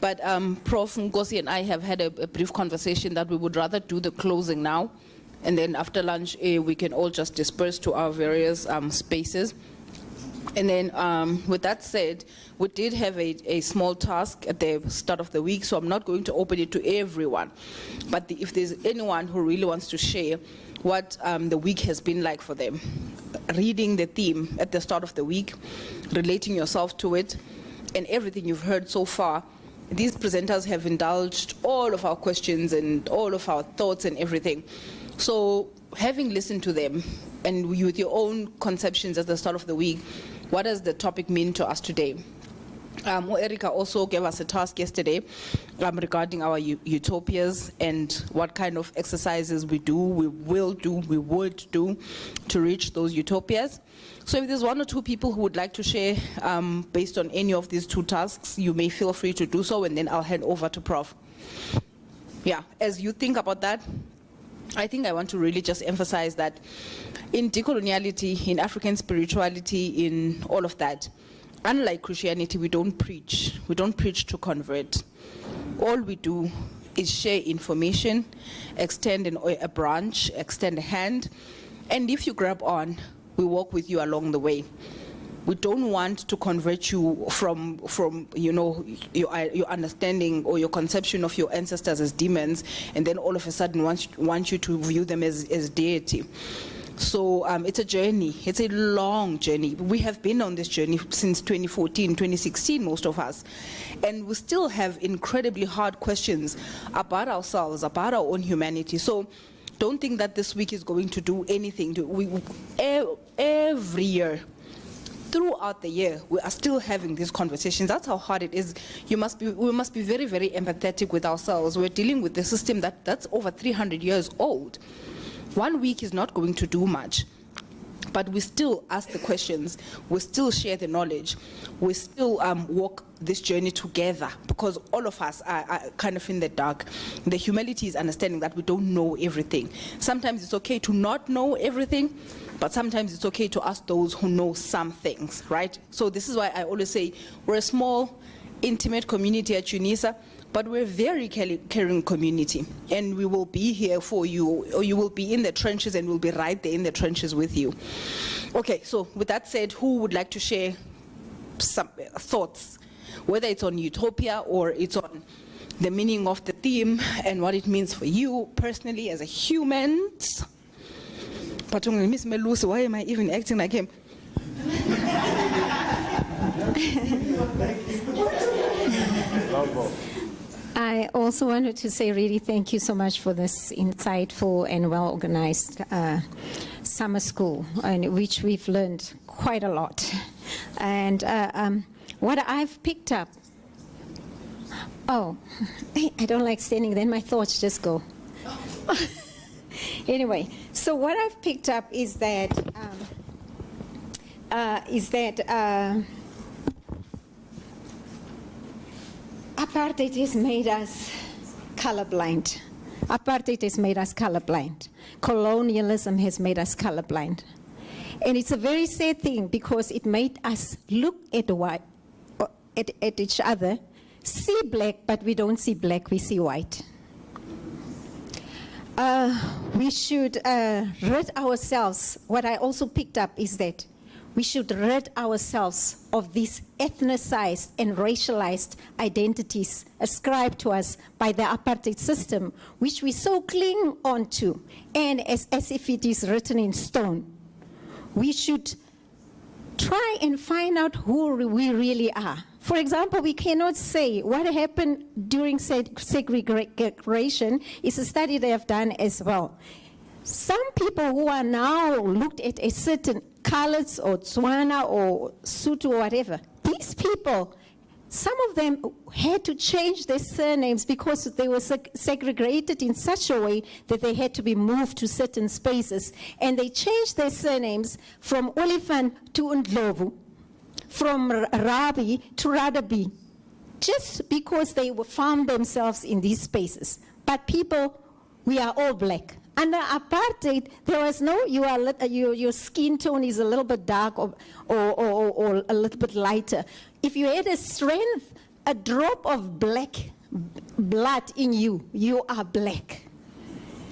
But Prof. Ngozi and I have had a brief conversation that we would rather do the closing now. And then after lunch, we can all just disperse to our various spaces. And then with that said, we did have a small task at the start of the week, so I'm not going to open it to everyone. But if there's anyone who really wants to share what the week has been like for them, reading the theme at the start of the week, relating yourself to it, and everything you've heard so far, these presenters have indulged all of our questions and all of our thoughts and everything. So having listened to them, and with your own conceptions at the start of the week, what does the topic mean to us today? Erica also gave us a task yesterday regarding our utopias and what kind of exercises we would do to reach those utopias. So if there's one or two people who would like to share based on any of these two tasks, you may feel free to do so, and then I'll hand over to Prof. Yeah, as you think about that, I think I want to really just emphasize that in decoloniality, in African spirituality, in all of that, unlike Christianity, we don't preach. We don't preach to convert. All we do is share information, extend a branch, extend a hand, and if you grab on, we walk with you along the way. We don't want to convert you from you know, your understanding or your conception of your ancestors as demons, and then all of a sudden want you to view them as deity. So it's a journey. It's a long journey. We have been on this journey since 2014, 2016, most of us. And we still have incredibly hard questions about ourselves, about our own humanity. So don't think that this week is going to do anything. Every year, throughout the year, we are still having these conversations. That's how hard it is. We must be very, very empathetic with ourselves. We're dealing with a system that's over 300 years old. 1 week is not going to do much, but we still ask the questions, we still share the knowledge, we still walk this journey together, because all of us are kind of in the dark. The humility is understanding that we don't know everything. Sometimes it's okay to not know everything, but sometimes it's okay to ask those who know some things, right? So this is why I always say we're a small, intimate community at Unisa, but we're a very caring community, and we will be here for you, or you will be in the trenches, and we'll be right there in the trenches with you. Okay, so with that said, who would like to share some thoughts, whether it's on utopia or it's on the meaning of the theme and what it means for you personally as a human? But Miss Melusi, why am I even acting like him? I also wanted to say really thank you so much for this insightful and well-organized summer school, in which we've learned quite a lot. And what I've picked up, I don't like standing, then my thoughts just go. Anyway, so what I've picked up is that apartheid has made us colorblind. Apartheid has made us colorblind. Colonialism has made us colorblind. And it's a very sad thing, because it made us look at each other, see black, but we don't see black, we see white. We should rid ourselves. What I also picked up is that we should rid ourselves of these ethnicized and racialized identities ascribed to us by the apartheid system, which we so cling onto, and as if it is written in stone. We should try and find out who we really are. For example, we cannot say what happened during segregation is a study they have done as well. Some people who are now looked at as certain colors or Tswana or Sotho or whatever, these people, some of them had to change their surnames because they were segregated in such a way that they had to be moved to certain spaces. And they changed their surnames from Olifant to Ndlovu, from Rabi to Radabi, just because they found themselves in these spaces. But people, we are all black. Under apartheid, there was no, your skin tone is a little bit dark or a little bit lighter. If you had a strength, a drop of black blood in you, you are black.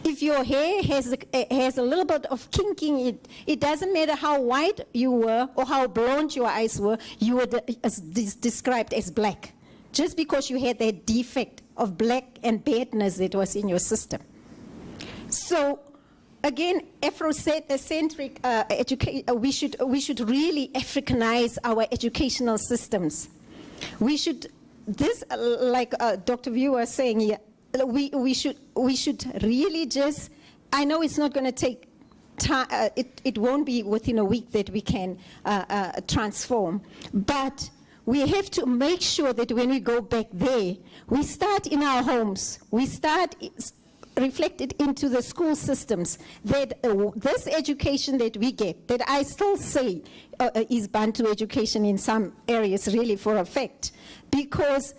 If your hair has a little bit of kinking, it doesn't matter how white you were or how blonde your eyes were, you were described as black, just because you had that defect of black and badness that was in your system. So, again, Afrocentric we should really Africanize our educational systems. We should, like Dr. View was saying here, we should really just, I know it's not going to take it won't be within a week that we can transform. But we have to make sure that when we go back there, we start in our homes, we start reflected into the school systems, that this education that we get, that I still say is Bantu education in some areas really for a fact, because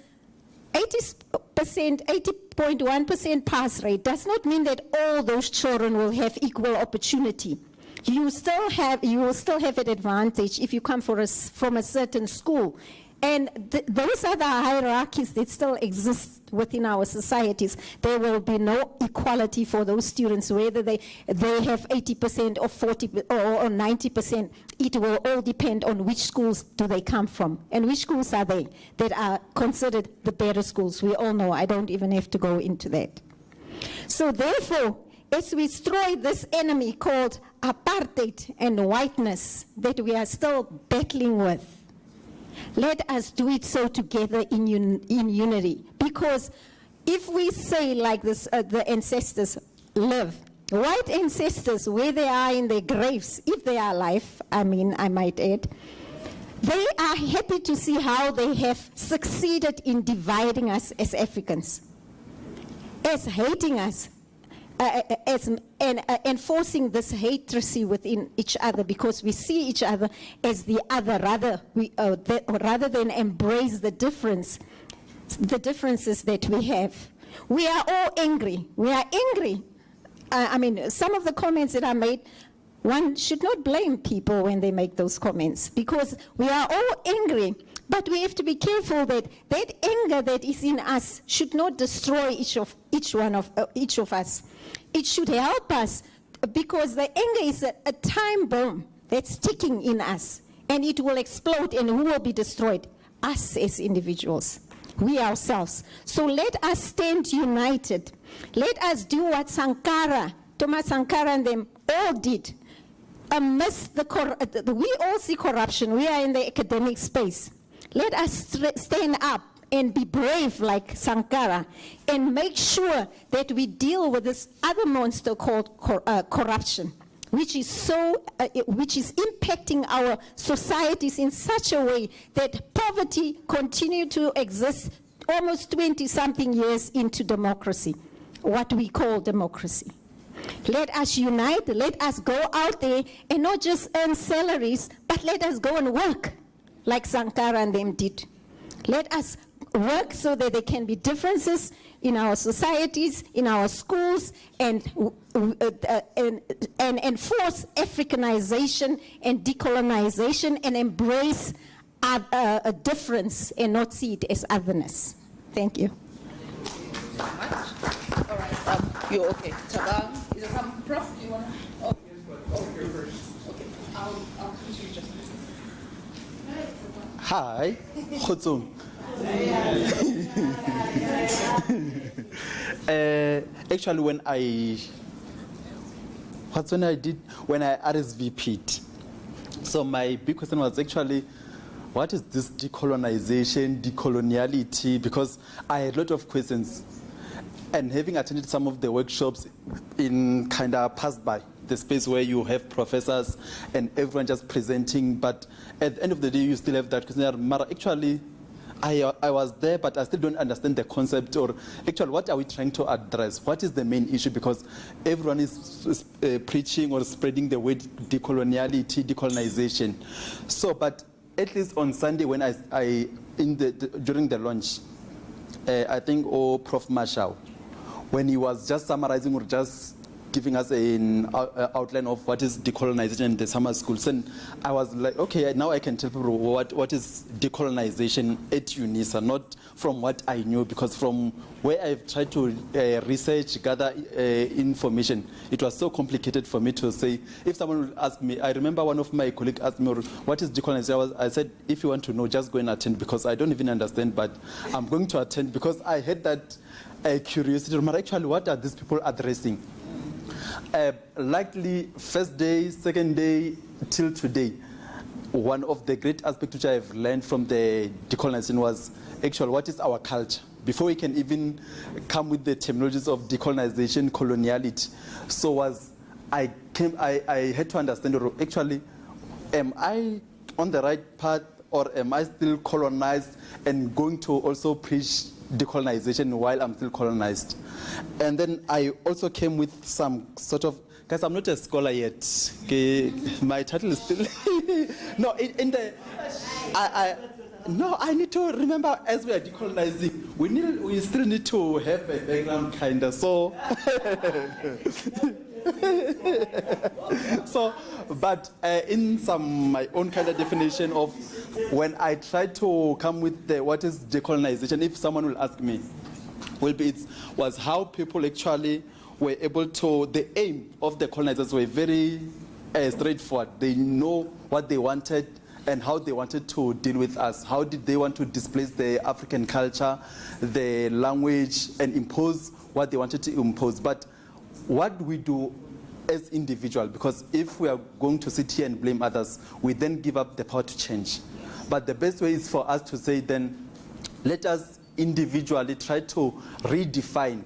80.1% pass rate does not mean that all those children will have equal opportunity. You will still have an advantage if you come from a certain school. And those are the hierarchies that still exist within our societies. There will be no equality for those students, whether they have 80% or 40% or 90%. It will all depend on which schools do they come from and which schools are they that are considered the better schools. We all know. I don't even have to go into that. So therefore, as we destroy this enemy called apartheid and whiteness that we are still battling with, let us do it so together in unity. Because if we say like this, the ancestors live, white ancestors, where they are in their graves, if they are alive, I might add, they are happy to see how they have succeeded in dividing us as Africans, as hating us, and enforcing this hatred within each other, because we see each other as the other, rather than embrace the differences that we have. We are all angry. We are angry. Some of the comments that I made, one should not blame people when they make those comments, because we are all angry. But we have to be careful that that anger that is in us should not destroy each of us. It should help us, because the anger is a time bomb that's ticking in us, and it will explode, and who will be destroyed? Us as individuals, we ourselves. So let us stand united. Let us do what Thomas Sankara and them all did. Amidst we all see corruption. We are in the academic space. Let us stand up and be brave like Sankara, and make sure that we deal with this other monster called corruption, which is impacting our societies in such a way that poverty continues to exist almost 20-something years into democracy, what we call democracy. Let us unite, let us go out there and not just earn salaries, but let us go and work like Sankara and them did. Let us work so that there can be differences in our societies, in our schools, and enforce Africanization and decolonization, and embrace a difference and not see it as otherness. Thank you. All right, you're okay. Tabang, is there some prof? Do you want to? Oh, you're first. Okay, I'll come to you just. Hi, Khutsung. Actually, when I RSVP'd, so my big question was actually, what is this decolonization, decoloniality? Because I had a lot of questions, and having attended some of the workshops in kind of passed by the space where you have professors and everyone just presenting, but at the end of the day, you still have that question. Actually, I was there, but I still don't understand the concept, or actually, what are we trying to address? What is the main issue? Because everyone is preaching or spreading the word decoloniality, decolonization. So, but at least on Sunday, when during the launch, I think Prof. Marshall, when he was just summarizing or just giving us an outline of what is decolonization in the summer schools, and I was like, okay, now I can tell people what is decolonization at Unisa, not from what I knew, because from where I've tried to research, gather information, it was so complicated for me to say. If someone would ask me, I remember one of my colleagues asked me, what is decolonization? I said, if you want to know, just go and attend, because I don't even understand, but I'm going to attend because I had that curiosity. Actually, what are these people addressing? Likely first day, second day, till today, one of the great aspects which I have learned from the decolonization was actually what is our culture. Before we can even come with the terminologies of decolonization, coloniality, so I I had to understand, actually, am I on the right path, or am I still colonized and going to also preach decolonization while I'm still colonized? And then I also came with some sort of, guys, I'm not a scholar yet. Okay? My title is still, no, no, I need to remember, as we are decolonizing, we still need to have a background kind of, so. So, but in my own kind of definition of when I try to come with what is decolonization, if someone will ask me, was how people actually were able to, the aim of the colonizers were very straightforward. They know what they wanted and how they wanted to deal with us. How did they want to displace the African culture, the language, and impose what they wanted to impose. But what we do as individuals, because if we are going to sit here and blame others, we then give up the power to change. But the best way is for us to say then, let us individually try to redefine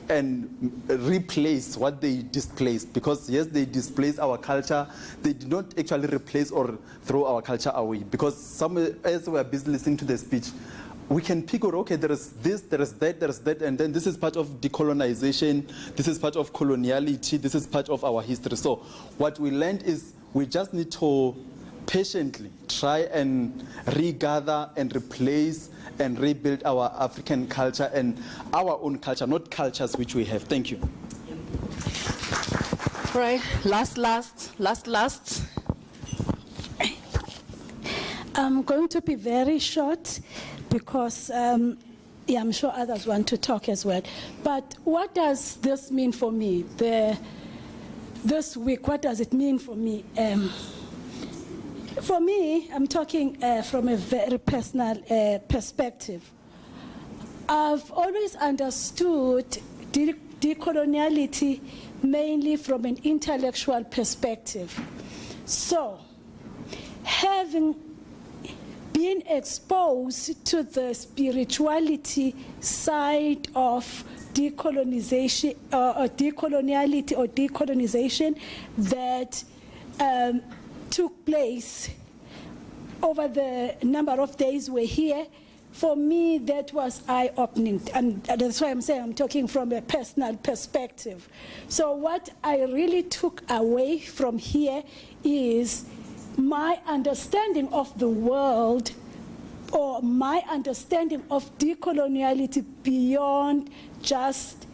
and replace what they displaced. Because yes, they displaced our culture, they did not actually replace or throw our culture away. Because as we are busy listening to the speech, we can pick out, okay, there is this, there is that, and then this is part of decolonization, this is part of coloniality, this is part of our history. So what we learned is we just need to patiently try and regather and replace and rebuild our African culture and our own culture, not cultures which we have. Thank you. Right, last. I'm going to be very short because I'm sure others want to talk as well. But what does this mean for me? This week, what does it mean for me? For me, I'm talking from a very personal perspective. I've always understood decoloniality mainly from an intellectual perspective. So, having been exposed to the spirituality side of decolonization or decoloniality or decolonization that took place over the number of days we're here, for me that was eye-opening, and that's why I'm saying I'm talking from a personal perspective. So what I really took away from here is my understanding of the world, or my understanding of decoloniality beyond just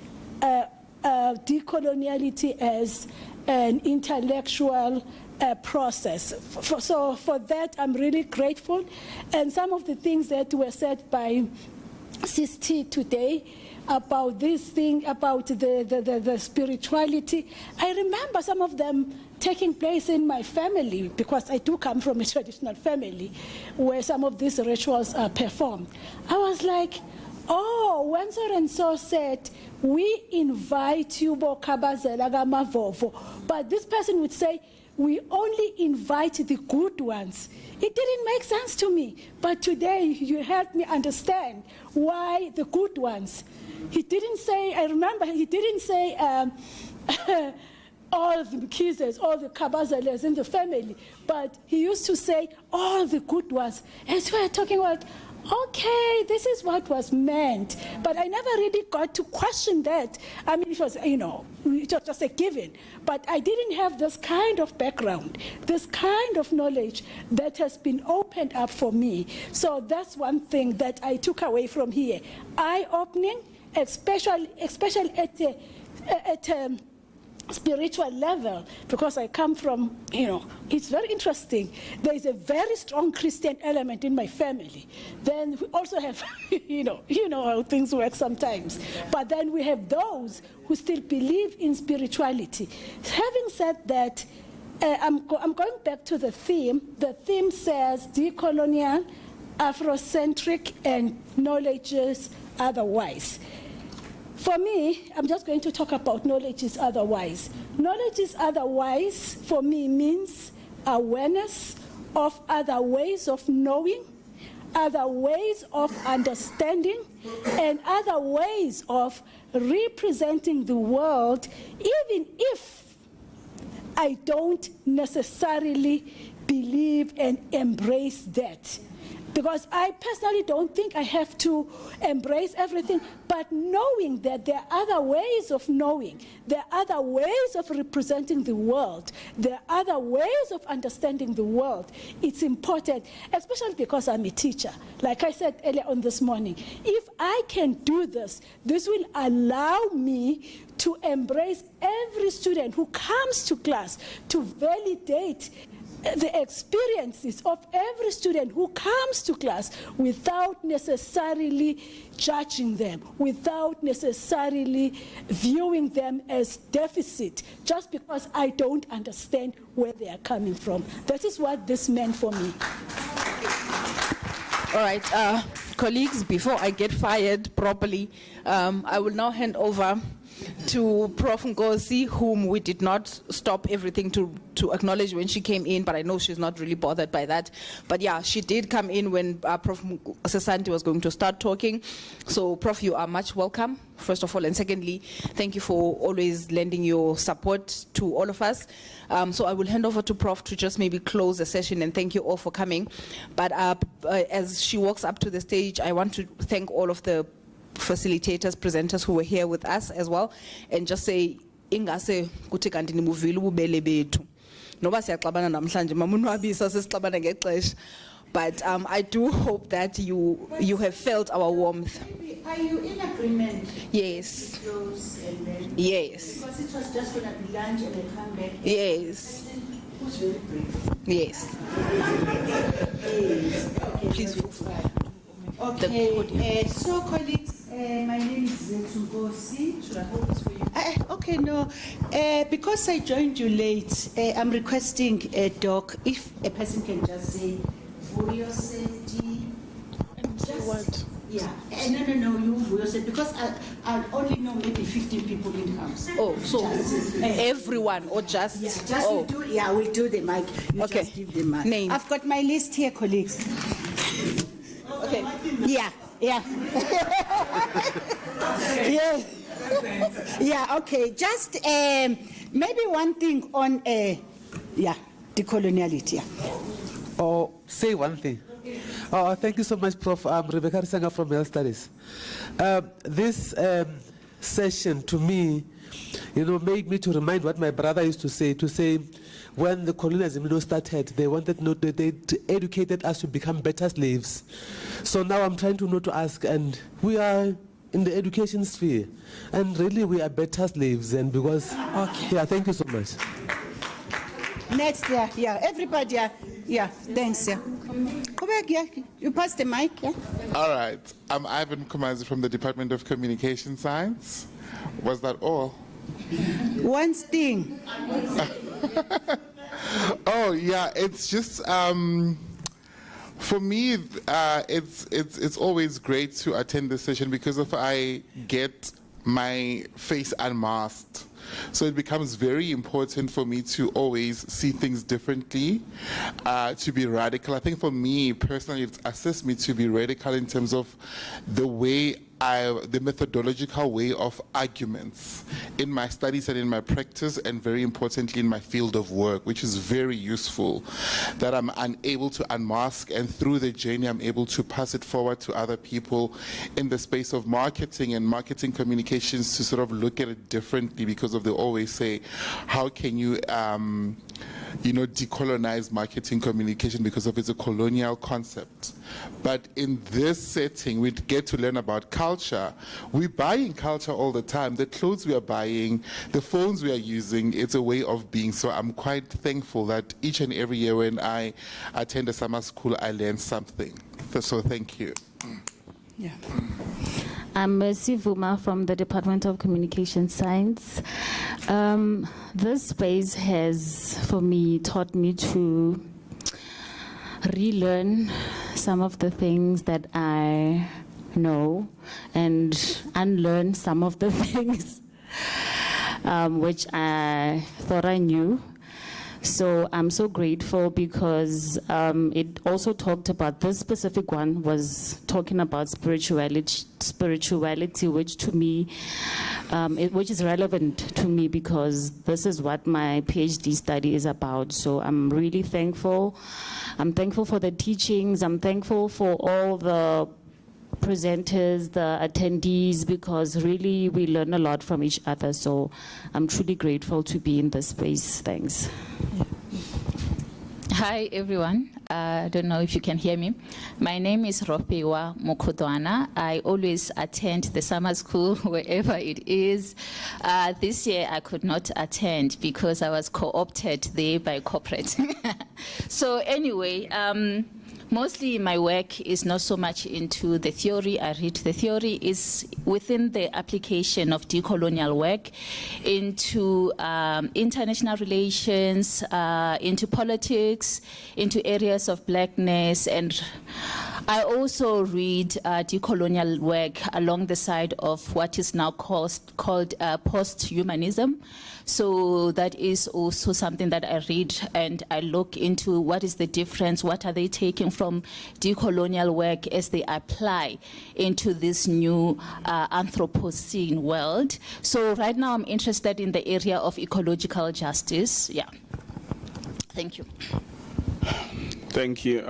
decoloniality as an intellectual process. So for that, I'm really grateful. And some of the things that were said by Sisti today about this thing, about the spirituality, I remember some of them taking place in my family, because I do come from a traditional family where some of these rituals are performed. I was like, oh, when so and so said, we invite you, but this person would say, we only invite the good ones. It didn't make sense to me. But today, you helped me understand why the good ones. He didn't say, I remember, he didn't say all the Mkizes, all the Kabazeles in the family, but he used to say all the good ones. And so we're talking about, okay, this is what was meant. But I never really got to question that. I mean, it was, it was just a given. But I didn't have this kind of background, this kind of knowledge that has been opened up for me. So that's one thing that I took away from here. Eye-opening, especially at a spiritual level, because I come from, it's very interesting. There is a very strong Christian element in my family. Then we also have, you know how things work sometimes. But then we have those who still believe in spirituality. Having said that, I'm going back to the theme. The theme says decolonial, Afrocentric, and knowledge is otherwise. For me, I'm just going to talk about knowledge is otherwise. Knowledge is otherwise, for me, means awareness of other ways of knowing, other ways of understanding, and other ways of representing the world, even if I don't necessarily believe and embrace that. Because I personally don't think I have to embrace everything, but knowing that there are other ways of knowing, there are other ways of representing the world, there are other ways of understanding the world, it's important, especially because I'm a teacher. Like I said earlier on this morning, if I can do this, this will allow me to embrace every student who comes to class, to validate the experiences of every student who comes to class without necessarily judging them, without necessarily viewing them as deficit, just because I don't understand where they are coming from. That is what this meant for me. All right, colleagues, before I get fired properly, I will now hand over to Prof. Ngozi, whom we did not stop everything to acknowledge when she came in, but I know she's not really bothered by that. But yeah, she did come in when Prof. Sesanti was going to start talking. So, Prof, you are much welcome, first of all. And secondly, thank you for always lending your support to all of us. So I will hand over to Prof to just maybe close the session, and thank you all for coming. But as she walks up to the stage, I want to thank all of the facilitators, presenters who were here with us as well, and just say, ingase kuthi kanti nimuvile ububele bethu. Noba siyaxabana namhlanje mamunwabisa sesixabana ngexesha. But I do hope that you have felt our warmth. Are you in agreement? Yes. And then, yes. Because it was just going to be lunch and then come back. Yes. Who's very brave? Yes. Yes. Okay. Please. Okay. So, colleagues, my name is Ngozi. Should I hold this for you? Okay, no. Because I joined you late, I'm requesting, Doc, if a person can just say, Vuyoseti. What? Yeah. No, you Vuyoseti, because I only know maybe 15 people in the house. Oh, so everyone or just? Yeah, just we'll do the mic. You Okay. just give the mic. Name. I've got my list here, colleagues. Okay. Yeah. Yeah, okay. Just maybe one thing on, decoloniality. Oh, say one thing. Oh, thank you so much, Prof. I'm Rebecca Risanga from Health Studies. This session, to me, made me to remind what my brother used to say when the colonialism started, they educated us to become better slaves. So now I'm trying to ask, and we are in the education sphere, and really we are better slaves, and because, thank you so much. Next, everybody, thanks, Go back, you pass the mic, All right, I'm Ivan Kumazi from the Department of Communication Science. Was that all? One thing. Oh yeah, it's just for me, it's always great to attend this session because if I get my face unmasked. So it becomes very important for me to always see things differently, to be radical. I think for me personally, it assists me to be radical in terms of the way the methodological way of arguments in my studies and in my practice, and very importantly in my field of work, which is very useful, that I'm unable to unmask, and through the journey I'm able to pass it forward to other people in the space of marketing and marketing communications to sort of look at it differently, because of they always say, how can you decolonize marketing communication because of it's a colonial concept. But in this setting, we get to learn about culture. We're buying culture all the time. The clothes we are buying, the phones we are using, it's a way of being. So I'm quite thankful that each and every year when I attend a summer school, I learn something. So thank you. Yeah. I'm Mercy Vuma from the Department of Communication Science. This space has, for me, taught me to relearn some of the things that I know and unlearn some of the things which I thought I knew. So I'm so grateful because it also talked about, this specific one was talking about spirituality, which to me, which is relevant to me because this is what my PhD study is about. So I'm really thankful. I'm thankful for the teachings. I'm thankful for all the presenters, the attendees, because really we learn a lot from each other. So I'm truly grateful to be in this space. Thanks. Hi, everyone. I don't know if you can hear me. My name is Ropewa Mukodwana. I always attend the summer school wherever it is. This year I could not attend because I was co-opted there by corporate. So anyway, mostly my work is not so much into the theory. I read the theory is within the application of decolonial work into international relations, into politics, into areas of blackness, and I also read decolonial work along the side of what is now called post-humanism. So that is also something that I read, and I look into what is the difference, what are they taking from decolonial work as they apply into this new Anthropocene world. So right now I'm interested in the area of ecological justice. Yeah. Thank you. Thank you.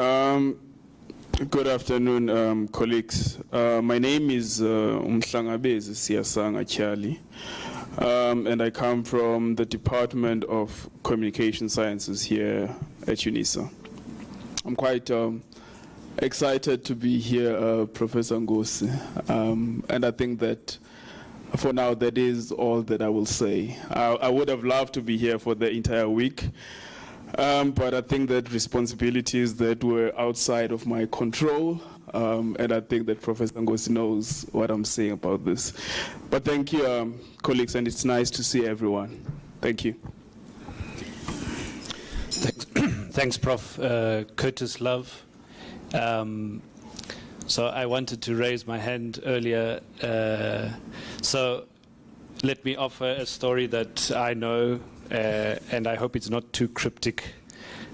Good afternoon, colleagues. My name is Umhlangabezi Siyasanga Chali. And I come from the Department of Communication Sciences here at Unisa. I'm quite excited to be here, Professor Ngosi, and I think that for now that is all that I will say. I would have loved to be here for the entire week, but I think that responsibilities that were outside of my control, and I think that Professor Ngosi knows what I'm saying about this. But thank you, colleagues, and it's nice to see everyone. Thank you. Thanks, Prof. Curtis Love. So I wanted to raise my hand earlier. So let me offer a story that I know, and I hope it's not too cryptic.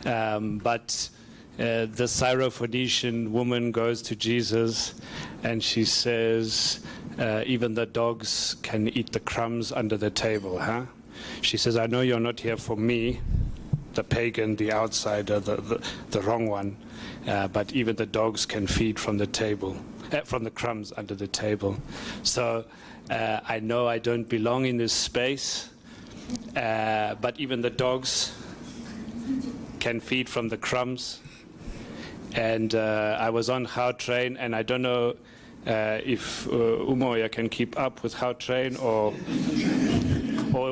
But the Syrophoenician woman goes to Jesus and she says, even the dogs can eat the crumbs under the table, huh? She says, I know you're not here for me, the pagan, the outsider, the wrong one, but even the dogs can feed from the table, from the crumbs under the table. So I know I don't belong in this space, but even the dogs can feed from the crumbs. And I was on Gautrain, and I don't know if Umoya can keep up with Gautrain, or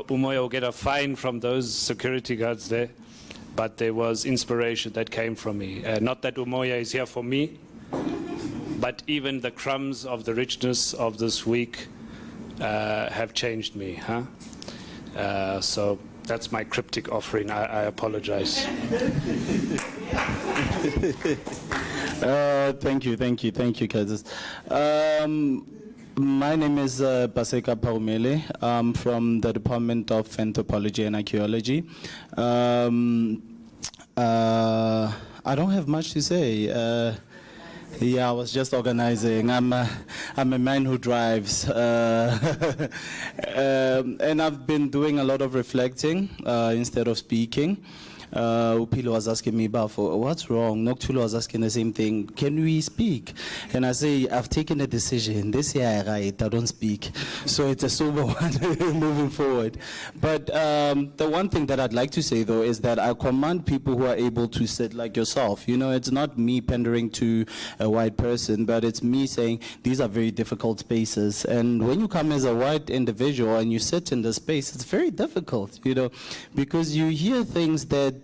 Umoya will get a fine from those security guards there. But there was inspiration that came from me. Not that Umoya is here for me, but even the crumbs of the richness of this week have changed me. Huh? So that's my cryptic offering. I apologize. Thank you, Curtis. My name is Paseka Paumele. I'm from the Department of Anthropology and Archaeology. I don't have much to say. Yeah, I was just organizing. I'm a man who drives, and I've been doing a lot of reflecting instead of speaking. Upilo was asking me about what's wrong. Noktulo was asking the same thing. Can we speak? And I say, I've taken a decision. This year, I don't speak. So it's a sober one moving forward. But the one thing that I'd like to say, though, is that I commend people who are able to sit like yourself. You know, it's not me pandering to a white person, but it's me saying these are very difficult spaces. And when you come as a white individual and you sit in the space, it's very difficult, you know, because you hear things that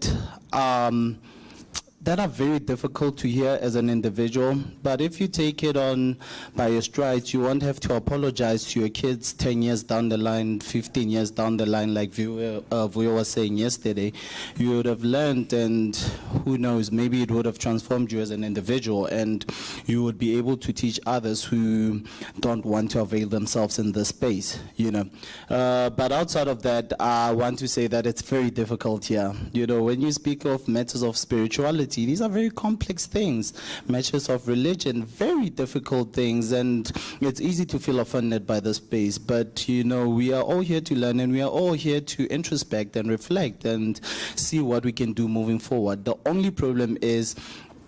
that are very difficult to hear as an individual, but if you take it on by your strides, you won't have to apologize to your kids 10 years down the line, 15 years down the line, like Vuyo was saying yesterday. You would have learned, and who knows, maybe it would have transformed you as an individual, and you would be able to teach others who don't want to avail themselves in this space, you know. But outside of that, I want to say that it's very difficult here. You know, when you speak of matters of spirituality, these are very complex things. Matters of religion, very difficult things, and it's easy to feel offended by the space. But, you know, we are all here to learn, and we are all here to introspect and reflect and see what we can do moving forward. The only problem is,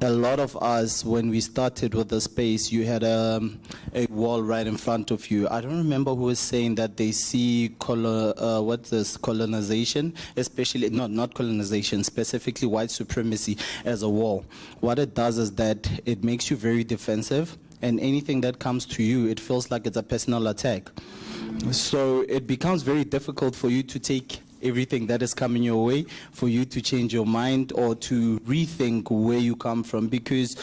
a lot of us, when we started with the space, you had a wall right in front of you. I don't remember who was saying that they see colonization, especially, not colonization, specifically white supremacy as a wall. What it does is that it makes you very defensive, and anything that comes to you, it feels like it's a personal attack. So it becomes very difficult for you to take everything that is coming your way, for you to change your mind or to rethink where you come from, because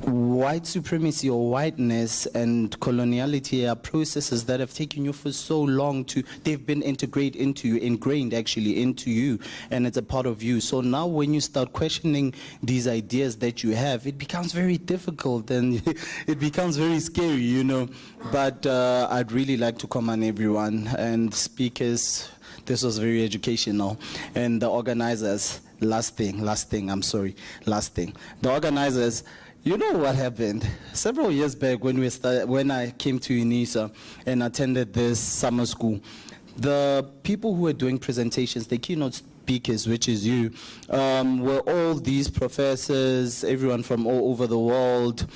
white supremacy or whiteness and coloniality are processes that have taken you for so long they've been ingrained actually into you, and it's a part of you. So now when you start questioning these ideas that you have, it becomes very difficult and it becomes very scary, you know. But I'd really like to commend everyone and speakers. This was very educational. And the organizers, last thing. The organizers, you know what happened? Several years back when I came to Unisa and attended this summer school, the people who were doing presentations, the keynote speakers, which is you, were all these professors, everyone from all over the world.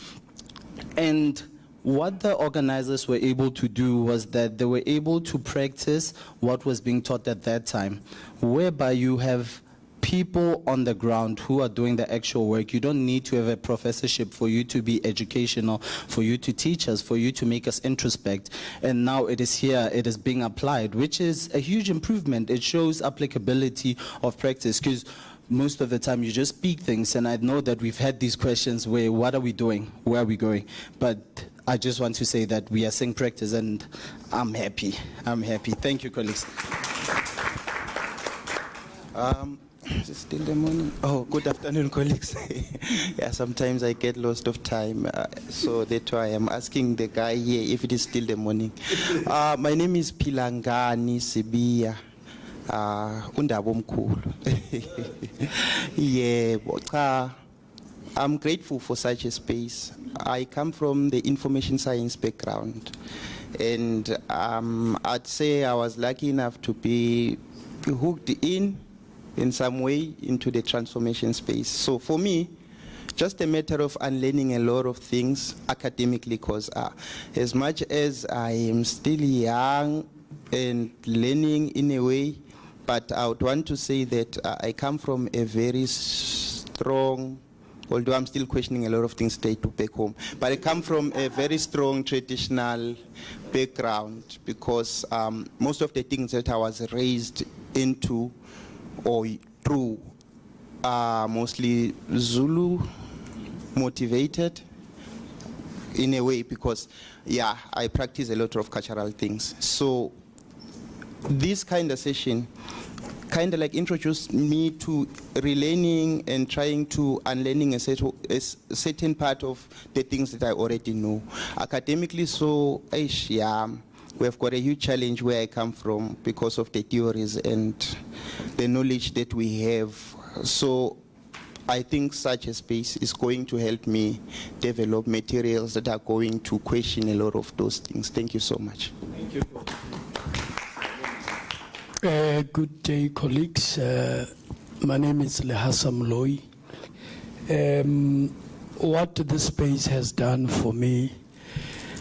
And what the organizers were able to do was that they were able to practice what was being taught at that time, whereby you have people on the ground who are doing the actual work. You don't need to have a professorship for you to be educational, for you to teach us, for you to make us introspect. And now it is here, it is being applied, which is a huge improvement. It shows applicability of practice, because most of the time you just speak things, and I know that we've had these questions where, what are we doing? Where are we going? But I just want to say that we are seeing practice, and I'm happy. Thank you, colleagues. Is it still the morning? Oh, good afternoon, colleagues. Yeah, sometimes I get lost of time, so that's why I'm asking the guy here if it is still the morning. My name is Pilangani Sibiya. Undaba omkhulu. Yebo, cha. I'm grateful for such a space. I come from the information science background, and I'd say I was lucky enough to be hooked in some way into the transformation space. So for me, just a matter of unlearning a lot of things academically, because as much as I am still young and learning in a way, but I would want to say that I come from a very strong, although I'm still questioning a lot of things they do back home, but I come from a very strong traditional background, because most of the things that I was raised into or through are mostly Zulu motivated in a way, because yeah, I practice a lot of cultural things. So this kind of session kind of like introduced me to relearning and trying to unlearning a certain part of the things that I already know. Academically, so yeah, we have got a huge challenge where I come from because of the theories and the knowledge that we have. So I think such a space is going to help me develop materials that are going to question a lot of those things. Thank you so much. Thank you. Good day, colleagues. My name is Lehasa Mloi. What this space has done for me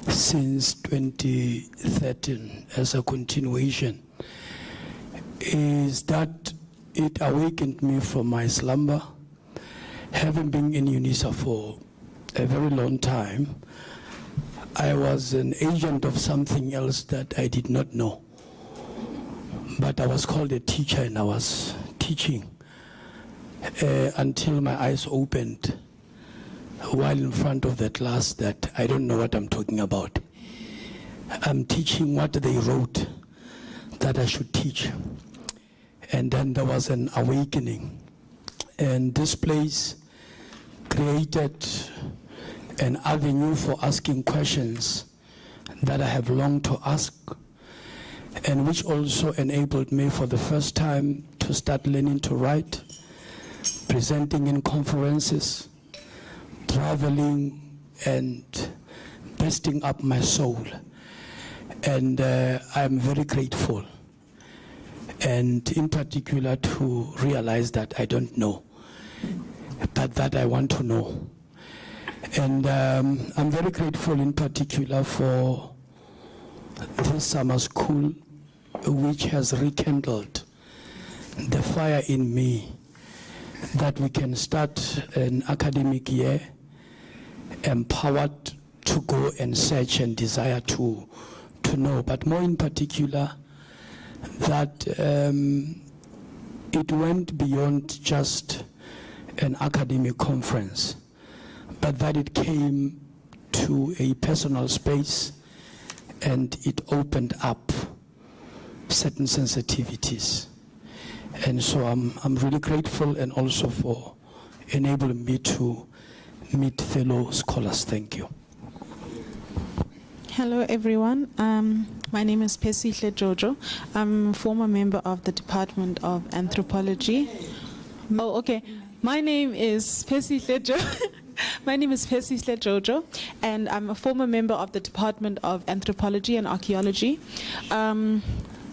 since 2013 as a continuation is that it awakened me from my slumber. Having been in Unisa for a very long time, I was an agent of something else that I did not know. But I was called a teacher and I was teaching. until my eyes opened while in front of the class that I don't know what I'm talking about. I'm teaching what they wrote that I should teach. And then there was an awakening. And this place created an avenue for asking questions that I have longed to ask, and which also enabled me for the first time to start learning to write, presenting in conferences, traveling, and bursting up my soul. And I'm very grateful, and in particular to realize that I don't know, but that I want to know. And I'm very grateful in particular for this summer school, which has rekindled the fire in me, that we can start an academic year empowered to go and search and desire to know, but more in particular that it went beyond just an academic conference, but that it came to a personal space and it opened up certain sensitivities. And so I'm really grateful, and also for enabling me to meet fellow scholars. Thank you. Hello, everyone. My name is Pesihle Jojo. I'm a former member of the Department of Anthropology. Oh, okay. My name is Pesihle Jojo. My name is Pesihle Jojo, and I'm a former member of the Department of Anthropology and Archaeology.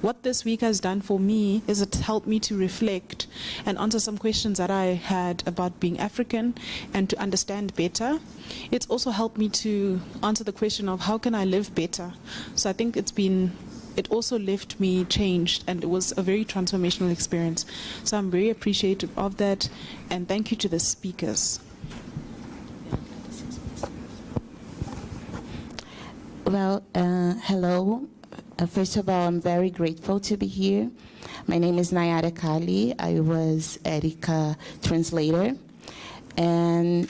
What this week has done for me is it helped me to reflect and answer some questions that I had about being African and to understand better. It's also helped me to answer the question of how can I live better. So I think it also left me changed, and it was a very transformational experience. So I'm very appreciative of that, and thank you to the speakers. Well, hello. First of all, I'm very grateful to be here. My name is Nayara Kali. I was Erika translator. And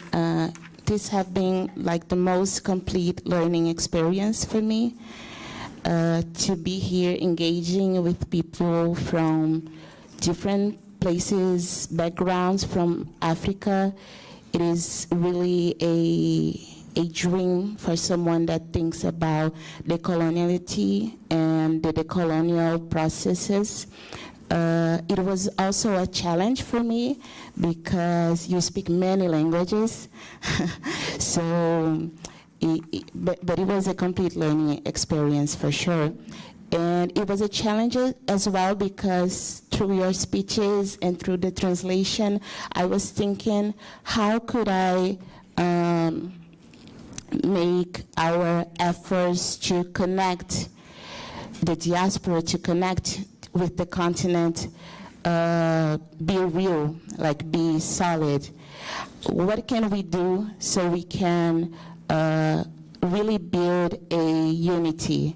this has been like the most complete learning experience for me. To be here engaging with people from different places, backgrounds from Africa. It is really a dream for someone that thinks about decoloniality and the decolonial processes. It was also a challenge for me because you speak many languages. But it was a complete learning experience for sure. And it was a challenge as well because through your speeches and through the translation, I was thinking, how could I make our efforts to connect the diaspora, to connect with the continent, be real, like be solid? What can we do so we can really build a unity?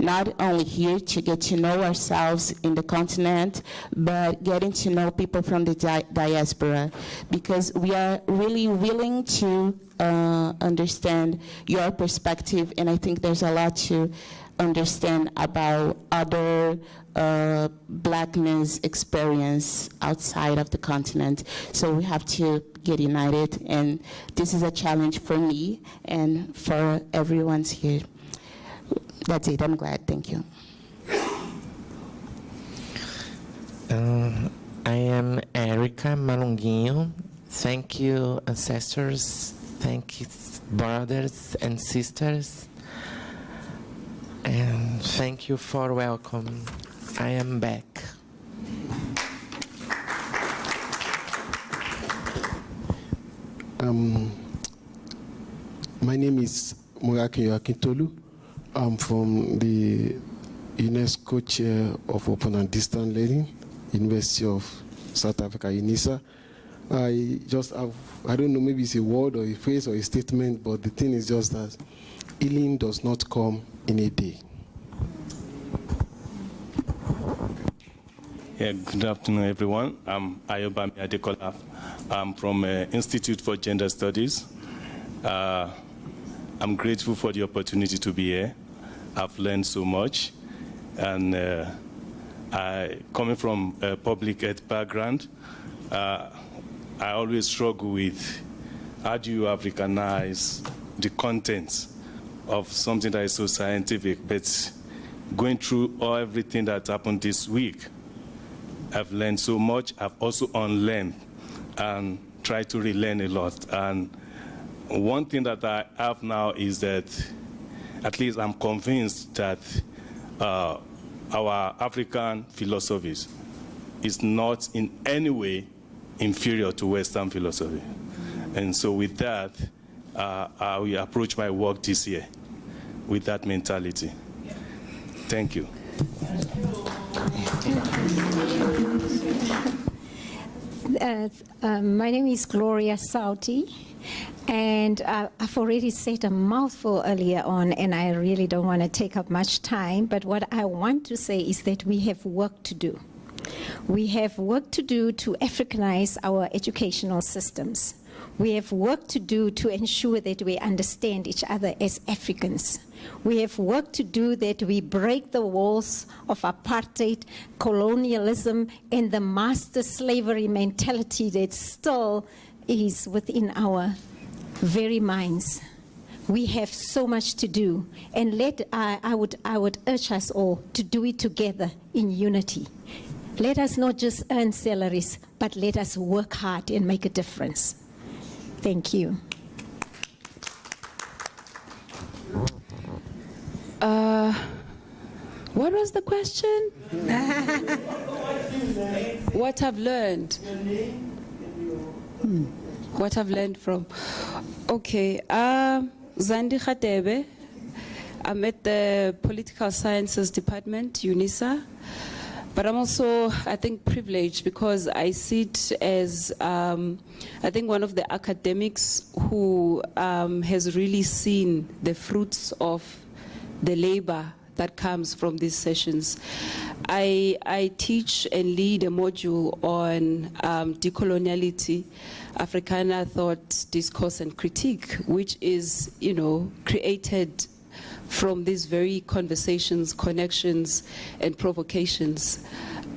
Not only here to get to know ourselves in the continent, but getting to know people from the diaspora, because we are really willing to understand your perspective, and I think there's a lot to understand about other Blackness experience outside of the continent. So we have to get united, and this is a challenge for me and for everyone's here. That's it. I'm glad. Thank you. I am Erika Malunguinho. Thank you, ancestors. Thank you, brothers and sisters. And thank you for welcome. I am back. My name is Murakinyo Akintolu. I'm from the UNESCO Chair of Open and Distant Learning, University of South Africa, Unisa. I just have, I don't know, maybe it's a word or a phrase or a statement, but the thing is just that healing does not come in a day. Yeah, good afternoon, everyone. I'm Ayobami Adekola. I'm from Institute for Gender Studies. I'm grateful for the opportunity to be here. I've learned so much. And coming from a public health background, I always struggle with how do you Africanize the contents of something that is so scientific. But going through everything that happened this week, I've learned so much. I've also unlearned and tried to relearn a lot. And one thing that I have now is that at least I'm convinced that our African philosophies is not in any way inferior to Western philosophy. And so with that, I will approach my work this year with that mentality. Thank you. My name is Gloria Sauti, and I've already said a mouthful earlier on, and I really don't want to take up much time, but what I want to say is that we have work to do. We have work to do to Africanize our educational systems. We have work to do to ensure that we understand each other as Africans. We have work to do that we break the walls of apartheid, colonialism, and the master slavery mentality that still is within our very minds. We have so much to do, and I would urge us all to do it together in unity. Let us not just earn salaries, but let us work hard and make a difference. Thank you. What was the question? What I've learned. What I've learned from. Okay. Zandi Khatebe. I'm at the Political Sciences Department, Unisa. But I'm also, I think, privileged because I sit as, I think, one of the academics who has really seen the fruits of the labor that comes from these sessions. I teach and lead a module on decoloniality, Africana thought, discourse, and critique, which is, created from these very conversations, connections, and provocations.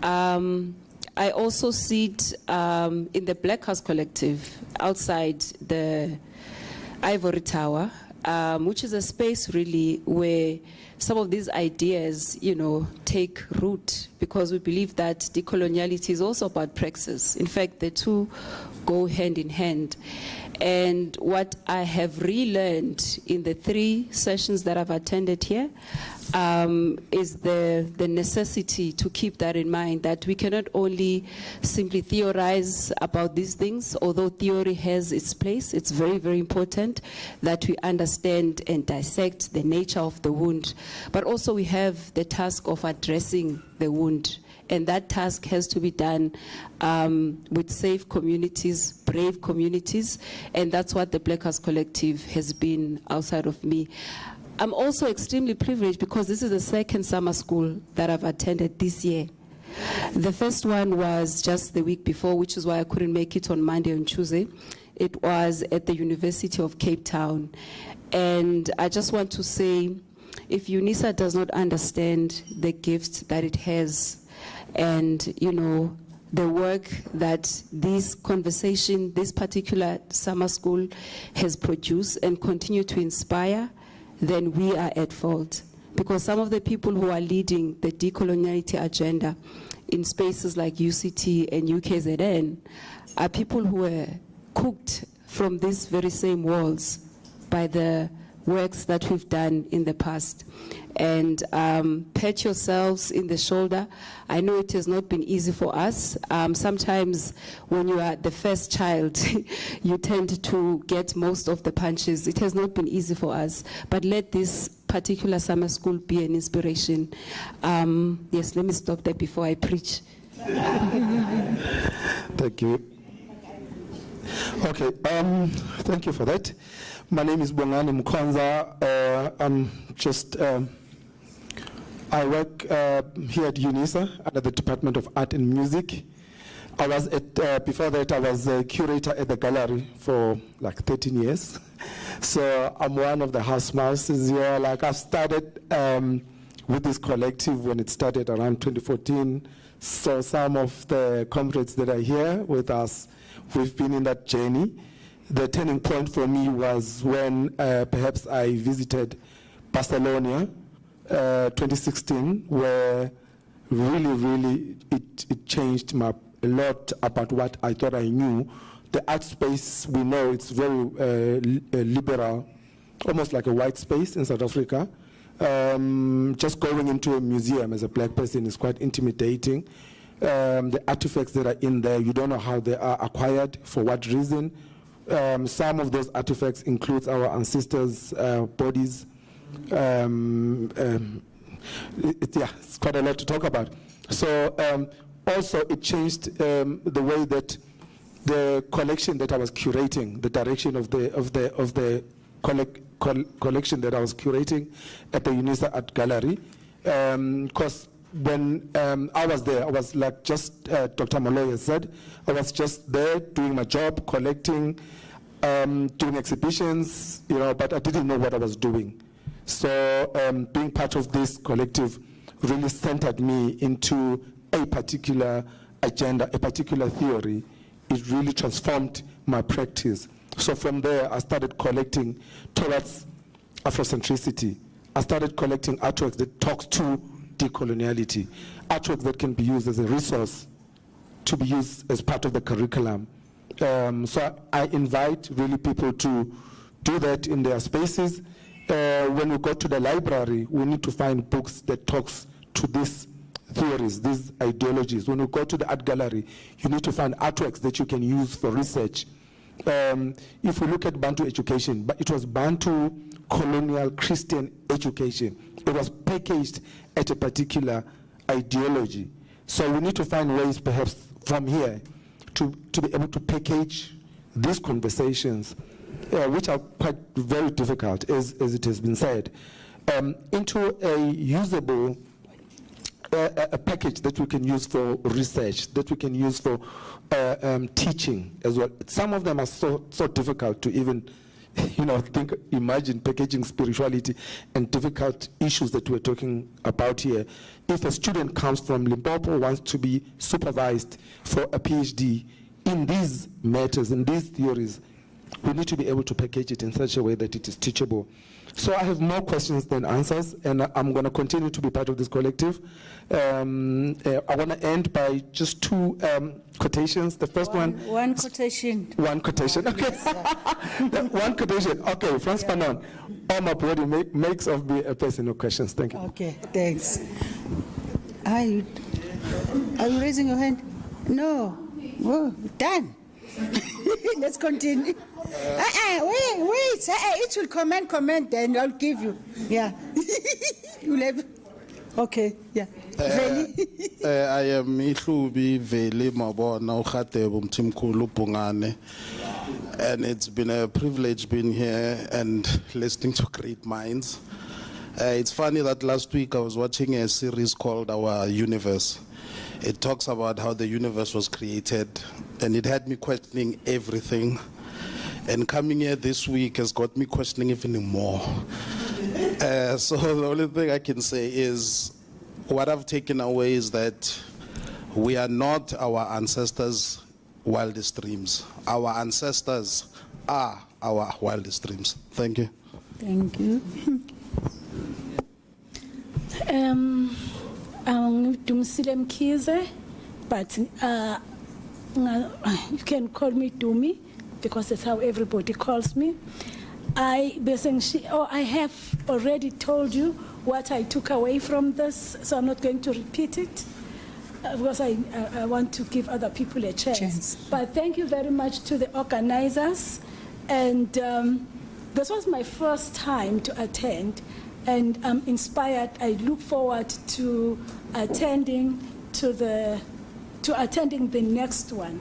I also sit in the Black House Collective outside the Ivory Tower, which is a space really where some of these ideas, take root, because we believe that decoloniality is also about praxis. In fact, the two go hand in hand. And what I have relearned in the 3 sessions that I've attended here is the necessity to keep that in mind, that we cannot only simply theorize about these things, although theory has its place. It's very, very important that we understand and dissect the nature of the wound. But also we have the task of addressing the wound. And that task has to be done with safe communities, brave communities, and that's what the Black House Collective has been outside of me. I'm also extremely privileged because this is the 2nd summer school that I've attended this year. The first one was just the week before, which is why I couldn't make it on Monday and Tuesday. It was at the University of Cape Town. And I just want to say, if Unisa does not understand the gift that it has, and the work that this conversation, this particular summer school has produced and continue to inspire, then we are at fault. Because some of the people who are leading the decoloniality agenda in spaces like UCT and UKZN are people who were cooked from these very same walls by the works that we've done in the past. And pat yourselves in the shoulder. I know it has not been easy for us. Sometimes when you are the first child, you tend to get most of the punches. It has not been easy for us. But let this particular summer school be an inspiration. Yes, let me stop there before I preach. Thank you. Okay, thank you for that. My name is Bongani Mukwanza. I'm just I work here at Unisa under the Department of Art and Music. I was before that I was a curator at the gallery for like 13 years. So I'm one of the house mouses here. Like I've started with this collective when it started around 2014. So some of the comrades that are here with us, we've been in that journey. The turning point for me was when perhaps I visited Barcelona, 2016, where really it changed a lot about what I thought I knew. The art space, we know it's very liberal, almost like a white space in South Africa. Just going into a museum as a black person is quite intimidating. The artifacts that are in there, you don't know how they are acquired, for what reason. Some of those artifacts includes our ancestors' bodies. It's quite a lot to talk about. So also it changed the way that the collection that I was curating, the direction of the collection that I was curating at the Unisa Art Gallery. Because when I was there, I was like just Dr. Maloya said, I was just there doing my job, collecting, doing exhibitions, but I didn't know what I was doing. So being part of this collective really centered me into a particular agenda, a particular theory. It really transformed my practice. So from there, I started collecting towards Afrocentricity. I started collecting artworks that talk to decoloniality, artworks that can be used as a resource to be used as part of the curriculum. So I invite really people to do that in their spaces. When we go to the library, we need to find books that talks to these theories, these ideologies. When we go to the art gallery, you need to find artworks that you can use for research. If we look at Bantu education, but it was Bantu colonial Christian education. It was packaged at a particular ideology. So we need to find ways perhaps from here to be able to package these conversations, which are quite very difficult, as it has been said, into a usable a package that we can use for research, that we can use for teaching as well. Some of them are so difficult to even, imagine packaging spirituality and difficult issues that we're talking about here. If a student comes from Limpopo, wants to be supervised for a PhD in these matters, in these theories, we need to be able to package it in such a way that it is teachable. So I have more questions than answers, and I'm going to continue to be part of this collective. I want to end by just two quotations. The first one. One quotation. One quotation, okay. One quotation, okay, Frans Fanon. All my body makes of me a person of questions. Thank you. Okay, thanks. Are you raising your hand? No. Oh, done. Let's continue. Wait. It will comment, then I'll give you. Yeah. You'll have. Okay, yeah. I am Ihlubi Veli Mabona Ukhatebo Mthimkhulu Bungane, and it's been a privilege being here and listening to great minds. It's funny that last week I was watching a series called Our Universe. It talks about how the universe was created, and it had me questioning everything. And coming here this week has got me questioning even more. So the only thing I can say is, what I've taken away is that we are not our ancestors' wildest dreams. Our ancestors are our wildest dreams. Thank you. Thank you. Dumisile Mkhize, but you can call me Dumi because that's how everybody calls me. I have already told you what I took away from this, so I'm not going to repeat it because I want to give other people a chance. But thank you very much to the organizers, and this was my first time to attend. And I'm inspired. I look forward to attending the next one.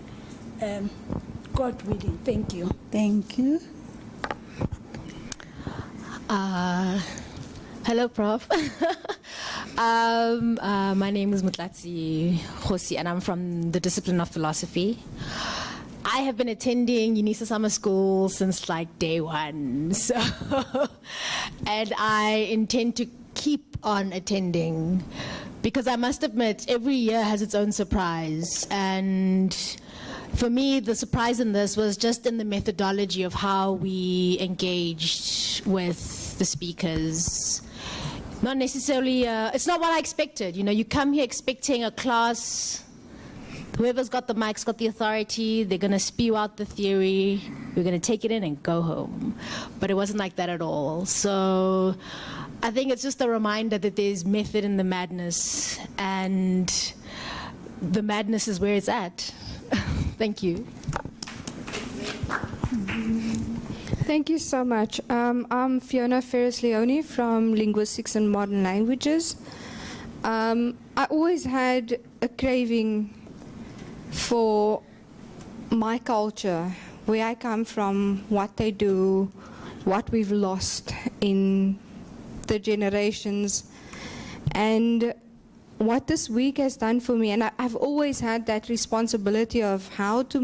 God willing. Thank you. Thank you. Hello, Prof. My name is Mutlatsi Khosi, and I'm from the discipline of philosophy. I have been attending Unisa Summer School since like day one, so and I intend to keep on attending because I must admit every year has its own surprise, and for me the surprise in this was just in the methodology of how we engaged with the speakers. Not necessarily, it's not what I expected. You know, you come here expecting a class, whoever's got the mic's got the authority, they're going to spew out the theory, we're going to take it in and go home. But it wasn't like that at all. So I think it's just a reminder that there's method in the madness, and the madness is where it's at. Thank you. Thank you so much. I'm Fiona Ferris-Leone from Linguistics and Modern Languages. I always had a craving for my culture, where I come from, what they do, what we've lost in the generations, and what this week has done for me. And I've always had that responsibility of how to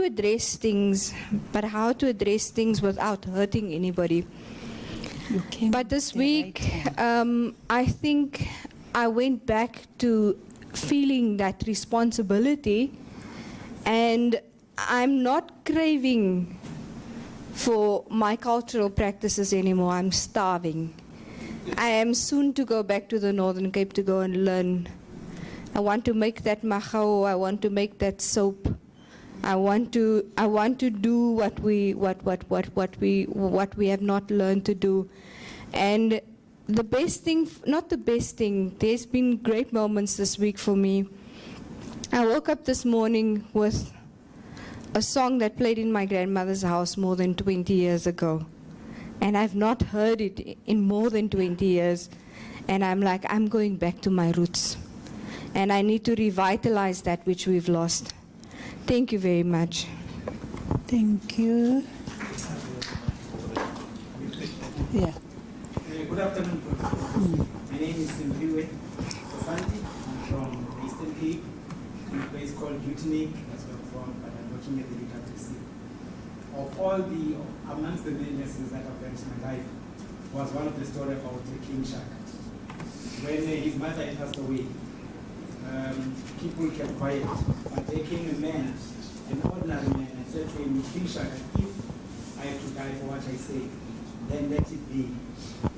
address things, but how to address things without hurting anybody. But this week, I think I went back to feeling that responsibility, and I'm not craving for my cultural practices anymore. I'm starving. I am soon to go back to the Northern Cape to go and learn. I want to make that mahao, I want to make that soap. I want to do what we have not learned to do. And the best thing, not the best thing, there's been great moments this week for me. I woke up this morning with a song that played in my grandmother's house more than 20 years ago. And I've not heard it in more than 20 years. And I'm like, I'm going back to my roots. And I need to revitalize that which we've lost. Thank you very much. Thank you. Yeah. Good afternoon, Professor. My name is Simpiwe Sofanti. I'm from the Eastern Cape, in a place called Utinik. That's where I'm from, but I'm working at the DECOLONIAL. Of all amongst the many lessons that I've learned in my life, was one of the stories about King Shaka. When his mother had passed away, people kept quiet, but there came a man, an ordinary man, and said to him, King Shaka, if I have to die for what I say, then let it be.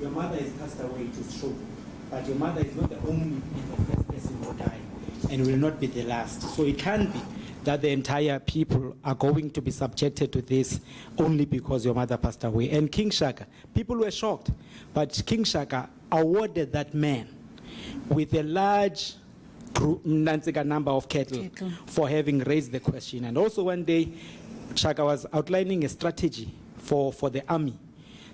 Your mother has passed away, it is true, but your mother is not the only and the first person who died, and will not be the last. So it can't be that the entire people are going to be subjected to this only because your mother passed away. And King Shaka, people were shocked, but King Shaka awarded that man with a large number of cattle for having raised the question. And also one day, Shaka was outlining a strategy for the army.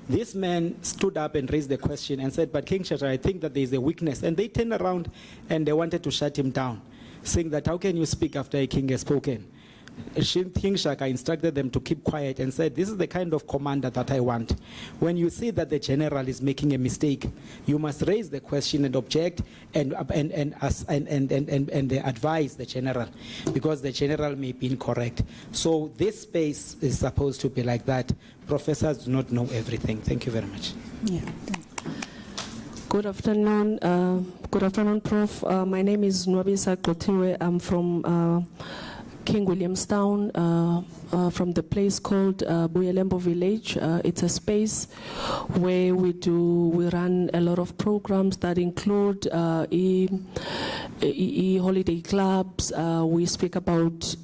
This man stood up and raised the question and said, but King Shaka, I think that there is a weakness. And they turned around and they wanted to shut him down, saying that how can you speak after a king has spoken? King Shaka instructed them to keep quiet and said, this is the kind of commander that I want. When you see that the general is making a mistake, you must raise the question and object and advise the general, because the general may be incorrect. So this space is supposed to be like that. Professors do not know everything. Thank you very much. Yeah. Good afternoon, Prof. My name is Nwabisa Kotiwe. I'm from King Williamstown, from the place called Buyelembo Village. It's a space where we run a lot of programs that include holiday clubs. We speak about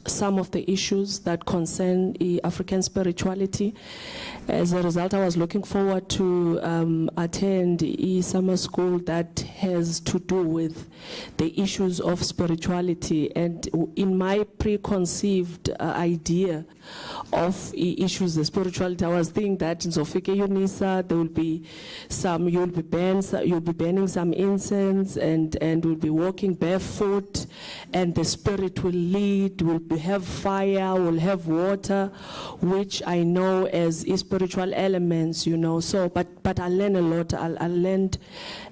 some of the issues that concern African spirituality. As a result, I was looking forward to attend a summer school that has to do with the issues of spirituality. And in my preconceived idea of issues of spirituality, I was thinking that in Zofike Unisa there will be you'll be burning some incense and we'll be walking barefoot, and the spirit will lead. We'll have fire, we'll have water, which I know as spiritual spiritual elements, you know. So, but I learned a lot. I learned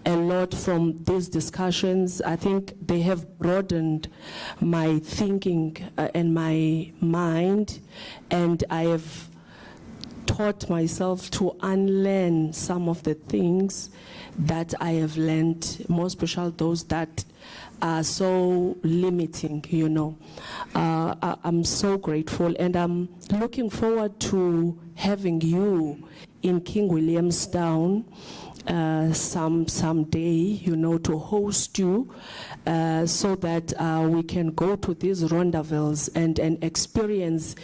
a lot from these discussions. I think they have broadened my thinking and my mind, and I have taught myself to unlearn some of the things that I have learned, more especially those that are so limiting, you know. I'm so grateful, and I'm looking forward to having you in King Williamstown someday, you know, to host you so that we can go to these rendezvous and experience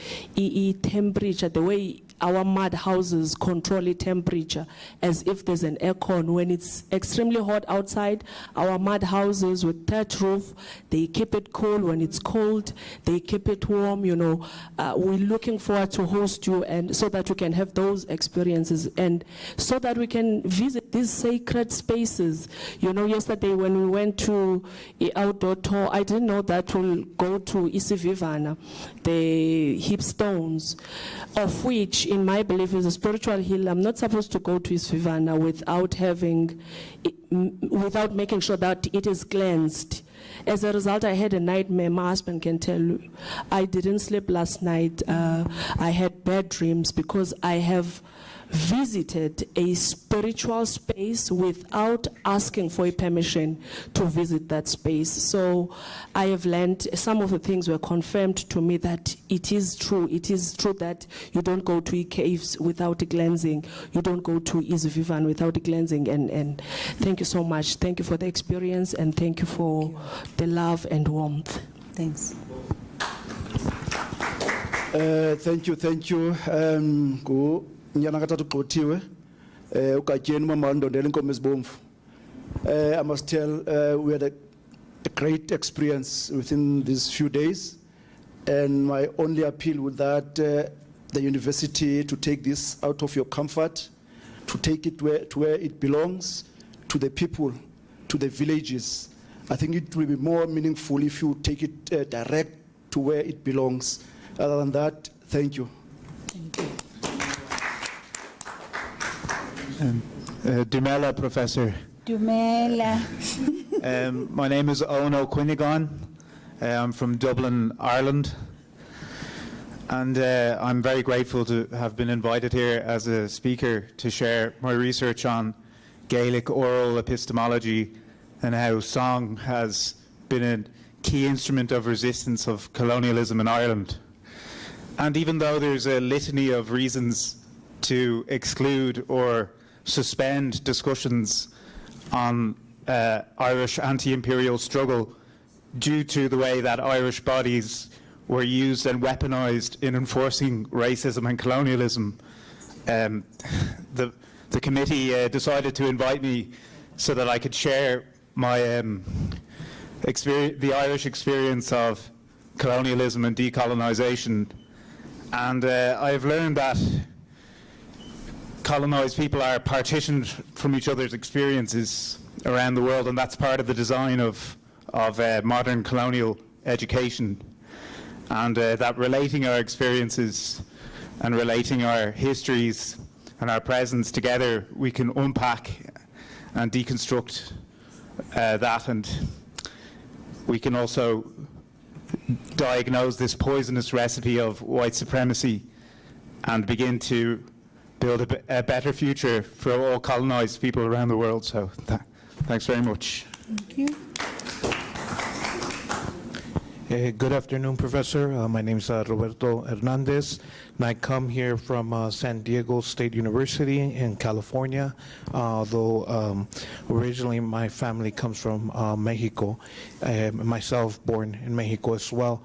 temperature, the way our mud houses control the temperature, as if there's an aircon. When it's extremely hot outside, our mud houses with thatch roof, they keep it cool. When it's cold, they keep it warm, you know. We're looking forward to host you, and so that we can have those experiences, and so that we can visit these sacred spaces. You know, yesterday when we went to the outdoor tour, I didn't know that we'll go to Isivivana, the hip stones, of which, in my belief, is a spiritual hill. I'm not supposed to go to Isivivana without making sure that it is cleansed. As a result, I had a nightmare. My husband can tell you. I didn't sleep last night. I had bad dreams because I have visited a spiritual space without asking for a permission to visit that space. So I have learned, some of the things were confirmed to me that it is true. It is true that you don't go to caves without a cleansing. You don't go to Isvivan without a cleansing. And thank you so much. Thank you for the experience, and thank you for the love and warmth. Thanks. Thank you. Nyana katatu qotiwe ukatyeni mama ndondela inkomo ezibomvu. I must tell we had a great experience within these few days, and my only appeal with that the university to take this out of your comfort, to take it to where it belongs, to the people, to the villages. I think it will be more meaningful if you take it direct to where it belongs. Other than that, thank you. Thank you. Dumela, Professor. Dumela. My name is Owen O'Quinnigan. I'm from Dublin, Ireland. And I'm very grateful to have been invited here as a speaker to share my research on Gaelic oral epistemology and how song has been a key instrument of resistance of colonialism in Ireland. And even though there's a litany of reasons to exclude or suspend discussions on Irish anti-imperial struggle due to the way that Irish bodies were used and weaponized in enforcing racism and colonialism, the committee decided to invite me so that I could share my the Irish experience of colonialism and decolonization. And I have learned that colonized people are partitioned from each other's experiences around the world, and that's part of the design of modern colonial education. And that relating our experiences and relating our histories and our presence together, we can unpack and deconstruct that, and we can also diagnose this poisonous recipe of white supremacy and begin to build a better future for all colonized people around the world. So thanks very much. Thank you. Good afternoon, Professor. My name is Roberto Hernandez, and I come here from San Diego State University in California, although originally my family comes from Mexico, myself born in Mexico as well.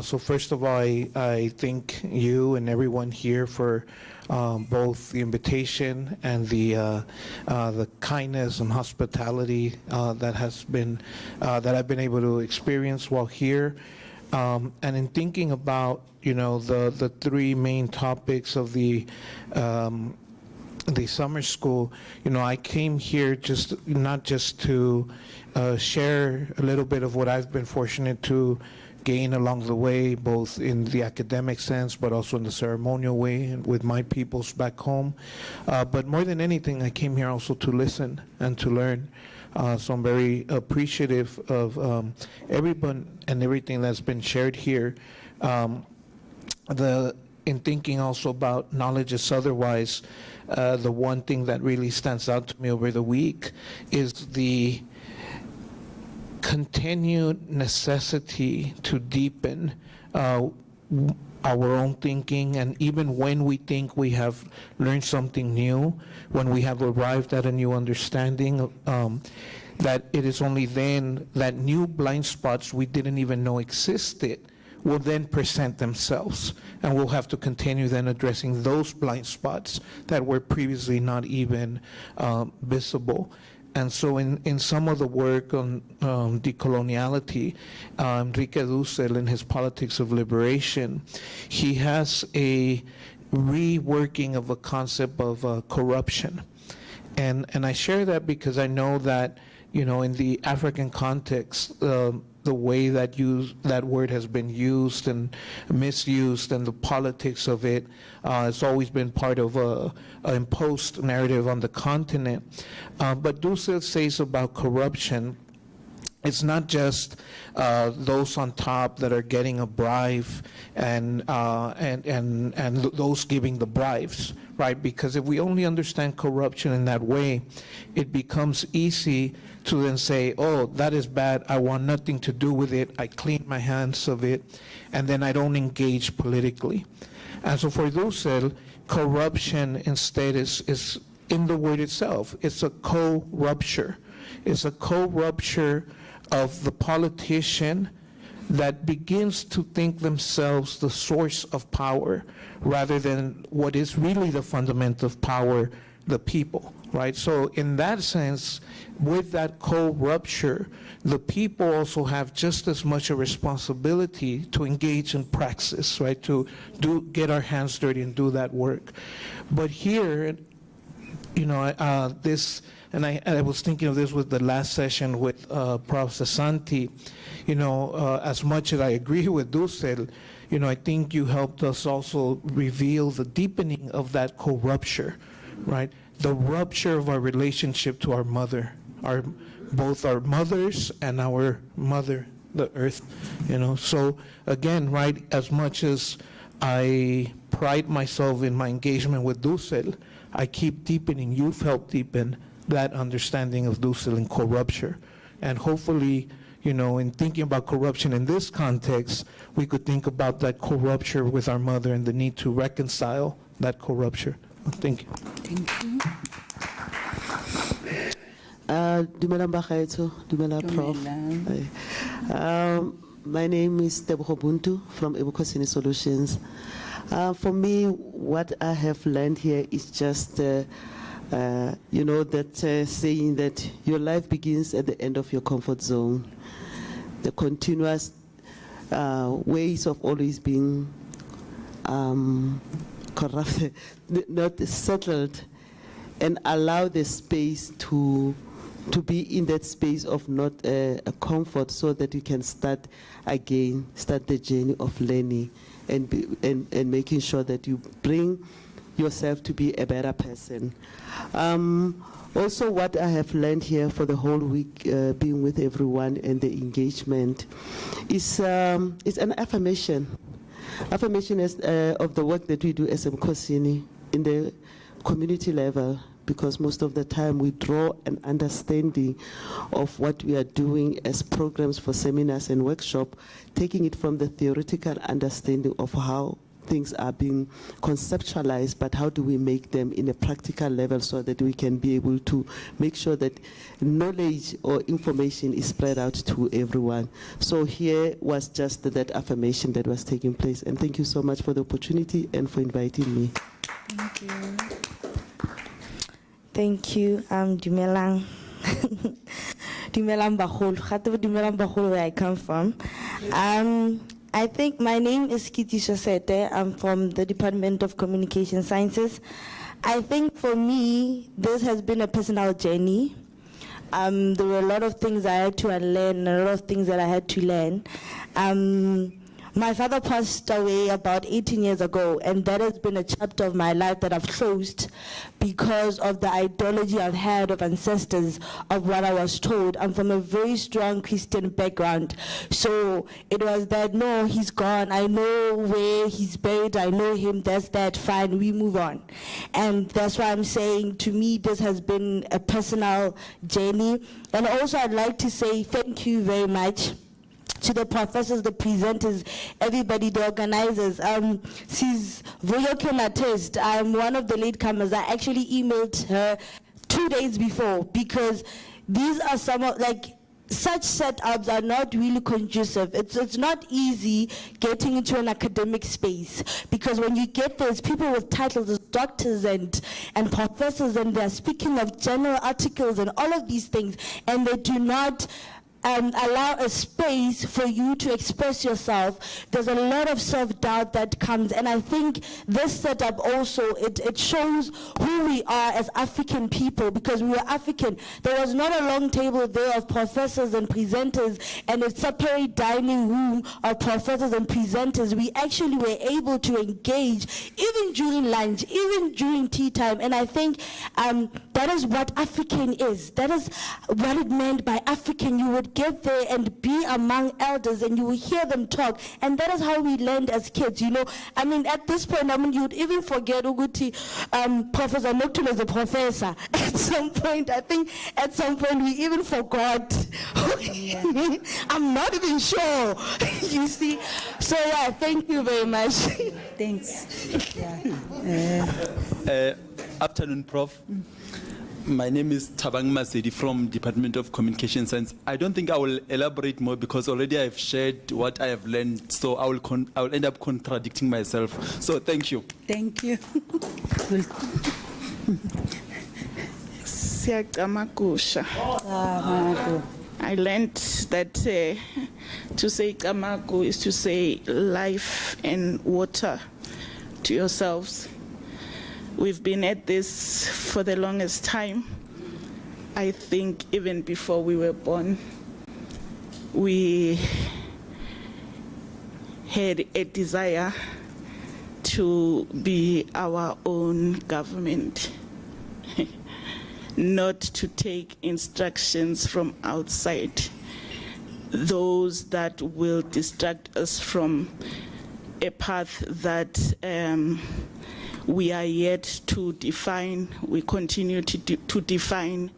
So first of all, I thank you and everyone here for both the invitation and the kindness and hospitality that I've been able to experience while here. And in thinking about, you know, the three main topics of the summer school, you know, I came here not just to share a little bit of what I've been fortunate to gained along the way, both in the academic sense, but also in the ceremonial way with my peoples back home. But more than anything, I came here also to listen and to learn. So I'm very appreciative of everyone and everything that's been shared here. In thinking also about knowledge is otherwise, the one thing that really stands out to me over the week is the continued necessity to deepen our own thinking, and even when we think we have learned something new, when we have arrived at a new understanding, that it is only then that new blind spots we didn't even know existed will then present themselves, and we'll have to continue then addressing those blind spots that were previously not even visible. And so in some of the work on decoloniality, Enrique Dussel in his Politics of Liberation, he has a reworking of a concept of corruption. And I share that because I know that, you know, in the African context, the way that that word has been used and misused, and the politics of it, it's always been part of an imposed narrative on the continent. But Dussel says about corruption, it's not just those on top that are getting a bribe and those giving the bribes, right? Because if we only understand corruption in that way, it becomes easy to then say, oh, that is bad, I want nothing to do with it, I clean my hands of it, and then I don't engage politically. And so for Dussel, corruption instead is in the word itself. It's a co-rupture. It's a co-rupture of the politician that begins to think themselves the source of power rather than what is really the fundament of power, the people, right? So in that sense, with that co-rupture, the people also have just as much a responsibility to engage in praxis, right? To get our hands dirty and do that work. But here, you know, I was thinking of this with the last session with Professor Santi. You know, as much as I agree with Dussel, you know, I think you helped us also reveal the deepening of that co-rupture, right? The rupture of our relationship to our mother, both our mothers and our mother, the earth, you know. So again, right, as much as I pride myself in my engagement with Dussel, I keep deepening, you've helped deepen that understanding of Dussel and corruption. And hopefully, you know, in thinking about corruption in this context, we could think about that corruption with our mother and the need to reconcile that corruption. Thank you. Thank you. Dumelang bagaetsho, dumelang Prof. My name is Tebogo Buntu from AFROCENTRIC Solutions. For me, what I have learned here is just, you know, that saying that your life begins at the end of your comfort zone. The continuous ways of always being corrupted, not settled, and allow the space to be in that space of not a comfort, so that you can start the journey of learning and making sure that you bring yourself to be a better person. Also, what I have learned here for the whole week, being with everyone and the engagement, is an affirmation. Affirmation is, of the work that we do as Mkhosini in the community level, because most of the time we draw an understanding of what we are doing as programs for seminars and workshops, taking it from the theoretical understanding of how things are being conceptualized, but how do we make them in a practical level so that we can be able to make sure that knowledge or information is spread out to everyone. So here was just that affirmation that was taking place. And thank you so much for the opportunity and for inviting me. Thank you. Thank you. Dumelang. Dumelang Bagolo. Dumelang Bagolo, where I come from. I think my name is Kiti Shosete. I'm from the Department of Communication Sciences. I think for me, this has been a personal journey. There were a lot of things I had to unlearn, a lot of things that I had to learn. My father passed away about 18 years ago, and that has been a chapter of my life that I've closed because of the ideology I've had of ancestors, of what I was told. I'm from a very strong Christian background, so it was that, no, he's gone, I know where he's buried, I know him, that's that, fine, we move on. And that's why I'm saying, to me, this has been a personal journey. And also I'd like to say thank you very much to the professors, the presenters, everybody, the organizers. She's Voyo can attest. I'm one of the latecomers. I actually emailed her 2 days before, because these are some of, such setups are not really conducive. It's not easy getting into an academic space, because when you get there's people with titles as doctors and professors, and they're speaking of journal articles and all of these things, and they do not allow a space for you to express yourself. There's a lot of self-doubt that comes, and I think this setup also, it shows who we are as African people, because we were African. There was not a long table there of professors and presenters and a separate dining room of professors and presenters. We actually were able to engage even during lunch, even during tea time, and I think that is what African is. That is what it meant by African. You would get there and be among elders, and you will hear them talk, and that is how we learned as kids. I mean, at this point, you would even forget Uguti, Professor Noctul is a professor. At some point, I think, we even forgot. I'm not even sure. You see, so yeah, thank you very much. Thanks. Afternoon, Prof. My name is Tabang Masedi from Department of Communication Science. I don't think I will elaborate more because already I've shared what I have learned, so I will end up contradicting myself. So thank you. Thank you. Siyacamakusha. I learned that to say Kamaku is to say life and water to yourselves. We've been at this for the longest time. I think even before we were born, we had a desire to be our own government, not to take instructions from outside, those that will distract us from a path that we are yet to define. We continue to define.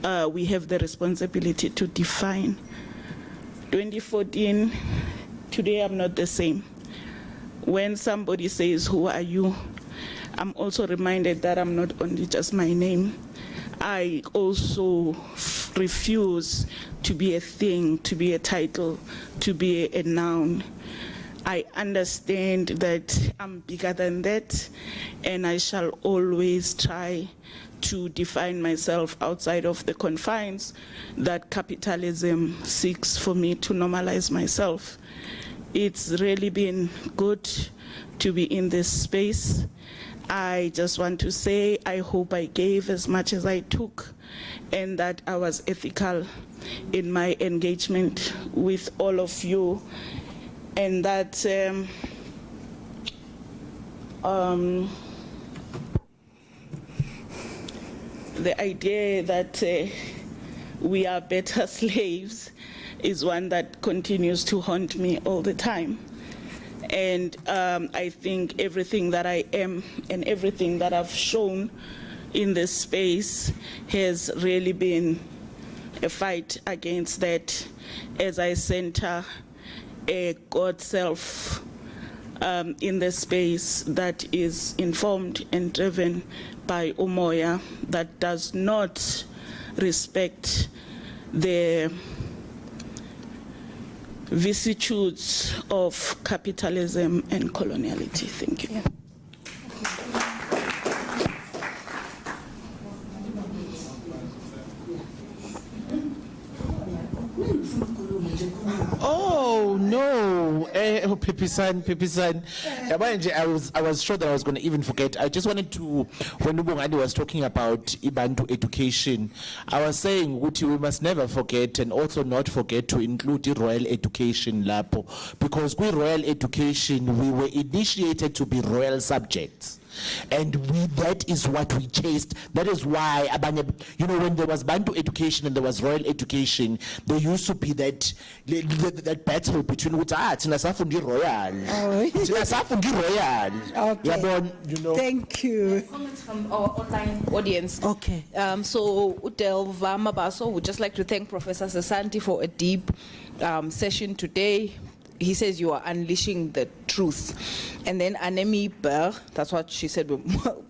We have the responsibility to define. 2014, today I'm not the same. When somebody says, who are you? I'm also reminded that I'm not only just my name. I also refuse to be a thing, to be a title, to be a noun. I understand that I'm bigger than that, and I shall always try to define myself outside of the confines that capitalism seeks for me to normalize myself. It's really been good to be in this space. I just want to say I hope I gave as much as I took, and that I was ethical in my engagement with all of you, and that the idea that we are better slaves is one that continues to haunt me all the time. And I think everything that I am and everything that I've shown in this space has really been a fight against that, as I center a God self in the space that is informed and driven by Umoya, that does not respect the vicissitudes of capitalism and coloniality. Thank you. Yeah. Oh, no. Pipisan. I was sure that I was going to even forget. I just wanted to, when Ubongani was talking about Ibantu education, I was saying, Uti, we must never forget and also not forget to include the royal education lapo, because with royal education, we were initiated to be royal subjects. And that is what we chased. That is why, when there was Bantu education and there was royal education, there used to be that battle between Tinasafundi Royal. Tinasafundi Royal. Okay. Thank you. Comments from our online audience. Okay. So Utel Vamabaso would just like to thank Professor Sasanti for a deep session today. He says you are unleashing the truth. And then Anemi Ber, that's what she said,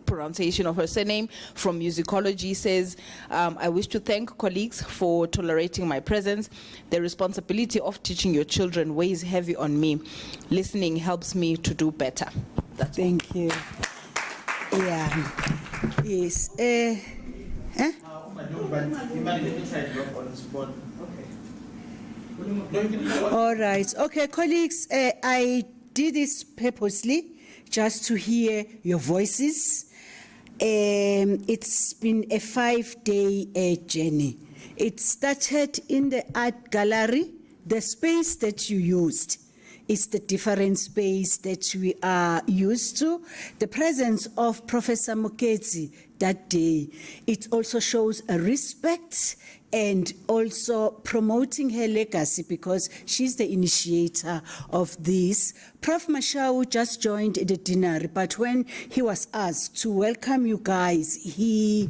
pronunciation of her surname, from musicology says, I wish to thank colleagues for tolerating my presence. The responsibility of teaching your children weighs heavy on me. Listening helps me to do better. Thank you. Yeah. Yes. All right. Okay, colleagues, I did this purposely just to hear your voices. It's been a 5-day journey. It started in the art gallery. The space that you used is the different space that we are used to. The presence of Professor Moketsi that day, it also shows a respect and also promoting her legacy because she's the initiator of this. Prof. Mashau just joined the dinner, but when he was asked to welcome you guys, he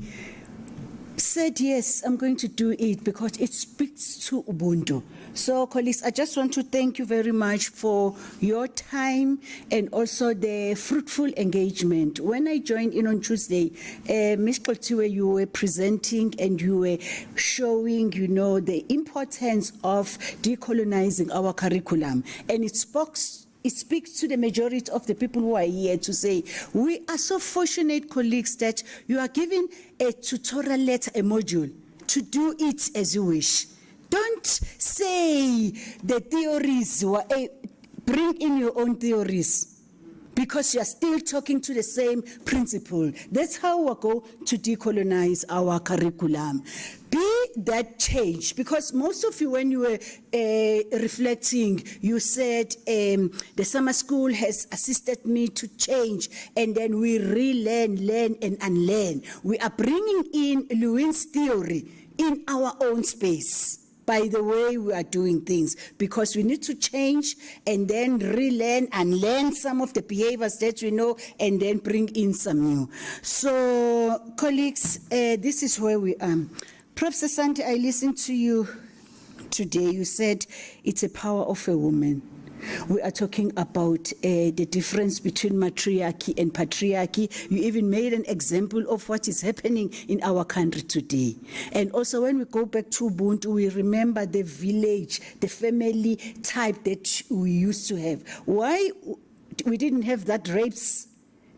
said, yes, I'm going to do it because it speaks to Ubuntu. So, colleagues, I just want to thank you very much for your time and also the fruitful engagement. When I joined in on Tuesday, Ms. Koltiwe, you were presenting and you were showing, the importance of decolonizing our curriculum. And it speaks to the majority of the people who are here to say, we are so fortunate, colleagues, that you are given a tutorial letter, a module, to do it as you wish. Don't say the theories, bring in your own theories, because you are still talking to the same principle. That's how we're going to decolonize our curriculum. Be that change, because most of you, when you were reflecting, you said the summer school has assisted me to change, and then we relearn, learn, and unlearn. We are bringing in Lewin's theory in our own space by the way we are doing things, because we need to change and then relearn and learn some of the behaviors that we know and then bring in some new. So, colleagues, this is where we are. Professor Santi, I listened to you today. You said it's a power of a woman. We are talking about the difference between matriarchy and patriarchy. You even made an example of what is happening in our country today. And also when we go back to Ubuntu, we remember the village, the family type that we used to have. Why we didn't have that rapes?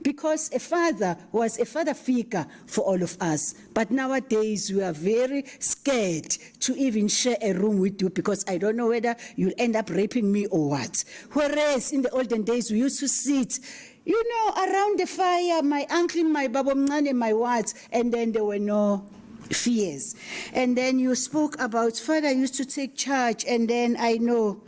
Because a father was a father figure for all of us. But nowadays, we are very scared to even share a room with you because I don't know whether you'll end up raping me or what. Whereas in the olden days, we used to sit, around the fire, my uncle, my babomncane, my what, and then there were no fears. And then you spoke about father used to take charge, and then I know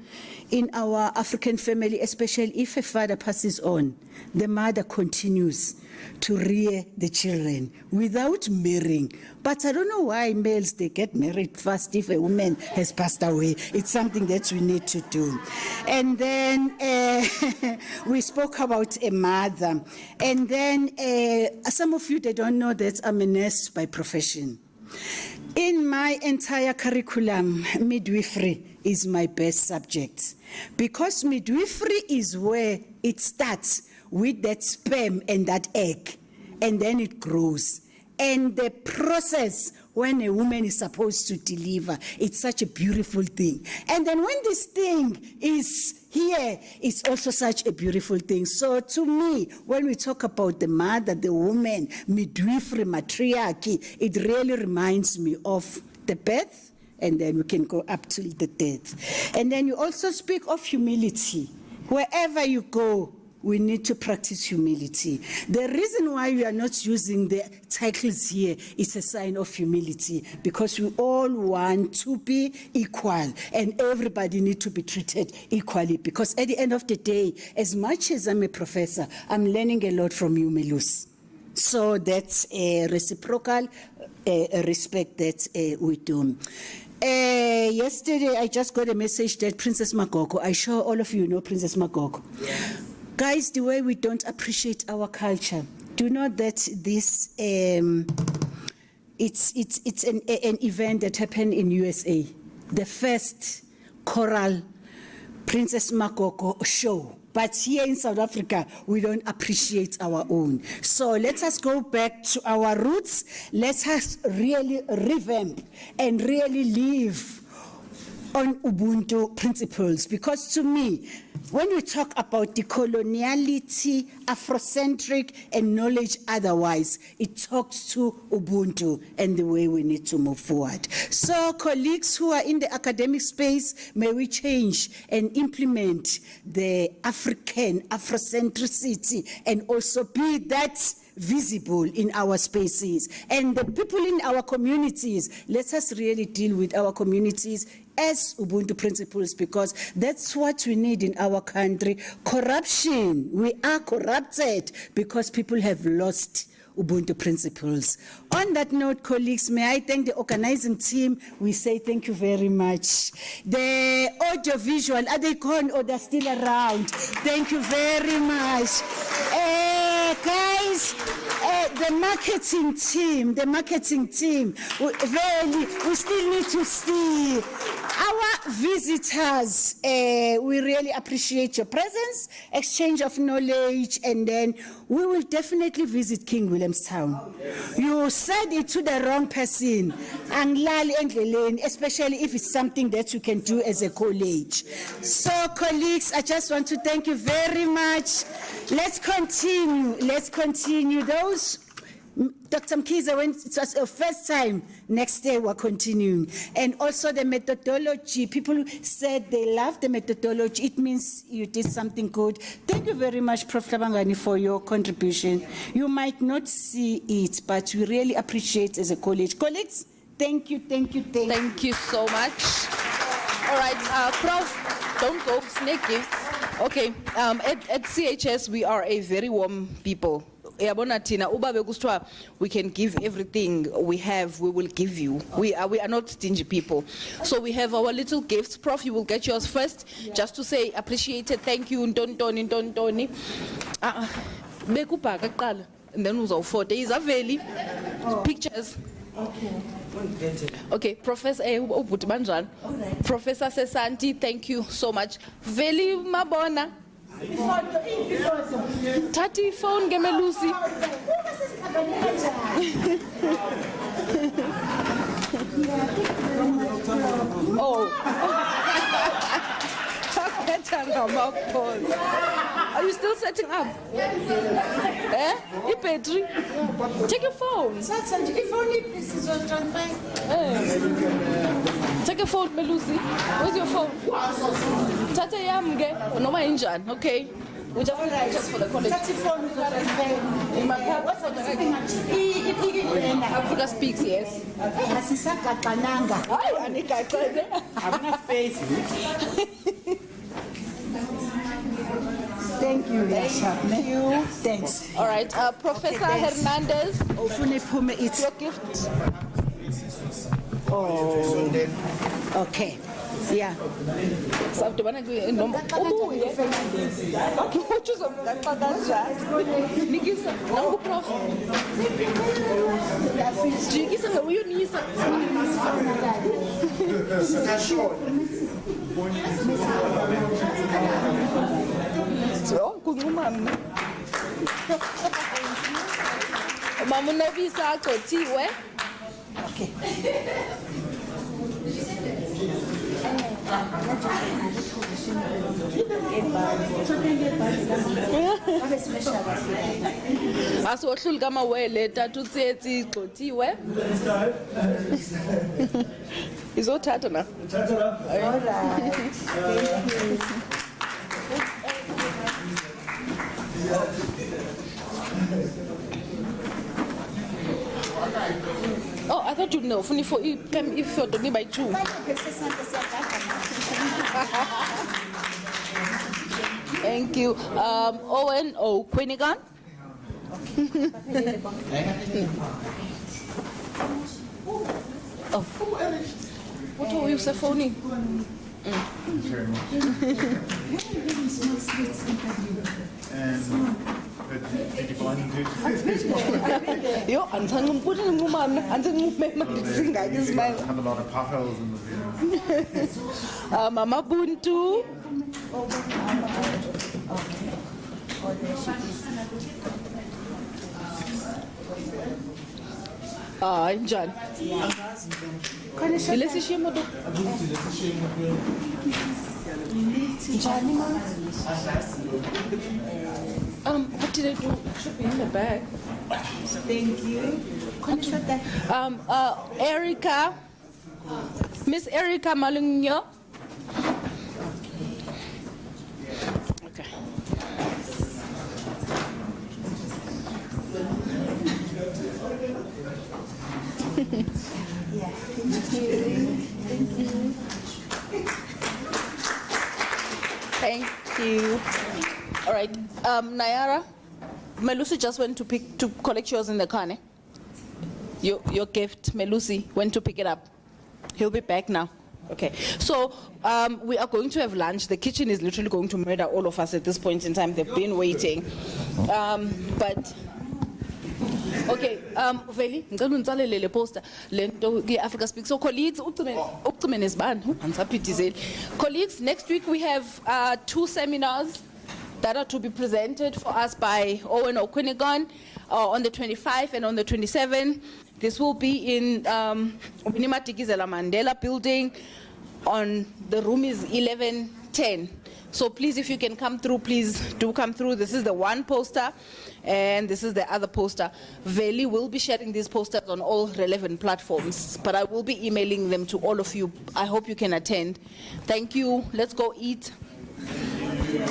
in our African family, especially if a father passes on, the mother continues to rear the children without marrying. But I don't know why males, they get married first if a woman has passed away. It's something that we need to do. And then we spoke about a mother. And then some of you, they don't know that I'm a nurse by profession. In my entire curriculum, midwifery is my best subject, because midwifery is where it starts with that sperm and that egg, and then it grows. And the process when a woman is supposed to deliver, it's such a beautiful thing. And then when this thing is here, it's also such a beautiful thing. So to me, when we talk about the mother, the woman, midwifery, matriarchy, it really reminds me of the birth, and then we can go up to the death. And then you also speak of humility. Wherever you go, we need to practice humility. The reason why we are not using the titles here is a sign of humility, because we all want to be equal and everybody needs to be treated equally, because at the end of the day, as much as I'm a professor, I'm learning a lot from you, Melus. So that's a reciprocal respect that we do. Yesterday, I just got a message that Princess Magogo, I'm sure all of you know Princess Magogo. Yes. Guys, the way we don't appreciate our culture, do you know that this, it's an event that happened in USA, the first choral Princess Magogo show. But here in South Africa, we don't appreciate our own. So let us go back to our roots. Let us really revamp and really live on Ubuntu principles. Because to me, when we talk about decoloniality, Afrocentric, and knowledge otherwise, it talks to Ubuntu and the way we need to move forward. So colleagues who are in the academic space, may we change and implement the African Afrocentricity and also be that visible in our spaces. And the people in our communities, let us really deal with our communities as Ubuntu principles, because that's what we need in our country. Corruption, we are corrupted because people have lost Ubuntu principles. On that note, colleagues, may I thank the organizing team. We say thank you very much. The audiovisual, are they gone or they're still around? Thank you very much. Guys, the marketing team, we still need to see our visitors. We really appreciate your presence, exchange of knowledge, and then we will definitely visit King Williamstown. You said it to the wrong person, especially if it's something that you can do as a college. So colleagues, I just want to thank you very much. Let's continue. Those, Dr. Mkiza, when it was your first time, next day we're continuing. And also the methodology, people said they love the methodology. It means you did something good. Thank you very much, Prof. Tabangani, for your contribution. You might not see it, but we really appreciate as a college. Colleagues, thank you. Thank you so much. All right, Prof, don't go, snake gifts. Okay, at CHS, we are a very warm people. We can give everything we have, we will give you. We are not stingy people. So we have our little gifts. Prof, you will get yours first, just to say appreciated, thank you, Ntoni. And then uzawufote izaveli pictures. Okay, Professor Professor Sesanti, thank you so much. Veli Mabona. Tati phone Gemelusi. Oh. Are you still setting up? Eh? Petri? Take your phone. If only this is on transfer. Take your phone, Melusi. Where's your phone? Tata Yamge. No, my engine. Okay. We just for the college. In my car. What's Africa speaks, yes. Thank you. Thanks. All right, Professor Hernandez. It's your gift. Oh. Okay. Yeah. So do want to go in okay. Choose a Nikisa. No, Prof. Jigisa, no, you need so, Kuman. Mamma Visa, Cotiwe. Okay. Aso hlulka mawele tatu tsetsi qotiwe izothatha na. All right. Oh, I thought you'd know. Funny for you, come if you're talking by two. Thank you. Owen O'Quinigan. Oh, what are you saying, phone? Yo, have a lot of potholes in the video. Mama Buntu. Njani? Ilesi shimo do. Njani ma? What did I do? It should be in the bag. Thank you. Erica, Miss Erica Malunyo. Okay. Yeah. Thank you. Thank you. All right, Nayara, Melusi just went to collect yours in the car, eh? Your gift, Melusi went to pick it up. He'll be back now. Okay, so we are going to have lunch. The kitchen is literally going to murder all of us at this point in time. They've been waiting, but. Okay, Veli, ngicela unitsalele le poster lento ke Africa Speak. So colleagues, colleagues, next week we have 2 seminars that are to be presented for us by Owen O'Quinigan on the 25th and on the 27th. This will be in Winnie Madikizela Mandela building. On the room is 1110. So please, if you can come through, please do come through. This is the one poster, and this is the other poster. Veli will be sharing these posters on all relevant platforms, but I will be emailing them to all of you. I hope you can attend. Thank you. Let's go eat. Yeah.